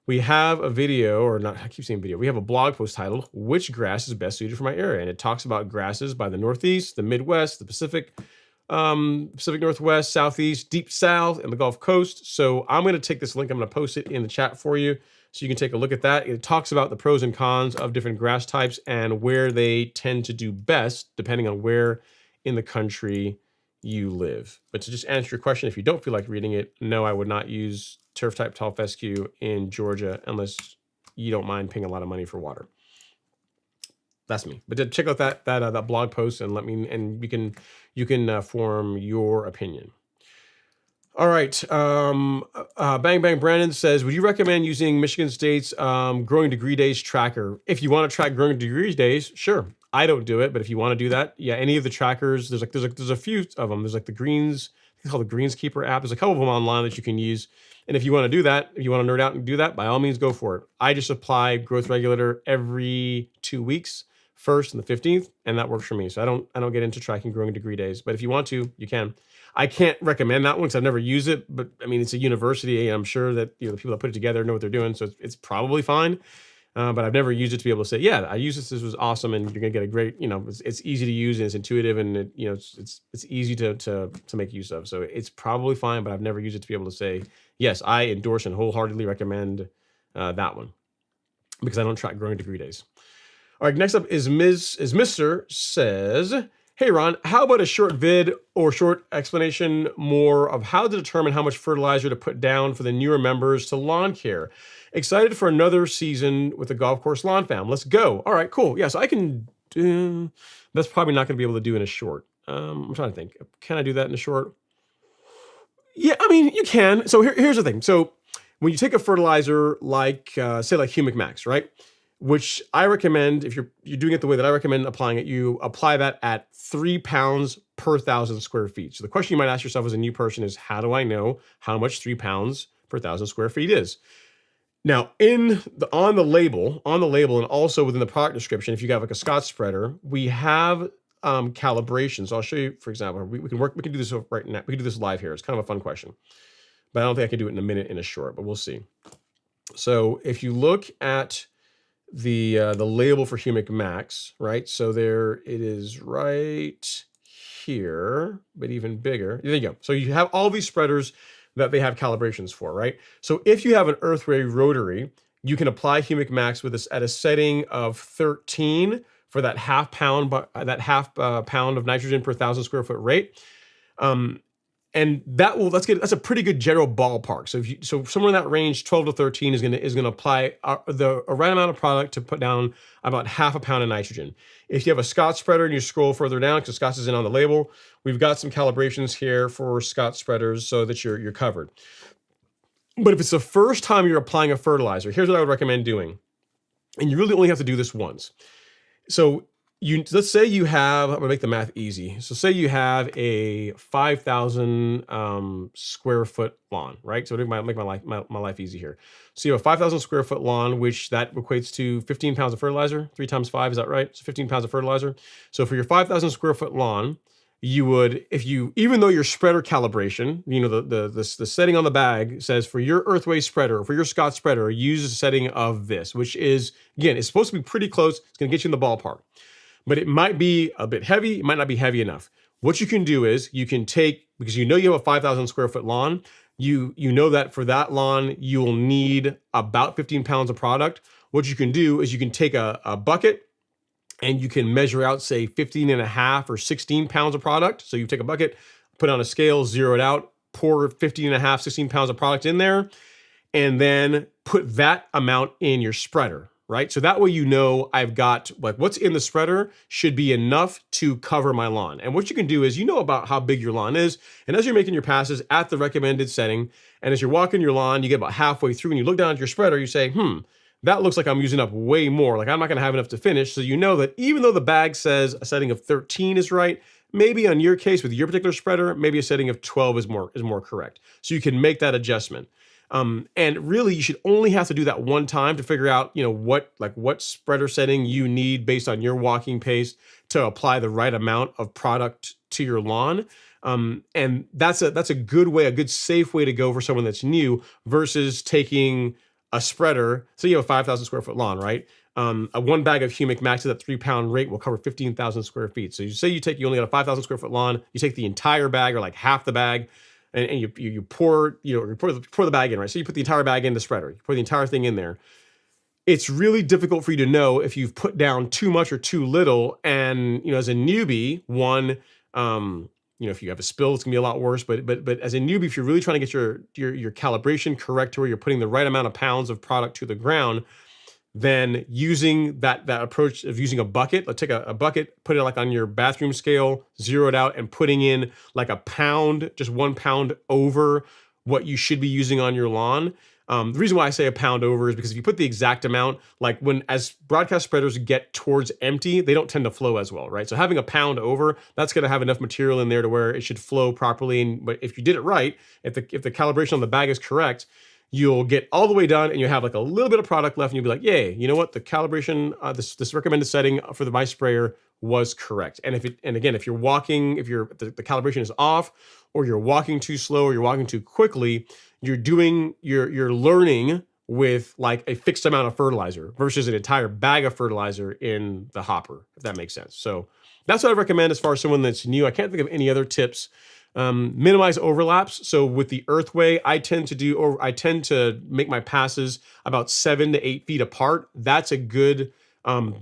we have a video, or not, I keep saying video, we have a blog post titled, Which Grass is Best Suited for My Area? And it talks about grasses by the Northeast, the Midwest, the Pacific Northwest, Southeast, Deep South, and the Gulf Coast. So I'm going to take this link, I'm going to post it in the chat for you so you can take a look at that. It talks about the pros and cons of different grass types and where they tend to do best depending on where in the country you live. But to just answer your question, if you don't feel like reading it, no, I would not use turf type tall fescue in Georgia unless you don't mind paying a lot of money for water. That's me. But check out that blog post and you can form your opinion. All right. Bang Bang Brandon says, would you recommend using Michigan State's growing degree days tracker? If you want to track growing degree days, sure. I don't do it, but if you want to do that, yeah, any of the trackers, there's a few of them. There's like the Greens, it's called the Greenskeeper app. There's a couple of them online that you can use. And if you want to do that, if you want to nerd out and do that, by all means, go for it. I just apply growth regulator every 2 weeks, 1st and the 15th, and that works for me. So I don't get into tracking growing degree days, but if you want to, you can. I can't recommend that one because I've never used it, but I mean, it's a university and I'm sure that the people that put it together know what they're doing. So it's probably fine. But I've never used it to be able to say, yeah, I used this. This was awesome, and you're gonna get a great, it's easy to use and it's intuitive and it's easy to make use of. So it's probably fine, but I've never used it to be able to say, yes, I endorse and wholeheartedly recommend that one because I don't track growing degree days. All right, next up is Mr. says, hey Ron, how about a short vid or short explanation more of how to determine how much fertilizer to put down for the newer members to lawn care? Excited for another season with the Golf Course Lawn Fam. Let's go. All right, cool. Yeah, so I can do, that's probably not going to be able to do in a short. I'm trying to think. Can I do that in a short? Yeah, I mean, you can. So here's the thing. So when you take a fertilizer like, say like Humic Max, right? Which I recommend, if you're doing it the way that I recommend applying it, you apply that at 3 pounds per 1,000 square feet. So the question you might ask yourself as a new person is, how do I know how much 3 pounds per 1,000 square feet is. Now, on the label, and also within the product description, if you have like a Scotch spreader, we have calibrations. So I'll show you, for example, we can do this right now. We can do this live here. It's kind of a fun question, but I don't think I can do it in a minute in a short, but we'll see. So if you look at the label for Humic Max, right? So there it is right here, but even bigger. There you go. So you have all these spreaders that they have calibrations for, right? So if you have an Earthway rotary, you can apply Humic Max with this at a setting of 13 for that half pound of nitrogen per 1,000 square foot rate. And that's a pretty good general ballpark. So somewhere in that range, 12 to 13 is gonna apply the right amount of product to put down about half a pound of nitrogen. If you have a Scotch spreader and you scroll further down, because Scotch is in on the label, we've got some calibrations here for Scotch spreaders so that you're covered. But if it's the first time you're applying a fertilizer, here's what I would recommend doing. And you really only have to do this once. So let's say you have, I'm gonna make the math easy. So say you have a 5,000 square foot lawn, right? So to make my life easy here. So you have a 5,000 square foot lawn, which that equates to 15 pounds of fertilizer, 3 times 5, is that right? So 15 pounds of fertilizer. So for your 5,000 square foot lawn, you would, even though your spreader calibration, the setting on the bag says for your Earthway spreader, for your Scotch spreader, use a setting of this, which is, again, it's supposed to be pretty close. It's gonna get you in the ballpark. But it might be a bit heavy, it might not be heavy enough. What you can do is you can take, because you have a 5,000 square foot lawn, you know that for that lawn, you will need about 15 pounds of product. What you can do is you can take a bucket and you can measure out, say, 15 and a half or 16 pounds of product. So you take a bucket, put it on a scale, zero it out, pour 15 and a half, 16 pounds of product in there, and then put that amount in your spreader. Right? So that way, I've got like what's in the spreader should be enough to cover my lawn. And what you can do is about how big your lawn is. And as you're making your passes at the recommended setting, and as you're walking your lawn, you get about halfway through and you look down at your spreader, you say, that looks like I'm using up way more. Like I'm not going to have enough to finish. So that even though the bag says a setting of 13 is right, maybe on your case with your particular spreader, maybe a setting of 12 is more correct. So you can make that adjustment. And really, you should only have to do that one time to figure out, what spreader setting you need based on your walking pace to apply the right amount of product to your lawn. And that's a good way, a good safe way to go for someone that's new versus taking a spreader. So you have a 5,000 square foot lawn, right? A one bag of Humic Max at that 3 pound rate will cover 15,000 square feet. So you only got a 5,000 square foot lawn, you take the entire bag or like half the bag, and you pour the bag in, right? So you put the entire bag in the spreader, you pour the entire thing in there. It's really difficult for you to know if you've put down too much or too little. And as a newbie, if you have a spill, it's gonna be a lot worse. But as a newbie, if you're really trying to get your calibration correct to where you're putting the right amount of pounds of product to the ground, then using that approach of using a bucket, let's take a bucket, put it like on your bathroom scale, zero it out, and putting in like a pound, just 1 pound over what you should be using on your lawn. The reason why I say a pound over is because if you put the exact amount, like as broadcast spreaders get towards empty, they don't tend to flow as well, right? So having a pound over, that's going to have enough material in there to where it should flow properly. But if you did it right, if the calibration on the bag is correct, you'll get all the way done and you have like a little bit of product left and you'll be like, yay, you know what? The calibration, this recommended setting for my sprayer was correct. And if the calibration is off, or you're walking too slow, or you're walking too quickly, you're learning with like a fixed amount of fertilizer versus an entire bag of fertilizer in the hopper, if that makes sense. So that's what I recommend as far as someone that's new. I can't think of any other tips. Minimize overlaps. So with the Earthway, I tend to make my passes about 7 to 8 feet apart. That's a good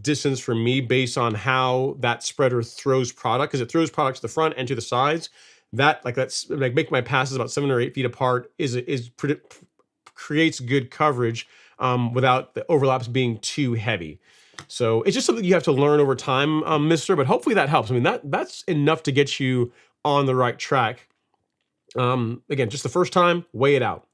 distance for me based on how that spreader throws product, because it throws product to the front and to the sides. That's make my passes about 7 or 8 feet apart creates good coverage without the overlaps being too heavy. So it's just something you have to learn over time, mister, but hopefully that helps. I mean, that's enough to get you on the right track. Again, just the first time, weigh it out.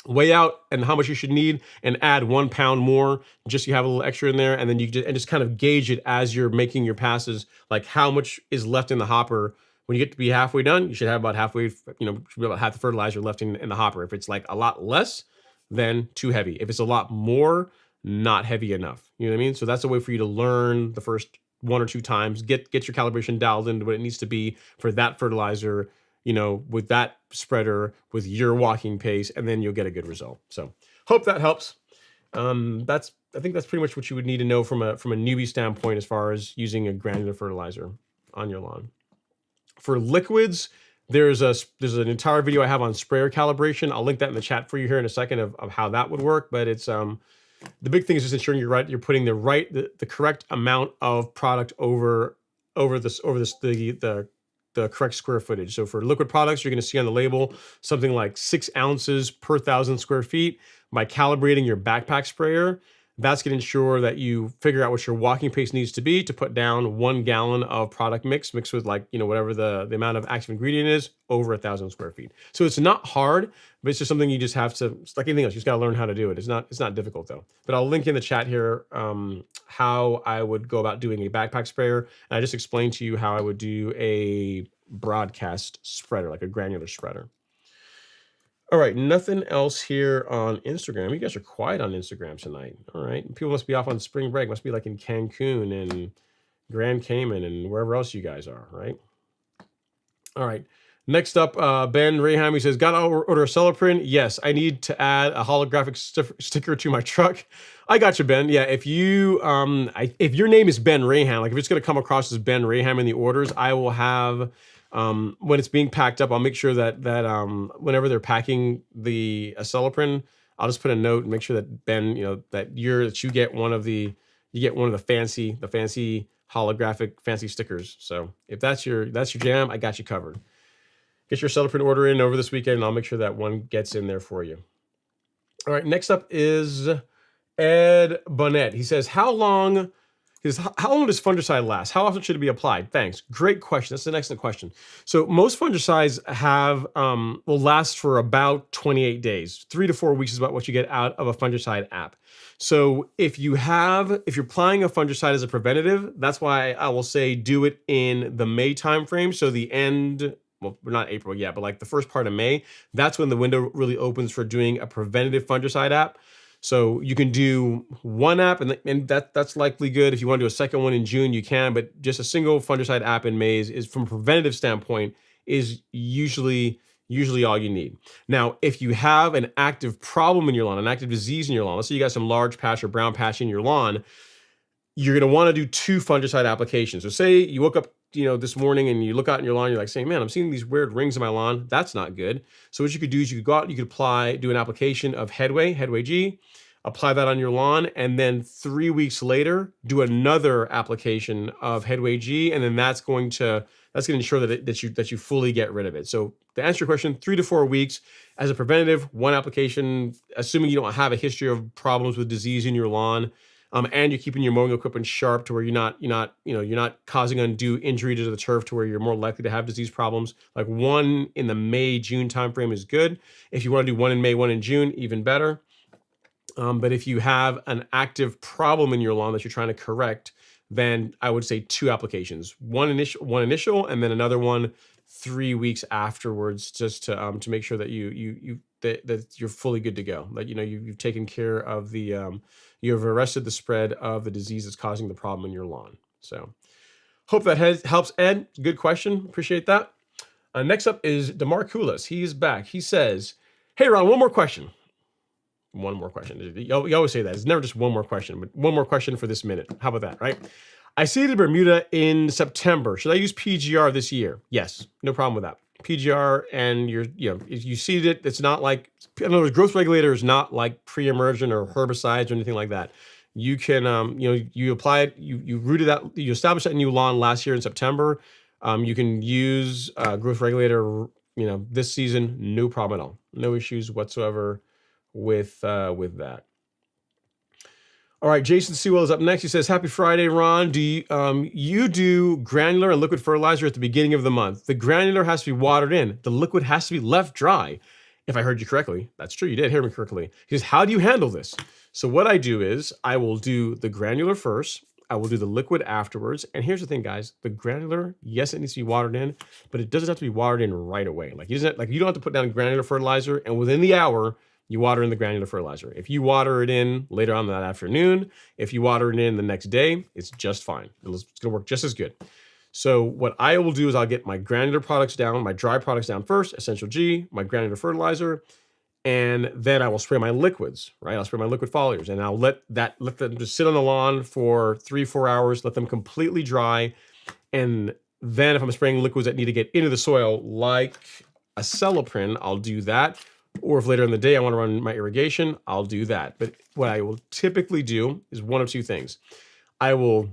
Weigh out and how much you should need and add 1 pound more, just so you have a little extra in there. And then you just kind of gauge it as you're making your passes, like how much is left in the hopper When you get to be halfway done, you should have about halfway, should be about half the fertilizer left in the hopper. If it's like a lot less, then too heavy. If it's a lot more, not heavy enough. You know what I mean? So that's a way for you to learn the first 1 or 2 times, get your calibration dialed into what it needs to be for that fertilizer, with that spreader, with your walking pace, and then you'll get a good result. So hope that helps. I think that's pretty much what you would need to know from a newbie standpoint as far as using a granular fertilizer on your lawn. For liquids, there's an entire video I have on sprayer calibration. I'll link that in the chat for you here in a second of how that would work. But it's the big thing is just ensuring you're putting the correct amount of product over the correct square footage. So for liquid products, you're going to see on the label something like 6 ounces per 1,000 square feet. By calibrating your backpack sprayer, that's going to ensure that you figure out what your walking pace needs to be to put down 1 gallon of product mixed with whatever the amount of active ingredient is over 1,000 square feet. So it's not hard, but it's just something you just have to, it's like anything else, you just got to learn how to do it. It's not difficult though. But I'll link in the chat here how I would go about doing a backpack sprayer. And I just explained to you how I would do a broadcast spreader, like a granular spreader. All right, nothing else here on Instagram. You guys are quiet on Instagram tonight. All right, people must be off on spring break. Must be like in Cancun and Grand Cayman and wherever else you guys are, right? All right, next up, Ben Raham, he says, got to order a seller print? Yes, I need to add a holographic sticker to my truck. I got you, Ben. Yeah, if you, if your name is Ben Raham, like if it's going to come across as Ben Raham in the orders, I will have... when it's being packed up, I'll make sure that whenever they're packing the acelepryn, I'll just put a note and make sure that Ben, that you get one of the fancy holographic fancy stickers. So if that's your jam, I got you covered. Get your acelepryn order in over this weekend, and I'll make sure that one gets in there for you. All right, next up is Ed Bonnet. He says, how long does fungicide last? How often should it be applied? Thanks. Great question. That's an excellent question. So most fungicides will last for about 28 days. 3 to 4 weeks is about what you get out of a fungicide app. So if you're applying a fungicide as a preventative, that's why I will say do it in the May timeframe. So the end, well, we're not April yet, but like the first part of May, that's when the window really opens for doing a preventative fungicide app. So you can do one app, and that's likely good. If you want to do a second one in June, you can, but just a single fungicide app in May is from a preventative standpoint, is usually all you need. Now, if you have an active problem in your lawn, an active disease in your lawn, let's say you got some large patch or brown patch in your lawn, you're going to want to do 2 fungicide applications. So say you woke up this morning and you look out in your lawn, you're like saying, man, I'm seeing these weird rings in my lawn. That's not good. So what you could do is you could go out, you could do an application of Headway G, apply that on your lawn, and then 3 weeks later, do another application of Headway G, and then that's going to ensure that you fully get rid of it. So to answer your question, 3 to 4 weeks as a preventative, 1 application, assuming you don't have a history of problems with disease in your lawn. And you're keeping your mowing equipment sharp to where you're not causing undue injury to the turf to where you're more likely to have disease problems. Like 1 in the May-June timeframe is good. If you want to do 1 in May, 1 in June, even better. But if you have an active problem in your lawn that you're trying to correct, then I would say 2 applications: one initial, and then another one 3 weeks afterwards, just to make sure that that you're fully good to go. That you've taken care of you've arrested the spread of the disease that's causing the problem in your lawn. So hope that helps, Ed. Good question. Appreciate that. Next up is Demarculis. He's back. He says, hey, Ron, one more question. One more question. You always say that. It's never just one more question, but one more question for this minute. How about that, right? I seeded Bermuda in September. Should I use PGR this year? Yes, no problem with that. PGR, and if you seeded it, it's not like, in other words, growth regulator is not like pre-emergent or herbicides or anything like that. You can, you apply it, you rooted out, you established that new lawn last year in September. You can use growth regulator, this season, no problem at all. No issues whatsoever with that. All right, Jason Sewell is up next. He says, happy Friday, Ron. Do you do granular and liquid fertilizer at the beginning of the month? The granular has to be watered in. The liquid has to be left dry. If I heard you correctly, that's true, you did hear me correctly. He says, how do you handle this? So what I do is I will do the granular first. I will do the liquid afterwards. And here's the thing, guys: the granular, yes, it needs to be watered in, but it doesn't have to be watered in right away. Like you don't have to put down granular fertilizer and within the hour you water in the granular fertilizer. If you water it in later on that afternoon, if you water it in the next day, it's just fine. It's gonna work just as good. So what I will do is I'll get my granular products down, my dry products down first, Essential G, my granular fertilizer, and then I will spray my liquids, right? I'll spray my liquid foliars, and I'll let them just sit on the lawn for 3-4 hours, let them completely dry. And then if I'm spraying liquids that need to get into the soil, like a celloprene, I'll do that. Or if later in the day I want to run my irrigation, I'll do that. But what I will typically do is one of two things. I will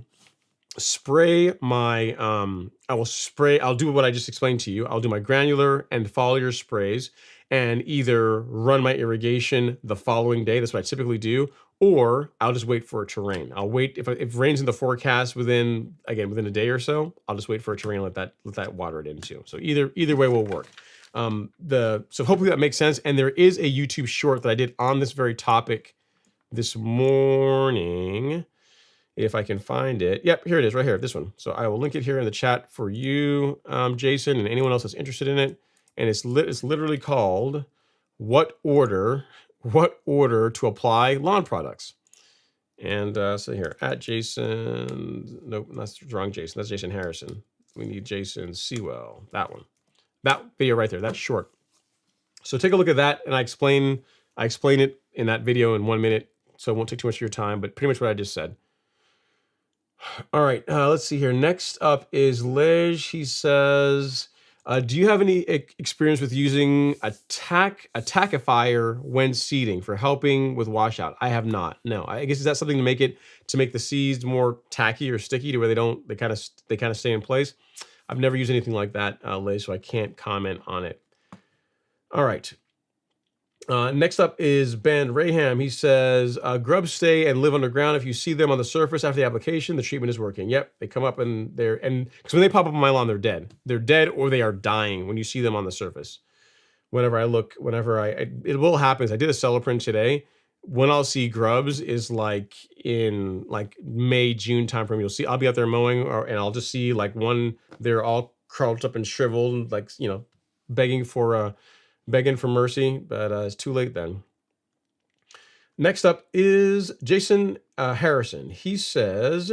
spray my, I'll do what I just explained to you. I'll do my granular and foliar sprays and either run my irrigation the following day. That's what I typically do. Or I'll just wait for it to rain. I'll wait if rain's in the forecast within a day or so. I'll just wait for it to rain. Let that water it in too. So either way will work. So hopefully that makes sense. And there is a YouTube short that I did on this very topic this morning. If I can find it. Yep, here it is right here, this one. So I will link it here in the chat for you, Jason, and anyone else that's interested in it. And it's literally called What Order to Apply Lawn Products. And so here, at Jason, nope, that's the wrong Jason. That's Jason Harrison. We need Jason Sewell, that one. That video right there, that's short. So take a look at that, and I explain it in that video in 1 minute, so it won't take too much of your time, but pretty much what I just said. All right, let's see here. Next up is Lej. He says, do you have any experience with using a tackifier when seeding for helping with washout? I have not. No, I guess is that something to make the seeds more tacky or sticky to where they kind of stay in place? I've never used anything like that, Lej, so I can't comment on it. All right. Next up is Ben Raham. He says, grubs stay and live underground. If you see them on the surface after the application, the treatment is working. Yep, they come up and because when they pop up on my lawn, they're dead. They're dead or they are dying when you see them on the surface. Whenever it will happen. I did a celloprene today. When I'll see grubs is like in May, June time frame. You'll see, I'll be out there mowing and I'll just see one, they're all curled up and shriveled, begging for mercy, but it's too late then. Next up is Jason Harrison. He says,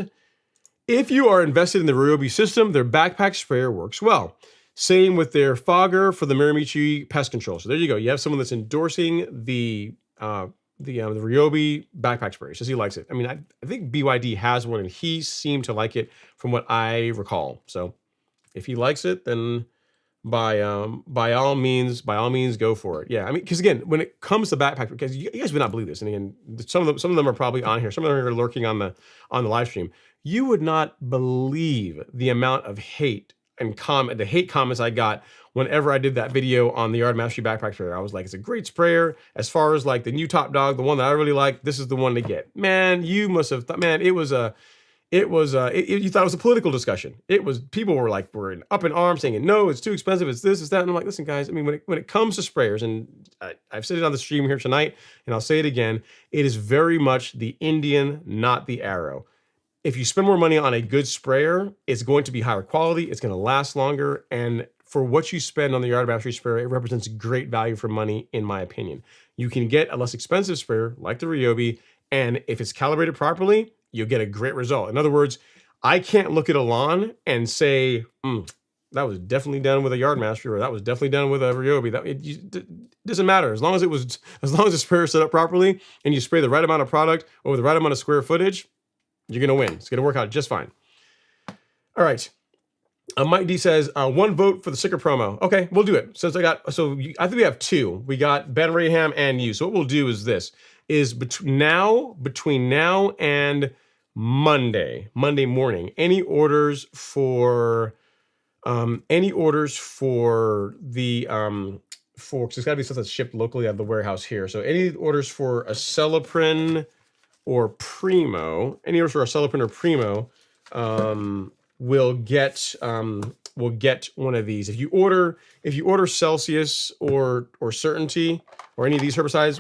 if you are invested in the Ryobi system, their backpack sprayer works well. Same with their fogger for the Mirimichi pest control. So there you go. You have someone that's endorsing the Ryobi backpack sprayer. Says he likes it. I mean, I think BYD has one and he seemed to like it from what I recall. So if he likes it, then by all means, go for it. Yeah, I mean, because again, when it comes to backpack, because you guys would not believe this, and again, some of them are probably on here. Some of them are lurking on the live stream. You would not believe the amount of hate and the hate comments I got whenever I did that video on the Yard Mastery backpack sprayer. I was like, it's a great sprayer. As far as the new Top Dog, the one that I really like, this is the one to get. Man, you must have thought, man, you thought it was a political discussion. People were up in arms saying, no, it's too expensive. It's this, it's that. And I'm like, listen, guys, I mean, when it comes to sprayers, and I've said it on the stream here tonight, and I'll say it again, it is very much the Indian, not the arrow. If you spend more money on a good sprayer, it's going to be higher quality. It's going to last longer. And for what you spend on the Yard Mastery sprayer, it represents great value for money, in my opinion. You can get a less expensive sprayer like the Ryobi, and if it's calibrated properly, you'll get a great result. In other words, I can't look at a lawn and say, that was definitely done with a Yard Mastery, or that was definitely done with a Ryobi. It doesn't matter. As long as the sprayer is set up properly and you spray the right amount of product over the right amount of square footage, you're going to win. It's going to work out just fine. All right. Mike D says, 1 vote for the sticker promo. Okay, we'll do it. I think we have 2. We got Ben Raham and you. So what we'll do is this, between now and Monday morning, any orders for the because it's got to be stuff that's shipped locally out of the warehouse here. So any orders for a celloprene or Primo, will get one of these. If you order Celsius or Certainty or any of these herbicides,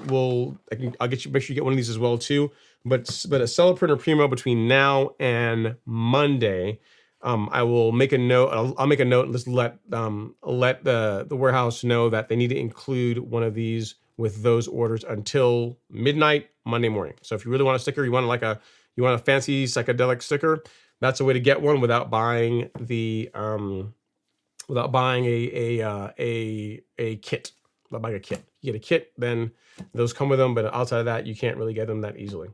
I'll get you, make sure you get one of these as well too. But a Celiprin or Primo between now and Monday, I will make a note. I'll make a note and just let the warehouse know that they need to include one of these with those orders until midnight Monday morning. So if you really want a sticker, you want a fancy psychedelic sticker, that's a way to get one without buying the without buying a kit. Without buying a kit. You get a kit, then those come with them, but outside of that, you can't really get them that easily.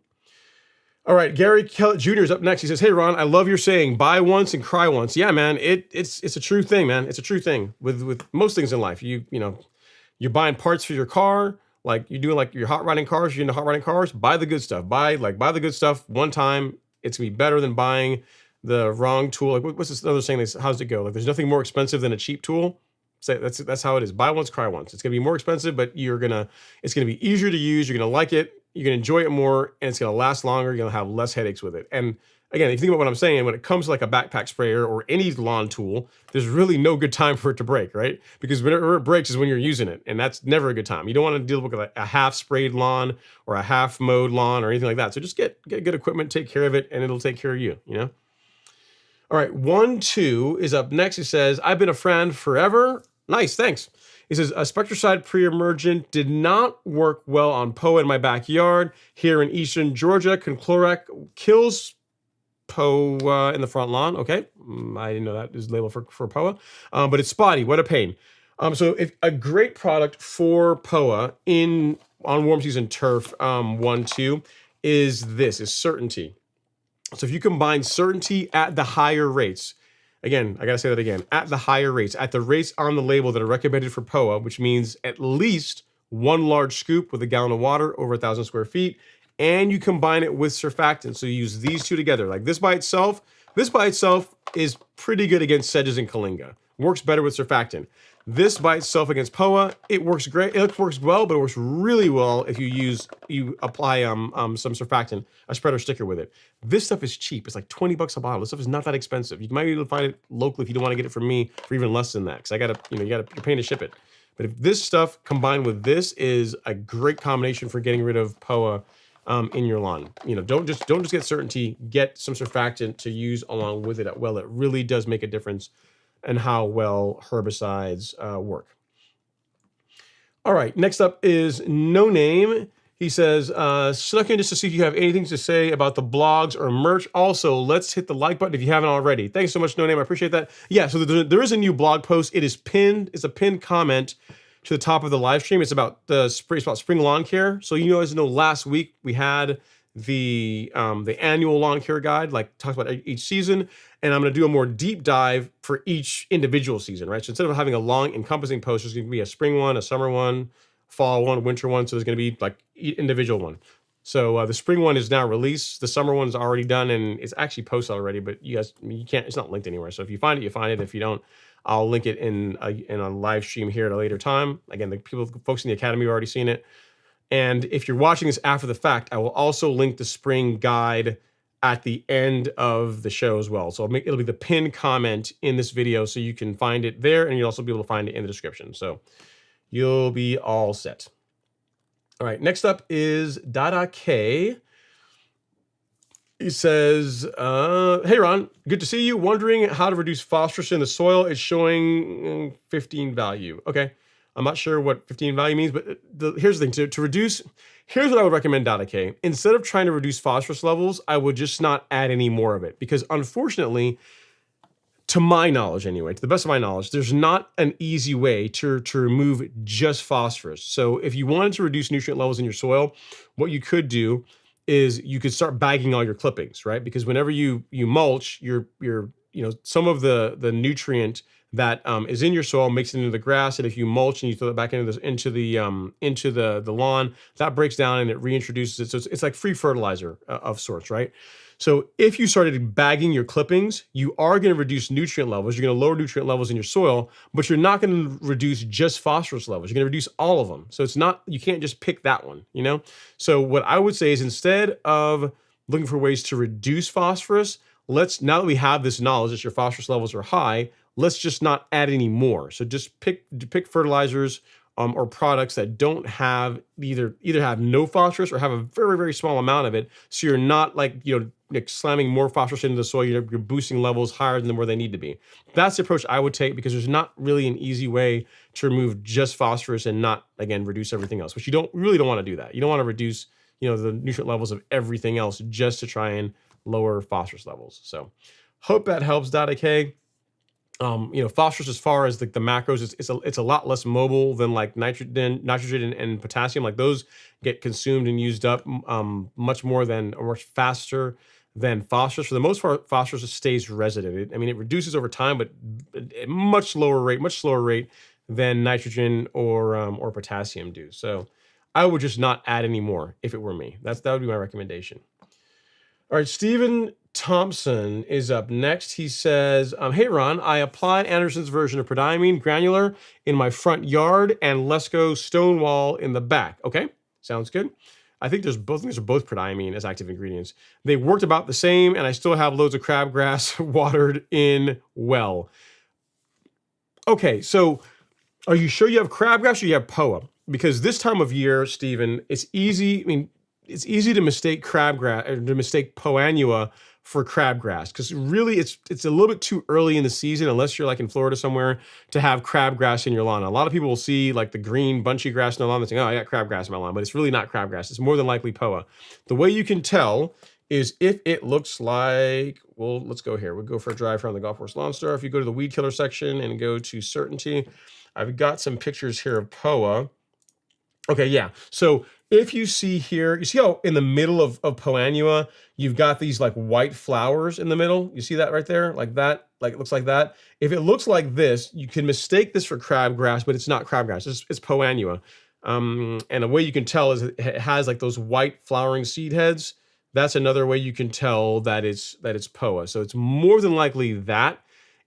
All right, Gary Kellett Jr. is up next. He says, "Hey Ron, I love your saying, buy once and cry once." Yeah, man, it's a true thing, man. It's a true thing with most things in life. You know, you're buying parts for your car, like you're doing like your hot rodding cars. You're into hot rodding cars. Buy the good stuff. Buy the good stuff one time. It's gonna be better than buying the wrong tool. Like what's this other saying? How's it go? Like there's nothing more expensive than a cheap tool. So that's how it is. Buy once, cry once. It's gonna be more expensive, but it's gonna be easier to use. You're gonna like it. You're gonna enjoy it more, and it's gonna last longer. You're gonna have less headaches with it. And again, if you think about what I'm saying, when it comes to like a backpack sprayer or any lawn tool, there's really no good time for it to break, right? Because whenever it breaks is when you're using it, and that's never a good time. You don't want to deal with like a half sprayed lawn or a half mowed lawn or anything like that. So just get good equipment, take care of it, and it'll take care of you. You know. All right, 1-2 is up next. He says, "I've been a friend forever." Nice, thanks. He says, "A Spectracide pre-emergent did not work well on POA in my backyard. Here in eastern Georgia, Conclorac kills POA in the front lawn." Okay, I didn't know that is labeled for POA, but it's spotty. What a pain. So if a great product for POA on warm season turf 1-2 is Certainty. So if you combine Certainty at the higher rates, again, I got to say that again, at the higher rates, at the rates on the label that are recommended for POA, which means at least one large scoop with a gallon of water over 1,000 square feet, and you combine it with surfactant. So you use these two together. Like this by itself is pretty good against sedges and Kalinga. Works better with surfactant. This by itself against POA, it works great. It works well, but it works really well if you apply some surfactant, a spreader sticker with it. This stuff is cheap. It's like $20 a bottle. This stuff is not that expensive. You might be able to find it locally if you don't want to get it from me for even less than that. Because you're paying to ship it. But if this stuff combined with this is a great combination for getting rid of POA in your lawn. Don't just get Certainty. Get some surfactant to use along with it. Well, it really does make a difference and how well herbicides work. All right, next up is No Name. He says, "Snuck in just to see if you have anything to say about the blogs or merch. Also, let's hit the like button if you haven't already." Thanks so much, No Name. I appreciate that. Yeah, so there is a new blog post. It is pinned. It's a pinned comment to the top of the live stream. It's about spring lawn care. So as you know, last week we had the annual lawn care guide, like talks about each season, and I'm going to do a more deep dive for each individual season, right? So instead of having a long encompassing post, there's going to be a spring one, a summer one, fall one, winter one. So there's going to be like individual one. So the spring one is now released. The summer one's already done and it's actually posted already, but you can't, it's not linked anywhere. So if you find it, you find it. If you don't, I'll link it in a live stream here at a later time. Again, the folks in the Academy have already seen it. And if you're watching this after the fact, I will also link the spring guide at the end of the show as well. So it'll be the pinned comment in this video so you can find it there, and you'll also be able to find it in the description. So you'll be all set. All right, next up is Dada K. He says, "Hey Ron, good to see you. Wondering how to reduce phosphorus in the soil. It's showing 15 value." Okay. I'm not sure what 15 value means, but here's the thing. To reduce, here's what I would recommend, Data K. Instead of trying to reduce phosphorus levels, I would just not add any more of it. Because unfortunately, to my knowledge anyway, to the best of my knowledge, there's not an easy way to remove just phosphorus. So if you wanted to reduce nutrient levels in your soil, what you could do is you could start bagging all your clippings, right? Because whenever you mulch, some of the nutrient that is in your soil makes it into the grass, and if you mulch and you throw it back into the lawn, that breaks down and it reintroduces it. So it's like free fertilizer of sorts, right? So if you started bagging your clippings, you are going to reduce nutrient levels. You're going to lower nutrient levels in your soil, but you're not going to reduce just phosphorus levels. You're going to reduce all of them. So you can't just pick that one, So what I would say is instead of looking for ways to reduce phosphorus, now that we have this knowledge that your phosphorus levels are high, let's just not add any more. So just pick fertilizers or products that don't have either have no phosphorus or have a very, very small amount of it. So you're not like, slamming more phosphorus into the soil. You're boosting levels higher than where they need to be. That's the approach I would take, because there's not really an easy way to remove just phosphorus and not, again, reduce everything else, which you really don't want to do that. You don't want to reduce, the nutrient levels of everything else just to try and lower phosphorus levels. So hope that helps, Data K. Phosphorus, as far as the macros, it's a lot less mobile than like nitrogen and potassium. Like those get consumed and used up much more than, or much faster than phosphorus. For the most part, phosphorus stays resident. It reduces over time, but at much slower rate than nitrogen or potassium do. So I would just not add any more if it were me. That would be my recommendation. All right, Stephen Thompson is up next. He says, hey, Ron, I applied Anderson's version of prodiamine granular in my front yard and Lesco stone wall in the back. Okay, sounds good. I think these are both prodiamine as active ingredients. They worked about the same, and I still have loads of crabgrass watered in well. Okay, so are you sure you have crabgrass or you have POA? Because this time of year, Stephen, it's easy. It's easy to mistake crabgrass or to mistake Poanua for crabgrass, because really it's a little bit too early in the season, unless you're like in Florida somewhere, to have crabgrass in your lawn. A lot of people will see like the green bunchy grass in their lawn and think, oh, I got crabgrass in my lawn, but it's really not crabgrass. It's more than likely POA. The way you can tell is if it looks like, well, let's go here. We'll go for a drive around the Golf Course Lawn Star. If you go to the weed killer section and go to certainty, I've got some pictures here of POA. Okay, yeah. So if you see here, you see how in the middle of Poanua, you've got these like white flowers in the middle. You see that right there? Like that, like it looks like that. If it looks like this, you can mistake this for crabgrass, but it's not crabgrass, it's Poanua. And a way you can tell is it has like those white flowering seed heads. That's another way you can tell that it's POA. So it's more than likely that.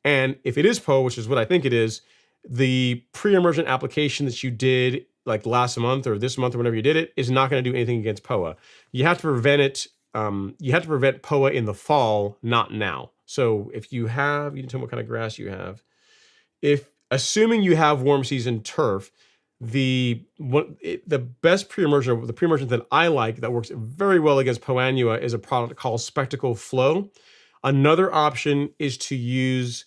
And if it is POA, which is what I think it is, the pre-emergent application that you did like last month or this month or whenever you did it is not going to do anything against POA. You have to prevent it. You have to prevent POA in the fall, not now. So if you have, you can tell me what kind of grass you have. If assuming you have warm season turf, the best pre-emergent, the pre-emergent that I like that works very well against Poanua is a product called Spectacle Flow. Another option is to use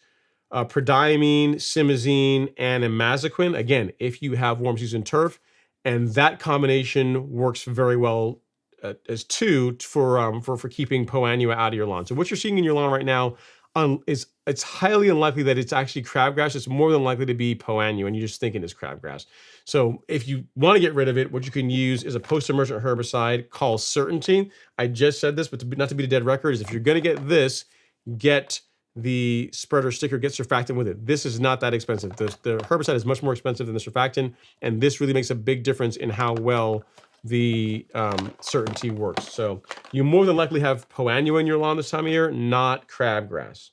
prodiamine, simazine, and imazaquin. Again, if you have warm season turf, and that combination works very well as two for keeping Poanua out of your lawn. So what you're seeing in your lawn right now is it's highly unlikely that it's actually crabgrass. It's more than likely to be Poanua, and you're just thinking it's crabgrass. So if you want to get rid of it, what you can use is a post-emergent herbicide called Certainty. I just said this, but not to be a dead record, is if you're going to get this, get the spreader sticker, get surfactant with it. This is not that expensive. The herbicide is much more expensive than the surfactant, and this really makes a big difference in how well the Certainty works. So you more than likely have Poanua in your lawn this time of year, not crabgrass.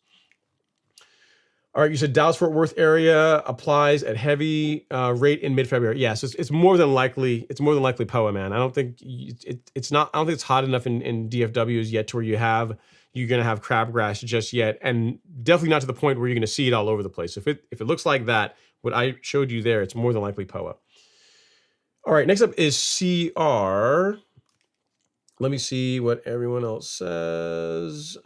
All right, you said Dallas-Fort Worth area applies at heavy rate in mid-February. Yes, it's more than likely. It's more than likely POA, man. I don't think it's not. I don't think it's hot enough in DFWs yet to where you're going to have crabgrass just yet, and definitely not to the point where you're going to see it all over the place. If it looks like that, what I showed you there, it's more than likely POA. All right, next up is CR. Let me see what everyone else says.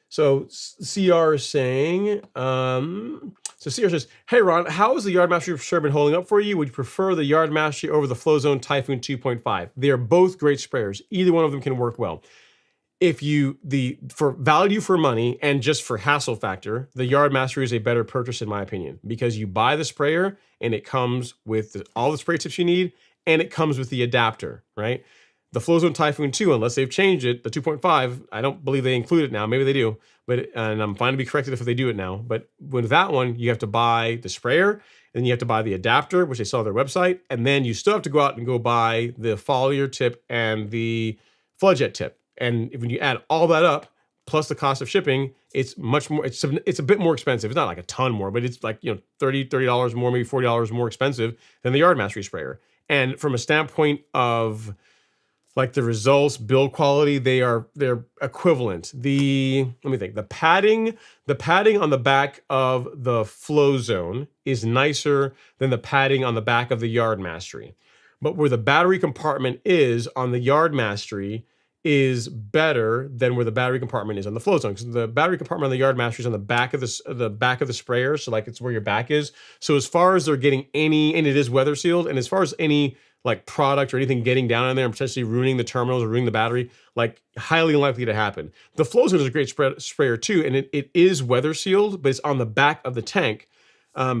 So CR is saying, so CR says, hey Ron, how is the Yard Mastery spray been holding up for you? Would you prefer the Yard Mastery over the Flow Zone Typhoon 2.5? They are both great sprayers. Either one of them can work well. If you, for value for money and just for hassle factor, the Yard Mastery is a better purchase in my opinion, because you buy the sprayer and it comes with all the spray tips you need, and it comes with the adapter, right? The Flow Zone Typhoon 2, unless they've changed it, the 2.5, I don't believe they include it now. Maybe they do, and I'm fine to be corrected if they do it now. But with that one, you have to buy the sprayer, and you have to buy the adapter, which they sell on their website, and then you still have to go out and go buy the foliar tip and the flood jet tip. And when you add all that up, plus the cost of shipping, it's much more. It's a bit more expensive. It's not like a ton more, but it's like $30 more, maybe $40 more expensive than the Yard Mastery sprayer. And from a standpoint of like the results, build quality, they're equivalent. Let me think. The padding on the back of the flow zone is nicer than the padding on the back of the yard mastery. But where the battery compartment is on the yard mastery is better than where the battery compartment is on the flow zone. Because the battery compartment on the yard mastery is on the back of the sprayer, so like it's where your back is. So as far as they're getting any, and it is weather sealed, and as far as any like product or anything getting down in there and potentially ruining the terminals or ruining the battery, like highly unlikely to happen. The flow zone is a great sprayer too, and it is weather sealed, but it's on the back of the tank.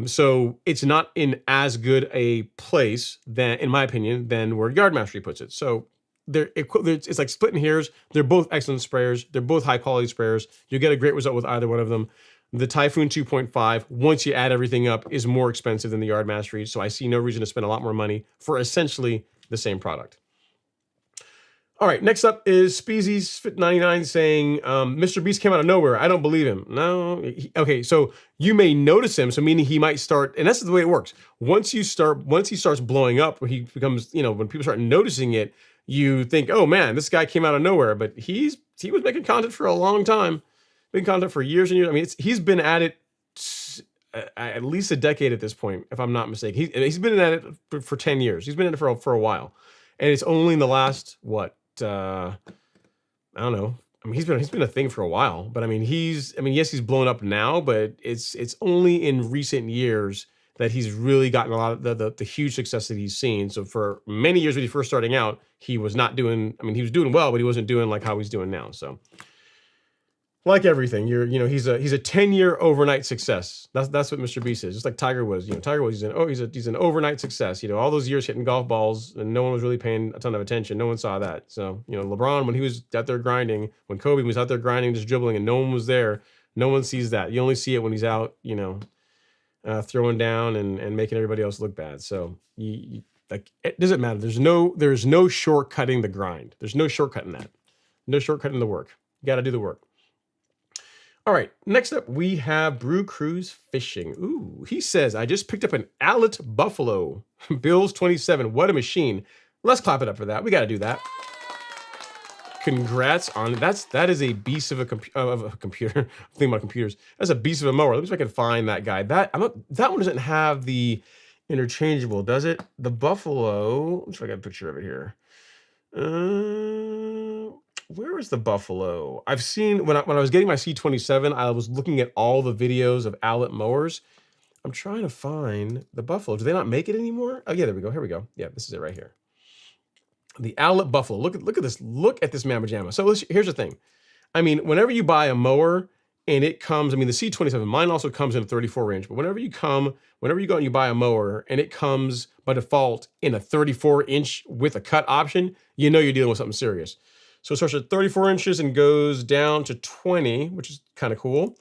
So it's not in as good a place than, in my opinion, than where Yard Mastery puts it. So it's like splitting hairs. They're both excellent sprayers. They're both high quality sprayers. You get a great result with either one of them. The Typhoon 2.5, once you add everything up, is more expensive than the Yard Mastery. So I see no reason to spend a lot more money for essentially the same product. All right, next up is Speezy's Fit 99 saying, Mr. Beast came out of nowhere. I don't believe him. No. Okay, so you may notice him, so meaning he might start, and that's the way it works. Once he starts blowing up, where he becomes, when people start noticing it, you think, oh man, this guy came out of nowhere. But he was making content for a long time, making content for years and years. I mean, he's been at it at least a decade at this point, if I'm not mistaken. He's been at it for 10 years. He's been in it for a while. And it's only in the last, I don't know. I mean, he's been a thing for a while, but I mean, yes, he's blown up now, but it's only in recent years that he's really gotten a lot of the huge success that he's seen. So for many years when he first starting out, he was not doing, he was doing well, but he wasn't doing like how he's doing now. So like everything, he's a 10-year overnight success. That's what Mr. Beast is. Just like Tiger was. Tiger was he's an overnight success. All those years hitting golf balls and no one was really paying a ton of attention. No one saw that. So LeBron, when he was out there grinding, when Kobe was out there grinding, just dribbling, and no one was there, no one sees that. You only see it when he's out, throwing down and making everybody else look bad. So like it doesn't matter. There's no shortcutting the grind. There's no shortcutting that. No shortcutting the work. You got to do the work. All right, next up we have Brew Cruise Fishing. Ooh, he says, I just picked up an Outlet Buffalo. Bills 27, what a machine. Let's clap it up for that. We got to do that. Congrats on that is a beast of a computer. I'm thinking about computers. That's a beast of a mower. Let me see if I can find that guy. That one doesn't have the interchangeable, does it? The Buffalo. Let's see if I got a picture of it here. Where is the Buffalo? I've seen when I was getting my C27, I was looking at all the videos of Outlet mowers. I'm trying to find the Buffalo. Do they not make it anymore? Oh yeah, there we go. Here we go. Yeah, this is it right here. The Outlet Buffalo. Look at this. Look at this mamma jamma. So here's the thing. Whenever you buy a mower and it comes, the C27, mine also comes in a 34 inch, but whenever you go and you buy a mower and it comes by default in a 34 inch with a cut option, you're dealing with something serious. So it starts at 34 inches and goes down to 20, which is kind of cool.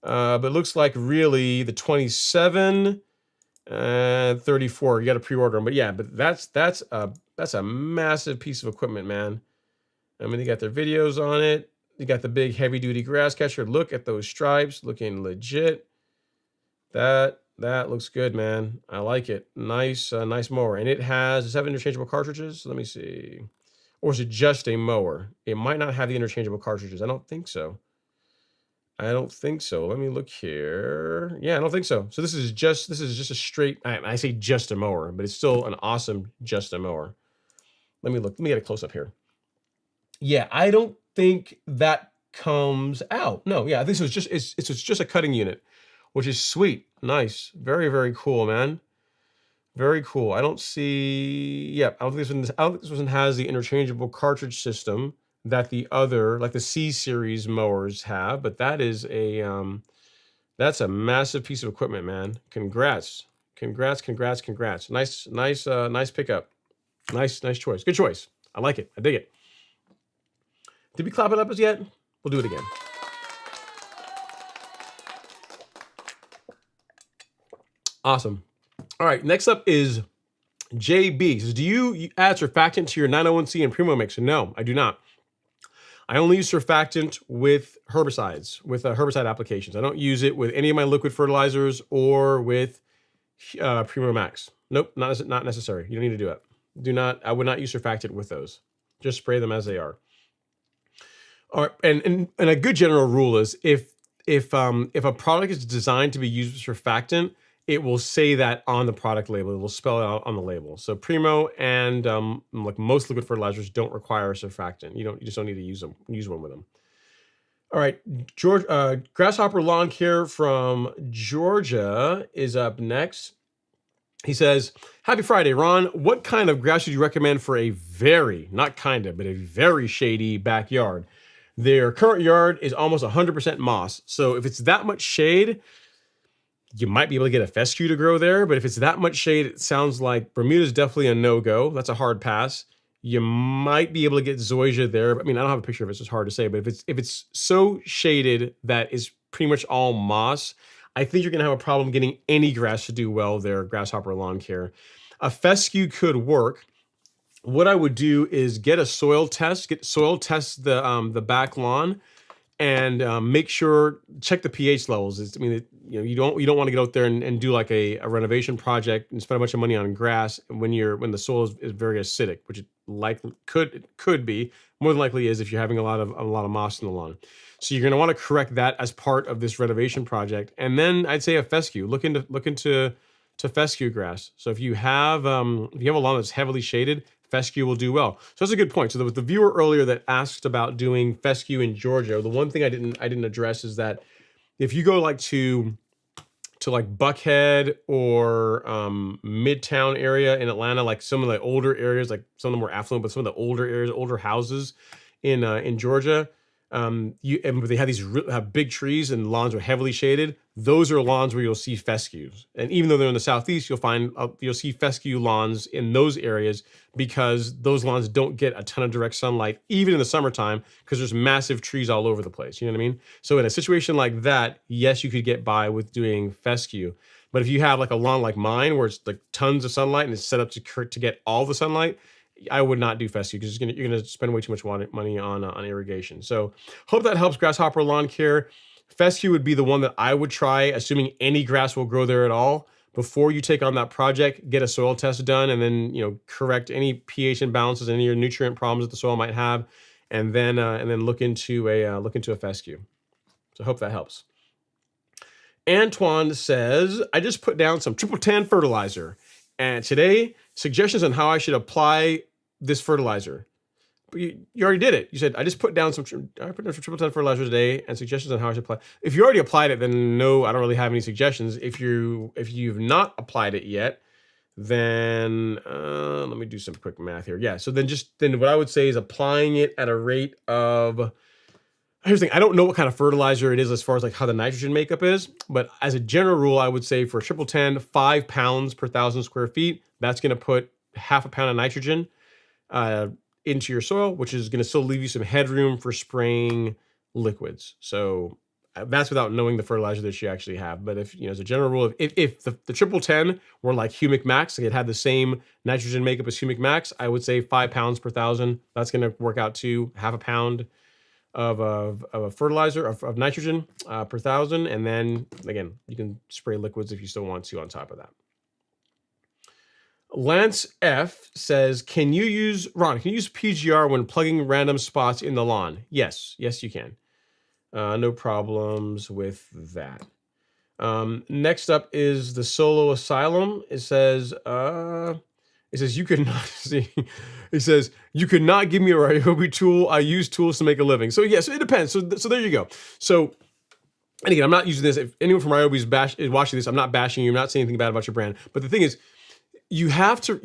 But it looks like really the 27 and 34, you got to pre-order them. But yeah, but that's a massive piece of equipment, man. They got their videos on it. You got the big heavy duty grass catcher. Look at those stripes, looking legit. That looks good, man. I like it. Nice mower. And does it have interchangeable cartridges? Let me see. Or is it just a mower? It might not have the interchangeable cartridges. I don't think so. Let me look here. Yeah, I don't think so. So this is just a straight, I say just a mower, but it's still an awesome just a mower. Let me look. Let me get a close up here. Yeah, I don't think that comes out. No, yeah, this is just a cutting unit, which is sweet. Nice. Very, very cool, man. Very cool. I don't think this one has the interchangeable cartridge system that the other, like the C series mowers have, but that's a massive piece of equipment, man. Congrats. Nice pickup. Nice choice. Good choice. I like it. I dig it. Did we clap it up as yet? We'll do it again. Awesome. All right, next up is JB. Says, do you add surfactant to your 901C and Primo mix? No, I do not. I only use surfactant with herbicides, with herbicide applications. I don't use it with any of my liquid fertilizers or with Primo Max. Nope, not necessary. You don't need to do it. I would not use surfactant with those. Just spray them as they are. All right, and a good general rule is if a product is designed to be used with surfactant, it will say that on the product label. It will spell it out on the label. So Primo and like most liquid fertilizers don't require a surfactant. You just don't need to use one with them. All right, George, Grasshopper Lawn Care from Georgia is up next. He says, "Happy Friday, Ron. What kind of grass would you recommend for a very, not kind of, but a very shady backyard? Their current yard is almost 100% moss. So if it's that much shade, you might be able to get a fescue to grow there. But if it's that much shade, it sounds like Bermuda's definitely a no-go. That's a hard pass. You might be able to get zoysia there. I mean, I don't have a picture of it, so it's hard to say. But if it's so shaded that it's pretty much all moss, I think you're going to have a problem getting any grass to do well there, Grasshopper Lawn Care. A fescue could work. What I would do is get a soil test, the back lawn, and make sure, check the pH levels. You don't want to get out there and do like a renovation project and spend a bunch of money on grass when the soil is very acidic, which it likely could be. More than likely is if you're having a lot of moss in the lawn. So you're going to want to correct that as part of this renovation project. And then I'd say a fescue. Look into fescue grass. So if you have a lawn that's heavily shaded, fescue will do well. So that's a good point. So there was the viewer earlier that asked about doing fescue in Georgia. The one thing I didn't address is that if you go like to like Buckhead or Midtown area in Atlanta, like some of the older areas, like some of the more affluent, but some of the older areas, older houses in Georgia, they have these have big trees and lawns are heavily shaded. Those are lawns where you'll see fescues. And even though they're in the southeast, you'll see fescue lawns in those areas because those lawns don't get a ton of direct sunlight, even in the summertime, because there's massive trees all over the place. You know what I mean? So in a situation like that, yes, you could get by with doing fescue. But if you have like a lawn like mine, where it's like tons of sunlight and it's set up to get all the sunlight, I would not do fescue because you're gonna spend way too much money on irrigation. So hope that helps, Grasshopper Lawn Care. Fescue would be the one that I would try, assuming any grass will grow there at all. Before you take on that project, get a soil test done, and then correct any pH imbalances, any of your nutrient problems that the soil might have, and then look into a fescue. So hope that helps. Antoine says, "I just put down some triple tan fertilizer, and today suggestions on how I should apply this fertilizer." But you already did it. You said, I put down some triple tan fertilizer today and suggestions on how I should apply. If you already applied it, then no, I don't really have any suggestions. If you've not applied it yet, then let me do some quick math here. Yeah, so then what I would say is applying it at a rate of, here's the thing, I don't know what kind of fertilizer it is as far as like how the nitrogen makeup is, but as a general rule, I would say for triple tan, 5 pounds per 1,000 square feet, that's going to put half a pound of nitrogen into your soil, which is going to still leave you some headroom for spraying liquids. So that's without knowing the fertilizer that you actually have. But if, as a general rule, if the triple 10 were like Humic Max, like it had the same nitrogen makeup as Humic Max, I would say 5 pounds per 1,000. That's going to work out to half a pound of a fertilizer of nitrogen per 1,000. And then again, you can spray liquids if you still want to on top of that. Lance F says, can you use PGR when plugging random spots in the lawn? Yes, you can. No problems with that. Next up is the Solo Asylum. It says you could not see. It says you could not give me a Ryobi tool. I use tools to make a living. So yes, it depends. So there you go. So. And again, I'm not using this. If anyone from Ryobi is watching this, I'm not bashing you. I'm not saying anything bad about your brand. But the thing is, you have to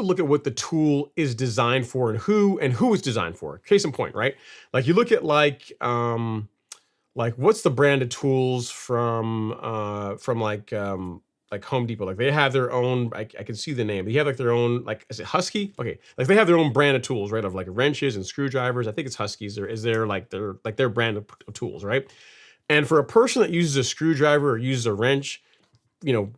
look at what the tool is designed for and who it's designed for. Case in point, right? Like you look at like what's the brand of tools from like Home Depot. Like they have their own. I can see the name. They have like their own. Like is it Husky? Okay, like they have their own brand of tools, right? Of like wrenches and screwdrivers. I think it's Huskies. Or is there like their brand of tools, right? And for a person that uses a screwdriver or uses a wrench,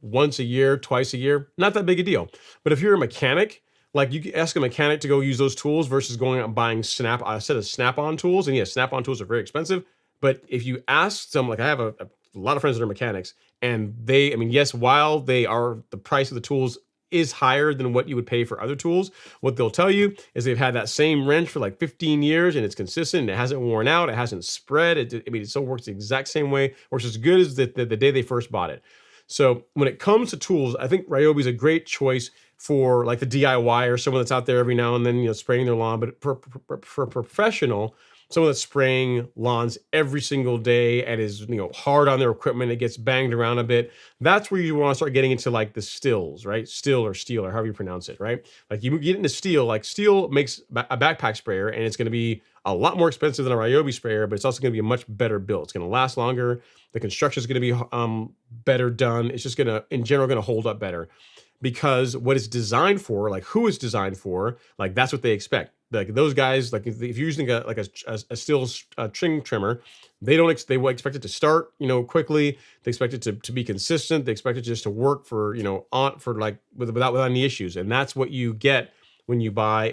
once a year, twice a year, not that big a deal. But if you're a mechanic, like you can ask a mechanic to go use those tools versus going out and buying a set of Snap-on tools. And yes, Snap-on tools are very expensive. But if you ask some, like I have a lot of friends that are mechanics, and yes, while they are, the price of the tools is higher than what you would pay for other tools. What they'll tell you is they've had that same wrench for like 15 years and it's consistent. And it hasn't worn out. It hasn't spread. It still works the exact same way, works as good as the day they first bought it. So when it comes to tools, I think Ryobi is a great choice for like the DIY or someone that's out there every now and then, spraying their lawn. But for professional, someone that's spraying lawns every single day and is, hard on their equipment, it gets banged around a bit. That's where you want to start getting into like the stills, right? Still or steel or however you pronounce it, right? Like you get into steel, like steel makes a backpack sprayer and it's going to be a lot more expensive than a Ryobi sprayer, but it's also going to be a much better build. It's going to last longer. The construction is going to be better done. It's just going to, in general, going to hold up better. Because what it's designed for, like who it's designed for, like that's what they expect. Like those guys, like if you're using a steel string trimmer, they will expect it to start, quickly. They expect it to be consistent. They expect it just to work for, without any issues. And that's what you get when you buy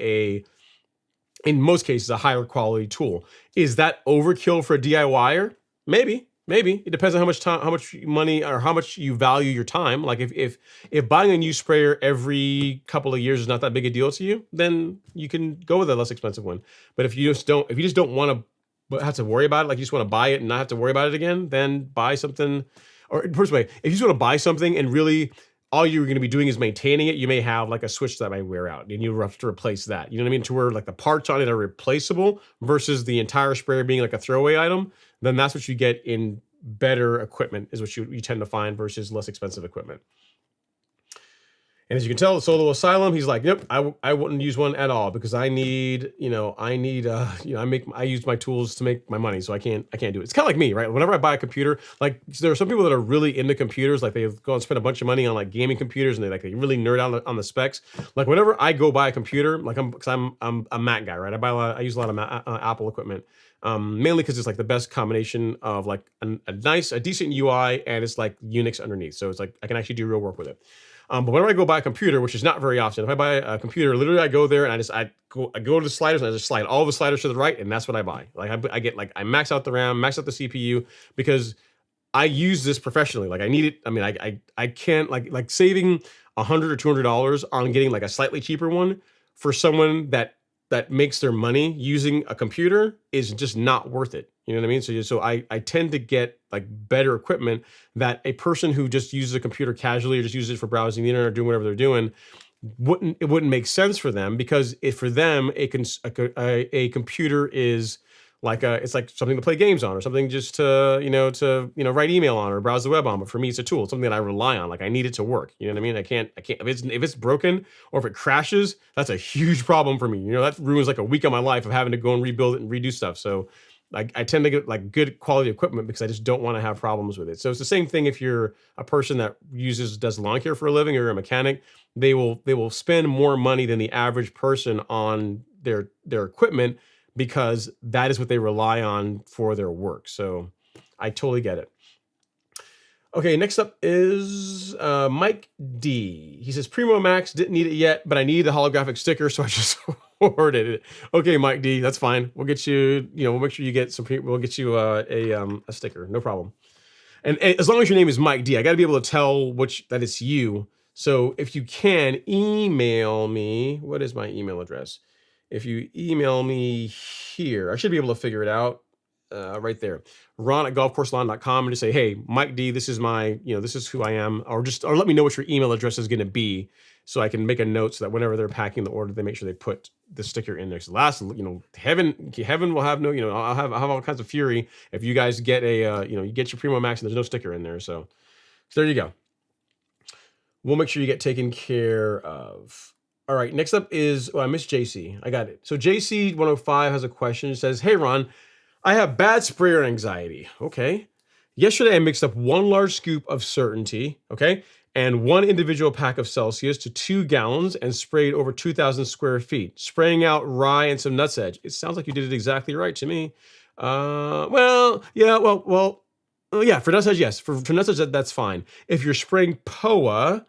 in most cases, a higher quality tool. Is that overkill for a DIYer? Maybe. It depends on how much money, or how much you value your time. Like if buying a new sprayer every couple of years is not that big a deal to you, then you can go with a less expensive one. But if you just don't want to have to worry about it, like you just want to buy it and not have to worry about it again, then buy something. Or first way, if you just want to buy something and really all you're going to be doing is maintaining it, you may have like a switch that might wear out and you have to replace that. You know what I mean? To where like the parts on it are replaceable versus the entire sprayer being like a throwaway item, then that's what you get in better equipment is what you tend to find versus less expensive equipment. And as you can tell, the Solo Asylum, he's like, nope, I wouldn't use one at all because I use my tools to make my money, so I can't do it. It's kind of like me, right? Whenever I buy a computer, like there are some people that are really into computers, like they go and spend a bunch of money on like gaming computers, and they really nerd out on the specs. Like whenever I go buy a computer, like I'm a Mac guy, right? I use a lot of Apple equipment. Mainly because it's like the best combination of like a decent UI and it's like Unix underneath. So it's like I can actually do real work with it. But whenever I go buy a computer, which is not very often, if I buy a computer, literally I go there and I go to the sliders and I just slide all the sliders to the right, and that's what I buy. Like I max out the RAM, max out the CPU, because I use this professionally. Like I need it. I mean, I can't like saving $100 or $200 on getting like a slightly cheaper one for someone that makes their money using a computer is just not worth it. You know what I mean? So I tend to get like better equipment that a person who just uses a computer casually or just uses it for browsing the internet or doing whatever they're doing wouldn't make sense for them, because for them a computer is like it's like something to play games on, or something just to write email on or browse the web on. But for me, it's a tool. It's something that I rely on. Like I need it to work. You know what I mean? I can't if it's broken or if it crashes, that's a huge problem for me. That ruins like a week of my life of having to go and rebuild it and redo stuff. So I tend to get like good quality equipment because I just don't want to have problems with it. So it's the same thing if you're a person that does lawn care for a living, or you're a mechanic. They will spend more money than the average person on their equipment, because that is what they rely on for their work. So I totally get it. Okay, next up is Mike D. He says, Primo Max, didn't need it yet, but I need the holographic sticker, so I just ordered it. Okay, Mike D, that's fine. We'll get you, we'll make sure you get we'll get you a sticker, no problem. And as long as your name is Mike D, I got to be able to tell that it's you. So if you can, email me. What is my email address? If you email me here, I should be able to figure it out right there. Ron@golfcourselawn.com, and just say, hey, Mike D, this is this is who I am, or let me know what your email address is going to be, so I can make a note so that whenever they're packing the order, they make sure they put the sticker in there. So heaven will have no, I'll have all kinds of fury if you guys get you get your Primo Max and there's no sticker in there. So there you go. We'll make sure you get taken care of. All right, next up is, I missed JC. I got it. So JC105 has a question. It says, hey, Ron, I have bad sprayer anxiety. Okay. Yesterday, I mixed up 1 large scoop of Certainty, okay, and 1 individual pack of Celsius to 2 gallons and sprayed over 2,000 square feet, spraying out rye and some nutsedge. It sounds like you did it exactly right to me. Yeah, for nutsedge, yes. For nutsedge, that's fine. If you're spraying POA,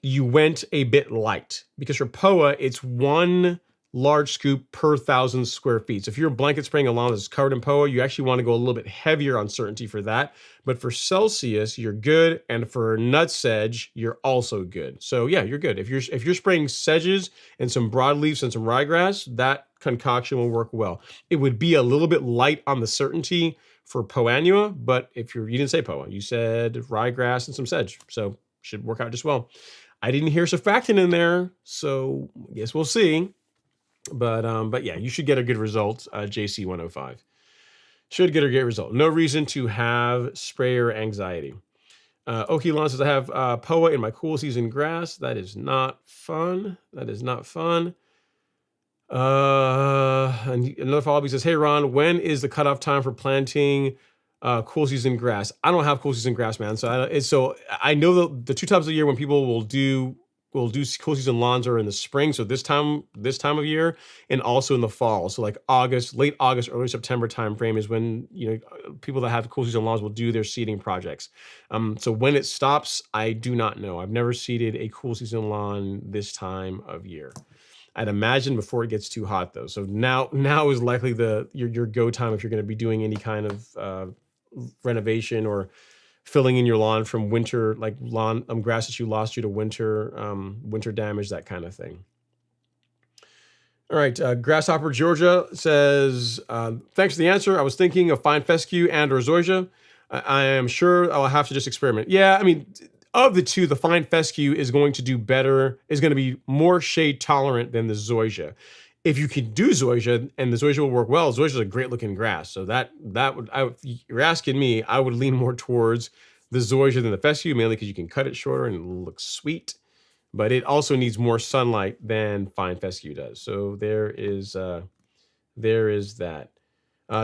you went a bit light, because for POA, it's 1 large scoop per 1,000 square feet. So if you're blanket spraying a lawn that's covered in POA, you actually want to go a little bit heavier on certainty for that. But for Celsius, you're good, and for nut sedge, you're also good. So yeah, you're good. If you're spraying sedges and some broadleafs and some ryegrass, that concoction will work well. It would be a little bit light on the certainty for Poanua, but if you didn't say POA, you said ryegrass and some sedge, so should work out just well. I didn't hear surfactant in there, so I guess we'll see. But yeah, you should get a good result. JC 105 should get a great result. No reason to have sprayer anxiety. Okilon says I have POA in my cool season grass. That is not fun. That is not fun. And another follow-up, he says, hey Ron, when is the cutoff time for planting cool season grass? I don't have cool season grass, man. So I know the two times of the year when people will do cool season lawns are in the spring. So this time of year, and also in the fall. So like late August, early September timeframe is when people that have cool season lawns will do their seeding projects. So when it stops, I do not know. I've never seeded a cool season lawn this time of year. I'd imagine before it gets too hot though. So now is likely your go time if you're going to be doing any kind of renovation or filling in your lawn from winter, like lawn grass that you lost due to winter damage, that kind of thing. All right, Grasshopper Georgia says, thanks for the answer. I was thinking of fine fescue and or zoysia. I am sure I'll have to just experiment. Yeah, I mean, of the two, the fine fescue is going to do better, is going to be more shade tolerant than the zoysia. If you can do zoysia and the zoysia will work well, zoysia is a great looking grass. So that would, you're asking me, I would lean more towards the zoysia than the fescue, mainly because you can cut it shorter and it looks sweet. But it also needs more sunlight than fine fescue does. So there is that.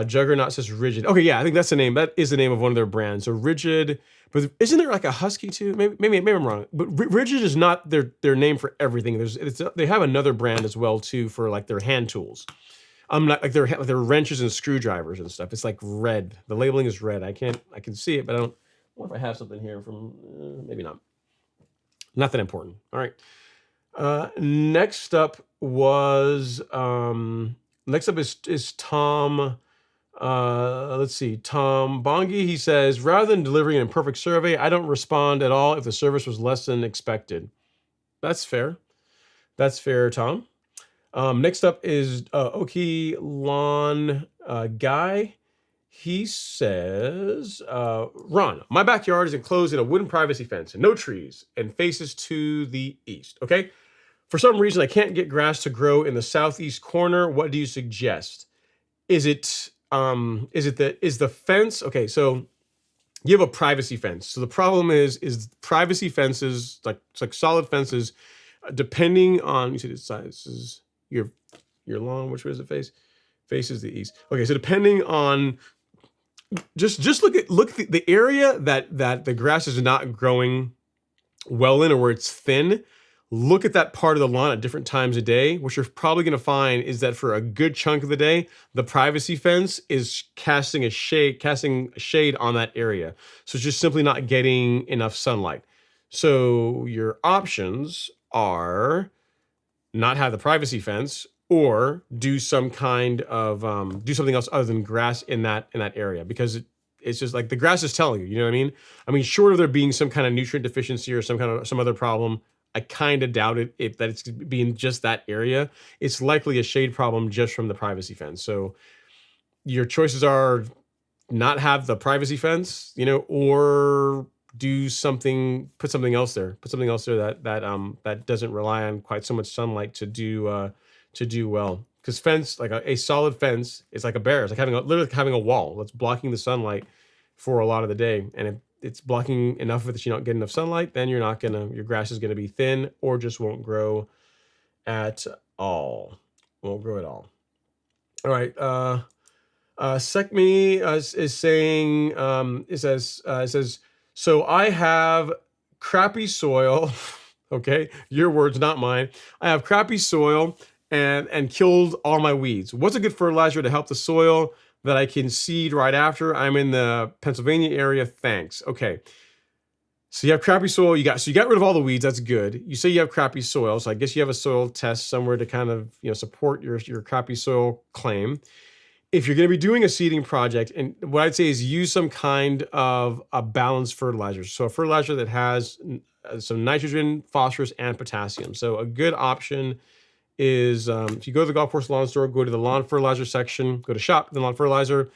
Juggernaut says rigid. Okay, yeah, I think that's the name. That is the name of one of their brands. So rigid, but isn't there like a husky too? Maybe I'm wrong. But rigid is not their name for everything. They have another brand as well too for like their hand tools. Not like their wrenches and screwdrivers and stuff. It's like red. The labeling is red. I can see it, but I don't. I wonder if I have something here from maybe not. Not that important. All right. Next up is Tom. Let's see. Tom Bongi. He says, rather than delivering an imperfect survey, I don't respond at all if the service was less than expected. That's fair. That's fair, Tom. Next up is Oki Lawn Guy. He says, Ron, my backyard is enclosed in a wooden privacy fence and no trees and faces to the east. Okay. For some reason, I can't get grass to grow in the southeast corner. What do you suggest? Is the fence? Okay. So you have a privacy fence. So the problem is privacy fences, like solid fences, depending on, you see the sizes, your lawn, which way does it face? Faces the east. Okay. So depending on, just look at the area that the grass is not growing well in, or where it's thin. Look at that part of the lawn at different times of day. What you're probably going to find is that for a good chunk of the day, the privacy fence is casting a shade on that area. So it's just simply not getting enough sunlight. So your options are not have the privacy fence, or do some kind of do something else other than grass in that area, because it's just like the grass is telling you. You know what I mean? I mean, short of there being some kind of nutrient deficiency or some other problem, I kind of doubt that it's being just that area. It's likely a shade problem just from the privacy fence. So your choices are not have the privacy fence, or do something, put something else there that doesn't rely on quite so much sunlight to do well. Because fence, like a solid fence, is like a barrier. It's like literally having a wall that's blocking the sunlight for a lot of the day. And if it's blocking enough of it that you don't get enough sunlight, then your grass is gonna be thin or just won't grow at all. Won't grow at all. All right. Sekmi is saying, it says, so I have crappy soil. Okay, your words, not mine. I have crappy soil and killed all my weeds. What's a good fertilizer to help the soil that I can seed right after? I'm in the Pennsylvania area. Thanks. Okay. So you have crappy soil. You got rid of all the weeds. That's good. You say you have crappy soil, so I guess you have a soil test somewhere to kind of support your crappy soil claim. If you're going to be doing a seeding project, and what I'd say is use some kind of a balanced fertilizer. So a fertilizer that has some nitrogen, phosphorus, and potassium. So a good option is if you go to the golf course lawn store, go to the lawn fertilizer section, go to shop, the lawn fertilizer,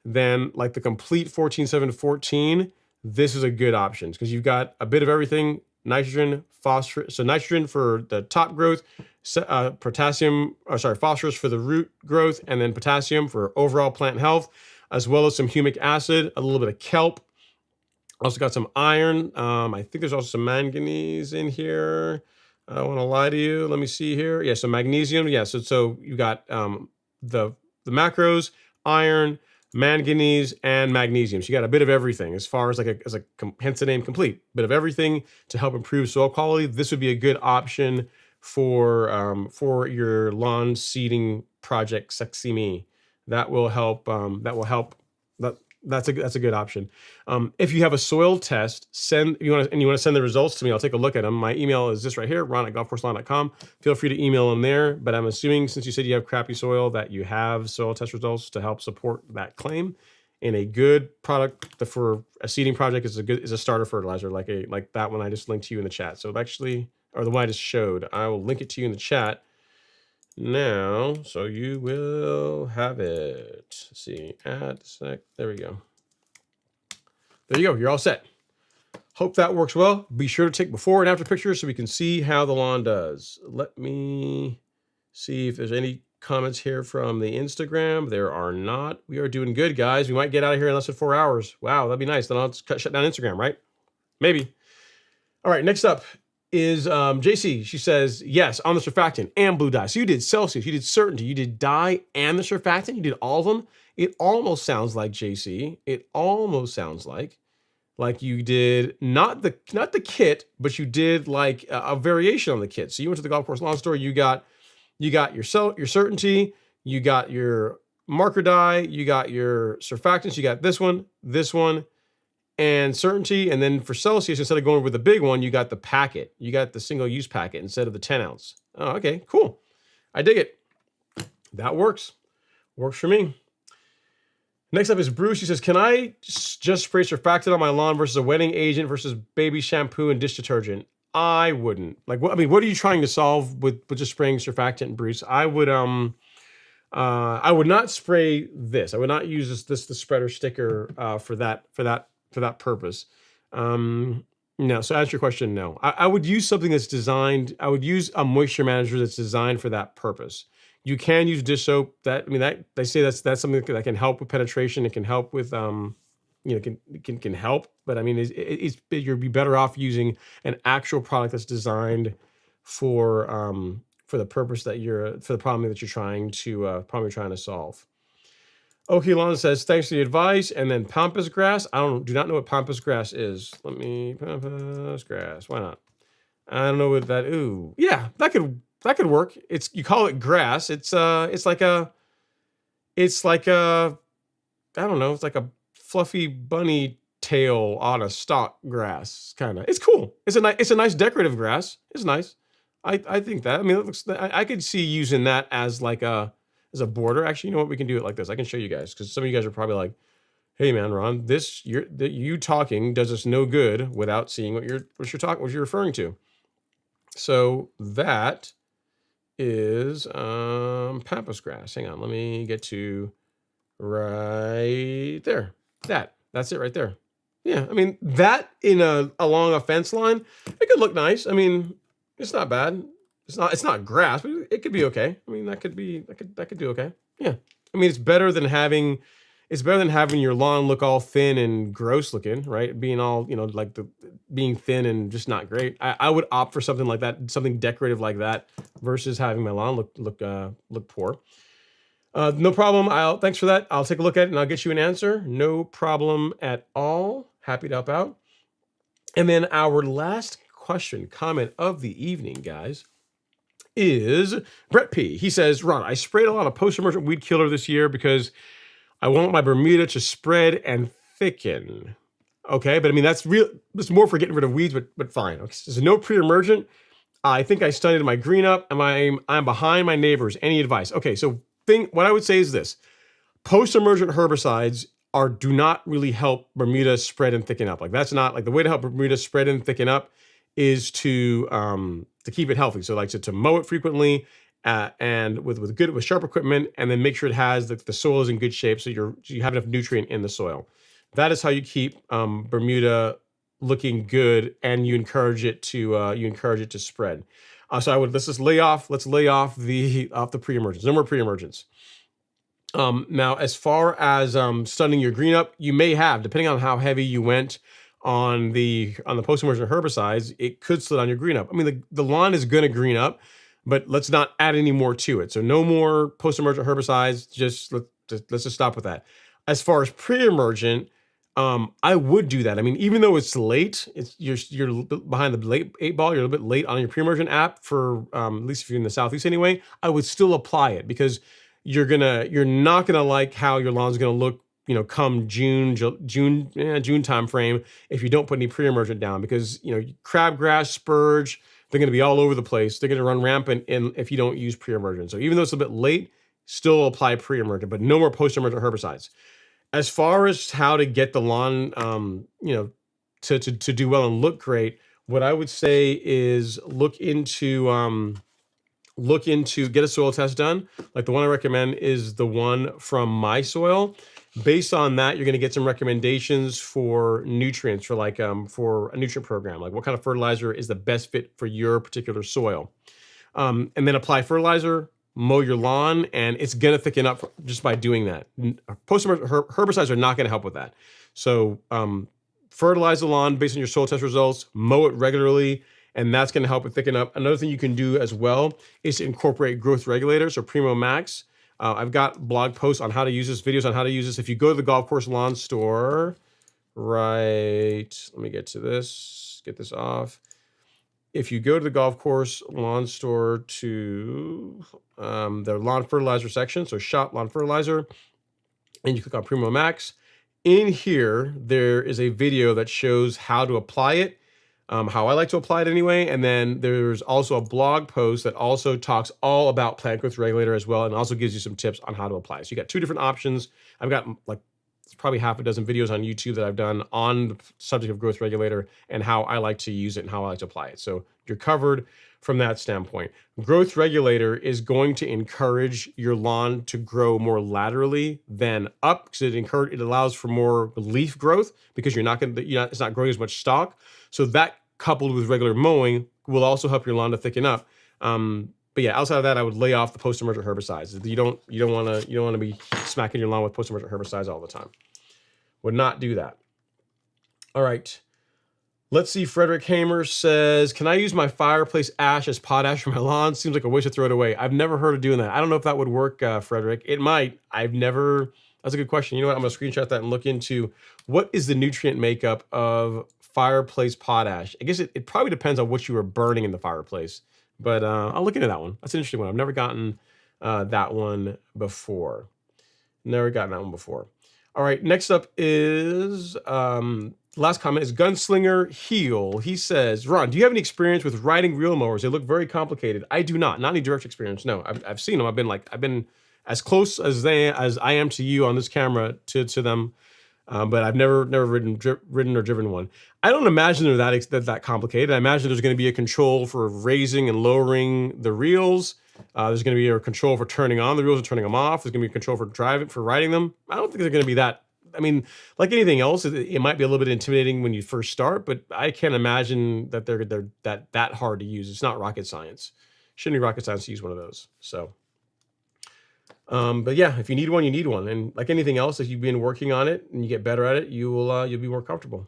then like the complete 14-7-14, this is a good option because you've got a bit of everything, nitrogen, phosphorus. So nitrogen for the top growth, phosphorus for the root growth, and then potassium for overall plant health, as well as some humic acid, a little bit of kelp. Also got some iron. I think there's also some manganese in here. I don't want to lie to you. Let me see here. Yeah, so magnesium. Yeah, so you got the macros, iron, manganese, and magnesium. So you got a bit of everything as far as hence the name complete. Bit of everything to help improve soil quality. This would be a good option for your lawn seeding project. Sexy Me. That will help. That's a good option. If you have a soil test, you want to send the results to me, I'll take a look at them. My email is this right here, ron@golfcourselawn.com. Feel free to email them there. But I'm assuming since you said you have crappy soil that you have soil test results to help support that claim. And a good product for a seeding project is a starter fertilizer like that one I just linked to you in the chat. So actually, or the one I just showed, I will link it to you in the chat now, so you will have it. Let's see, there we go. There you go, you're all set. Hope that works well. Be sure to take before and after pictures so we can see how the lawn does. Let me see if there's any comments here from the Instagram. There are not. We are doing good, guys. We might get out of here in less than 4 hours. Wow, that'd be nice. Then I'll shut down Instagram, right? Maybe. All right, next up is JC. She says, yes, on the surfactant and blue dye. So you did Celsius, you did Certainty, you did dye and the surfactant, you did all of them. It almost sounds like, JC, it almost sounds like you did not the kit, but you did like a variation on the kit. So you went to the golf course lawn store, you got your Certainty, you got your marker dye, you got your surfactants, you got this one, and Certainty. And then for Celsius, instead of going with the big one, you got the packet. You got the single-use packet instead of the 10 ounce. Oh, okay, cool. I dig it. That works. Works for me. Next up is Bruce. He says, can I just spray surfactant on my lawn versus a wetting agent versus baby shampoo and dish detergent? I wouldn't. What are you trying to solve with just spraying surfactant, Bruce? I would not spray this. I would not use the spreader sticker for that purpose. No, so to answer your question, no. I would use something that's designed, I would use a moisture manager that's designed for that purpose. You can use dish soap. That they say that's something that can help with penetration. It can help with can help, but you'd be better off using an actual product that's designed for the purpose for the problem that you're trying to solve. Okay, Lana says, thanks for the advice. And then pampas grass. Do not know what pampas grass is. Pampas grass. Why not? I don't know what that. Ooh, yeah, that could work. You call it grass. It's like a I don't know. It's like a fluffy bunny tail on a stalk grass kind of. It's cool. It's a nice decorative grass. It's nice. I think that. It looks. I could see using that as as a border. Actually, you know what? We can do it like this. I can show you guys because some of you guys are probably like, "Hey, man, Ron, you talking does us no good without seeing what you're referring to." So that is pampas grass. Hang on, let me get to right there. That's it right there. Yeah, that along a fence line, it could look nice. It's not bad. It's not grass, but it could be okay. That could do okay. Yeah. It's better than having your lawn look all thin and gross looking, right? Being all, being thin and just not great. I would opt for something like that, something decorative like that versus having my lawn look poor. No problem. Thanks for that. I'll take a look at it and I'll get you an answer. No problem at all. Happy to help out. And then our last comment of the evening, guys, is Brett P. He says, Ron, I sprayed a lot of post-emergent weed killer this year because I want my Bermuda to spread and thicken. Okay, but I mean that's real. It's more for getting rid of weeds, but fine. Okay, so no pre-emergent. I think I studied my green up. I'm behind my neighbors. Any advice? Okay, so what I would say is this: post-emergent herbicides do not really help Bermuda spread and thicken up. Like that's not like the way to help Bermuda spread and thicken up is to keep it healthy. So like to mow it frequently and with sharp equipment, and then make sure it has the soil is in good shape, so you have enough nutrient in the soil. That is how you keep Bermuda looking good, and you encourage it to spread. So let's lay off the pre-emergence. No more pre-emergence. Now, as far as stunning your green up, you may have, depending on how heavy you went on the post-emergent herbicides, it could slow down your green up. I mean, the lawn is going to green up, but let's not add any more to it. So no more post-emergent herbicides. Let's just stop with that. As far as pre-emergent, I would do that. I mean, even though it's late, you're a little bit behind the late 8 ball. You're a little bit late on your pre-emergent app for at least if you're in the Southeast anyway. I would still apply it because you're not gonna like how your lawn's gonna look, come June time frame if you don't put any pre-emergent down, because crabgrass, spurge, they're gonna be all over the place. They're gonna run rampant if you don't use pre-emergent. So even though it's a bit late, still apply pre-emergent, but no more post-emergent herbicides. As far as how to get the lawn, to do well and look great, what I would say is look into get a soil test done. Like the one I recommend is the one from My Soil. Based on that, you're going to get some recommendations for nutrients for for a nutrient program, like what kind of fertilizer is the best fit for your particular soil. And then apply fertilizer, mow your lawn, and it's going to thicken up just by doing that. Post-emergent herbicides are not going to help with that. So fertilize the lawn based on your soil test results, mow it regularly, and that's going to help it thicken up. Another thing you can do as well is to incorporate growth regulators or Primo Max. I've got blog posts on how to use this, videos on how to use this. If you go to the golf course lawn store, let me get to this, get this off. If you go to the golf course lawn store to the lawn fertilizer section, so shop lawn fertilizer, and you click on Primo Max, in here, there is a video that shows how to apply it, how I like to apply it anyway. And then there's also a blog post that also talks all about plant growth regulator as well, and also gives you some tips on how to apply it. So you got two different options. I've got probably half a dozen videos on YouTube that I've done on the subject of growth regulator and how I like to use it and how I like to apply it. So you're covered from that standpoint. Growth regulator is going to encourage your lawn to grow more laterally than up, because it allows for more leaf growth, because it's not growing as much stalk. So that, coupled with regular mowing, will also help your lawn to thicken up. But yeah, outside of that, I would lay off the post-emergent herbicides. You don't want to be smacking your lawn with post-emergent herbicides all the time. Would not do that. All right. Let's see. Frederick Hamer says, "Can I use my fireplace ash as potash for my lawn? Seems like a waste to throw it away." I've never heard of doing that. I don't know if that would work, Frederick. It might. That's a good question. You know what? I'm going to screenshot that and look into what is the nutrient makeup of fireplace potash. I guess it probably depends on what you were burning in the fireplace. But I'll look into that one. That's an interesting one. I've never gotten that one before. All right, next up is, last comment is Gunslinger Heel. He says, "Ron, do you have any experience with riding reel mowers? They look very complicated." I do not any direct experience. No, I've seen them. I've been as close as I am to you on this camera to them. But I've never ridden or driven one. I don't imagine they're that complicated. I imagine there's going to be a control for raising and lowering the reels. There's going to be a control for turning on the reels and turning them off. There's going to be a control for riding them. I don't think they're going to be that. I mean, like anything else, it might be a little bit intimidating when you first start, but I can't imagine that they're that hard to use. It's not rocket science. Shouldn't be rocket science to use one of those. So. But yeah, if you need one, you need one. And like anything else, if you've been working on it and you get better at it, you'll be more comfortable.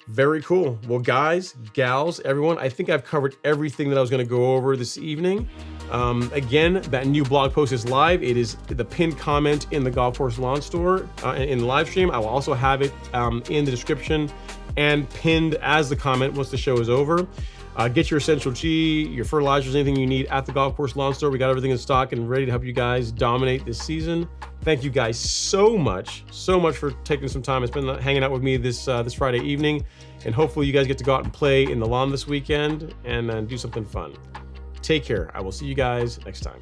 Very cool. Well, guys, gals, everyone, I think I've covered everything that I was going to go over this evening. Again, that new blog post is live. It is the pinned comment in the Golf Course Lawn Store in the live stream. I will also have it in the description and pinned as the comment once the show is over. Get your Essential G, your fertilizers, anything you need at the Golf Course Lawn Store. We got everything in stock and ready to help you guys dominate this season. Thank you guys so much for taking some time and spending hanging out with me this Friday evening. And hopefully you guys get to go out and play in the lawn this weekend and do something fun. Take care. I will see you guys next time.